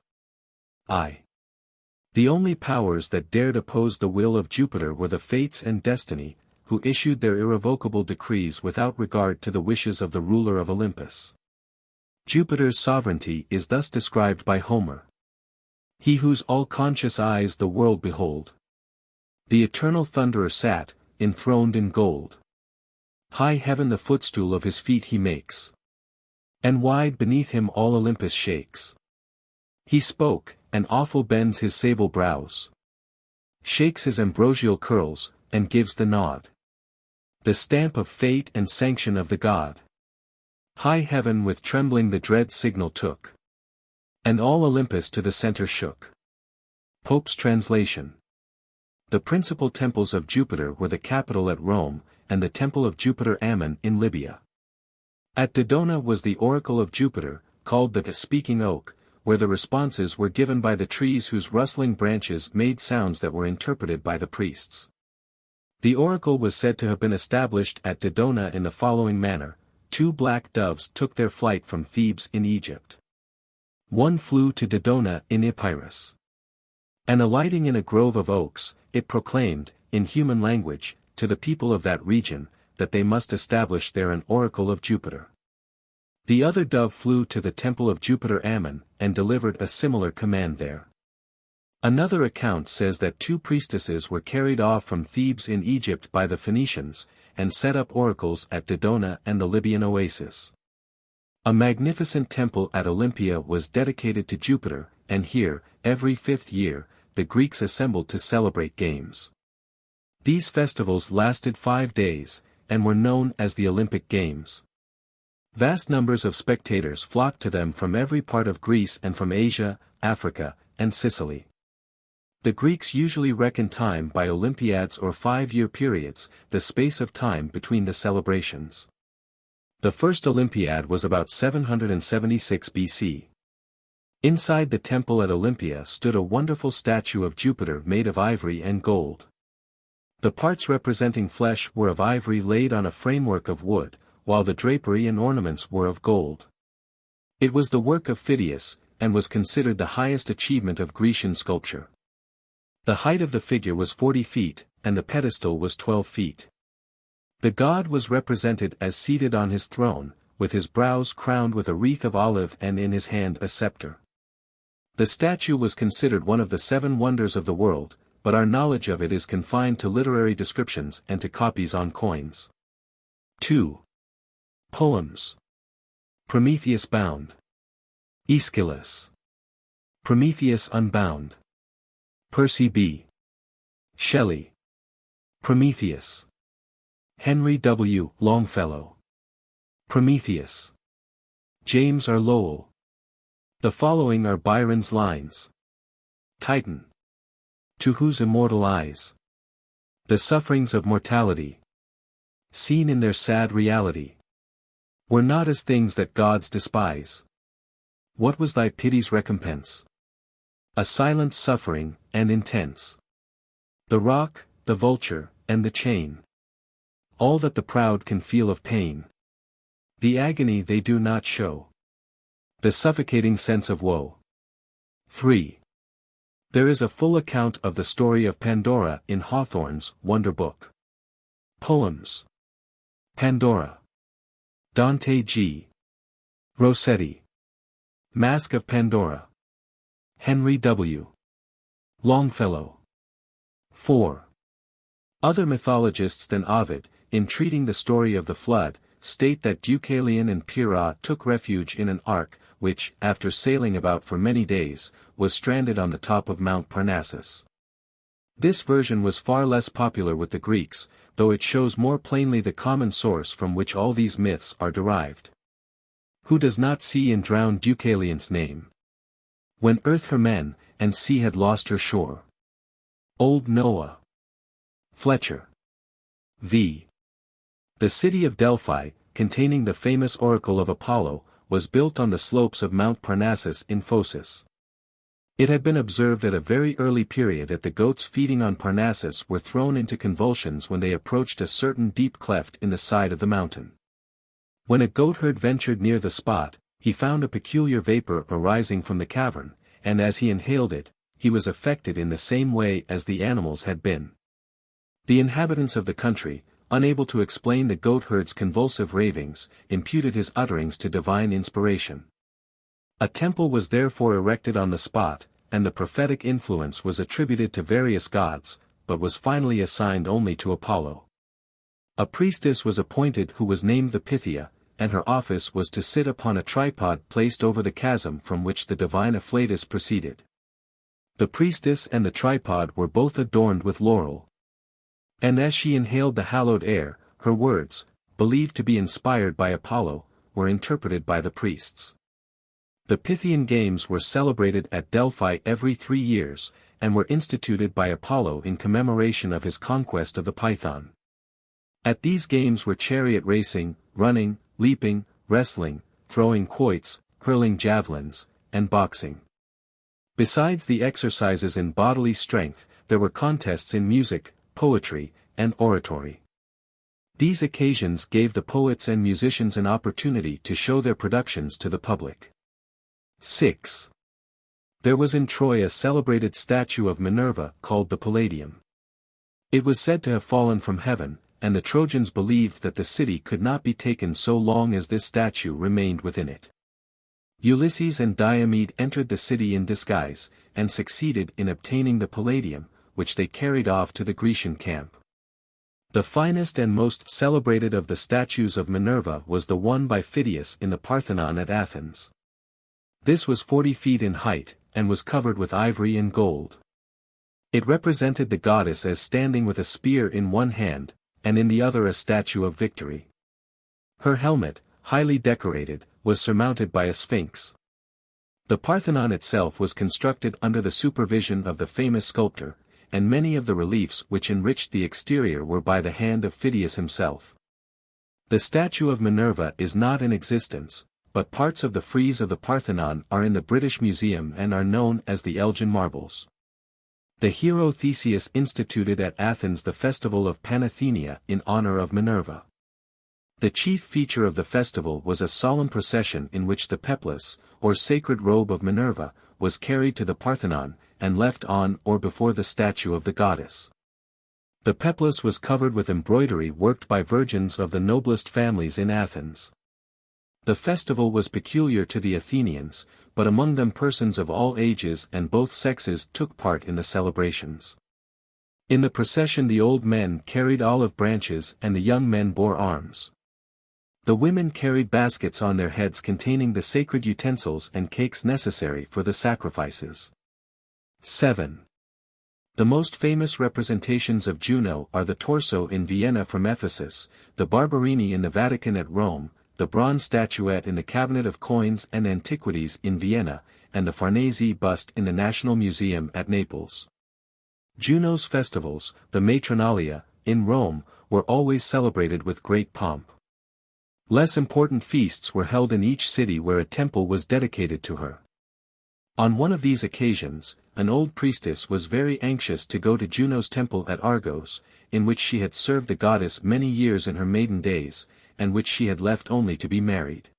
I. The only powers that dared oppose the will of Jupiter were the Fates and Destiny, who issued their irrevocable decrees without regard to the wishes of the ruler of Olympus. Jupiter's sovereignty is thus described by Homer. He whose all-conscious eyes the world behold. The eternal thunderer sat, enthroned in gold. High heaven the footstool of his feet he makes. And wide beneath him all Olympus shakes. He spoke, and awful bends his sable brows. Shakes his ambrosial curls, and gives the nod. The stamp of fate and sanction of the god. High heaven with trembling the dread signal took. And all Olympus to the center shook. Pope's translation. The principal temples of Jupiter were the Capitol at Rome, and the temple of Jupiter Ammon in Libya. At Dodona was the oracle of Jupiter, called the Speaking Oak, where the responses were given by the trees whose rustling branches made sounds that were interpreted by the priests. The oracle was said to have been established at Dodona in the following manner: 2 black doves took their flight from Thebes in Egypt. One flew to Dodona in Epirus. And alighting in a grove of oaks, it proclaimed, in human language, to the people of that region, that they must establish there an oracle of Jupiter. The other dove flew to the temple of Jupiter Ammon, and delivered a similar command there. Another account says that 2 priestesses were carried off from Thebes in Egypt by the Phoenicians, and set up oracles at Dodona and the Libyan oasis. A magnificent temple at Olympia was dedicated to Jupiter, and here, every 5th year, the Greeks assembled to celebrate games. These festivals lasted 5 days, and were known as the Olympic Games. Vast numbers of spectators flocked to them from every part of Greece and from Asia, Africa, and Sicily. The Greeks usually reckoned time by Olympiads or 5-year periods, the space of time between the celebrations. The first Olympiad was about 776 BC. Inside the temple at Olympia stood a wonderful statue of Jupiter made of ivory and gold. The parts representing flesh were of ivory laid on a framework of wood, while the drapery and ornaments were of gold. It was the work of Phidias, and was considered the highest achievement of Grecian sculpture. The height of the figure was 40 feet, and the pedestal was 12 feet. The god was represented as seated on his throne, with his brows crowned with a wreath of olive and in his hand a scepter. The statue was considered one of the 7 wonders of the world, but our knowledge of it is confined to literary descriptions and to copies on coins. 2. Poems. Prometheus bound. Aeschylus. Prometheus unbound. Percy B. Shelley. Prometheus. Henry W. Longfellow. Prometheus. James R. Lowell. The following are Byron's lines. Titan. To whose immortal eyes the sufferings of mortality, seen in their sad reality, were not as things that gods despise. What was thy pity's recompense? A silent suffering, and intense. The rock, the vulture, and the chain. All that the proud can feel of pain. The agony they do not show. The suffocating sense of woe. 3. There is a full account of the story of Pandora in Hawthorne's Wonder Book. Poems. Pandora. Dante G. Rossetti. Mask of Pandora. Henry W. Longfellow. 4. Other mythologists than Ovid, in treating the story of the flood, state that Deucalion and Pyrrha took refuge in an ark, which, after sailing about for many days, was stranded on the top of Mount Parnassus. This version was far less popular with the Greeks, though it shows more plainly the common source from which all these myths are derived. Who does not see and drown Deucalion's name? When earth her men, and sea had lost her shore. Old Noah. Fletcher. V. The city of Delphi, containing the famous oracle of Apollo, was built on the slopes of Mount Parnassus in Phocis. It had been observed at a very early period that the goats feeding on Parnassus were thrown into convulsions when they approached a certain deep cleft in the side of the mountain. When a goatherd ventured near the spot, he found a peculiar vapor arising from the cavern, and as he inhaled it, he was affected in the same way as the animals had been. The inhabitants of the country, unable to explain the goatherd's convulsive ravings, imputed his utterings to divine inspiration. A temple was therefore erected on the spot, and the prophetic influence was attributed to various gods, but was finally assigned only to Apollo. A priestess was appointed who was named the Pythia, and her office was to sit upon a tripod placed over the chasm from which the divine afflatus proceeded. The priestess and the tripod were both adorned with laurel. And as she inhaled the hallowed air, her words, believed to be inspired by Apollo, were interpreted by the priests. The Pythian games were celebrated at Delphi every 3 years, and were instituted by Apollo in commemoration of his conquest of the Python. At these games were chariot racing, running, leaping, wrestling, throwing quoits, hurling javelins, and boxing. Besides the exercises in bodily strength, there were contests in music, poetry, and oratory. These occasions gave the poets and musicians an opportunity to show their productions to the public. 6. There was in Troy a celebrated statue of Minerva called the Palladium. It was said to have fallen from heaven, and the Trojans believed that the city could not be taken so long as this statue remained within it. Ulysses and Diomed entered the city in disguise, and succeeded in obtaining the Palladium, which they carried off to the Grecian camp. The finest and most celebrated of the statues of Minerva was the one by Phidias in the Parthenon at Athens. This was 40 feet in height, and was covered with ivory and gold. It represented the goddess as standing with a spear in one hand, and in the other a statue of victory. Her helmet, highly decorated, was surmounted by a sphinx. The Parthenon itself was constructed under the supervision of the famous sculptor, and many of the reliefs which enriched the exterior were by the hand of Phidias himself. The statue of Minerva is not in existence, but parts of the frieze of the Parthenon are in the British Museum and are known as the Elgin Marbles. The hero Theseus instituted at Athens the festival of Panathenea in honor of Minerva. The chief feature of the festival was a solemn procession in which the peplus, or sacred robe of Minerva, was carried to the Parthenon, and left on or before the statue of the goddess. The peplus was covered with embroidery worked by virgins of the noblest families in Athens. The festival was peculiar to the Athenians, but among them persons of all ages and both sexes took part in the celebrations. In the procession the old men carried olive branches and the young men bore arms. The women carried baskets on their heads containing the sacred utensils and cakes necessary for the sacrifices. 7. The most famous representations of Juno are the torso in Vienna from Ephesus, the Barberini in the Vatican at Rome, the bronze statuette in the Cabinet of Coins and Antiquities in Vienna, and the Farnese bust in the National Museum at Naples. Juno's festivals, the Matronalia, in Rome, were always celebrated with great pomp. Less important feasts were held in each city where a temple was dedicated to her. On one of these occasions, an old priestess was very anxious to go to Juno's temple at Argos, in which she had served the goddess many years in her maiden days, and which she had left only to be married.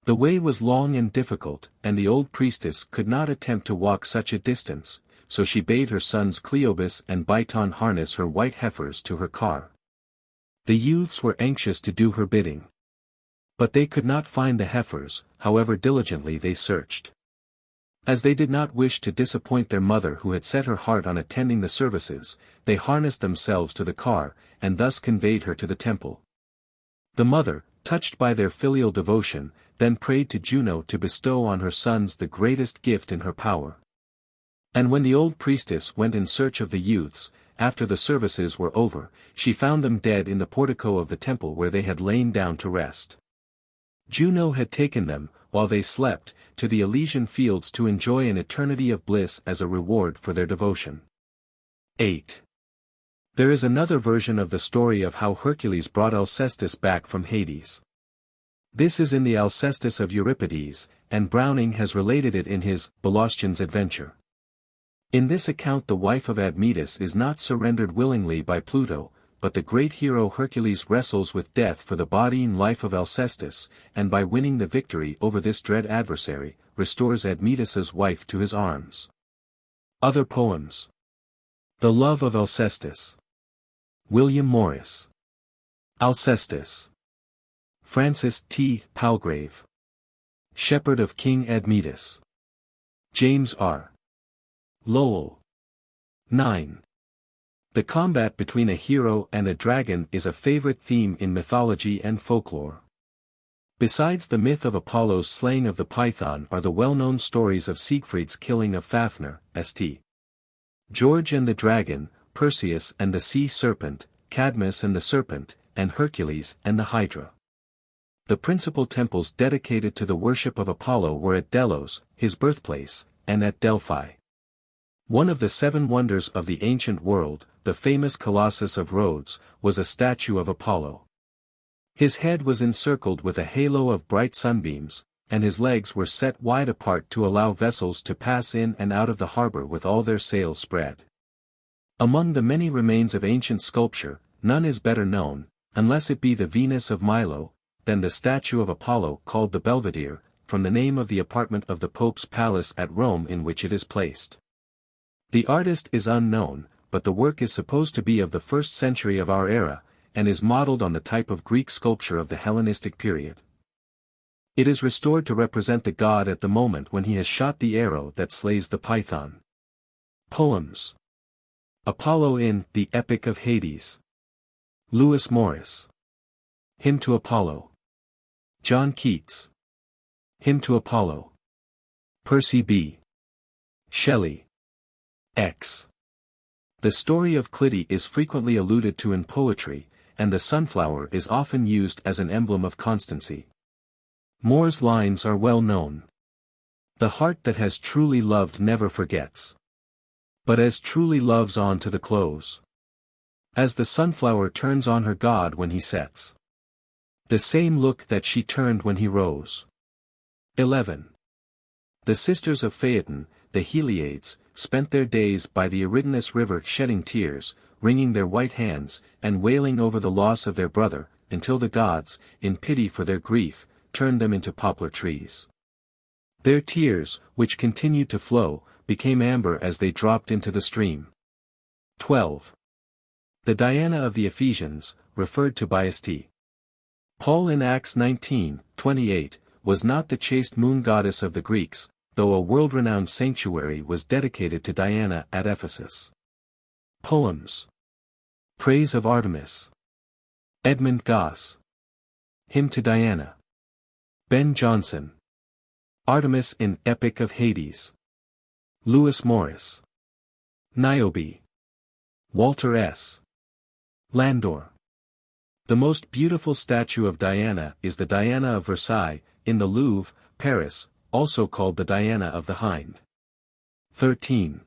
The way was long and difficult, and the old priestess could not attempt to walk such a distance, so she bade her sons Cleobus and Biton harness her white heifers to her car. The youths were anxious to do her bidding. But they could not find the heifers, however diligently they searched. As they did not wish to disappoint their mother who had set her heart on attending the services, they harnessed themselves to the car, and thus conveyed her to the temple. The mother, touched by their filial devotion, then prayed to Juno to bestow on her sons the greatest gift in her power. And when the old priestess went in search of the youths, after the services were over, she found them dead in the portico of the temple where they had lain down to rest. Juno had taken them, while they slept, to the Elysian fields to enjoy an eternity of bliss as a reward for their devotion. 8. There is another version of the story of how Hercules brought Alcestis back from Hades. This is in the Alcestis of Euripides, and Browning has related it in his Balaustion's Adventure. In this account the wife of Admetus is not surrendered willingly by Pluto, but the great hero Hercules wrestles with death for the body and life of Alcestis, and by winning the victory over this dread adversary, restores Admetus's wife to his arms. Other poems. The Love of Alcestis. William Morris. Alcestis. Francis T. Palgrave. Shepherd of King Admetus. James R. Lowell. 9. The combat between a hero and a dragon is a favorite theme in mythology and folklore. Besides the myth of Apollo's slaying of the Python are the well-known stories of Siegfried's killing of Fafnir, St. George and the dragon, Perseus and the sea serpent, Cadmus and the serpent, and Hercules and the Hydra. The principal temples dedicated to the worship of Apollo were at Delos, his birthplace, and at Delphi. One of the 7 wonders of the ancient world, the famous Colossus of Rhodes, was a statue of Apollo. His head was encircled with a halo of bright sunbeams, and his legs were set wide apart to allow vessels to pass in and out of the harbor with all their sails spread. Among the many remains of ancient sculpture, none is better known, unless it be the Venus of Milo, than the statue of Apollo called the Belvedere, from the name of the apartment of the Pope's palace at Rome in which it is placed. The artist is unknown, but the work is supposed to be of the 1st century of our era, and is modeled on the type of Greek sculpture of the Hellenistic period. It is restored to represent the god at the moment when he has shot the arrow that slays the python. Poems. Apollo in The Epic of Hades. Lewis Morris. Hymn to Apollo. John Keats. Hymn to Apollo. Percy B. Shelley. X. The story of Clytie is frequently alluded to in poetry, and the sunflower is often used as an emblem of constancy. Moore's lines are well known. The heart that has truly loved never forgets, but as truly loves on to the close. As the sunflower turns on her god when he sets, the same look that she turned when he rose. 11. The sisters of Phaeton, the Heliades, spent their days by the Eurydice river shedding tears, wringing their white hands, and wailing over the loss of their brother, until the gods, in pity for their grief, turned them into poplar trees. Their tears, which continued to flow, became amber as they dropped into the stream. 12. The Diana of the Ephesians, referred to by St. Paul in Acts 19:28, was not the chaste moon goddess of the Greeks, though a world-renowned sanctuary was dedicated to Diana at Ephesus. Poems. Praise of Artemis. Edmund Goss. Hymn to Diana. Ben Jonson. Artemis in Epic of Hades. Lewis Morris. Niobe. Walter S. Landor. The most beautiful statue of Diana is the Diana of Versailles, in the Louvre, Paris, also called the Diana of the Hind. 13.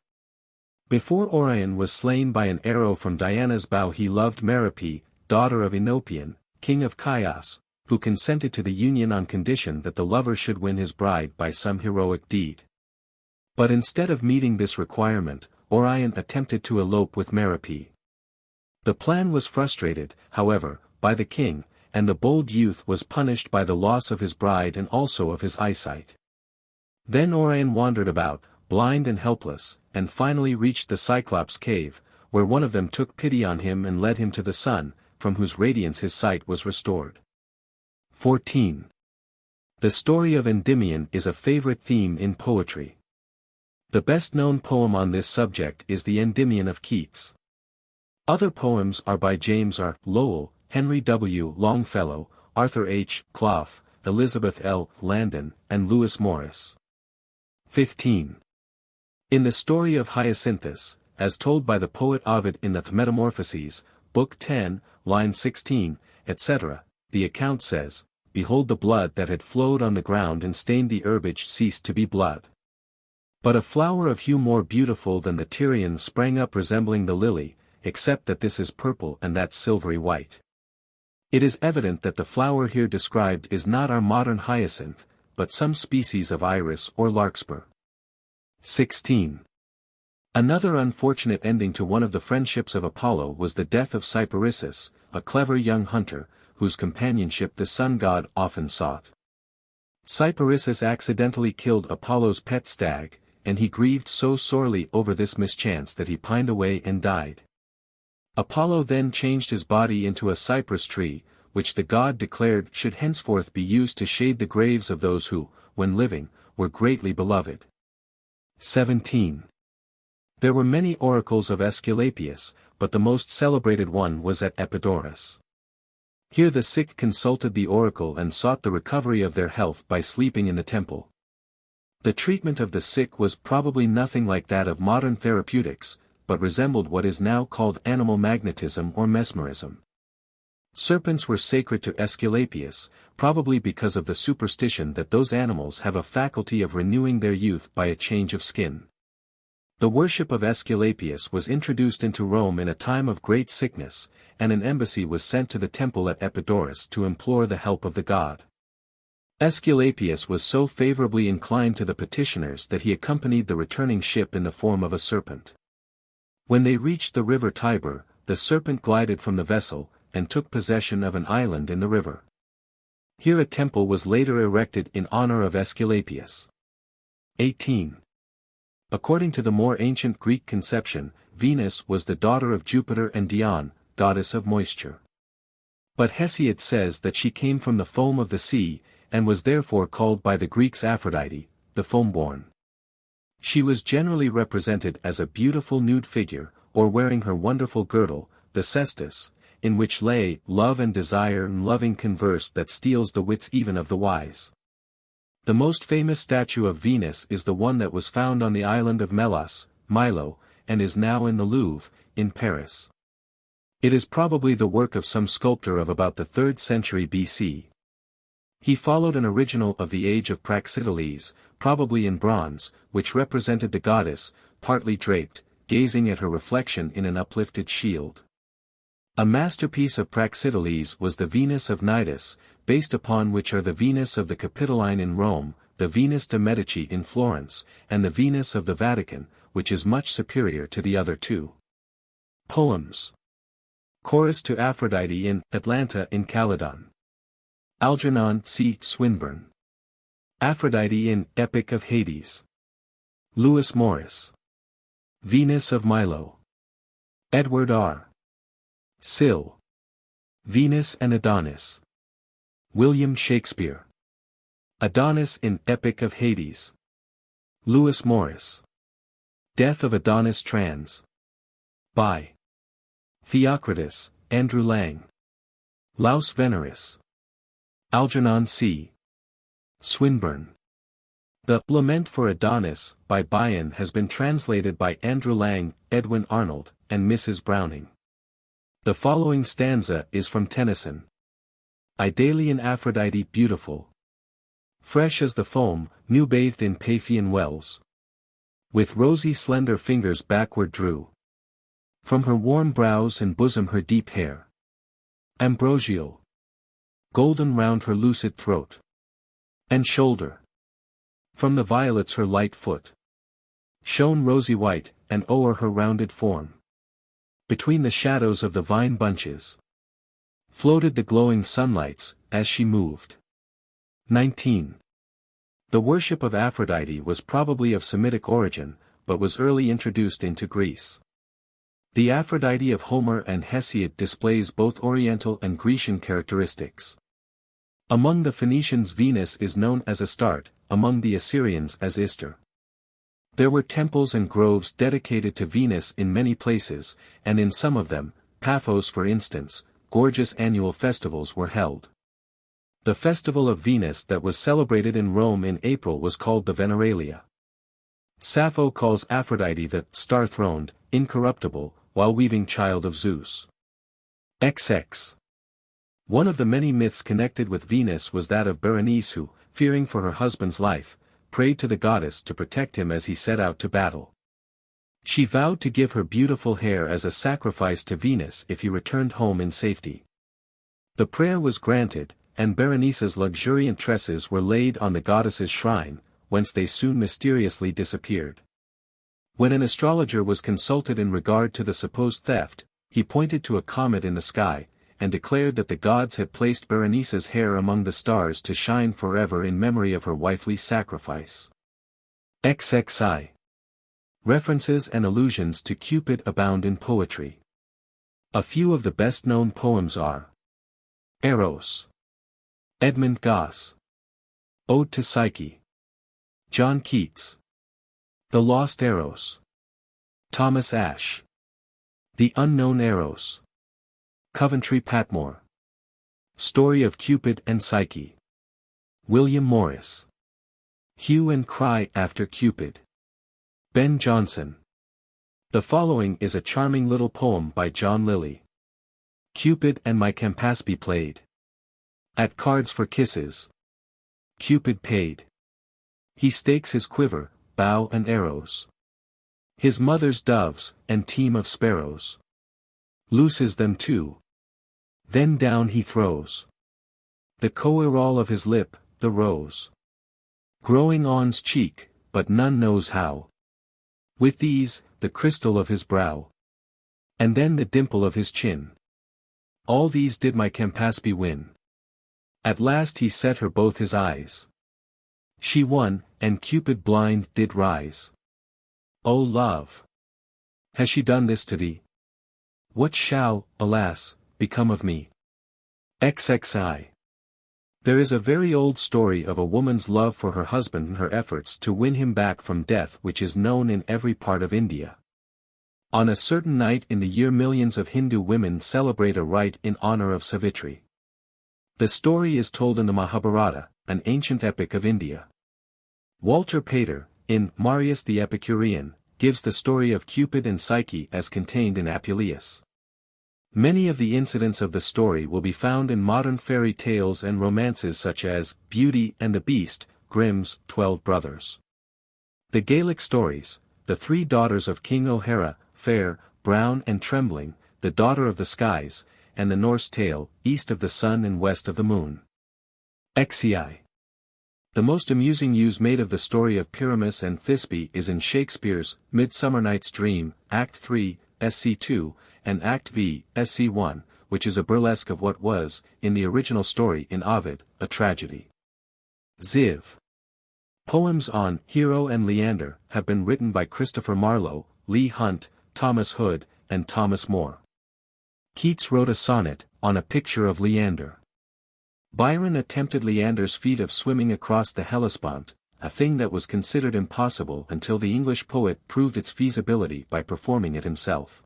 Before Orion was slain by an arrow from Diana's bow, he loved Merope, daughter of Enopion, king of Chios, who consented to the union on condition that the lover should win his bride by some heroic deed. But instead of meeting this requirement, Orion attempted to elope with Merope. The plan was frustrated, however, by the king, and the bold youth was punished by the loss of his bride and also of his eyesight. Then Orion wandered about, blind and helpless, and finally reached the Cyclops' cave, where one of them took pity on him and led him to the sun, from whose radiance his sight was restored. 14. The story of Endymion is a favorite theme in poetry. The best-known poem on this subject is the Endymion of Keats. Other poems are by James R. Lowell, Henry W. Longfellow, Arthur H. Clough, Elizabeth L. Landon, and Lewis Morris. 15. In the story of Hyacinthus, as told by the poet Ovid in the Metamorphoses, Book 10, line 16, etc., the account says, "Behold, the blood that had flowed on the ground and stained the herbage ceased to be blood. But a flower of hue more beautiful than the Tyrian sprang up resembling the lily, except that this is purple and that silvery white." It is evident that the flower here described is not our modern hyacinth, but some species of iris or larkspur. 16. Another unfortunate ending to one of the friendships of Apollo was the death of Cyparissus, a clever young hunter, whose companionship the sun god often sought. Cyparissus accidentally killed Apollo's pet stag, and he grieved so sorely over this mischance that he pined away and died. Apollo then changed his body into a cypress tree, which the god declared should henceforth be used to shade the graves of those who, when living, were greatly beloved. 17. There were many oracles of Aesculapius, but the most celebrated one was at Epidaurus. Here the sick consulted the oracle and sought the recovery of their health by sleeping in the temple. The treatment of the sick was probably nothing like that of modern therapeutics, but resembled what is now called animal magnetism or mesmerism. Serpents were sacred to Aesculapius, probably because of the superstition that those animals have a faculty of renewing their youth by a change of skin. The worship of Aesculapius was introduced into Rome in a time of great sickness, and an embassy was sent to the temple at Epidaurus to implore the help of the god. Aesculapius was so favorably inclined to the petitioners that he accompanied the returning ship in the form of a serpent. When they reached the river Tiber, the serpent glided from the vessel, and took possession of an island in the river. Here a temple was later erected in honor of Aesculapius. 18. According to the more ancient Greek conception, Venus was the daughter of Jupiter and Dione, goddess of moisture. But Hesiod says that she came from the foam of the sea, and was therefore called by the Greeks Aphrodite, the foam-born. She was generally represented as a beautiful nude figure, or wearing her wonderful girdle, the cestus, in which lay love and desire and loving converse that steals the wits even of the wise. The most famous statue of Venus is the one that was found on the island of Melos, Milo, and is now in the Louvre, in Paris. It is probably the work of some sculptor of about the 3rd century BC. He followed an original of the age of Praxiteles, probably in bronze, which represented the goddess, partly draped, gazing at her reflection in an uplifted shield. A masterpiece of Praxiteles was the Venus of Cnidus, based upon which are the Venus of the Capitoline in Rome, the Venus de Medici in Florence, and the Venus of the Vatican, which is much superior to the other two. Poems. Chorus to Aphrodite in Atlanta in Calydon. Algernon C. Swinburne. Aphrodite in Epic of Hades. Lewis Morris. Venus of Milo. Edward R. Sill. Venus and Adonis. William Shakespeare. Adonis in Epic of Hades. Lewis Morris. Death of Adonis trans. By Theocritus, Andrew Lang. Laus Veneris. Algernon C. Swinburne. The Lament for Adonis, by Bion has been translated by Andrew Lang, Edwin Arnold, and Mrs. Browning. The following stanza is from Tennyson. Idalian Aphrodite beautiful. Fresh as the foam, new bathed in Paphian wells. With rosy slender fingers backward drew. From her warm brows and bosom her deep hair. Ambrosial. Golden round her lucid throat. And shoulder. From the violets her light foot. Shone rosy white, and o'er her rounded form. Between the shadows of the vine bunches. Floated the glowing sunlights, as she moved. 19. The worship of Aphrodite was probably of Semitic origin, but was early introduced into Greece. The Aphrodite of Homer and Hesiod displays both Oriental and Grecian characteristics. Among the Phoenicians Venus is known as Astarte, among the Assyrians as Ister. There were temples and groves dedicated to Venus in many places, and in some of them, Paphos for instance, gorgeous annual festivals were held. The festival of Venus that was celebrated in Rome in April was called the Veneralia. Sappho calls Aphrodite the star-throned, incorruptible, while weaving child of Zeus. XX. One of the many myths connected with Venus was that of Berenice who, fearing for her husband's life, prayed to the goddess to protect him as he set out to battle. She vowed to give her beautiful hair as a sacrifice to Venus if he returned home in safety. The prayer was granted, and Berenice's luxuriant tresses were laid on the goddess's shrine, whence they soon mysteriously disappeared. When an astrologer was consulted in regard to the supposed theft, he pointed to a comet in the sky, and declared that the gods had placed Berenice's hair among the stars to shine forever in memory of her wifely sacrifice. XXI. References and allusions to Cupid abound in poetry. A few of the best-known poems are Eros. Edmund Gosse. Ode to Psyche. John Keats. The Lost Eros. Thomas Ashe. The Unknown Eros. Coventry Patmore. Story of Cupid and Psyche. William Morris. Hue and Cry After Cupid. Ben Jonson. The following is a charming little poem by John Lilly. Cupid and my Campaspe played. At cards for kisses. Cupid paid. He stakes his quiver, bow and arrows. His mother's doves, and team of sparrows. Looses them too. Then down he throws the coeral of his lip, the rose. Growing on's cheek, but none knows how. With these, the crystal of his brow. And then the dimple of his chin. All these did my Campaspe win. At last he set her both his eyes. She won, and Cupid blind did rise. O love! Has she done this to thee? What shall, alas, become of me? XXI. There is a very old story of a woman's love for her husband and her efforts to win him back from death which is known in every part of India. On a certain night in the year millions of Hindu women celebrate a rite in honor of Savitri. The story is told in the Mahabharata, an ancient epic of India. Walter Pater, in Marius the Epicurean, gives the story of Cupid and Psyche as contained in Apuleius. Many of the incidents of the story will be found in modern fairy tales and romances such as Beauty and the Beast, Grimm's 12 Brothers. The Gaelic stories, the three daughters of King O'Hara, Fair, Brown and Trembling, the daughter of the skies, and the Norse tale, East of the Sun and West of the Moon. XCI. The most amusing use made of the story of Pyramus and Thisbe is in Shakespeare's Midsummer Night's Dream, Act 3, SC2, and Act V, SC1, which is a burlesque of what was, in the original story in Ovid, a tragedy. Ziv. Poems on Hero and Leander have been written by Christopher Marlowe, Leigh Hunt, Thomas Hood, and Thomas More. Keats wrote a sonnet, on a picture of Leander. Byron attempted Leander's feat of swimming across the Hellespont, a thing that was considered impossible until the English poet proved its feasibility by performing it himself.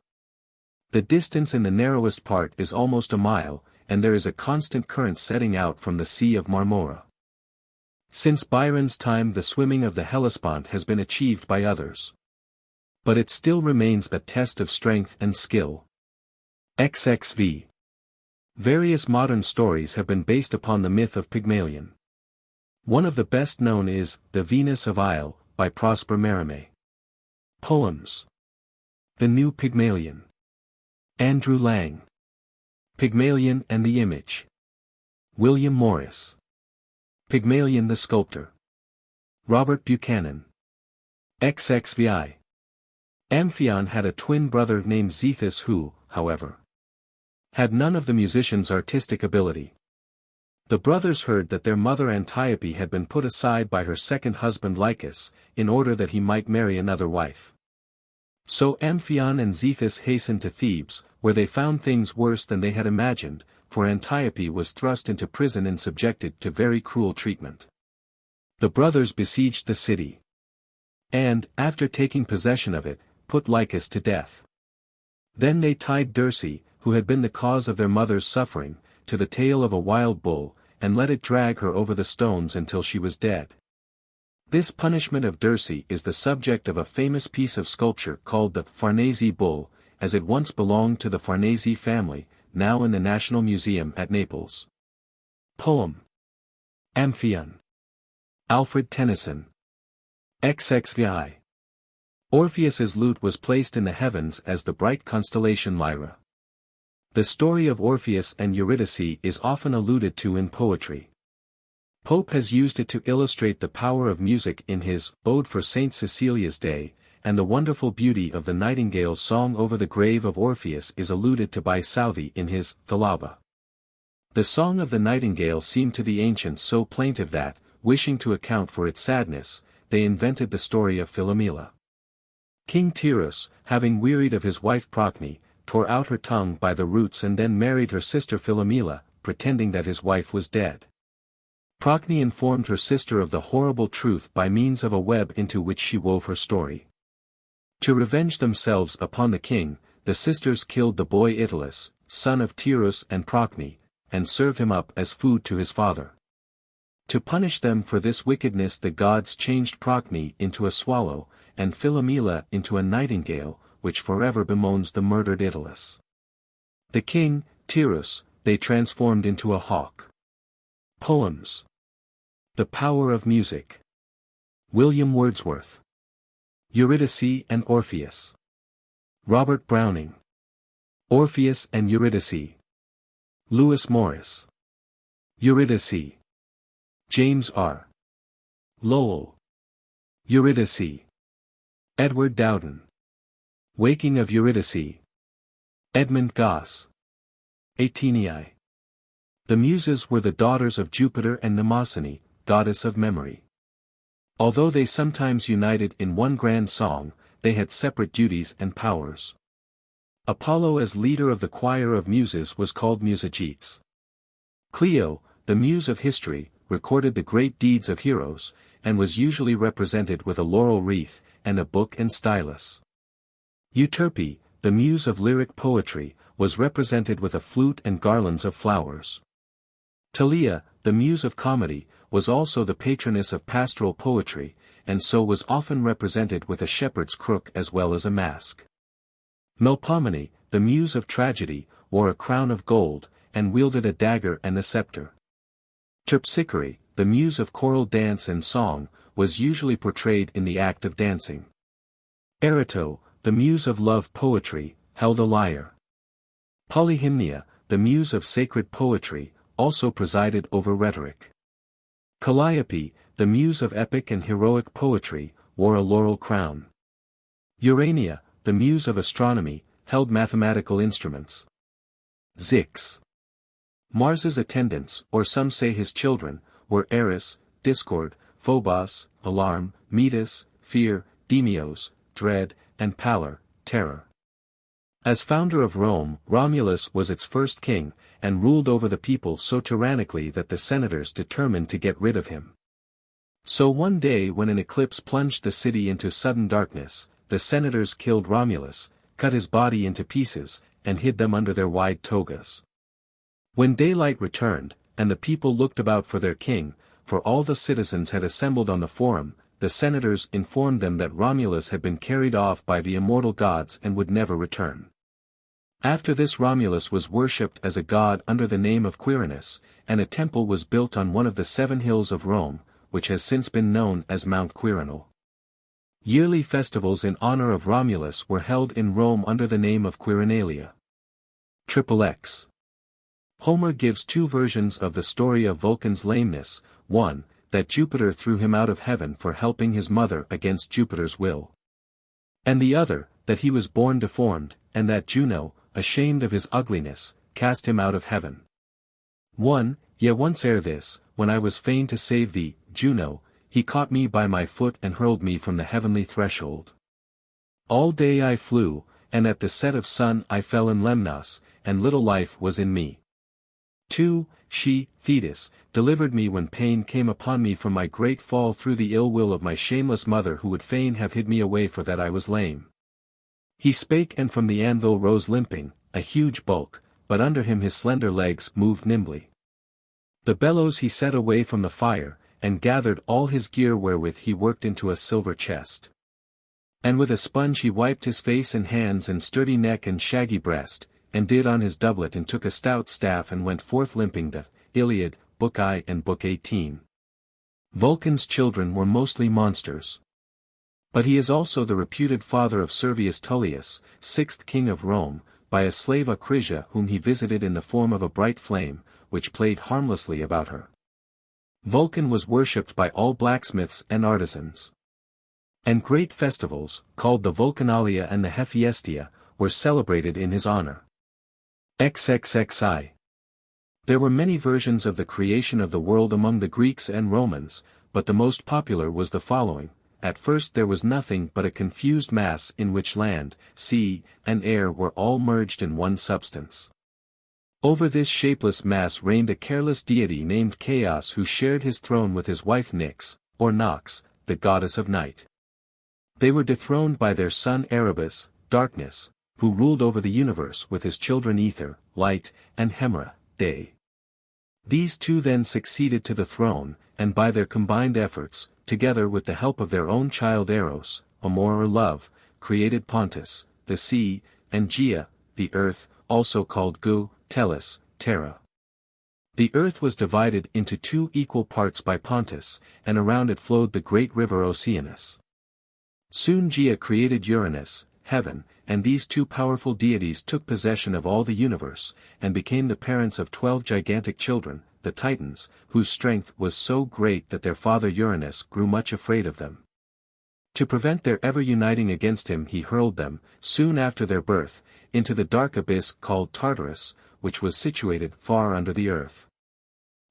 The distance in the narrowest part is almost a mile, and there is a constant current setting out from the Sea of Marmora. Since Byron's time the swimming of the Hellespont has been achieved by others. But it still remains a test of strength and skill. XXV. Various modern stories have been based upon the myth of Pygmalion. One of the best known is The Venus of Isle, by Prosper Mérimée. Poems. The New Pygmalion. Andrew Lang. Pygmalion and the Image. William Morris. Pygmalion the Sculptor. Robert Buchanan. XXVI. Amphion had a twin brother named Zethus who, however, had none of the musician's artistic ability. The brothers heard that their mother Antiope had been put aside by her second husband Lycus, in order that he might marry another wife. So Amphion and Zethus hastened to Thebes, where they found things worse than they had imagined, for Antiope was thrust into prison and subjected to very cruel treatment. The brothers besieged the city. And, after taking possession of it, put Lycus to death. Then they tied Dirce, who had been the cause of their mother's suffering, to the tail of a wild bull, and let it drag her over the stones until she was dead. This punishment of Dirce is the subject of a famous piece of sculpture called the Farnese Bull, as it once belonged to the Farnese family, now in the National Museum at Naples. Poem. Amphion. Alfred Tennyson. XXVI. Orpheus's lute was placed in the heavens as the bright constellation Lyra. The story of Orpheus and Eurydice is often alluded to in poetry. Pope has used it to illustrate the power of music in his Ode for Saint Cecilia's Day, and the wonderful beauty of the nightingale's song over the grave of Orpheus is alluded to by Southey in his Thalaba. The song of the nightingale seemed to the ancients so plaintive that, wishing to account for its sadness, they invented the story of Philomela. King Tyrus, having wearied of his wife Procne, tore out her tongue by the roots and then married her sister Philomela, pretending that his wife was dead. Procne informed her sister of the horrible truth by means of a web into which she wove her story. To revenge themselves upon the king, the sisters killed the boy Œdipus, son of Tyrus and Procne, and served him up as food to his father. To punish them for this wickedness the gods changed Procne into a swallow, and Philomela into a nightingale, which forever bemoans the murdered Œdipus. The king, Tyrus, they transformed into a hawk. Poems. The Power of Music. William Wordsworth. Eurydice and Orpheus. Robert Browning. Orpheus and Eurydice. Lewis Morris. Eurydice. James R. Lowell. Eurydice. Edward Dowden. Waking of Eurydice. Edmund Gosse. Atenei. The Muses were the daughters of Jupiter and Mnemosyne, goddess of memory. Although they sometimes united in one grand song, they had separate duties and powers. Apollo as leader of the choir of Muses was called Musagetes. Clio, the muse of history, recorded the great deeds of heroes, and was usually represented with a laurel wreath, and a book and stylus. Euterpe, the muse of lyric poetry, was represented with a flute and garlands of flowers. Thalia, the muse of comedy, was also the patroness of pastoral poetry, and so was often represented with a shepherd's crook as well as a mask. Melpomene, the muse of tragedy, wore a crown of gold, and wielded a dagger and a scepter. Terpsichore, the muse of choral dance and song, was usually portrayed in the act of dancing. Erato, the muse of love poetry, held a lyre. Polyhymnia, the muse of sacred poetry, also presided over rhetoric. Calliope, the muse of epic and heroic poetry, wore a laurel crown. Urania, the muse of astronomy, held mathematical instruments. Zyx. Mars's attendants, or some say his children, were Eris, Discord, Phobos, Alarm, Metis, Fear, Deimos, Dread, and Pallor, Terror. As founder of Rome, Romulus was its first king, and ruled over the people so tyrannically that the senators determined to get rid of him. So one day when an eclipse plunged the city into sudden darkness, the senators killed Romulus, cut his body into pieces, and hid them under their wide togas. When daylight returned, and the people looked about for their king, for all the citizens had assembled on the forum, the senators informed them that Romulus had been carried off by the immortal gods and would never return. After this Romulus was worshipped as a god under the name of Quirinus, and a temple was built on one of the 7 hills of Rome, which has since been known as Mount Quirinal. Yearly festivals in honor of Romulus were held in Rome under the name of Quirinalia. XXX. Homer gives 2 versions of the story of Vulcan's lameness, one, that Jupiter threw him out of heaven for helping his mother against Jupiter's will. And the other, that he was born deformed, and that Juno, ashamed of his ugliness, cast him out of heaven. 1. Yea, once ere this, when I was fain to save thee, Juno, he caught me by my foot and hurled me from the heavenly threshold. All day I flew, and at the set of sun I fell in Lemnos, and little life was in me. 2. She, Thetis, delivered me when pain came upon me from my great fall through the ill will of my shameless mother who would fain have hid me away for that I was lame. He spake and from the anvil rose limping, a huge bulk, but under him his slender legs moved nimbly. The bellows he set away from the fire, and gathered all his gear wherewith he worked into a silver chest. And with a sponge he wiped his face and hands and sturdy neck and shaggy breast, and did on his doublet and took a stout staff and went forth limping. The Iliad, Book I and Book 18. Vulcan's children were mostly monsters. But he is also the reputed father of Servius Tullius, 6th king of Rome, by a slave Acrisia whom he visited in the form of a bright flame, which played harmlessly about her. Vulcan was worshipped by all blacksmiths and artisans. And great festivals, called the Vulcanalia and the Hephaestia, were celebrated in his honor. XXXI. There were many versions of the creation of the world among the Greeks and Romans, but the most popular was the following. At first there was nothing but a confused mass in which land, sea, and air were all merged in one substance. Over this shapeless mass reigned a careless deity named Chaos who shared his throne with his wife Nyx, or Nox, the goddess of night. They were dethroned by their son Erebus, Darkness, who ruled over the universe with his children Ether, Light, and Hemera, Day. These two then succeeded to the throne, and by their combined efforts, together with the help of their own child Eros, Amor or Love, created Pontus, the sea, and Gaea, the earth, also called Gu, Tellus, Terra. The earth was divided into 2 equal parts by Pontus, and around it flowed the great river Oceanus. Soon Gaea created Uranus, heaven, and these 2 powerful deities took possession of all the universe, and became the parents of 12 gigantic children, the Titans, whose strength was so great that their father Uranus grew much afraid of them. To prevent their ever uniting against him he hurled them, soon after their birth, into the dark abyss called Tartarus, which was situated far under the earth.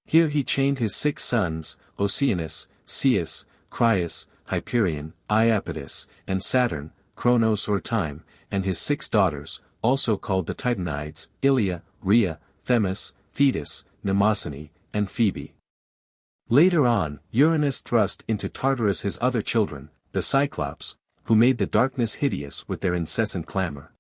Here he chained his 6 sons, Oceanus, Ceus, Crius, Hyperion, Iapetus, and Saturn, Chronos or Time, and his 6 daughters, also called the Titanides, Ilia, Rhea, Themis, Thetis, Mnemosyne, and Phoebe. Later on, Uranus thrust into Tartarus his other children, the Cyclops, who made the darkness hideous with their incessant clamor.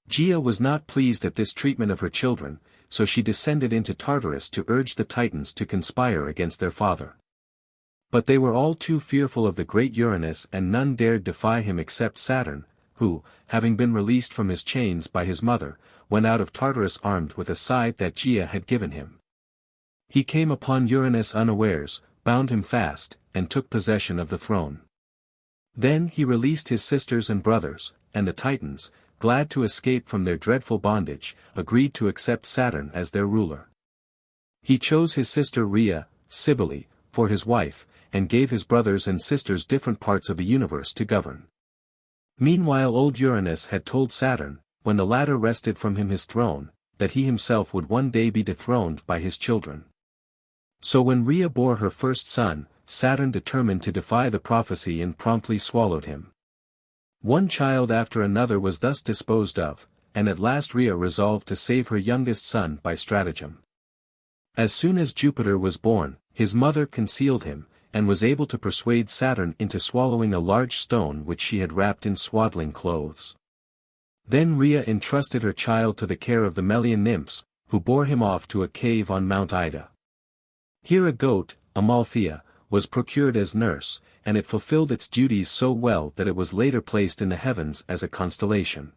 Gaea was not pleased at this treatment of her children, so she descended into Tartarus to urge the Titans to conspire against their father. But they were all too fearful of the great Uranus and none dared defy him except Saturn, who, having been released from his chains by his mother, went out of Tartarus armed with a scythe that Gaea had given him. He came upon Uranus unawares, bound him fast, and took possession of the throne. Then he released his sisters and brothers, and the Titans, glad to escape from their dreadful bondage, agreed to accept Saturn as their ruler. He chose his sister Rhea, Cybele, for his wife, and gave his brothers and sisters different parts of the universe to govern. Meanwhile old Uranus had told Saturn, when the latter wrested from him his throne, that he himself would one day be dethroned by his children. So when Rhea bore her first son, Saturn determined to defy the prophecy and promptly swallowed him. One child after another was thus disposed of, and at last Rhea resolved to save her youngest son by stratagem. As soon as Jupiter was born, his mother concealed him, and was able to persuade Saturn into swallowing a large stone which she had wrapped in swaddling clothes. Then Rhea entrusted her child to the care of the Melian nymphs, who bore him off to a cave on Mount Ida. Here a goat, Amalthea, was procured as nurse, and it fulfilled its duties so well that it was later placed in the heavens as a constellation.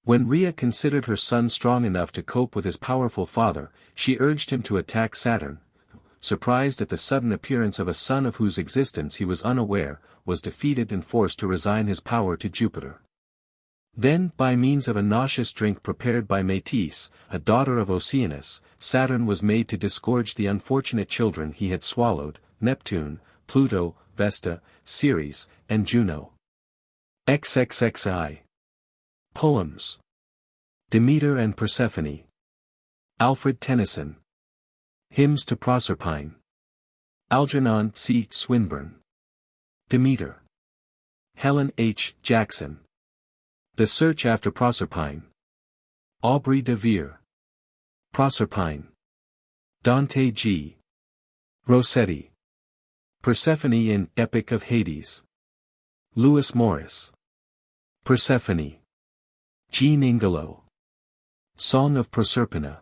When Rhea considered her son strong enough to cope with his powerful father, she urged him to attack Saturn, who, surprised at the sudden appearance of a son of whose existence he was unaware, was defeated and forced to resign his power to Jupiter. Then, by means of a nauseous drink prepared by Metis, a daughter of Oceanus, Saturn was made to disgorge the unfortunate children he had swallowed, Neptune, Pluto, Vesta, Ceres, and Juno. XXXI. Poems. Demeter and Persephone. Alfred Tennyson. Hymns to Proserpine. Algernon C. Swinburne. Demeter. Helen H. Jackson. The Search After Proserpine. Aubrey de Vere. Proserpine. Dante G. Rossetti. Persephone in Epic of Hades. Lewis Morris. Persephone. Jean Ingelow. Song of Proserpina.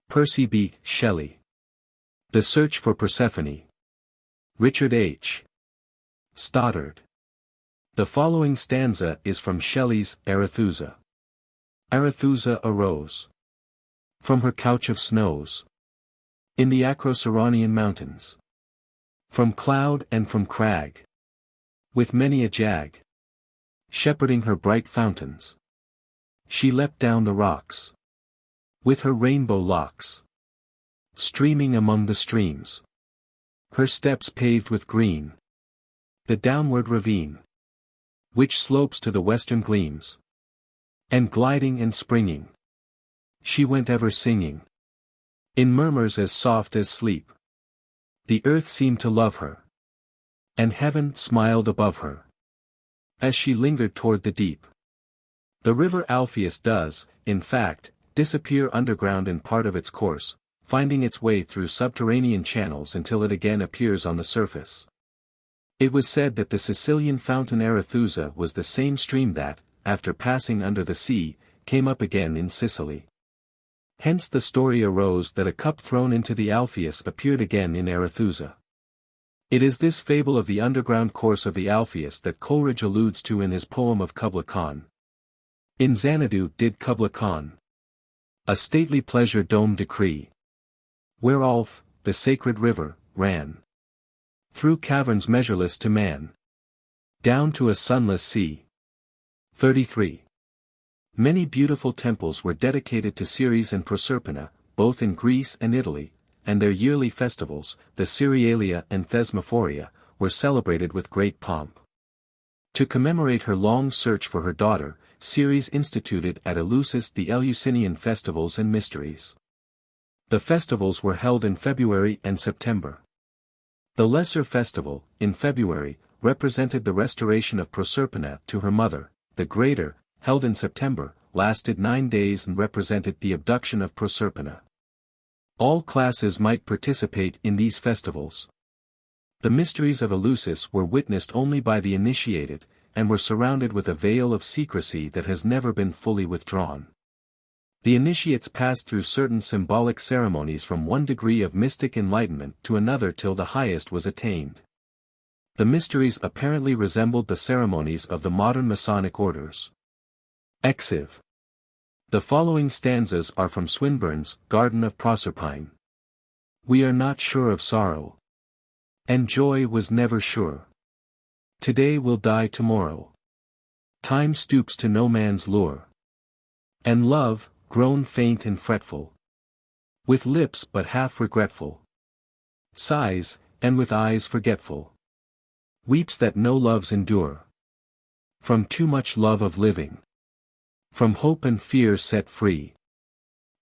Percy B. Shelley. The Search for Persephone. Richard H. Stoddard. The following stanza is from Shelley's Arethusa. Arethusa arose from her couch of snows in the Acroceraunian mountains, from cloud and from crag, with many a jag, shepherding her bright fountains. She leapt down the rocks, with her rainbow locks, streaming among the streams, her steps paved with green, the downward ravine, which slopes to the western gleams, and gliding and springing, she went ever singing, in murmurs as soft as sleep. The earth seemed to love her, and heaven smiled above her, as she lingered toward the deep. The river Alpheus does, in fact, disappear underground in part of its course, finding its way through subterranean channels until it again appears on the surface. It was said that the Sicilian fountain Arethusa was the same stream that, after passing under the sea, came up again in Sicily. Hence the story arose that a cup thrown into the Alpheus appeared again in Arethusa. It is this fable of the underground course of the Alpheus that Coleridge alludes to in his poem of Kubla Khan. In Xanadu did Kubla Khan a stately pleasure dome decree, where Alph, the sacred river, ran through caverns measureless to man, down to a sunless sea. 33. Many beautiful temples were dedicated to Ceres and Proserpina, both in Greece and Italy, and their yearly festivals, the Cerealia and Thesmophoria, were celebrated with great pomp. To commemorate her long search for her daughter, Ceres instituted at Eleusis the Eleusinian festivals and mysteries. The festivals were held in February and September. The lesser festival, in February, represented the restoration of Proserpina to her mother. The greater, held in September, lasted 9 days and represented the abduction of Proserpina. All classes might participate in these festivals. The mysteries of Eleusis were witnessed only by the initiated, and were surrounded with a veil of secrecy that has never been fully withdrawn. The initiates passed through certain symbolic ceremonies from one degree of mystic enlightenment to another till the highest was attained. The mysteries apparently resembled the ceremonies of the modern Masonic orders. Exiv. The following stanzas are from Swinburne's Garden of Proserpine. We are not sure of sorrow, and joy was never sure. Today will die tomorrow. Time stoops to no man's lure. And love, grown faint and fretful, with lips but half regretful, sighs, and with eyes forgetful, weeps that no loves endure, from too much love of living. From hope and fear set free.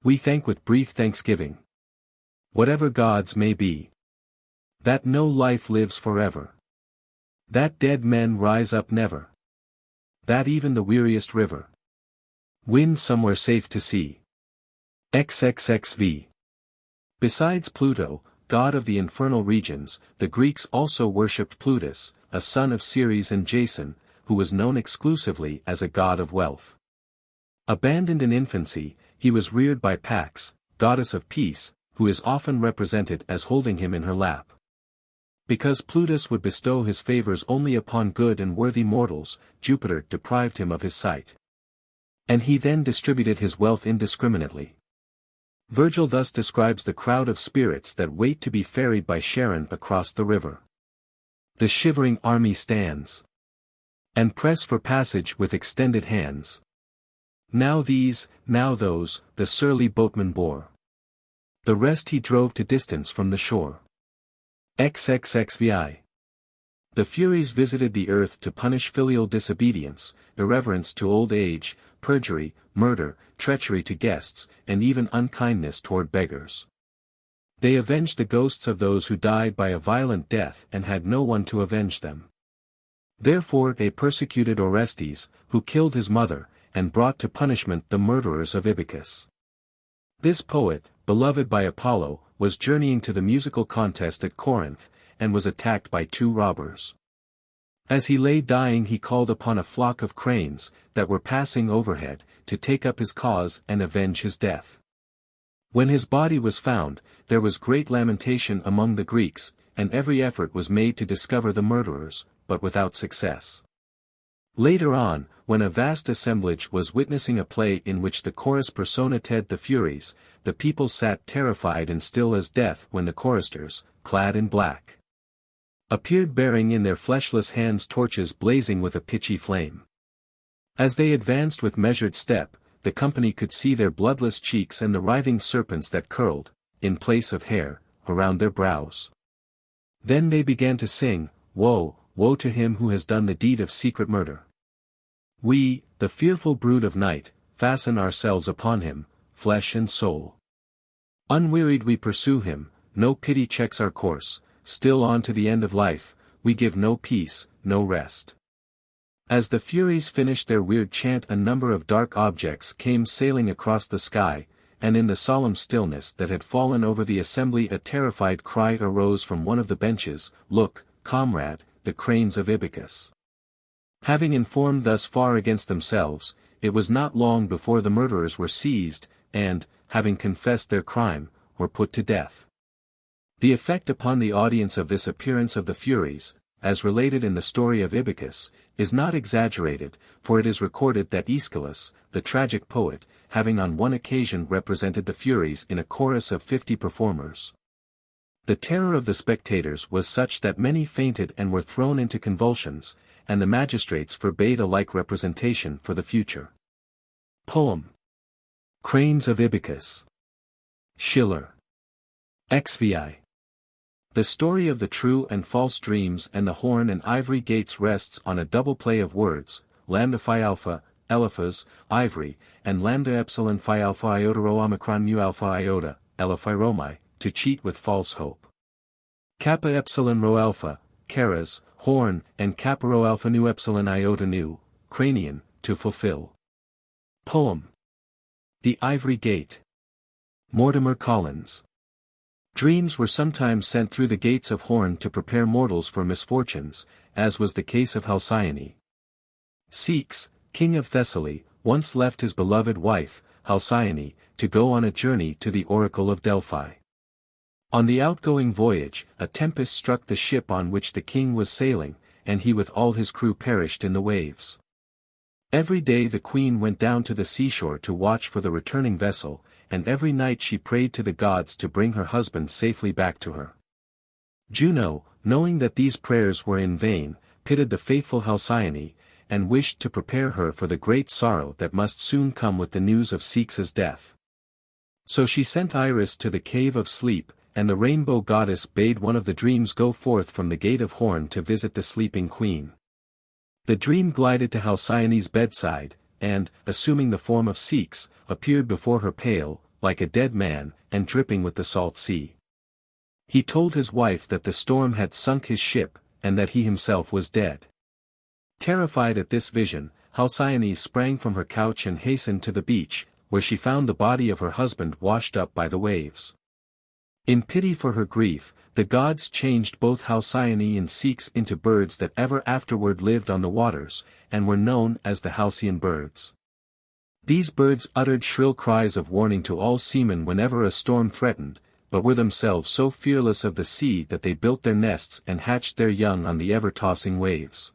We thank with brief thanksgiving. Whatever gods may be. That no life lives forever. That dead men rise up never. That even the weariest river wins somewhere safe to see. XXXV. Besides Pluto, god of the infernal regions, the Greeks also worshipped Plutus, a son of Ceres and Jason, who was known exclusively as a god of wealth. Abandoned in infancy, he was reared by Pax, goddess of peace, who is often represented as holding him in her lap. Because Plutus would bestow his favors only upon good and worthy mortals, Jupiter deprived him of his sight. And he then distributed his wealth indiscriminately. Virgil thus describes the crowd of spirits that wait to be ferried by Charon across the river. The shivering army stands and press for passage with extended hands. Now these, now those, the surly boatman bore. The rest he drove to distance from the shore. XXXVI. The Furies visited the earth to punish filial disobedience, irreverence to old age, perjury, murder, treachery to guests, and even unkindness toward beggars. They avenged the ghosts of those who died by a violent death and had no one to avenge them. Therefore they persecuted Orestes, who killed his mother, and brought to punishment the murderers of Ibycus. This poet, beloved by Apollo, was journeying to the musical contest at Corinth, and was attacked by two robbers. As he lay dying he called upon a flock of cranes, that were passing overhead, to take up his cause and avenge his death. When his body was found, there was great lamentation among the Greeks, and every effort was made to discover the murderers, but without success. Later on, when a vast assemblage was witnessing a play in which the chorus personated the Furies, the people sat terrified and still as death when the choristers, clad in black, appeared bearing in their fleshless hands torches blazing with a pitchy flame. As they advanced with measured step, the company could see their bloodless cheeks and the writhing serpents that curled, in place of hair, around their brows. Then they began to sing, "Woe, woe to him who has done the deed of secret murder. We, the fearful brood of night, fasten ourselves upon him, flesh and soul. Unwearied we pursue him, no pity checks our course, still on to the end of life, we give no peace, no rest." As the Furies finished their weird chant a number of dark objects came sailing across the sky, and in the solemn stillness that had fallen over the assembly a terrified cry arose from one of the benches, "Look, comrade, the cranes of Ibycus." Having informed thus far against themselves, it was not long before the murderers were seized, and, having confessed their crime, were put to death. The effect upon the audience of this appearance of the Furies, as related in the story of Ibycus, is not exaggerated, for it is recorded that Aeschylus, the tragic poet, having on one occasion represented the Furies in a chorus of 50 performers. The terror of the spectators was such that many fainted and were thrown into convulsions, and the magistrates forbade a like representation for the future. Poem. Cranes of Ibycus. Schiller. XVI. The story of the true and false dreams and the horn and ivory gates rests on a double play of words, lambda phi alpha, elephas, ivory, and lambda epsilon phi alpha iota rho omicron mu alpha iota, elaphi romi, to cheat with false hope. Kappa epsilon rho alpha, keras, horn, and kappa rho alpha nu epsilon iota nu, cranion, to fulfill. Poem. The Ivory Gate. Mortimer Collins. Dreams were sometimes sent through the gates of horn to prepare mortals for misfortunes, as was the case of Halcyone. Ceyx, king of Thessaly, once left his beloved wife, Halcyone, to go on a journey to the oracle of Delphi. On the outgoing voyage, a tempest struck the ship on which the king was sailing, and he with all his crew perished in the waves. Every day the queen went down to the seashore to watch for the returning vessel, and every night she prayed to the gods to bring her husband safely back to her. Juno, knowing that these prayers were in vain, pitied the faithful Halcyone, and wished to prepare her for the great sorrow that must soon come with the news of Ceyx's death. So she sent Iris to the cave of sleep, and the rainbow goddess bade one of the dreams go forth from the gate of horn to visit the sleeping queen. The dream glided to Halcyone's bedside, and, assuming the form of Ceyx, appeared before her pale, like a dead man, and dripping with the salt sea. He told his wife that the storm had sunk his ship, and that he himself was dead. Terrified at this vision, Halcyone sprang from her couch and hastened to the beach, where she found the body of her husband washed up by the waves. In pity for her grief, the gods changed both Halcyone and Ceyx into birds that ever afterward lived on the waters, and were known as the Halcyon birds. These birds uttered shrill cries of warning to all seamen whenever a storm threatened, but were themselves so fearless of the sea that they built their nests and hatched their young on the ever-tossing waves.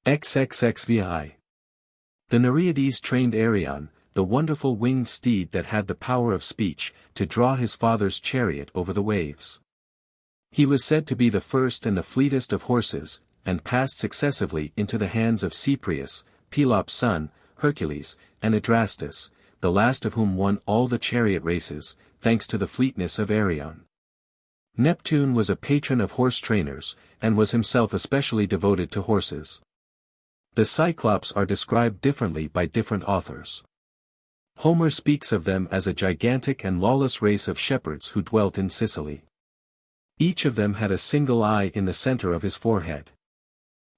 XXXVI. The Nereides trained Arion, the wonderful winged steed that had the power of speech, to draw his father's chariot over the waves. He was said to be the first and the fleetest of horses, and passed successively into the hands of Cyprius, Pelops' son, Hercules, and Adrastus, the last of whom won all the chariot races, thanks to the fleetness of Arion. Neptune was a patron of horse trainers, and was himself especially devoted to horses. The Cyclops are described differently by different authors. Homer speaks of them as a gigantic and lawless race of shepherds who dwelt in Sicily. Each of them had a single eye in the center of his forehead.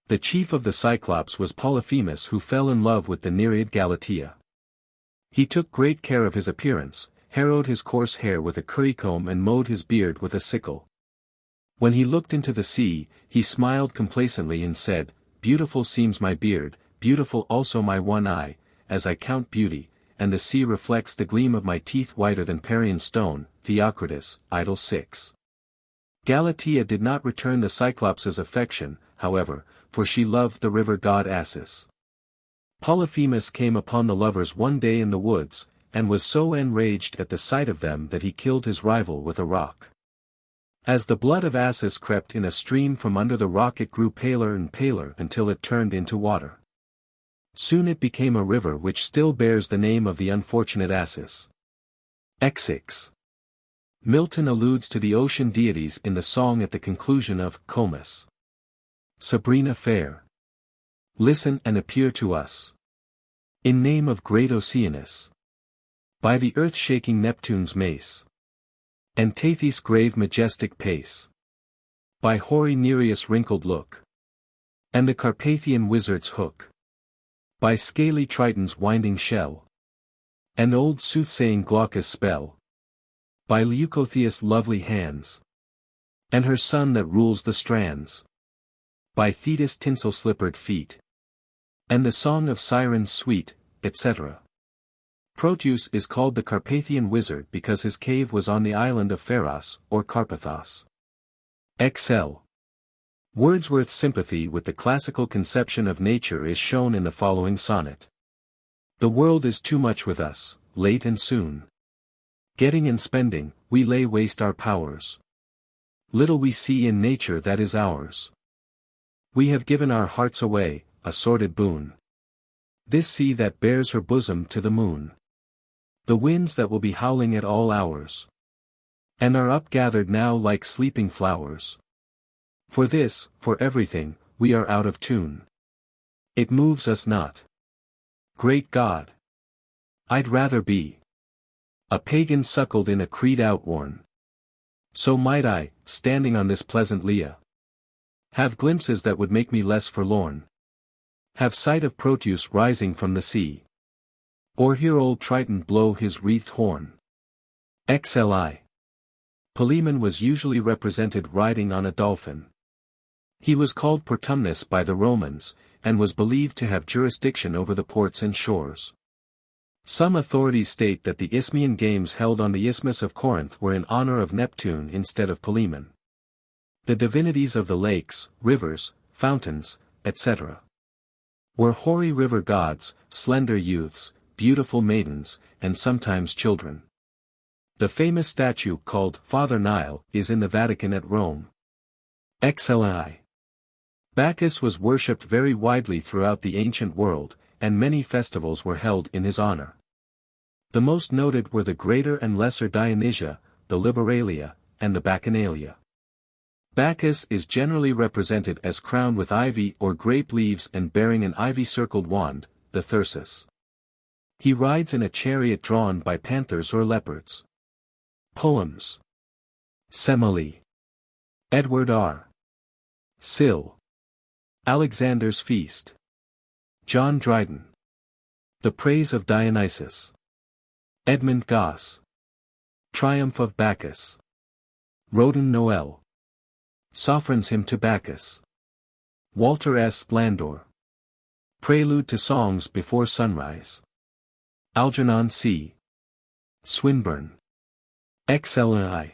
The chief of the Cyclops was Polyphemus, who fell in love with the Nereid Galatea. He took great care of his appearance, harrowed his coarse hair with a currycomb and mowed his beard with a sickle. When he looked into the sea, he smiled complacently and said, "Beautiful seems my beard, beautiful also my one eye, as I count beauty, and the sea reflects the gleam of my teeth whiter than Parian stone." Theocritus, Idol 6. Galatea did not return the Cyclops' affection, however, for she loved the river god Assus. Polyphemus came upon the lovers one day in the woods, and was so enraged at the sight of them that he killed his rival with a rock. As the blood of Assus crept in a stream from under the rock, it grew paler and paler until it turned into water. Soon it became a river which still bears the name of the unfortunate Assus. XX. Milton alludes to the ocean deities in the song at the conclusion of Comus. Sabrina fair, listen and appear to us. In name of great Oceanus. By the earth-shaking Neptune's mace. And Tethys' grave majestic pace. By hoary Nereus' wrinkled look. And the Carpathian wizard's hook. By scaly Triton's winding shell. And old soothsaying Glaucus' spell. By Leucotheus' lovely hands. And her son that rules the strands. By Thetis' tinsel-slippered feet. And the song of sirens sweet, etc. Proteus is called the Carpathian wizard because his cave was on the island of Pharos, or Carpathos. XL. Wordsworth's sympathy with the classical conception of nature is shown in the following sonnet. The world is too much with us, late and soon. Getting and spending, we lay waste our powers. Little we see in nature that is ours. We have given our hearts away, a sordid boon. This sea that bears her bosom to the moon. The winds that will be howling at all hours. And are upgathered now like sleeping flowers. For this, for everything, we are out of tune. It moves us not. Great God! I'd rather be a pagan suckled in a creed outworn. So might I, standing on this pleasant Leia, have glimpses that would make me less forlorn. Have sight of Proteus rising from the sea. Or hear old Triton blow his wreathed horn. XLI. Polemon was usually represented riding on a dolphin. He was called Portumnus by the Romans, and was believed to have jurisdiction over the ports and shores. Some authorities state that the Isthmian games held on the Isthmus of Corinth were in honor of Neptune instead of Polemon. The divinities of the lakes, rivers, fountains, etc. were hoary river gods, slender youths, beautiful maidens, and sometimes children. The famous statue called Father Nile is in the Vatican at Rome. XLI. Bacchus was worshipped very widely throughout the ancient world, and many festivals were held in his honor. The most noted were the Greater and Lesser Dionysia, the Liberalia, and the Bacchanalia. Bacchus is generally represented as crowned with ivy or grape leaves and bearing an ivy-circled wand, the Thyrsus. He rides in a chariot drawn by panthers or leopards. Poems. Semele. Edward R. Sill. Alexander's Feast. John Dryden. The Praise of Dionysus. Edmund Gosse. Triumph of Bacchus. Rodin Noel. Sophron's Hymn to Bacchus. Walter S. Landor. Prelude to Songs Before Sunrise. Algernon C. Swinburne. XLI.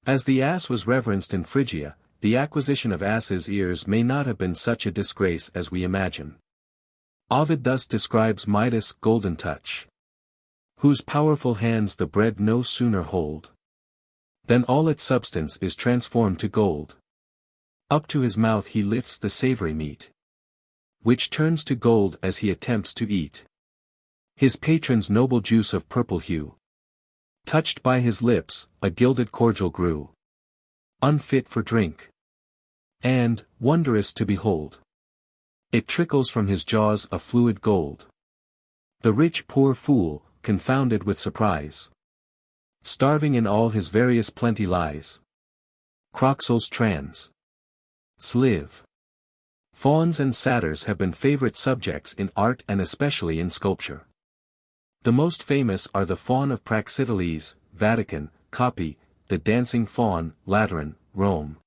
As the ass was reverenced in Phrygia, the acquisition of ass's ears may not have been such a disgrace as we imagine. Ovid thus describes Midas' golden touch. Whose powerful hands the bread no sooner hold than all its substance is transformed to gold. Up to his mouth he lifts the savory meat, which turns to gold as he attempts to eat. His patron's noble juice of purple hue, touched by his lips, a gilded cordial grew, unfit for drink, and, wondrous to behold, it trickles from his jaws a fluid gold. The rich poor fool, confounded with surprise, starving in all his various plenty lies. Croxels trans. Sliv. Fauns and satyrs have been favorite subjects in art and especially in sculpture. The most famous are the Faun of Praxiteles, Vatican, Copy, the Dancing Faun, Lateran, Rome.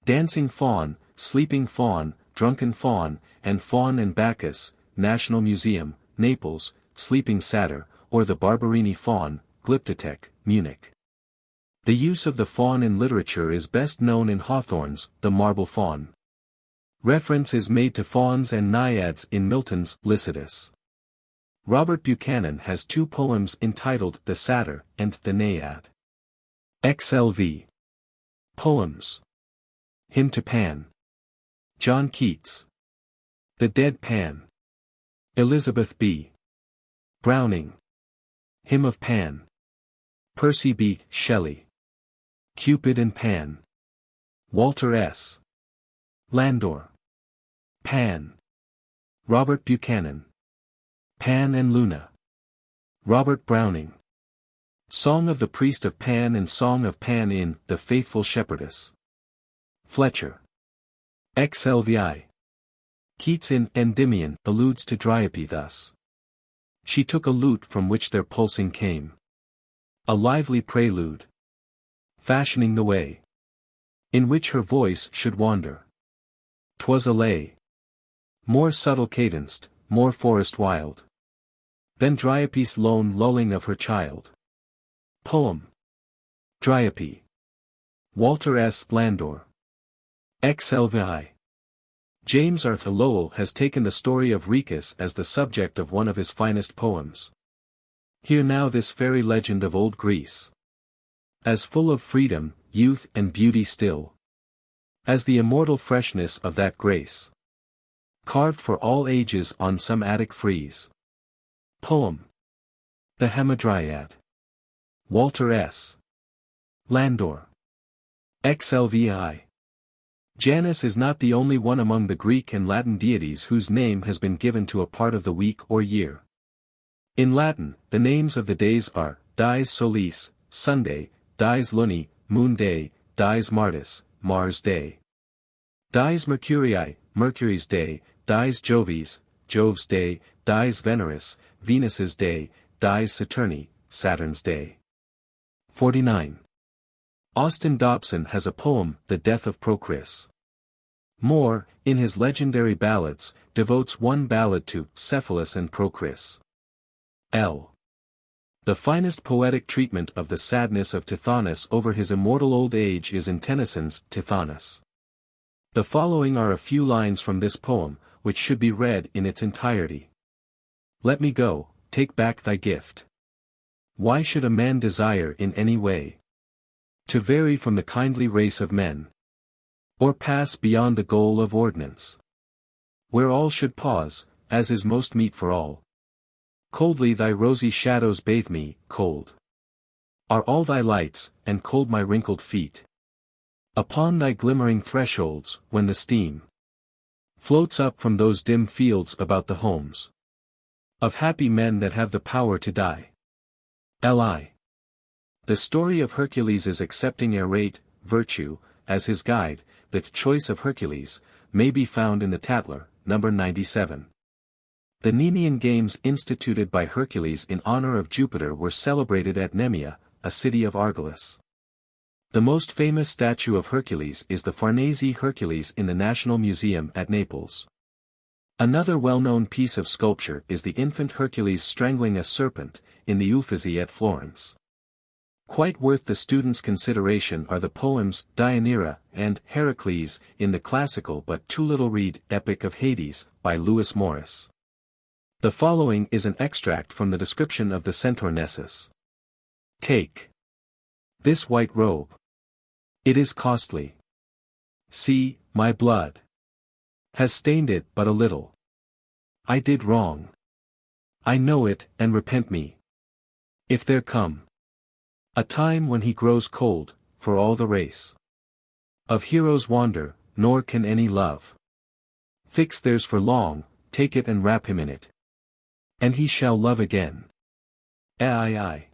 Dancing Faun, Sleeping Faun, Drunken Faun, and Faun and Bacchus, National Museum, Naples, Sleeping Satyr, or the Barberini Faun, Glyptotek, Munich. The use of the faun in literature is best known in Hawthorne's The Marble Faun. Reference is made to fauns and naiads in Milton's Lycidas. Robert Buchanan has two poems entitled The Satyr and The Naiad. XLV. Poems. Hymn to Pan. John Keats. The Dead Pan. Elizabeth B. Browning. Hymn of Pan. Percy B. Shelley. Cupid and Pan. Walter S. Landor. Pan. Robert Buchanan. Pan and Luna. Robert Browning. Song of the Priest of Pan and Song of Pan in The Faithful Shepherdess. Fletcher. XLVI. Keats in Endymion alludes to Dryope thus. She took a lute from which their pulsing came. A lively prelude. Fashioning the way in which her voice should wander. 'Twas a lay, more subtle cadenced, more forest wild, than Dryope's lone lulling of her child. Poem. Dryope. Walter S. Landor. XLVI. James Arthur Lowell has taken the story of Rhecus as the subject of one of his finest poems. Hear now this fairy legend of old Greece. As full of freedom, youth and beauty still, as the immortal freshness of that grace, carved for all ages on some Attic frieze. Poem. The Hamadryad. Walter S. Landor. XLVI. Janus is not the only one among the Greek and Latin deities whose name has been given to a part of the week or year. In Latin, the names of the days are, Dies Solis, Sunday, Dies Luni, Moon Day, Dies Martis, Mars Day. Dies Mercurii, Mercury's Day, Dies Jovis, Jove's Day, Dies Veneris, Venus's Day, Dies Saturni, Saturn's Day. 49. Austin Dobson has a poem, The Death of Procris. Moore, in his legendary ballads, devotes one ballad to Cephalus and Procris. L. The finest poetic treatment of the sadness of Tithonus over his immortal old age is in Tennyson's Tithonus. The following are a few lines from this poem, which should be read in its entirety. Let me go, take back thy gift. Why should a man desire in any way to vary from the kindly race of men, or pass beyond the goal of ordinance, where all should pause, as is most meet for all? Coldly thy rosy shadows bathe me, cold are all thy lights, and cold my wrinkled feet upon thy glimmering thresholds, when the steam floats up from those dim fields about the homes of happy men that have the power to die. Li. The story of Hercules' accepting narrate, virtue, as his guide, the choice of Hercules, may be found in the Tatler, number 97. The Nemean games instituted by Hercules in honor of Jupiter were celebrated at Nemea, a city of Argolis. The most famous statue of Hercules is the Farnese Hercules in the National Museum at Naples. Another well-known piece of sculpture is the infant Hercules strangling a serpent, in the Uffizi at Florence. Quite worth the student's consideration are the poems Deianira and Heracles in the classical but too little read Epic of Hades, by Lewis Morris. The following is an extract from the description of the centaur Nessus. Take this white robe. It is costly. See, my blood has stained it but a little. I did wrong. I know it, and repent me. If there come a time when he grows cold, for all the race of heroes wander, nor can any love fix theirs for long, take it and wrap him in it, and he shall love again. Ai.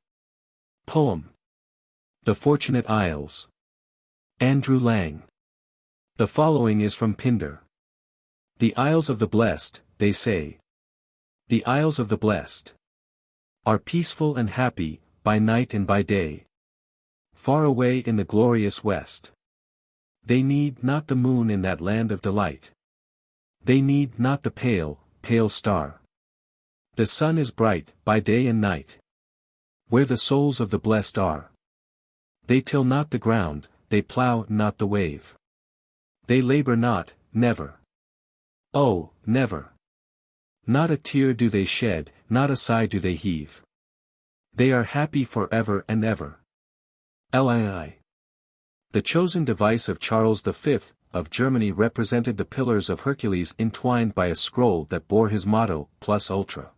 Poem. The Fortunate Isles. Andrew Lang. The following is from Pindar. The Isles of the Blessed, they say. The Isles of the Blessed are peaceful and happy, by night and by day. Far away in the glorious west. They need not the moon in that land of delight. They need not the pale, pale star. The sun is bright, by day and night. Where the souls of the blessed are. They till not the ground, they plough not the wave. They labor not, never. Oh, never. Not a tear do they shed, not a sigh do they heave. They are happy forever and ever. Lii. The chosen device of Charles V, of Germany represented the pillars of Hercules entwined by a scroll that bore his motto, plus ultra.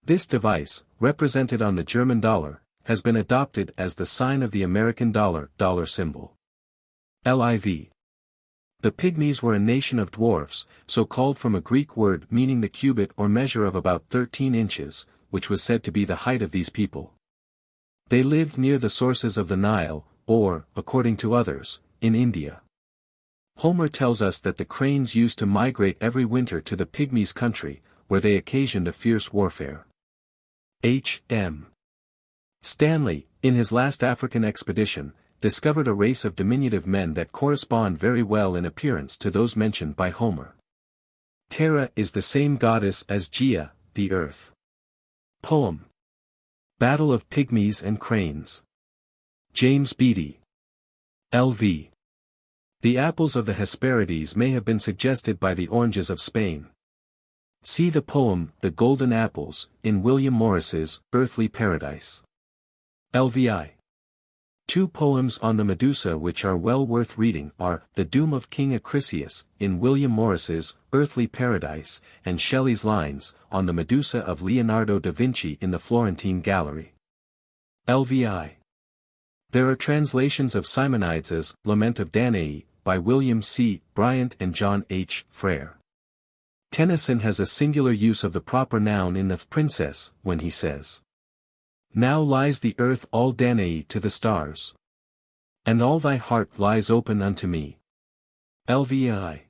This device, represented on the German dollar, has been adopted as the sign of the American dollar symbol. Liv. The Pygmies were a nation of dwarfs, so called from a Greek word meaning the cubit or measure of about 13 inches, which was said to be the height of these people. They lived near the sources of the Nile, or, according to others, in India. Homer tells us that the cranes used to migrate every winter to the Pygmies' country, where they occasioned a fierce warfare. H.M. Stanley, in his last African expedition, discovered a race of diminutive men that correspond very well in appearance to those mentioned by Homer. Terra is the same goddess as Gaia, the earth. Poem. Battle of Pygmies and Cranes. James Beattie. L.V. The apples of the Hesperides may have been suggested by the oranges of Spain. See the poem, The Golden Apples, in William Morris's Earthly Paradise. Lvi. Two poems on the Medusa which are well worth reading are The Doom of King Acrisius, in William Morris's Earthly Paradise, and Shelley's lines on the Medusa of Leonardo da Vinci in the Florentine Gallery. Lvi. There are translations of Simonides' Lament of Danae, by William C. Bryant and John H. Frere. Tennyson has a singular use of the proper noun in The Princess, when he says, Now lies the earth all Danae to the stars. And all thy heart lies open unto me. Lvi.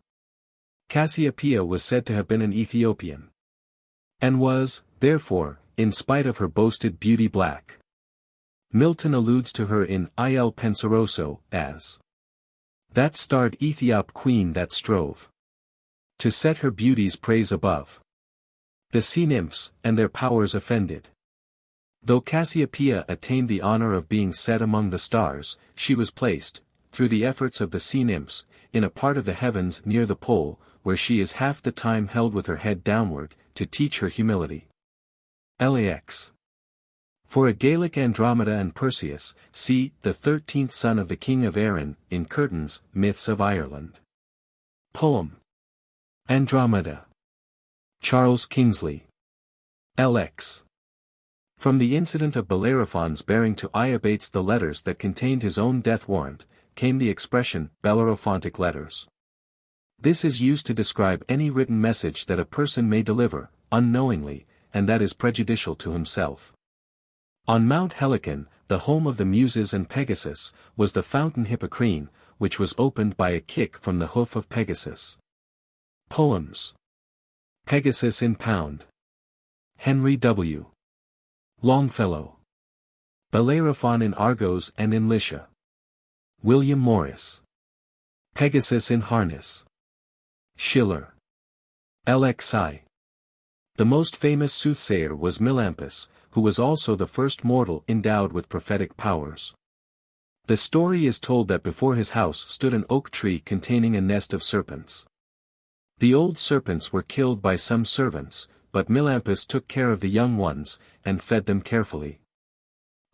Cassiopeia was said to have been an Ethiopian. And was, therefore, in spite of her boasted beauty black. Milton alludes to her in Il Penseroso, as that starred Ethiop queen that strove to set her beauty's praise above the sea nymphs, and their powers offended. Though Cassiopeia attained the honor of being set among the stars, she was placed, through the efforts of the sea nymphs, in a part of the heavens near the pole, where she is half the time held with her head downward, to teach her humility. Lax. For a Gaelic Andromeda and Perseus, see, the 13th son of the king of Erin, in Curtin's Myths of Ireland. Poem. Andromeda. Charles Kingsley. LX. From the incident of Bellerophon's bearing to Œdipus the letters that contained his own death warrant, came the expression, Bellerophontic letters. This is used to describe any written message that a person may deliver, unknowingly, and that is prejudicial to himself. On Mount Helicon, the home of the Muses and Pegasus, was the fountain Hippocrene, which was opened by a kick from the hoof of Pegasus. Poems. Pegasus in Pound. Henry W. Longfellow. Bellerophon in Argos and in Lycia. William Morris. Pegasus in Harness. Schiller. LXI. The most famous soothsayer was Melampus, who was also the first mortal endowed with prophetic powers. The story is told that before his house stood an oak tree containing a nest of serpents. The old serpents were killed by some servants, but Melampus took care of the young ones, and fed them carefully.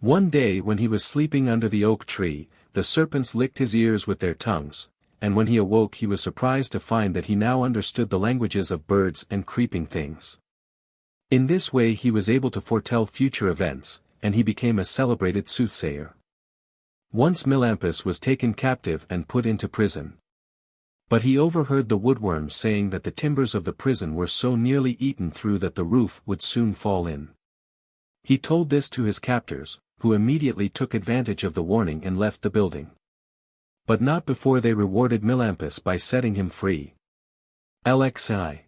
One day when he was sleeping under the oak tree, the serpents licked his ears with their tongues, and when he awoke he was surprised to find that he now understood the languages of birds and creeping things. In this way he was able to foretell future events, and he became a celebrated soothsayer. Once Melampus was taken captive and put into prison. But he overheard the woodworms saying that the timbers of the prison were so nearly eaten through that the roof would soon fall in. He told this to his captors, who immediately took advantage of the warning and left the building. But not before they rewarded Melampus by setting him free. LXI.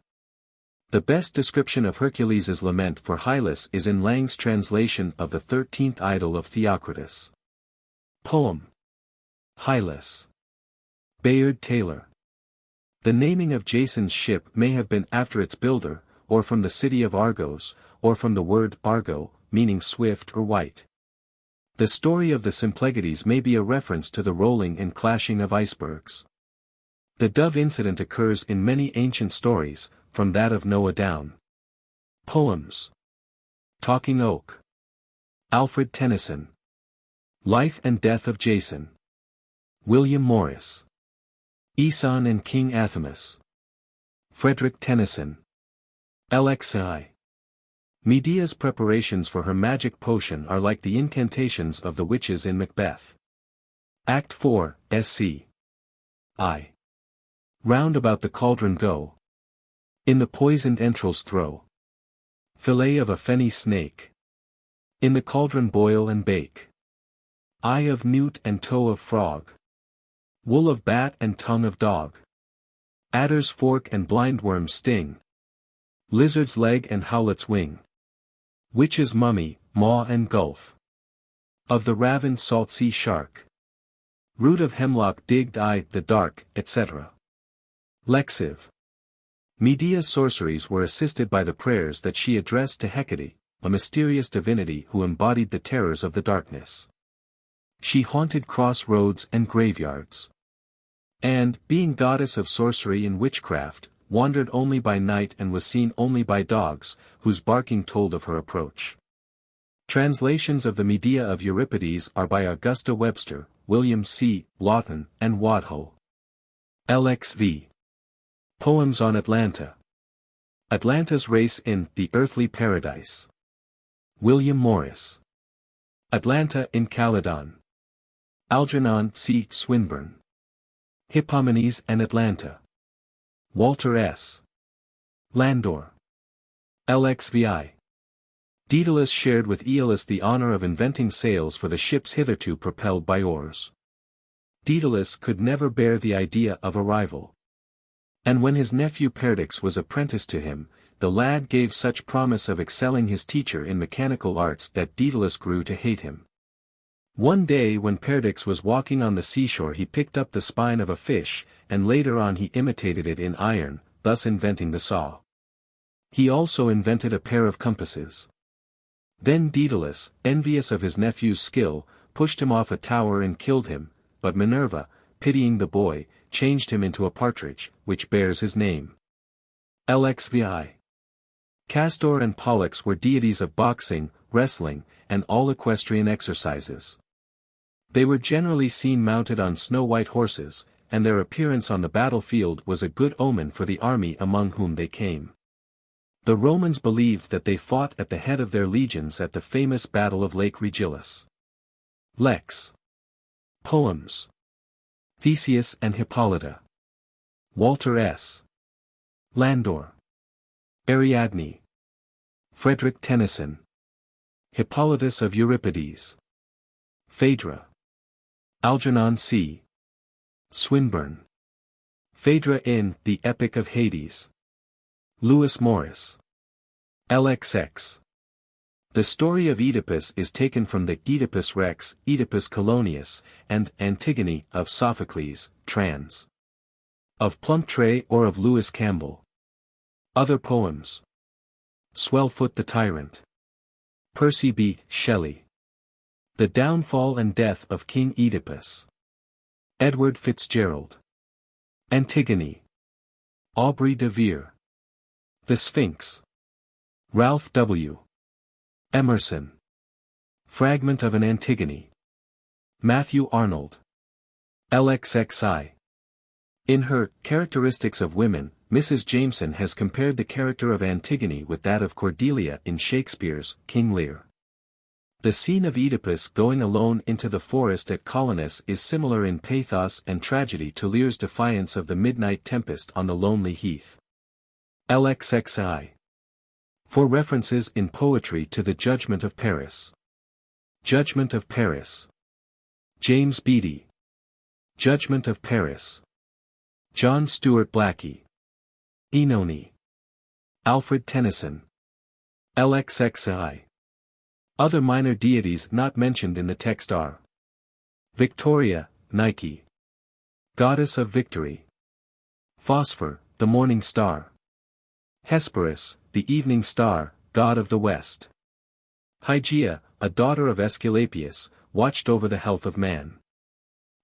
The best description of Hercules' lament for Hylas is in Lang's translation of the 13th Idyll of Theocritus. Poem. Hylas. Bayard Taylor. The naming of Jason's ship may have been after its builder, or from the city of Argos, or from the word Argo, meaning swift or white. The story of the Symplegades may be a reference to the rolling and clashing of icebergs. The dove incident occurs in many ancient stories, from that of Noah down. Poems. Talking Oak. Alfred Tennyson. Life and Death of Jason. William Morris. Aeson and King Athamas. Frederick Tennyson. LXI. Medea's preparations for her magic potion are like the incantations of the witches in Macbeth. Act 4, SC. I. Round about the cauldron go. In the poisoned entrails throw. Fillet of a fenny snake. In the cauldron boil and bake. Eye of newt and toe of frog. Wool of bat and tongue of dog. Adder's fork and blindworm's sting. Lizard's leg and howlet's wing. Witch's mummy, maw and gulf. Of the ravined salt sea shark. Root of hemlock digged the dark, etc. Lexiv. Medea's sorceries were assisted by the prayers that she addressed to Hecate, a mysterious divinity who embodied the terrors of the darkness. She haunted cross-roads and graveyards. And, being goddess of sorcery and witchcraft, wandered only by night and was seen only by dogs, whose barking told of her approach. Translations of the Medea of Euripides are by Augusta Webster, William C. Lawton, and Wadhull. LXV. Poems on Atlanta. Atlanta's race in The Earthly Paradise. William Morris. Atlanta in Calydon. Algernon C. Swinburne. Hippomenes and Atlanta. Walter S. Landor. LXVI. Daedalus shared with Aeolus the honor of inventing sails for the ships hitherto propelled by oars. Daedalus could never bear the idea of a rival. And when his nephew Perdix was apprenticed to him, the lad gave such promise of excelling his teacher in mechanical arts that Daedalus grew to hate him. One day when Perdix was walking on the seashore he picked up the spine of a fish, and later on he imitated it in iron, thus inventing the saw. He also invented a pair of compasses. Then Daedalus, envious of his nephew's skill, pushed him off a tower and killed him, but Minerva, pitying the boy, changed him into a partridge, which bears his name. LXVI. Castor and Pollux were deities of boxing, wrestling, and all equestrian exercises. They were generally seen mounted on snow-white horses, and their appearance on the battlefield was a good omen for the army among whom they came. The Romans believed that they fought at the head of their legions at the famous Battle of Lake Regillus. Lex. Poems. Theseus and Hippolyta. Walter S. Landor. Ariadne. Frederick Tennyson. Hippolytus of Euripides. Phaedra. Algernon C. Swinburne. Phaedra in The Epic of Hades. Lewis Morris. LXX. The story of Œdipus is taken from the Œdipus Rex, Œdipus Colonius, and Antigone of Sophocles, trans. Of Plumptre or of Lewis Campbell. Other poems. Swellfoot the Tyrant. Percy B. Shelley. The Downfall and Death of King Œdipus. Edward Fitzgerald. Antigone. Aubrey de Vere. The Sphinx. Ralph W. Emerson. Fragment of an Antigone. Matthew Arnold. LXXI. In her Characteristics of Women, Mrs. Jameson has compared the character of Antigone with that of Cordelia in Shakespeare's King Lear. The scene of Œdipus going alone into the forest at Colonus is similar in pathos and tragedy to Lear's defiance of the midnight tempest on the lonely heath. LXXI. For references in poetry to the Judgment of Paris. Judgment of Paris. James Beattie. Judgment of Paris. John Stuart Blackie. Oenone. Alfred Tennyson. LXXI. Other minor deities not mentioned in the text are Victoria, Nike. Goddess of Victory. Phosphor, the morning star. Hesperus, the evening star, god of the west. Hygeia, a daughter of Aesculapius, watched over the health of man.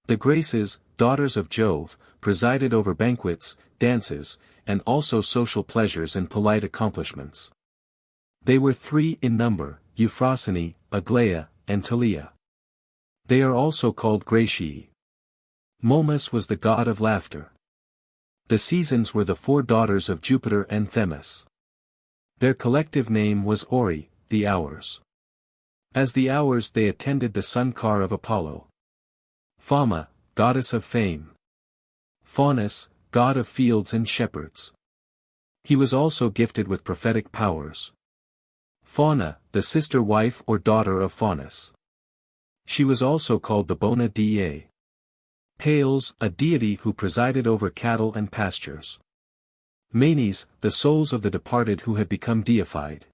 The Graces, daughters of Jove, presided over banquets, dances, and also social pleasures and polite accomplishments. They were 3 in number, Euphrosyne, Aglaia, and Talia. They are also called Gratii. Momus was the god of laughter. The Seasons were the 4 daughters of Jupiter and Themis. Their collective name was Ori, the Hours. As the Hours they attended the sun car of Apollo. Fama, goddess of fame. Faunus, god of fields and shepherds. He was also gifted with prophetic powers. Fauna, the sister wife or daughter of Faunus. She was also called the Bona Dea. Pales, a deity who presided over cattle and pastures. Manes, the souls of the departed who had become deified.